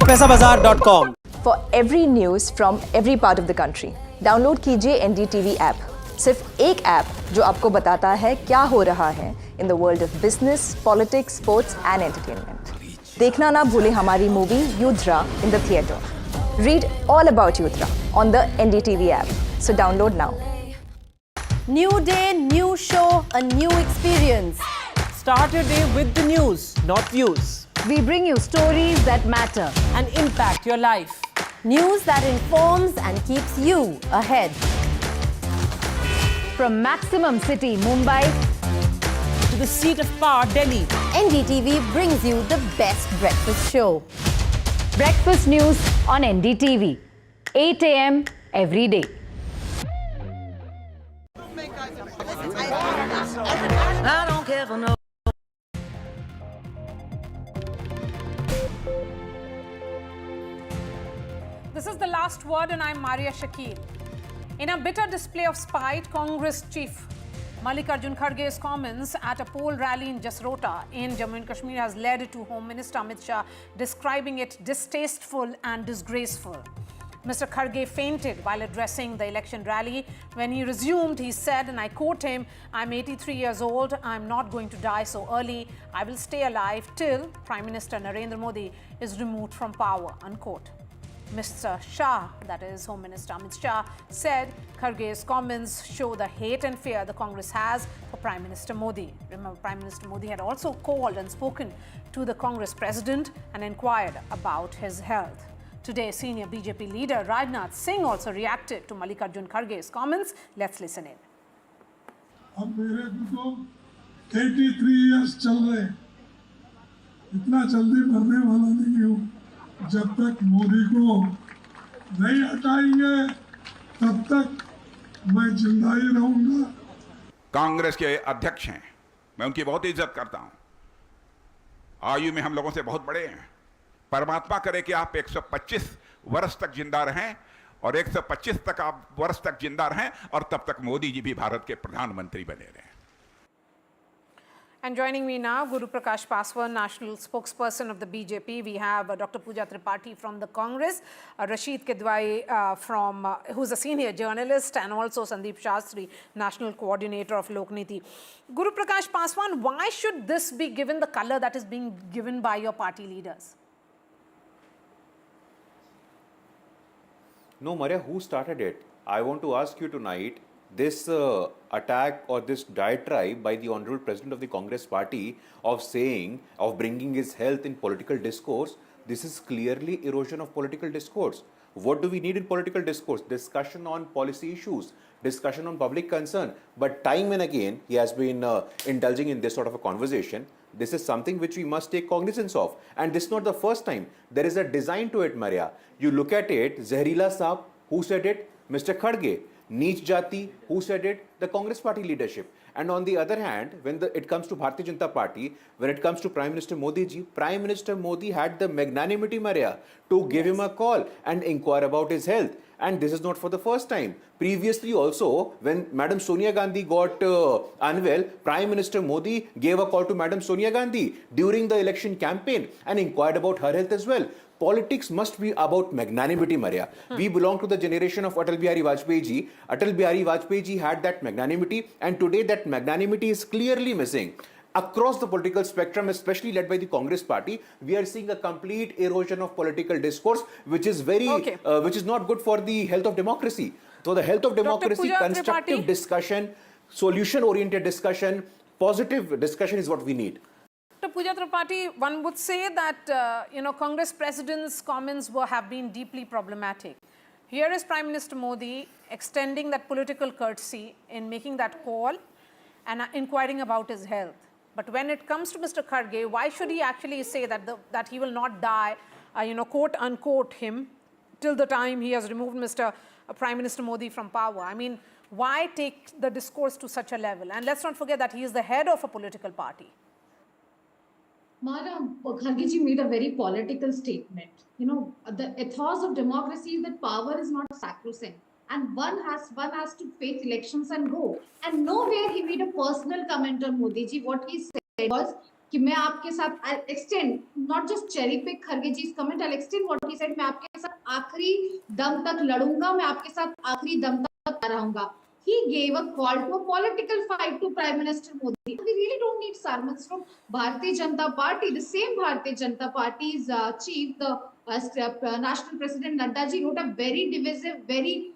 पैसाबाजार.com। For every news from every part of the country, download कीजिए NDTV ऐप। सिर्फ एक ऐप जो आपको बताता है क्या हो रहा है in the world of business, politics, sports and entertainment. देखना ना भूलें हमारी movie युद्रा in the theatre. Read all about Yudra on the NDTV app. So download now. New day, new show, a new experience. Start your day with the news, not views. We bring you stories that matter and impact your life. News that informs and keeps you ahead. From Maximum City, Mumbai, to the seat of power, Delhi, NDTV brings you the best breakfast show. Breakfast news on NDTV, 8 a.m. every day. I don't care for no. This is the last word, and I'm Maria Shakil. In a bitter display of spite, Congress chief Mallikarjun Kharge's comments at a poll rally in Jasrota in Jammu and Kashmir has led to Home Minister Amit Shah describing it distasteful and disgraceful. Mr. Kharge fainted while addressing the election rally. When he resumed, he said, and I quote him, "I'm 83 years old. I'm not going to die so early. I will stay alive till Prime Minister Narendra Modi is removed from power," unquote. Mr. Shah, that is Home Minister Amit Shah, said Kharge's comments show the hate and fear the Congress has for Prime Minister Modi. Remember, Prime Minister Modi had also called and spoken to the Congress president and inquired about his health. Today, senior BJP leader Rajnath Singh also reacted to Mallikarjun Kharge's comments. Let's listen in. अब मेरे को तो 83 years चल रहे, इतना जल्दी मरने वाला नहीं हूँ। जब तक मोदी को नहीं हटाएंगे तब तक मैं जिंदा ही रहूंगा। कांग्रेस के अध्यक्ष हैं, मैं उनकी बहुत इज्जत करता हूं। आयु में हम लोगों से बहुत बड़े हैं। परमात्मा करे कि आप 125 वर्ष तक जिंदा रहें और 125 तक आप वर्ष तक जिंदा रहें और तब तक मोदी जी भी भारत के प्रधानमंत्री बने रहें। And joining me now, Guru Prakash Paswan, national spokesperson of the BJP. We have Dr. Pooja Tripathi from the Congress, Rashid Kidwai who's a senior journalist, and also Sandeep Shastri, national coordinator of Lokniti. Guru Prakash Paswan, why should this be given the color that is being given by your party leaders? No, Maria, who started it? I want to ask you tonight, this attack or this diatribe by the Honorable President of the Congress Party of bringing his health in political discourse, this is clearly erosion of political discourse. What do we need in political discourse? Discussion on policy issues, discussion on public concern. But time and again, he has been indulging in this sort of a conversation. This is something which we must take cognizance of. And this is not the first time. There is a design to it, Maria. You look at it, Zahrila Saab, who said it? Mr. Kharge. Neech Jati, who said it? The Congress Party leadership. And on the other hand, when it comes to Bharatiya Janata Party, when it comes to Prime Minister Modi ji, Prime Minister Modi had the magnanimity, Maria, to give him a call and inquire about his health. And this is not for the first time. Previously also, when Madam Sonia Gandhi got unwell, Prime Minister Modi gave a call to Madam Sonia Gandhi during the election campaign and inquired about her health as well. Politics must be about magnanimity, Maria. We belong to the generation of Atal Bihari Vajpayee ji. Atal Bihari Vajpayee ji had that magnanimity, and today that magnanimity is clearly missing. Across the political spectrum, especially led by the Congress Party, we are seeing a complete erosion of political discourse, which is which is not good for the health of democracy. So the health of democracy, constructive discussion, solution-oriented discussion, positive discussion is what we need. Dr. Pooja Tripathi, one would say that, Congress president's comments have been deeply problematic. Here is Prime Minister Modi extending that political courtesy in making that call and inquiring about his health. But when it comes to Mr. Kharge, why should he actually say that he will not die, quote unquote him, till the time he has removed Prime Minister Modi from power? I mean, Why take the discourse to such a level? And let's not forget that he is the head of a political party. Madam, Kharge made a very political statement. You know, the ethos of democracy is that power is not sacrosanct, and one has to face elections and go. And nowhere he made a personal comment on Modi ji. What he said was, कि मैं आपके साथ, I'll extend, not just cherry pick Kharge ji's comment, I'll extend what he said. मैं आपके साथ आखिरी दम तक लड़ूंगा, मैं आपके साथ आखिरी दम तक रहूंगा. He gave a call to a political fight to Prime Minister Modi. We really don't need sermons from Bharatiya Janata Party. The same Bharatiya Janata Party's chief, the National President Laddoo ji, wrote a very divisive, very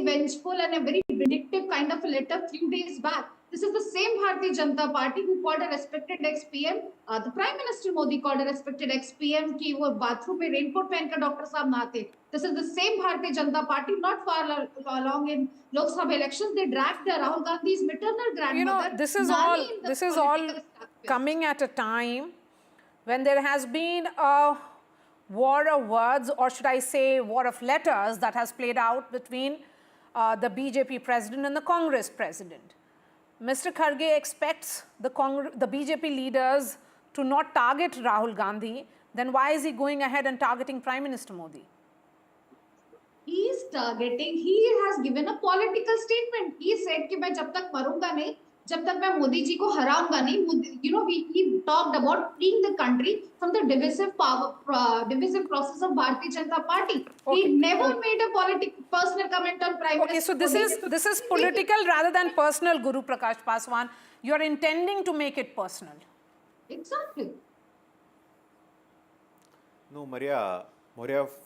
vengeful and a very vindictive kind of a letter a few days back. This is the same Bharatiya Janata Party who called a respected ex-PM. The Prime Minister Modi called a respected ex-PM कि वो bathroom में raincoat पहनकर doctor साहब नहाते. This is the same Bharatiya Janata Party. Not far along in Lok Sabha elections, they dragged Rahul Gandhi's maternal grandmother. You know, this is all coming at a time when there has been a war of words, or should I say war of letters, that has played out between the BJP president and the Congress president. Mr. Kharge expects the BJP leaders to not target Rahul Gandhi. Then why is he going ahead and targeting Prime Minister Modi? He is targeting, he has given a political statement. He said कि मैं जब तक मरूंगा नहीं, जब तक मैं मोदी जी को हराऊंगा नहीं. You know, he talked about freeing the country from the divisive process of Bharatiya Janata Party. Okay. He never made a personal comment on Prime Minister. Okay, so this is political rather than personal, Guru Prakash Paswan. You are intending to make it personal. Exactly. No, Maria,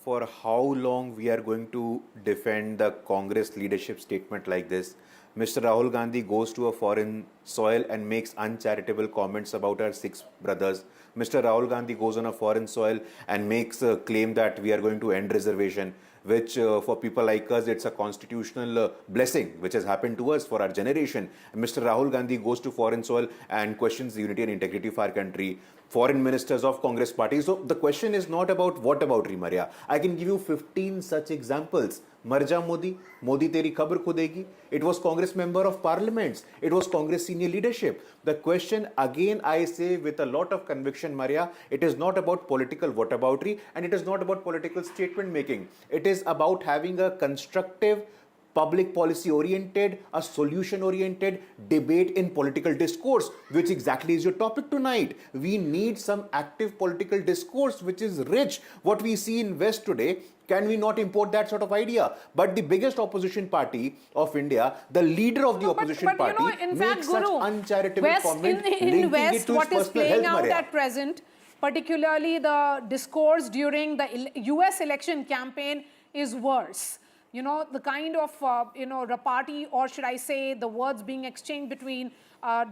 for how long we are going to defend the Congress leadership statement like this? Mr. Rahul Gandhi goes to a foreign soil and makes uncharitable comments about our 6 brothers. Mr. Rahul Gandhi goes on a foreign soil and makes a claim that we are going to end reservation, which for people like us, it's a constitutional blessing, which has happened to us for our generation. And Mr. Rahul Gandhi goes to foreign soil and questions the unity and integrity of our country. Foreign ministers of Congress party. So the question is not about what about Maria. I can give you 15 such examples. Marja Modi, Modi teri khabar khudegi. It was Congress member of parliaments. It was Congress senior leadership. The question again, I say with a lot of conviction, Maria, it is not about political whataboutery and it is not about political statement making. It is about having a constructive, public policy oriented, a solution oriented debate in political discourse, which exactly is your topic tonight. We need some active political discourse which is rich. What we see in West today, can we not import that sort of idea? But the biggest opposition party of India, the leader of the opposition party, you know, in fact, makes Guru, such uncharitable comment in West, what is playing out Maria. at present, particularly the discourse during the US election campaign, is worse. You know, the kind of, repartee, or should I say, the words being exchanged between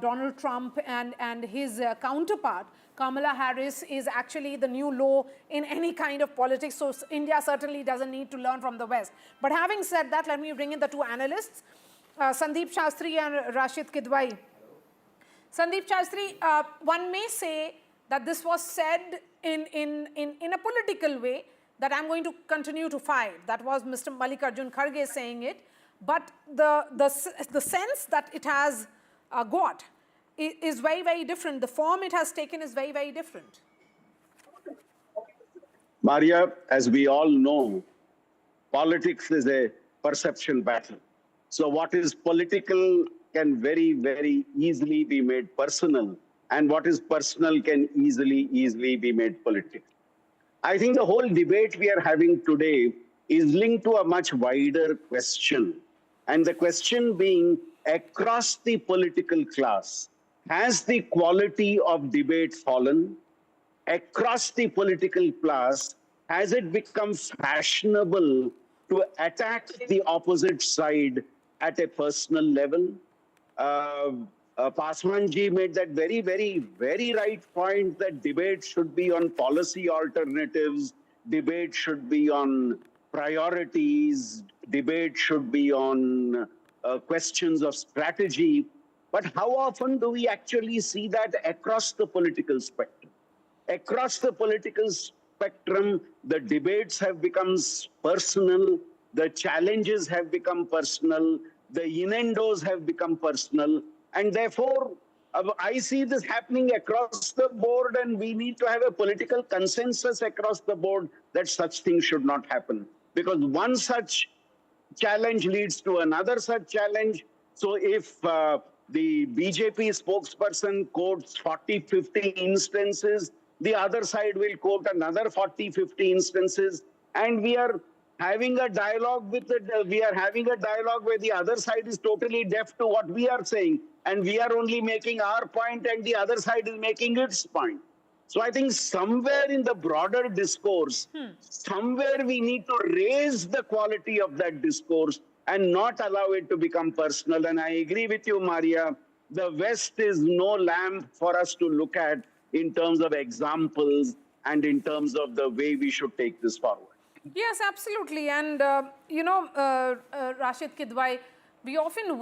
Donald Trump and his counterpart, Kamala Harris, is actually the new low in any kind of politics. So India certainly doesn't need to learn from the West. But having said that, let me bring in the 2 analysts, Sandeep Shastri and Rashid Kidwai. Sandeep Shastri, one may say that this was said in a political way, that I'm going to continue to fight. That was Mr. Mallikarjun Kharge saying it. But the sense that it has got is very, very different. The form it has taken is very, very different. Maria, as we all know, politics is a perception battle. So what is political can very, very easily be made personal. And what is personal can easily be made political. I think the whole debate we are having today is linked to a much wider question. And the question being, across the political class, has the quality of debate fallen? Across the political class, has it become fashionable to attack the opposite side at a personal level? Paswan ji made that very, very right point that debate should be on policy alternatives, debate should be on priorities, debate should be on questions of strategy. But how often do we actually see that across the political spectrum? Across the political spectrum, the debates have become personal, the challenges have become personal, the innuendos have become personal, and therefore I see this happening across the board, and we need to have a political consensus across the board that such things should not happen. Because one such challenge leads to another such challenge. So if the BJP spokesperson quotes 40, 50 instances, the other side will quote another 40, 50 instances, and we are having a dialogue with where the other side is totally deaf to what we are saying, and we are only making our point and the other side is making its point. So I think somewhere in the broader discourse, somewhere we need to raise the quality of that discourse and not allow it to become personal. And I agree with you, Maria, the West is no lamp for us to look at in terms of examples and in terms of the way we should take this forward. Yes, absolutely. And, Rashid Kidwai, we often,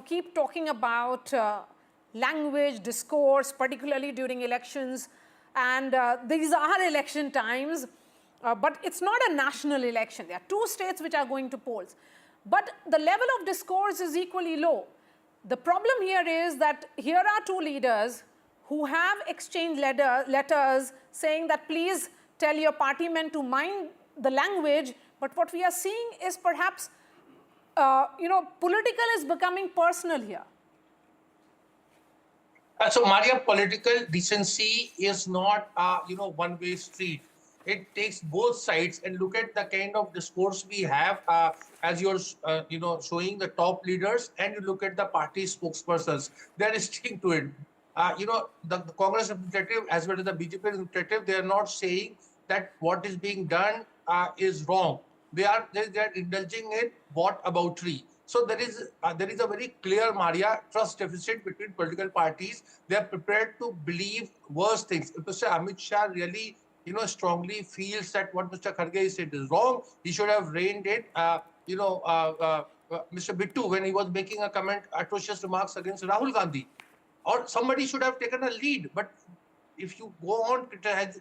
keep talking about language, discourse, particularly during elections. And these are election times, but it's not a national election. There are 2 states which are going to polls. But the level of discourse is equally low. The problem here is that here are 2 leaders who have exchanged letters saying that please tell your party men to mind the language, but what we are seeing is perhaps, political is becoming personal here. So, Maria, political decency is not, one-way street. It takes both sides, and look at the kind of discourse we have as you're, showing the top leaders, and you look at the party spokespersons. They're sticking to it. The Congress representative as well as the BJP representative, they are not saying that what is being done is wrong. They are indulging in whataboutery. So there is a very clear, Maria, trust deficit between political parties. They are prepared to believe worse things. If Mr. Amit Shah really, strongly feels that what Mr. Kharge said is wrong, he should have reined in, Mr. Bittu when he was making a comment, atrocious remarks against Rahul Gandhi, or somebody should have taken a lead. But if you go on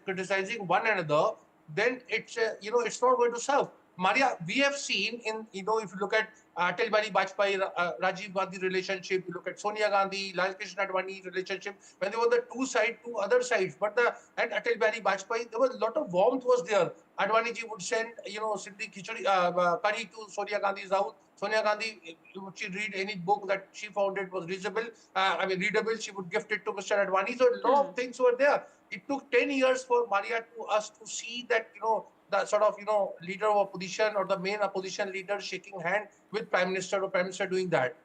criticizing one another, then it's it's not going to serve. Maria, we have seen in, if you look at Atal Bihari Vajpayee, Rajiv Gandhi relationship, you look at Sonia Gandhi, Lal Krishna Advani relationship, when they were the two other sides, but and Atal Bihari Vajpayee, there was a lot of warmth was there. Advani ji would send, Sindhi Khichdi, curry to Sonia Gandhi's house. Sonia Gandhi, would she read any book that she found it was readable, she would gift it to Mr. Advani. So a lot of things were there. It took 10 years for Maria to us to see that, the sort of, leader of opposition or the main opposition leader shaking hand with Prime Minister or Prime Minister doing that.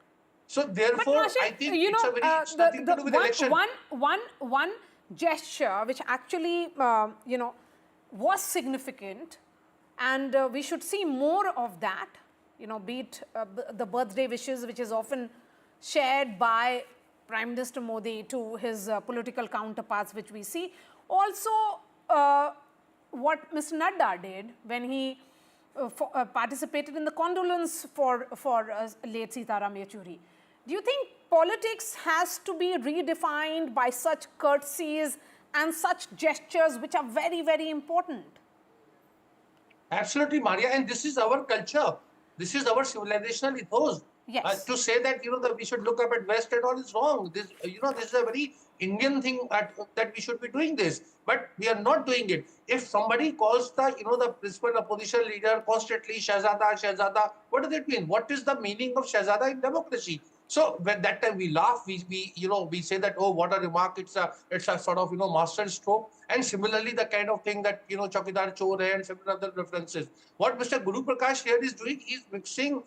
So therefore, Rashid, I think it's nothing to do with election. One gesture which actually, was significant, and we should see more of that, be it the birthday wishes, which is often shared by Prime Minister Modi to his political counterparts, which we see. Also, what Mr. Nadda did when he participated in the condolence for late Sitaram Yechuri. Do you think politics has to be redefined by such courtesies and such gestures which are very, very important? Absolutely, Maria, and this is our culture. This is our civilizational ethos. Yes. To say that that we should look up at West and all is wrong. This this is a very Indian thing that we should be doing this, but we are not doing it. If somebody calls the the principal opposition leader constantly Shahzada, what does it mean? What is the meaning of Shahzada in democracy? So when that time we laugh, we say that, oh, what a remark! It's a sort of master stroke. And similarly, the kind of thing that Chaukidar Chor hai and several other references. What Mr. Guru Prakash here is doing, he's mixing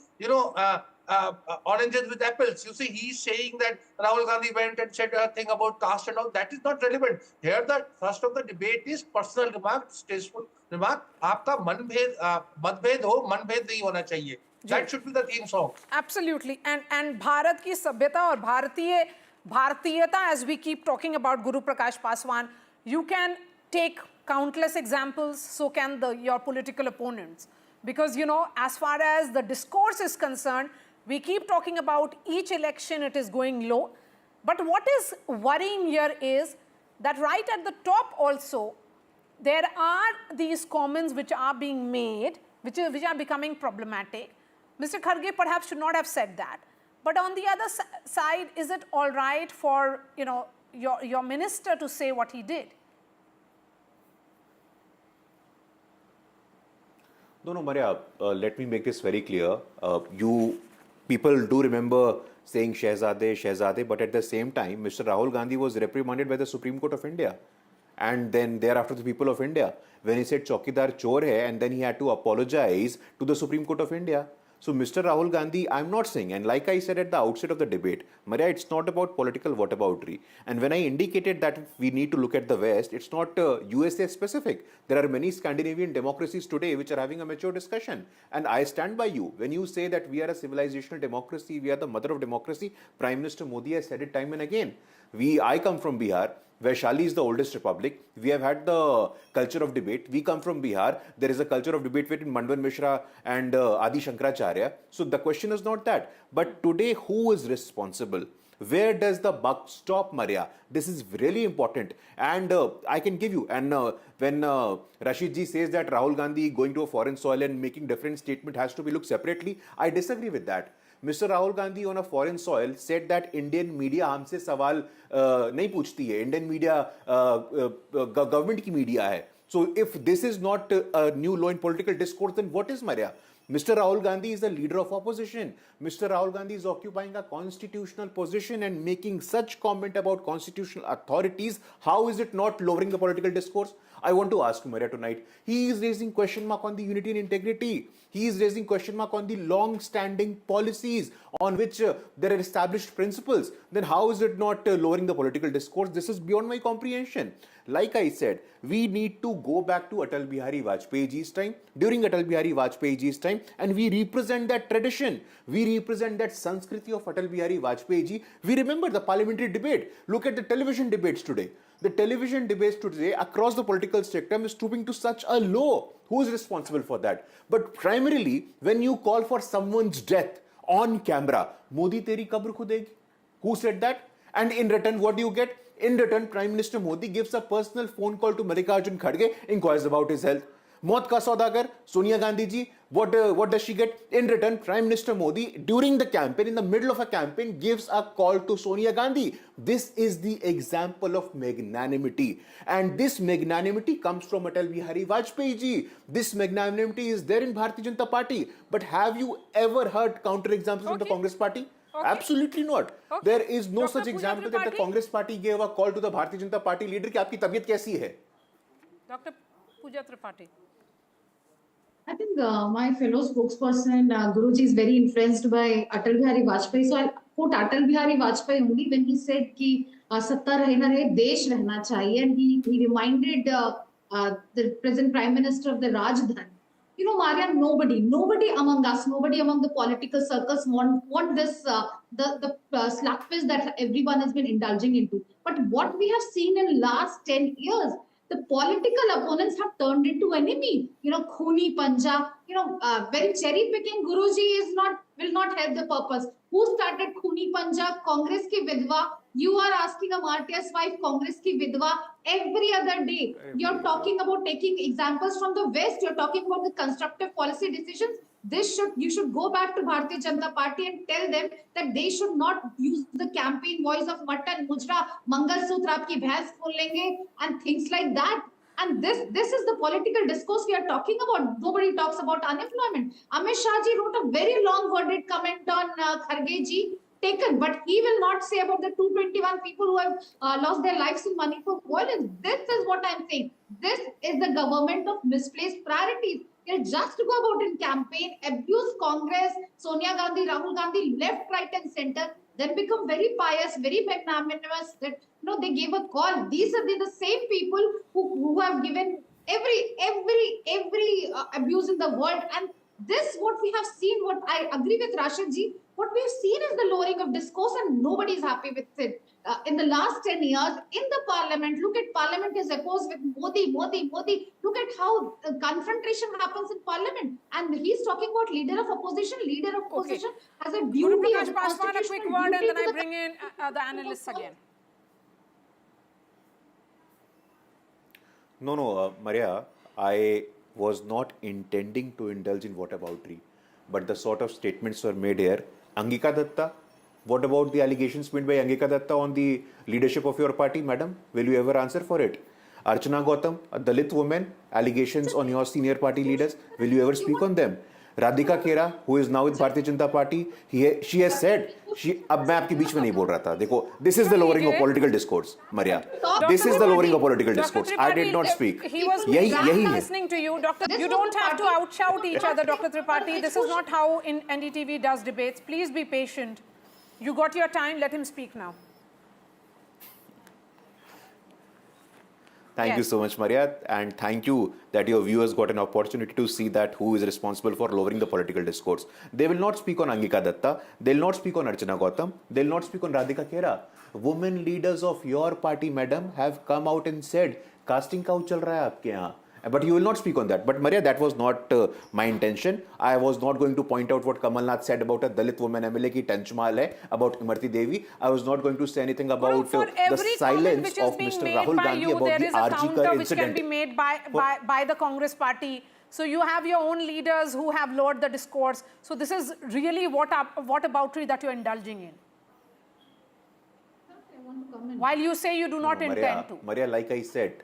oranges with apples. You see, he's saying that Rahul Gandhi went and said a thing about caste and all. That is not relevant. Here, the thrust of the debate is personal remark, tasteful remark. Aapka matbhed ho, manbhed nahi hona chahiye. That should be the theme song. Absolutely. And Bharat ki sabhyata or Bharatiyata, as we keep talking about Guru Prakash Paswan, you can take countless examples, so can your political opponents. Because, as far as the discourse is concerned, we keep talking about each election, it is going low. But what is worrying here is that right at the top also, there are these comments which are being made, which are becoming problematic. Mr. Kharge perhaps should not have said that. But on the other side, is it all right for, your minister to say what he did? No, Maria, let me make this very clear. People do remember saying Shehzade, but at the same time, Mr. Rahul Gandhi was reprimanded by the Supreme Court of India. And then thereafter the people of India, when he said Chaukidar chor hai, and then he had to apologize to the Supreme Court of India. So Mr. Rahul Gandhi, I'm not saying, and like I said at the outset of the debate, Maria, it's not about political whataboutery. And when I indicated that we need to look at the West, it's not USA specific. There are many Scandinavian democracies today which are having a mature discussion. And I stand by you. When you say that we are a civilizational democracy, we are the mother of democracy, Prime Minister Modi has said it time and again. I come from Bihar, where Shali is the oldest republic. We have had the culture of debate. We come from Bihar. There is a culture of debate between Mandvan Mishra and Adi Shankaracharya. So the question is not that. But today, who is responsible? Where does the buck stop, Maria? This is really important. And I can give you. And when Rashid ji says that Rahul Gandhi going to a foreign soil and making different statement has to be looked separately, I disagree with that. Mr. Rahul Gandhi on a foreign soil said that Indian media हमसे सवाल नहीं पूछती है. Indian media government की media है. So if this is not a new law in political discourse, then what is, Maria? Mr. Rahul Gandhi is the leader of opposition. Mr. Rahul Gandhi is occupying a constitutional position and making such comment about constitutional authorities. How is it not lowering the political discourse? I want to ask Maria tonight. He is raising question mark on the unity and integrity. He is raising question mark on the long-standing policies on which there are established principles. Then how is it not lowering the political discourse? This is beyond my comprehension. Like I said, we need to go back to Atal Bihari Vajpayee ji's time, during Atal Bihari Vajpayee ji's time, and we represent that tradition. We represent that Sanskriti of Atal Bihari Vajpayee ji. We remember the parliamentary debate. Look at the television debates today. The television debates today across the political spectrum is stooping to such a low. Who is responsible for that? But primarily, when you call for someone's death on camera, Modi teri kabr khudegi. Who said that? And in return, what do you get? In return, Prime Minister Modi gives a personal phone call to Mallikarjun Kharge, inquires about his health. Maut ka saudagar, Sonia Gandhi ji, what does she get? In return, Prime Minister Modi, during the campaign, in the middle of a campaign, gives a call to Sonia Gandhi. This is the example of magnanimity. And this magnanimity comes from Atal Bihari Vajpayee ji. This magnanimity is there in Bharatiya Janata Party. But have you ever heard counter examples in the Congress Party? Okay. Absolutely not. Okay. There is no such example that the Congress Party gave a call to the Bharatiya Janata Party leader कि आपकी तबीयत कैसी है? Dr. Pooja Tripathi. I think my fellow spokesperson Guruji is very influenced by Atal Bihari Vajpayee. So I'll quote Atal Bihari Vajpayee only when he said कि सत्ता रहे ना रहे देश रहना चाहिए, and he reminded the present Prime Minister of the Rajdhan. You know, Maria, nobody among us, nobody among the political circles want this the slugfest that everyone has been indulging into. But what we have seen in last 10 years, the political opponents have turned into enemy. You know, khuni panja. You know, very cherry picking Guruji will not help the purpose. Who started khuni panja? Congress ki vidwa. You are asking a martyr's wife, Congress ki vidwa, every other day. You're talking about taking examples from the West. You're talking about the constructive policy decisions. You should go back to Bharatiya Janata Party and tell them that they should not use the campaign voice of mutton, mujra, mangal sutra, aapki bhains phol lenge, and things like that. And this is the political discourse we are talking about. Nobody talks about unemployment. Amit Shah ji wrote a very long worded comment on Kharge ji taken, but he will not say about the 221 people who have lost their lives in Manipur violence. This is what I'm saying. This is the government of misplaced priorities. They'll just go about in campaign, abuse Congress, Sonia Gandhi, Rahul Gandhi, left, right, and center, then become very pious, very magnanimous. That they gave a call. These are the same people who have given every abuse in the world. And this, what we have seen, what I agree with Rashid ji, what we've seen is the lowering of discourse, and nobody is happy with it. In the last 10 years, in the parliament, look at parliament is opposed with Modi. Look at how confrontation happens in parliament. And he's talking about leader of opposition. Leader of opposition has a duty. Prakash Paswan, a quick word, and then I bring in the analysts again. No, Maria, I was not intending to indulge in whataboutery. but the sort of statements were made here. Angika Datta, what about the allegations made by Angika Datta on the leadership of your party, madam? Will you ever answer for it? Archana Gautam, a Dalit woman, allegations on your senior party leaders, will you ever speak on them? Radhika Khera, who is now with Bharatiya Janata Party, she has said, अब मैं आपके बीच में नहीं बोल रहा था. देखो, this is the lowering of political discourse, Maria. This is the lowering of political discourse. I did not speak. He was listening to you, Doctor. You don't have to outshout each other, Dr. Tripathi. This is not how NDTV does debates. Please be patient. You got your time. Let him speak now. Thank you so much, Maria, and thank you that your viewers got an opportunity to see that who is responsible for lowering the political discourse. They will not speak on Angika Datta, they will not speak on Archana Gautam, they will not speak on Radhika Khera. Women leaders of your party, madam, have come out and said, casting couch chal raha hai aapke yahan. But you will not speak on that. But Maria, that was not my intention. I was not going to point out what Kamal Nath said about a Dalit woman MLA ki Tanchmal hai, about Imarti Devi. I was not going to say anything about the silence of Mr. Rahul Gandhi about the RG Kar incident. Which can be made by the Congress party. So you have your own leaders who have lowered the discourse. So this is really what aboutry that you're indulging in. While you say you do not intend to. Maria, like I said,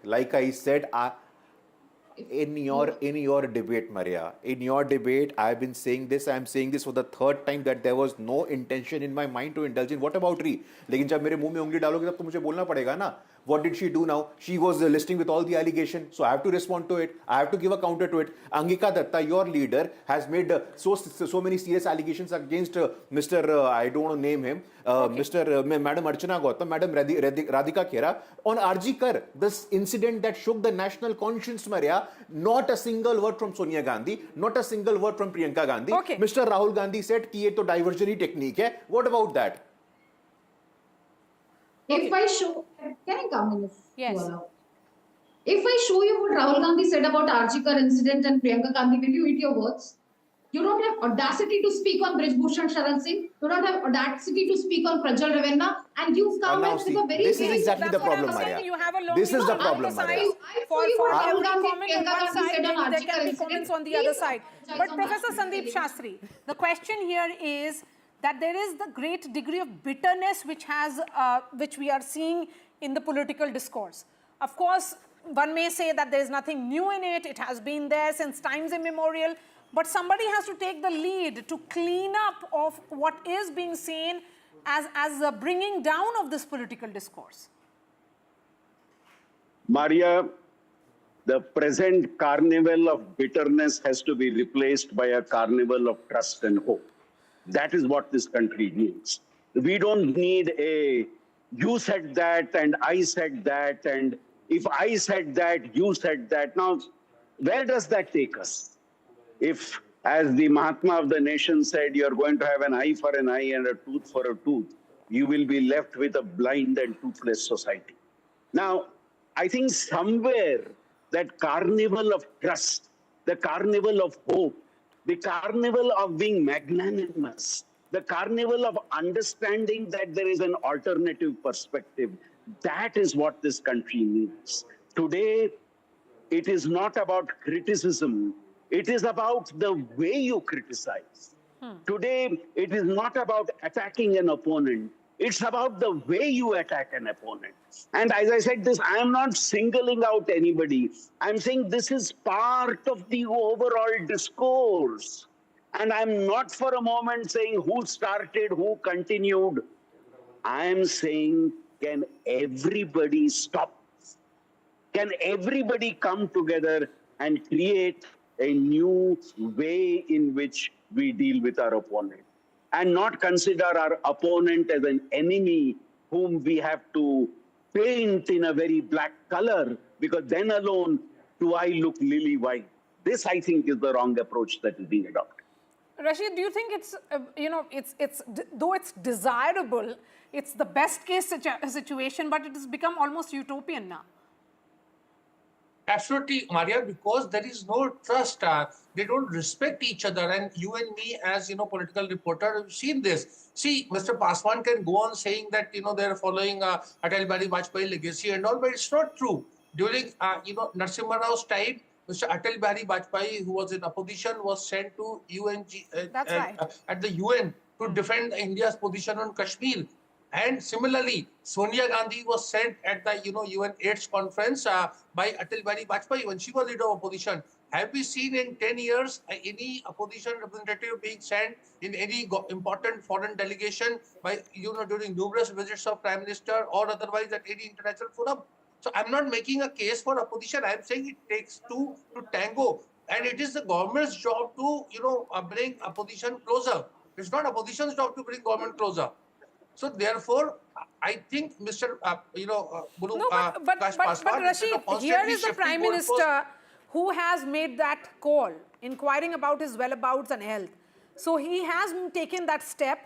in your debate, Maria, in your debate, I have been saying this. I am saying this for the third time that there was no intention in my mind to indulge in what about Ree. लेकिन जब मेरे मुंह में उंगली डालोगे तब तो मुझे बोलना पड़ेगा ना. What did she do now? She was listing with all the allegations, so I have to respond to it. I have to give a counter to it. Angika Datta, your leader, has made so many serious allegations against Mr. I don't want to name him, Madam Archana Gautam, Madam Radhika Khera on RG Kar, this incident that shook the national conscience, Maria. Not a single word from Sonia Gandhi, not a single word from Priyanka Gandhi. Okay. Mr. Rahul Gandhi said कि ये तो diversionary technique है. What about that? If I show, can I come in? Yes. If I show you what Rahul Gandhi said about Archikar incident and Priyanka Gandhi, will you eat your words? You don't have audacity to speak on Brij Bhushan Sharan Singh. You don't have audacity to speak on Prajwal Ravenna, and you've come in with a very. This is exactly the problem, Maria. This is the problem, Maria. For every comment on one side, there can be comments on the other side. But Professor Sandeep Shastri, the question here is that there is the great degree of bitterness which we are seeing in the political discourse. Of course, one may say that there is nothing new in it. It has been there since times immemorial. But somebody has to take the lead to clean up of what is being seen as a bringing down of this political discourse. Maria, the present carnival of bitterness has to be replaced by a carnival of trust and hope. That is what this country needs. We don't need a, you said that and I said that, and if I said that, you said that. Now, where does that take us? If, as the Mahatma of the nation said, you're going to have an eye for an eye and a tooth for a tooth, you will be left with a blind and toothless society. Now, I think somewhere that carnival of trust, the carnival of hope, the carnival of being magnanimous, the carnival of understanding that there is an alternative perspective, that is what this country needs. Today, it is not about criticism. It is about the way you criticize. Today, it is not about attacking an opponent. It's about the way you attack an opponent. And as I said this, I am not singling out anybody. I'm saying this is part of the overall discourse. And I'm not for a moment saying who started, who continued. I'm saying, can everybody stop? Can everybody come together and create a new way in which we deal with our opponent? And not consider our opponent as an enemy whom we have to paint in a very black color, because then alone do I look lily white. This, I think, is the wrong approach that is being adopted. Rashid, do you think it's, though it's desirable, it's the best case situation, but it has become almost utopian now? Absolutely, Maria, because there is no trust. They don't respect each other. And you and me, as political reporter, have seen this. See, Mr. Paswan can go on saying that they're following Atal Bihari Vajpayee legacy and all, but it's not true. During Narasimha Rao's time, Mr. Atal Bihari Vajpayee, who was in opposition, was sent to at the UN to defend India's position on Kashmir. And similarly, Sonia Gandhi was sent at the UN AIDS conference by Atal Bihari Vajpayee when she was leader of opposition. Have we seen in 10 years any opposition representative being sent in any important foreign delegation by during numerous visits of Prime Minister or otherwise at any international forum? So I'm not making a case for opposition. I'm saying it takes two to tango, and it is the government's job to bring opposition closer. It's not opposition's job to bring government closer. So therefore, I think Mr. Guru but Rashid, here is the Prime Minister who has made that call, inquiring about his whereabouts and health. So he has taken that step.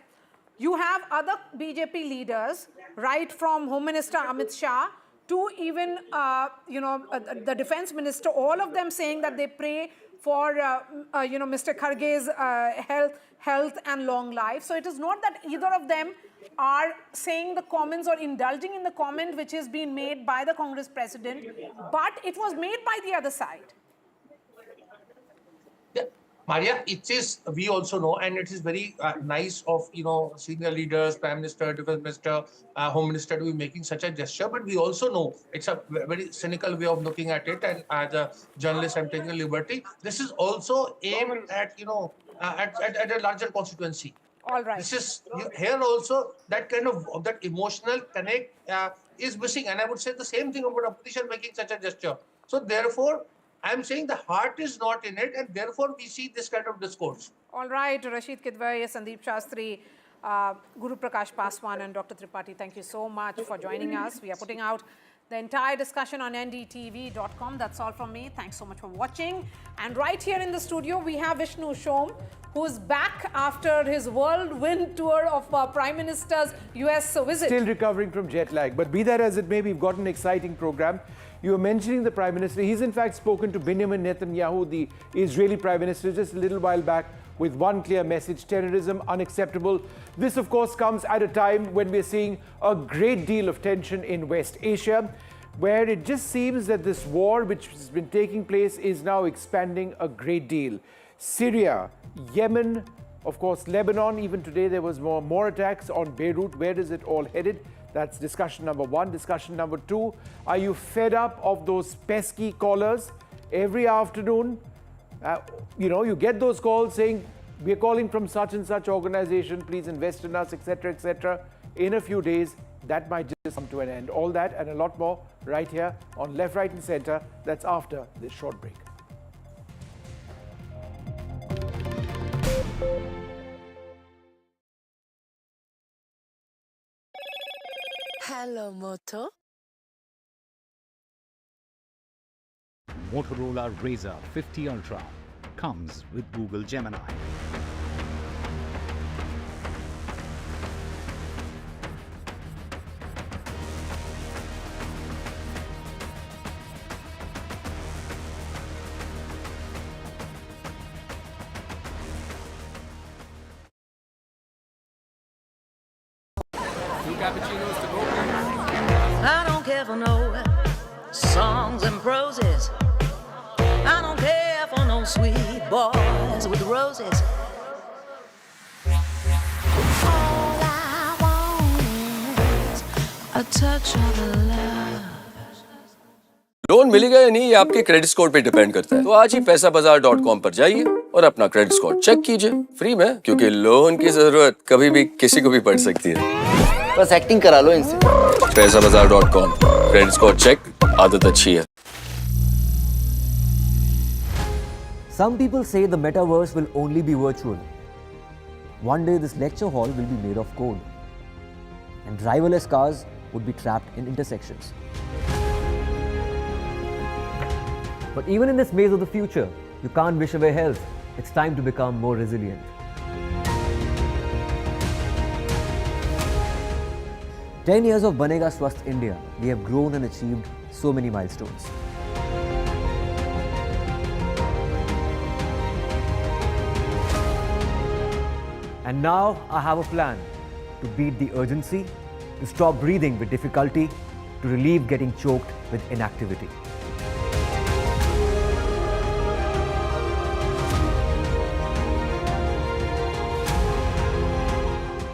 You have other BJP leaders, right from Home Minister Amit Shah to even the Defence Minister, all of them saying that they pray for Mr. Kharge's health and long life. So it is not that either of them are saying the comments or indulging in the comment which is being made by the Congress president, but it was made by the other side. Yeah, Maria, it is, we also know, and it is very nice of senior leaders, Prime Minister, Defence Minister, Home Minister to be making such a gesture, but we also know it's a very cynical way of looking at it, and as a journalist I'm taking a liberty. This is also aimed at at a larger constituency. All right. This is here also that kind of that emotional connect is missing, and I would say the same thing about opposition making such a gesture. So therefore, I'm saying the heart is not in it, and therefore we see this kind of discourse. All right, Rashid Kidwai, Sandeep Shastri, Guru Prakash Paswan, and Dr. Tripathi, thank you so much for joining us. We are putting out the entire discussion on ndtv.com. That's all from me. Thanks so much for watching. And right here in the studio, we have Vishnu Shom, who's back after his whirlwind tour of Prime Minister's US visit. Still recovering from jet lag. But be that as it may, we've got an exciting program. You were mentioning the Prime Minister. He's in fact spoken to Benjamin Netanyahu, the Israeli Prime Minister, just a little while back with one clear message: terrorism unacceptable. This, of course, comes at a time when we're seeing a great deal of tension in West Asia, where it just seems that this war which has been taking place is now expanding a great deal. Syria, Yemen, of course, Lebanon. Even today there was more attacks on Beirut. Where is it all headed? That's discussion number one. Discussion number two, are you fed up of those pesky callers every afternoon? You get those calls saying, we're calling from such and such organization, please invest in us, etc., etc. In a few days, that might just come to an end. All that and a lot more right here on Left, Right and Center. That's after this short break. Hello, Moto. Motorola Razr 50 Ultra comes with Google Gemini. Cappuccinos to go. I don't care for no songs and proses. I don't care for no sweet boys with roses. All I want is a touch of love. Loan मिलेगा या नहीं, ये आपके credit score पे depend करता है। तो आज ही पैसाबाजार.com पर जाइए और अपना क्रेडिट स्कोर चेक कीजिए फ्री में, क्योंकि लोन की जरूरत कभी भी किसी को भी पड़ सकती है। बस एक्टिंग करा लो इनसे। पैसाबाजार.com, क्रेडिट स्कोर चेक, आदत अच्छी है। Some people say the metaverse will only be virtual. One day this lecture hall will be made of code, and driverless cars would be trapped in intersections. But even in this maze of the future, you can't wish away health. It's time to become more resilient. 10 years of Banega Swasth India, we have grown and achieved so many milestones. And now I have a plan to beat the urgency, to stop breathing with difficulty, to relieve getting choked with inactivity.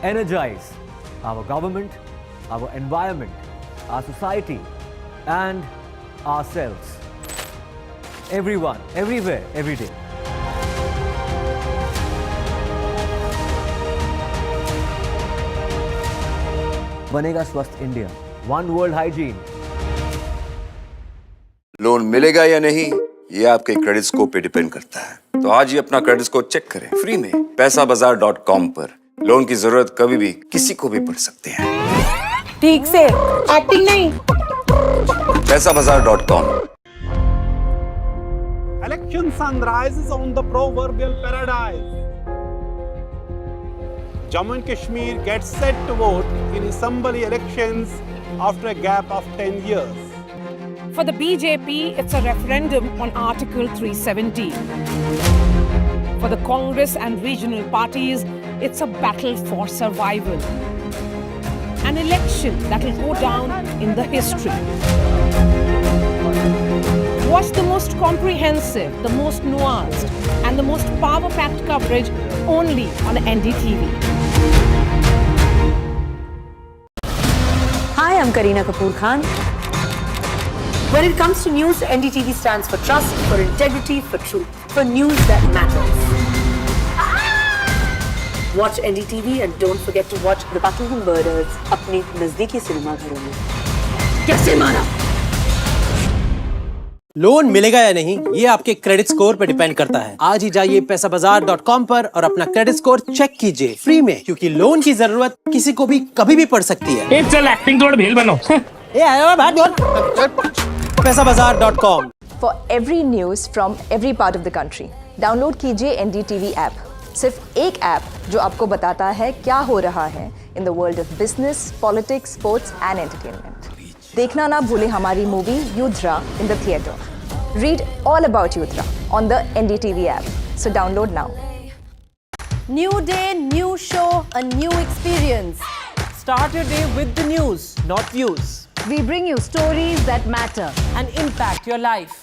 energize our government, our environment, our society, and ourselves. Everyone, everywhere, every day. बनेगा स्वस्थ India, one world hygiene. Loan मिलेगा या नहीं ये आपके credit score पे depend करता है। तो आज ही अपना क्रेडिट स्कोर चेक करें फ्री में पैसाबाजार.com पर। लोन की जरूरत कभी भी किसी को भी पड़ सकती है। ठीक से एक्टिंग नहीं। पैसाबाजार.com। Election sunrise is on the proverbial paradise. Jammu and Kashmir gets set to vote in assembly elections after a gap of 10 years. For the BJP, it's a referendum on Article 370. For the Congress and regional parties, it's a battle for survival. An election that will go down in the history. Watch the most comprehensive, the most nuanced, and the most power-packed coverage only on NDTV. Hi, I'm Kareena Kapoor Khan. When it comes to news, NDTV stands for trust, for integrity, for truth, for news that matters. Watch NDTV and don't forget to watch The Battle for Murders अपने नजदीकी cinema घरों में। कैसे मारा? Loan मिलेगा या नहीं ये आपके क्रेडिट स्कोर पर डिपेंड करता है। आज ही जाइए पैसाबाजार.com पर और अपना क्रेडिट स्कोर चेक कीजिए फ्री में, क्योंकि लोन की जरूरत किसी को भी कभी भी पड़ सकती है। चल एक्टिंग तोड़ भेल बनो। पैसाबाजार.com। For every news from every part of the country, download कीजिए NDTV ऐप। सिर्फ एक ऐप जो आपको बताता है क्या हो रहा है in the world of business, politics, sports and entertainment. देखना ना भूलें हमारी movie Yudhra in the theatre. Read all about Yutra on the NDTV app. So download now. New day, new show, a new experience. Start your day with the news, not views. We bring you stories that matter And impact your life.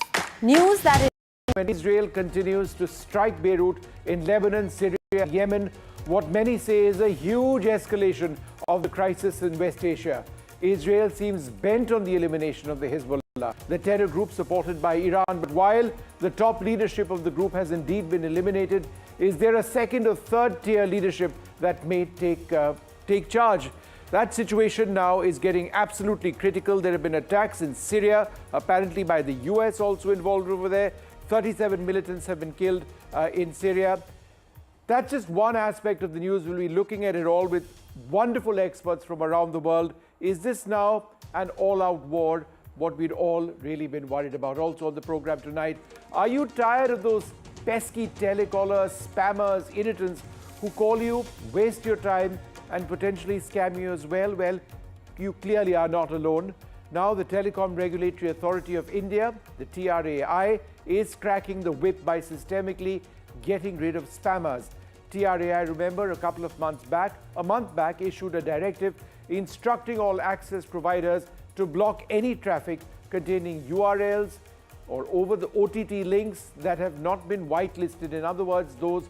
News that is When Israel continues to strike Beirut in Lebanon, Syria, Yemen, what many say is a huge escalation of the crisis in West Asia. Israel seems bent on the elimination of the Hezbollah, the terror group supported by Iran. But while the top leadership of the group has indeed been eliminated, is there a second or third tier leadership that may take charge? That situation now is getting absolutely critical. There have been attacks in Syria, apparently by the US also involved over there. 37 militants have been killed in Syria. That's just one aspect of the news. We'll be looking at it all with wonderful experts from around the world. Is this now an all-out war, what we'd all really been worried about? Also on the program tonight, are you tired of those pesky telecallers, spammers, irritants who call you, waste your time, and potentially scam you as well? Well, you clearly are not alone. Now, the Telecom Regulatory Authority of India, the TRAI, is cracking the whip by systemically getting rid of spammers. TRAI, remember, a month back, issued a directive instructing all access providers to block any traffic containing URLs or over the OTT links that have not been whitelisted. In other words, those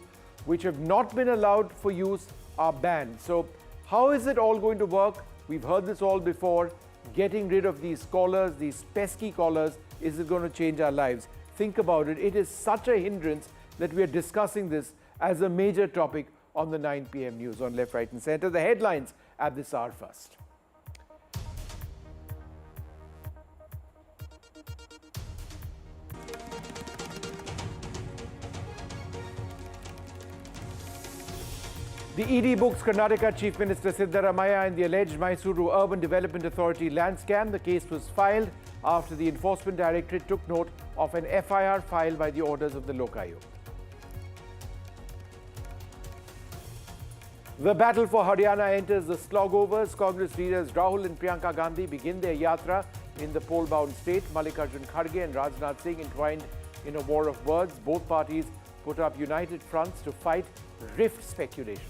which have not been allowed for use are banned. So how is it all going to work? We've heard this all before. Getting rid of these callers, these pesky callers, is it going to change our lives? Think about it. It is such a hindrance that we are discussing this as a major topic on the 9 p.m. news on Left, Right and Center. The headlines at this hour first. The ED books Karnataka Chief Minister Siddaramaiah in the alleged Mysuru Urban Development Authority land scam. The case was filed after the Enforcement Directorate took note of an FIR filed by the orders of the Lokayukt. The battle for Haryana enters the slogovers. Congress leaders Rahul and Priyanka Gandhi begin their yatra in the poll-bound state. Mallikarjun Kharge and Rajnath Singh entwined in a war of words. Both parties put up united fronts to fight rift speculations.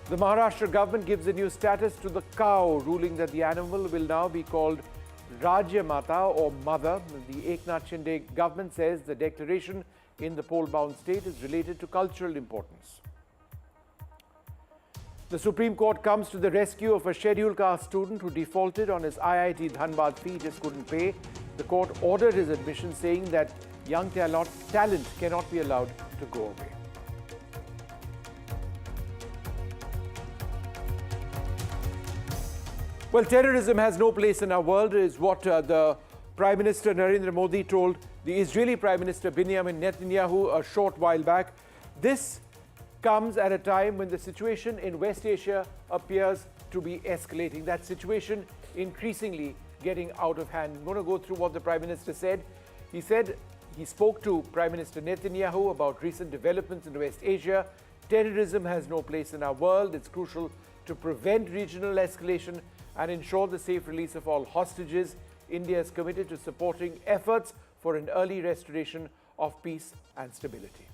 The Maharashtra government gives a new status to the cow, ruling that the animal will now be called Rajya Mata or Mother. The Eknath Shinde government says the declaration in the poll-bound state is related to cultural importance. The Supreme Court comes to the rescue of a scheduled caste student who defaulted on his IIT Dhanbad fee, just couldn't pay. The court ordered his admission, saying that young talent cannot be allowed to go away. Well, terrorism has no place in our world is what the Prime Minister Narendra Modi told the Israeli Prime Minister Benjamin Netanyahu a short while back. This comes at a time when the situation in West Asia appears to be escalating. That situation increasingly getting out of hand. I'm going to go through what the Prime Minister said. He said he spoke to Prime Minister Netanyahu about recent developments in West Asia. Terrorism has no place in our world. It's crucial to prevent regional escalation and ensure the safe release of all hostages. India is committed to supporting efforts for an early restoration of peace and stability.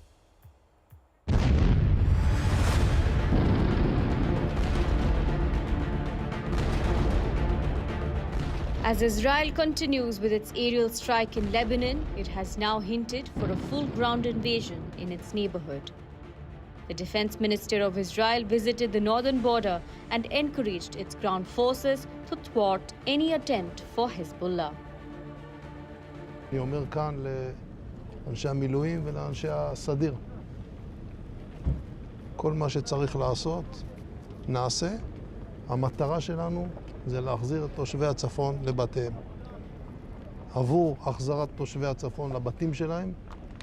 As Israel continues with its aerial strike in Lebanon, it has now hinted for a full ground invasion in its neighborhood. The defense minister of Israel visited the northern border and encouraged its ground forces to thwart any attempt for Hezbollah. אני אומר כאן לאנשי המילואים ולאנשי הסדיר, כל מה שצריך לעשות, נעשה. המטרה שלנו זה להחזיר את תושבי הצפון לבתיהם. עבור החזרת תושבי הצפון לבתים שלהם,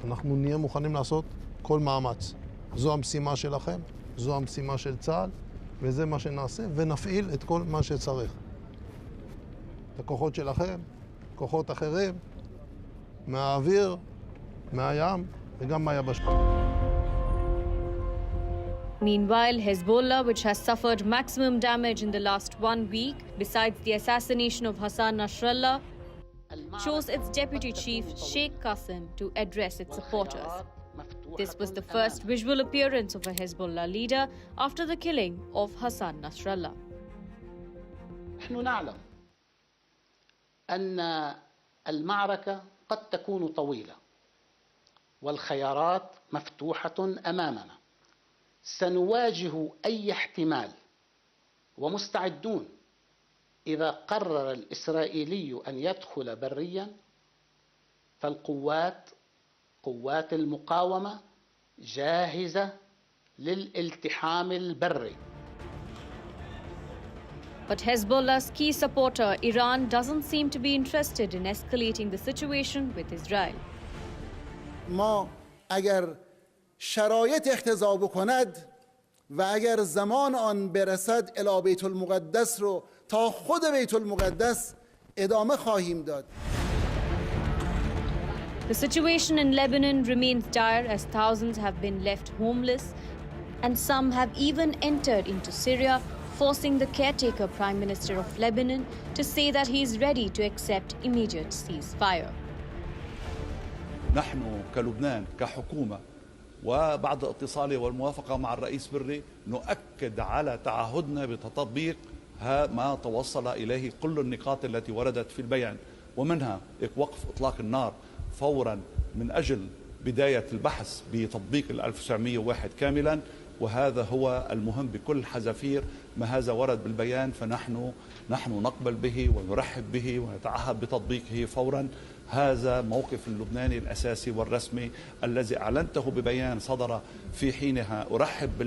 אנחנו נהיה מוכנים לעשות כל מאמץ. זו המשימה שלכם, זו המשימה של צה"ל, וזה מה שנעשה, ונפעיל את כל מה שצריך. את הכוחות שלכם, כוחות אחרים, מהאוויר, מהים וגם מהיבשה. Meanwhile, Hezbollah, which has suffered maximum damage in the last 1 week, besides the assassination of Hassan Nasrallah, chose its deputy chief, Sheikh Qasim, to address its supporters. This was the first visual appearance of a Hezbollah leader after the killing of Hassan Nasrallah. نحن نعلم أن المعركة قد تكون طويلة والخيارات مفتوحة أمامنا. سنواجه أي احتمال ومستعدون إذا قرر الإسرائيلي أن يدخل بريا قوات المقاومة جاهزة للالتحام البري. But Hezbollah's key supporter, Iran, doesn't seem to be interested in escalating the situation with Israel. ما اگر شرایط اقتضا بکند و اگر زمان آن برسد الی بیت المقدس رو تا خود بیت المقدس ادامه خواهیم داد. The situation in Lebanon remains dire as thousands have been left homeless and some have even entered into Syria, forcing the caretaker Prime Minister of Lebanon to say that he is ready to accept immediate ceasefire. نحن كلبنان كحكومة وبعد اتصالي والموافقة مع الرئيس بري نؤكد على تعهدنا بتطبيق ما توصل إليه كل النقاط التي وردت في البيان، ومنها وقف إطلاق النار فورا من أجل بداية البحث بتطبيق 1901 كاملا، وهذا هو المهم بكل حذافير ما هذا ورد بالبيان، فنحن نقبل به ونرحب به ونتعهد بتطبيقه فورا. هذا موقف اللبناني الأساسي والرسمي الذي أعلنته ببيان صدر في حينها. أرحب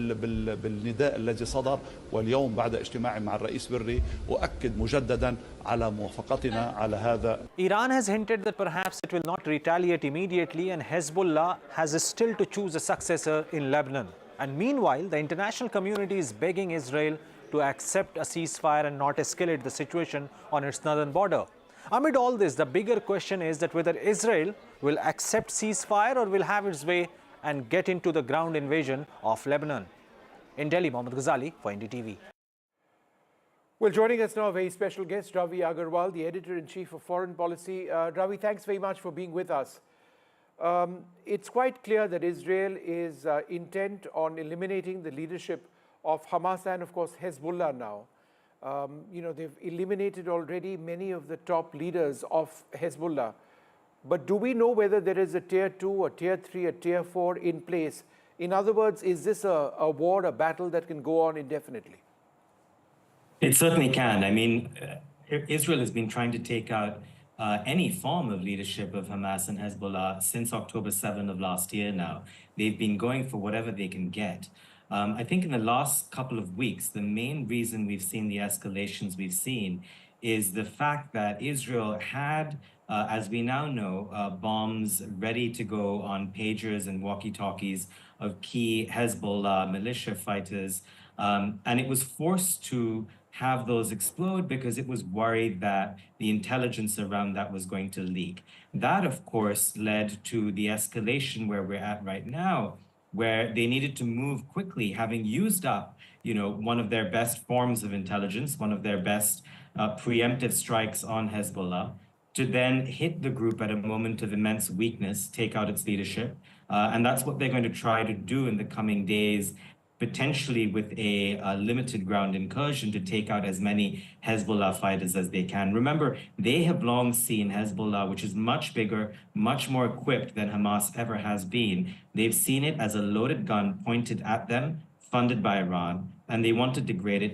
بالنداء الذي صدر، واليوم بعد اجتماعي مع الرئيس بري أؤكد مجددا على موافقتنا على هذا. Iran has hinted that perhaps it will not retaliate immediately, and Hezbollah has still to choose a successor in Lebanon. And meanwhile, the international community is begging Israel to accept a ceasefire and not escalate the situation on its northern border. Amid all this, the bigger question is that whether Israel will accept ceasefire or will have its way and get into the ground invasion of Lebanon. In Delhi, Mohammad Ghazali for NDTV. Well, joining us now, a very special guest, Ravi Agarwal, the Editor-in-Chief of Foreign Policy. Ravi, thanks very much for being with us. It's quite clear that Israel is intent on eliminating the leadership of Hamas and, of course, Hezbollah now. They've eliminated already many of the top leaders of Hezbollah. But do we know whether there is a tier 2, a tier 3, a tier 4 in place? In other words, is this a war, a battle that can go on indefinitely? It certainly can. I mean, Israel has been trying to take out any form of leadership of Hamas and Hezbollah since October 7 of last year now. They've been going for whatever they can get. I think in the last couple of weeks, the main reason we've seen the escalations we've seen is the fact that Israel had, as we now know, bombs ready to go on pagers and walkie-talkies of key Hezbollah militia fighters. And it was forced to have those explode because it was worried that the intelligence around that was going to leak. That, of course, led to the escalation where we're at right now, where they needed to move quickly, having used up, one of their best forms of intelligence, one of their best preemptive strikes on Hezbollah, to then hit the group at a moment of immense weakness, take out its leadership. And that's what they're going to try to do in the coming days, potentially with a limited ground incursion to take out as many Hezbollah fighters as they can. Remember, they have long seen Hezbollah, which is much bigger, much more equipped than Hamas ever has been. They've seen it as a loaded gun pointed at them, funded by Iran, and they want to degrade it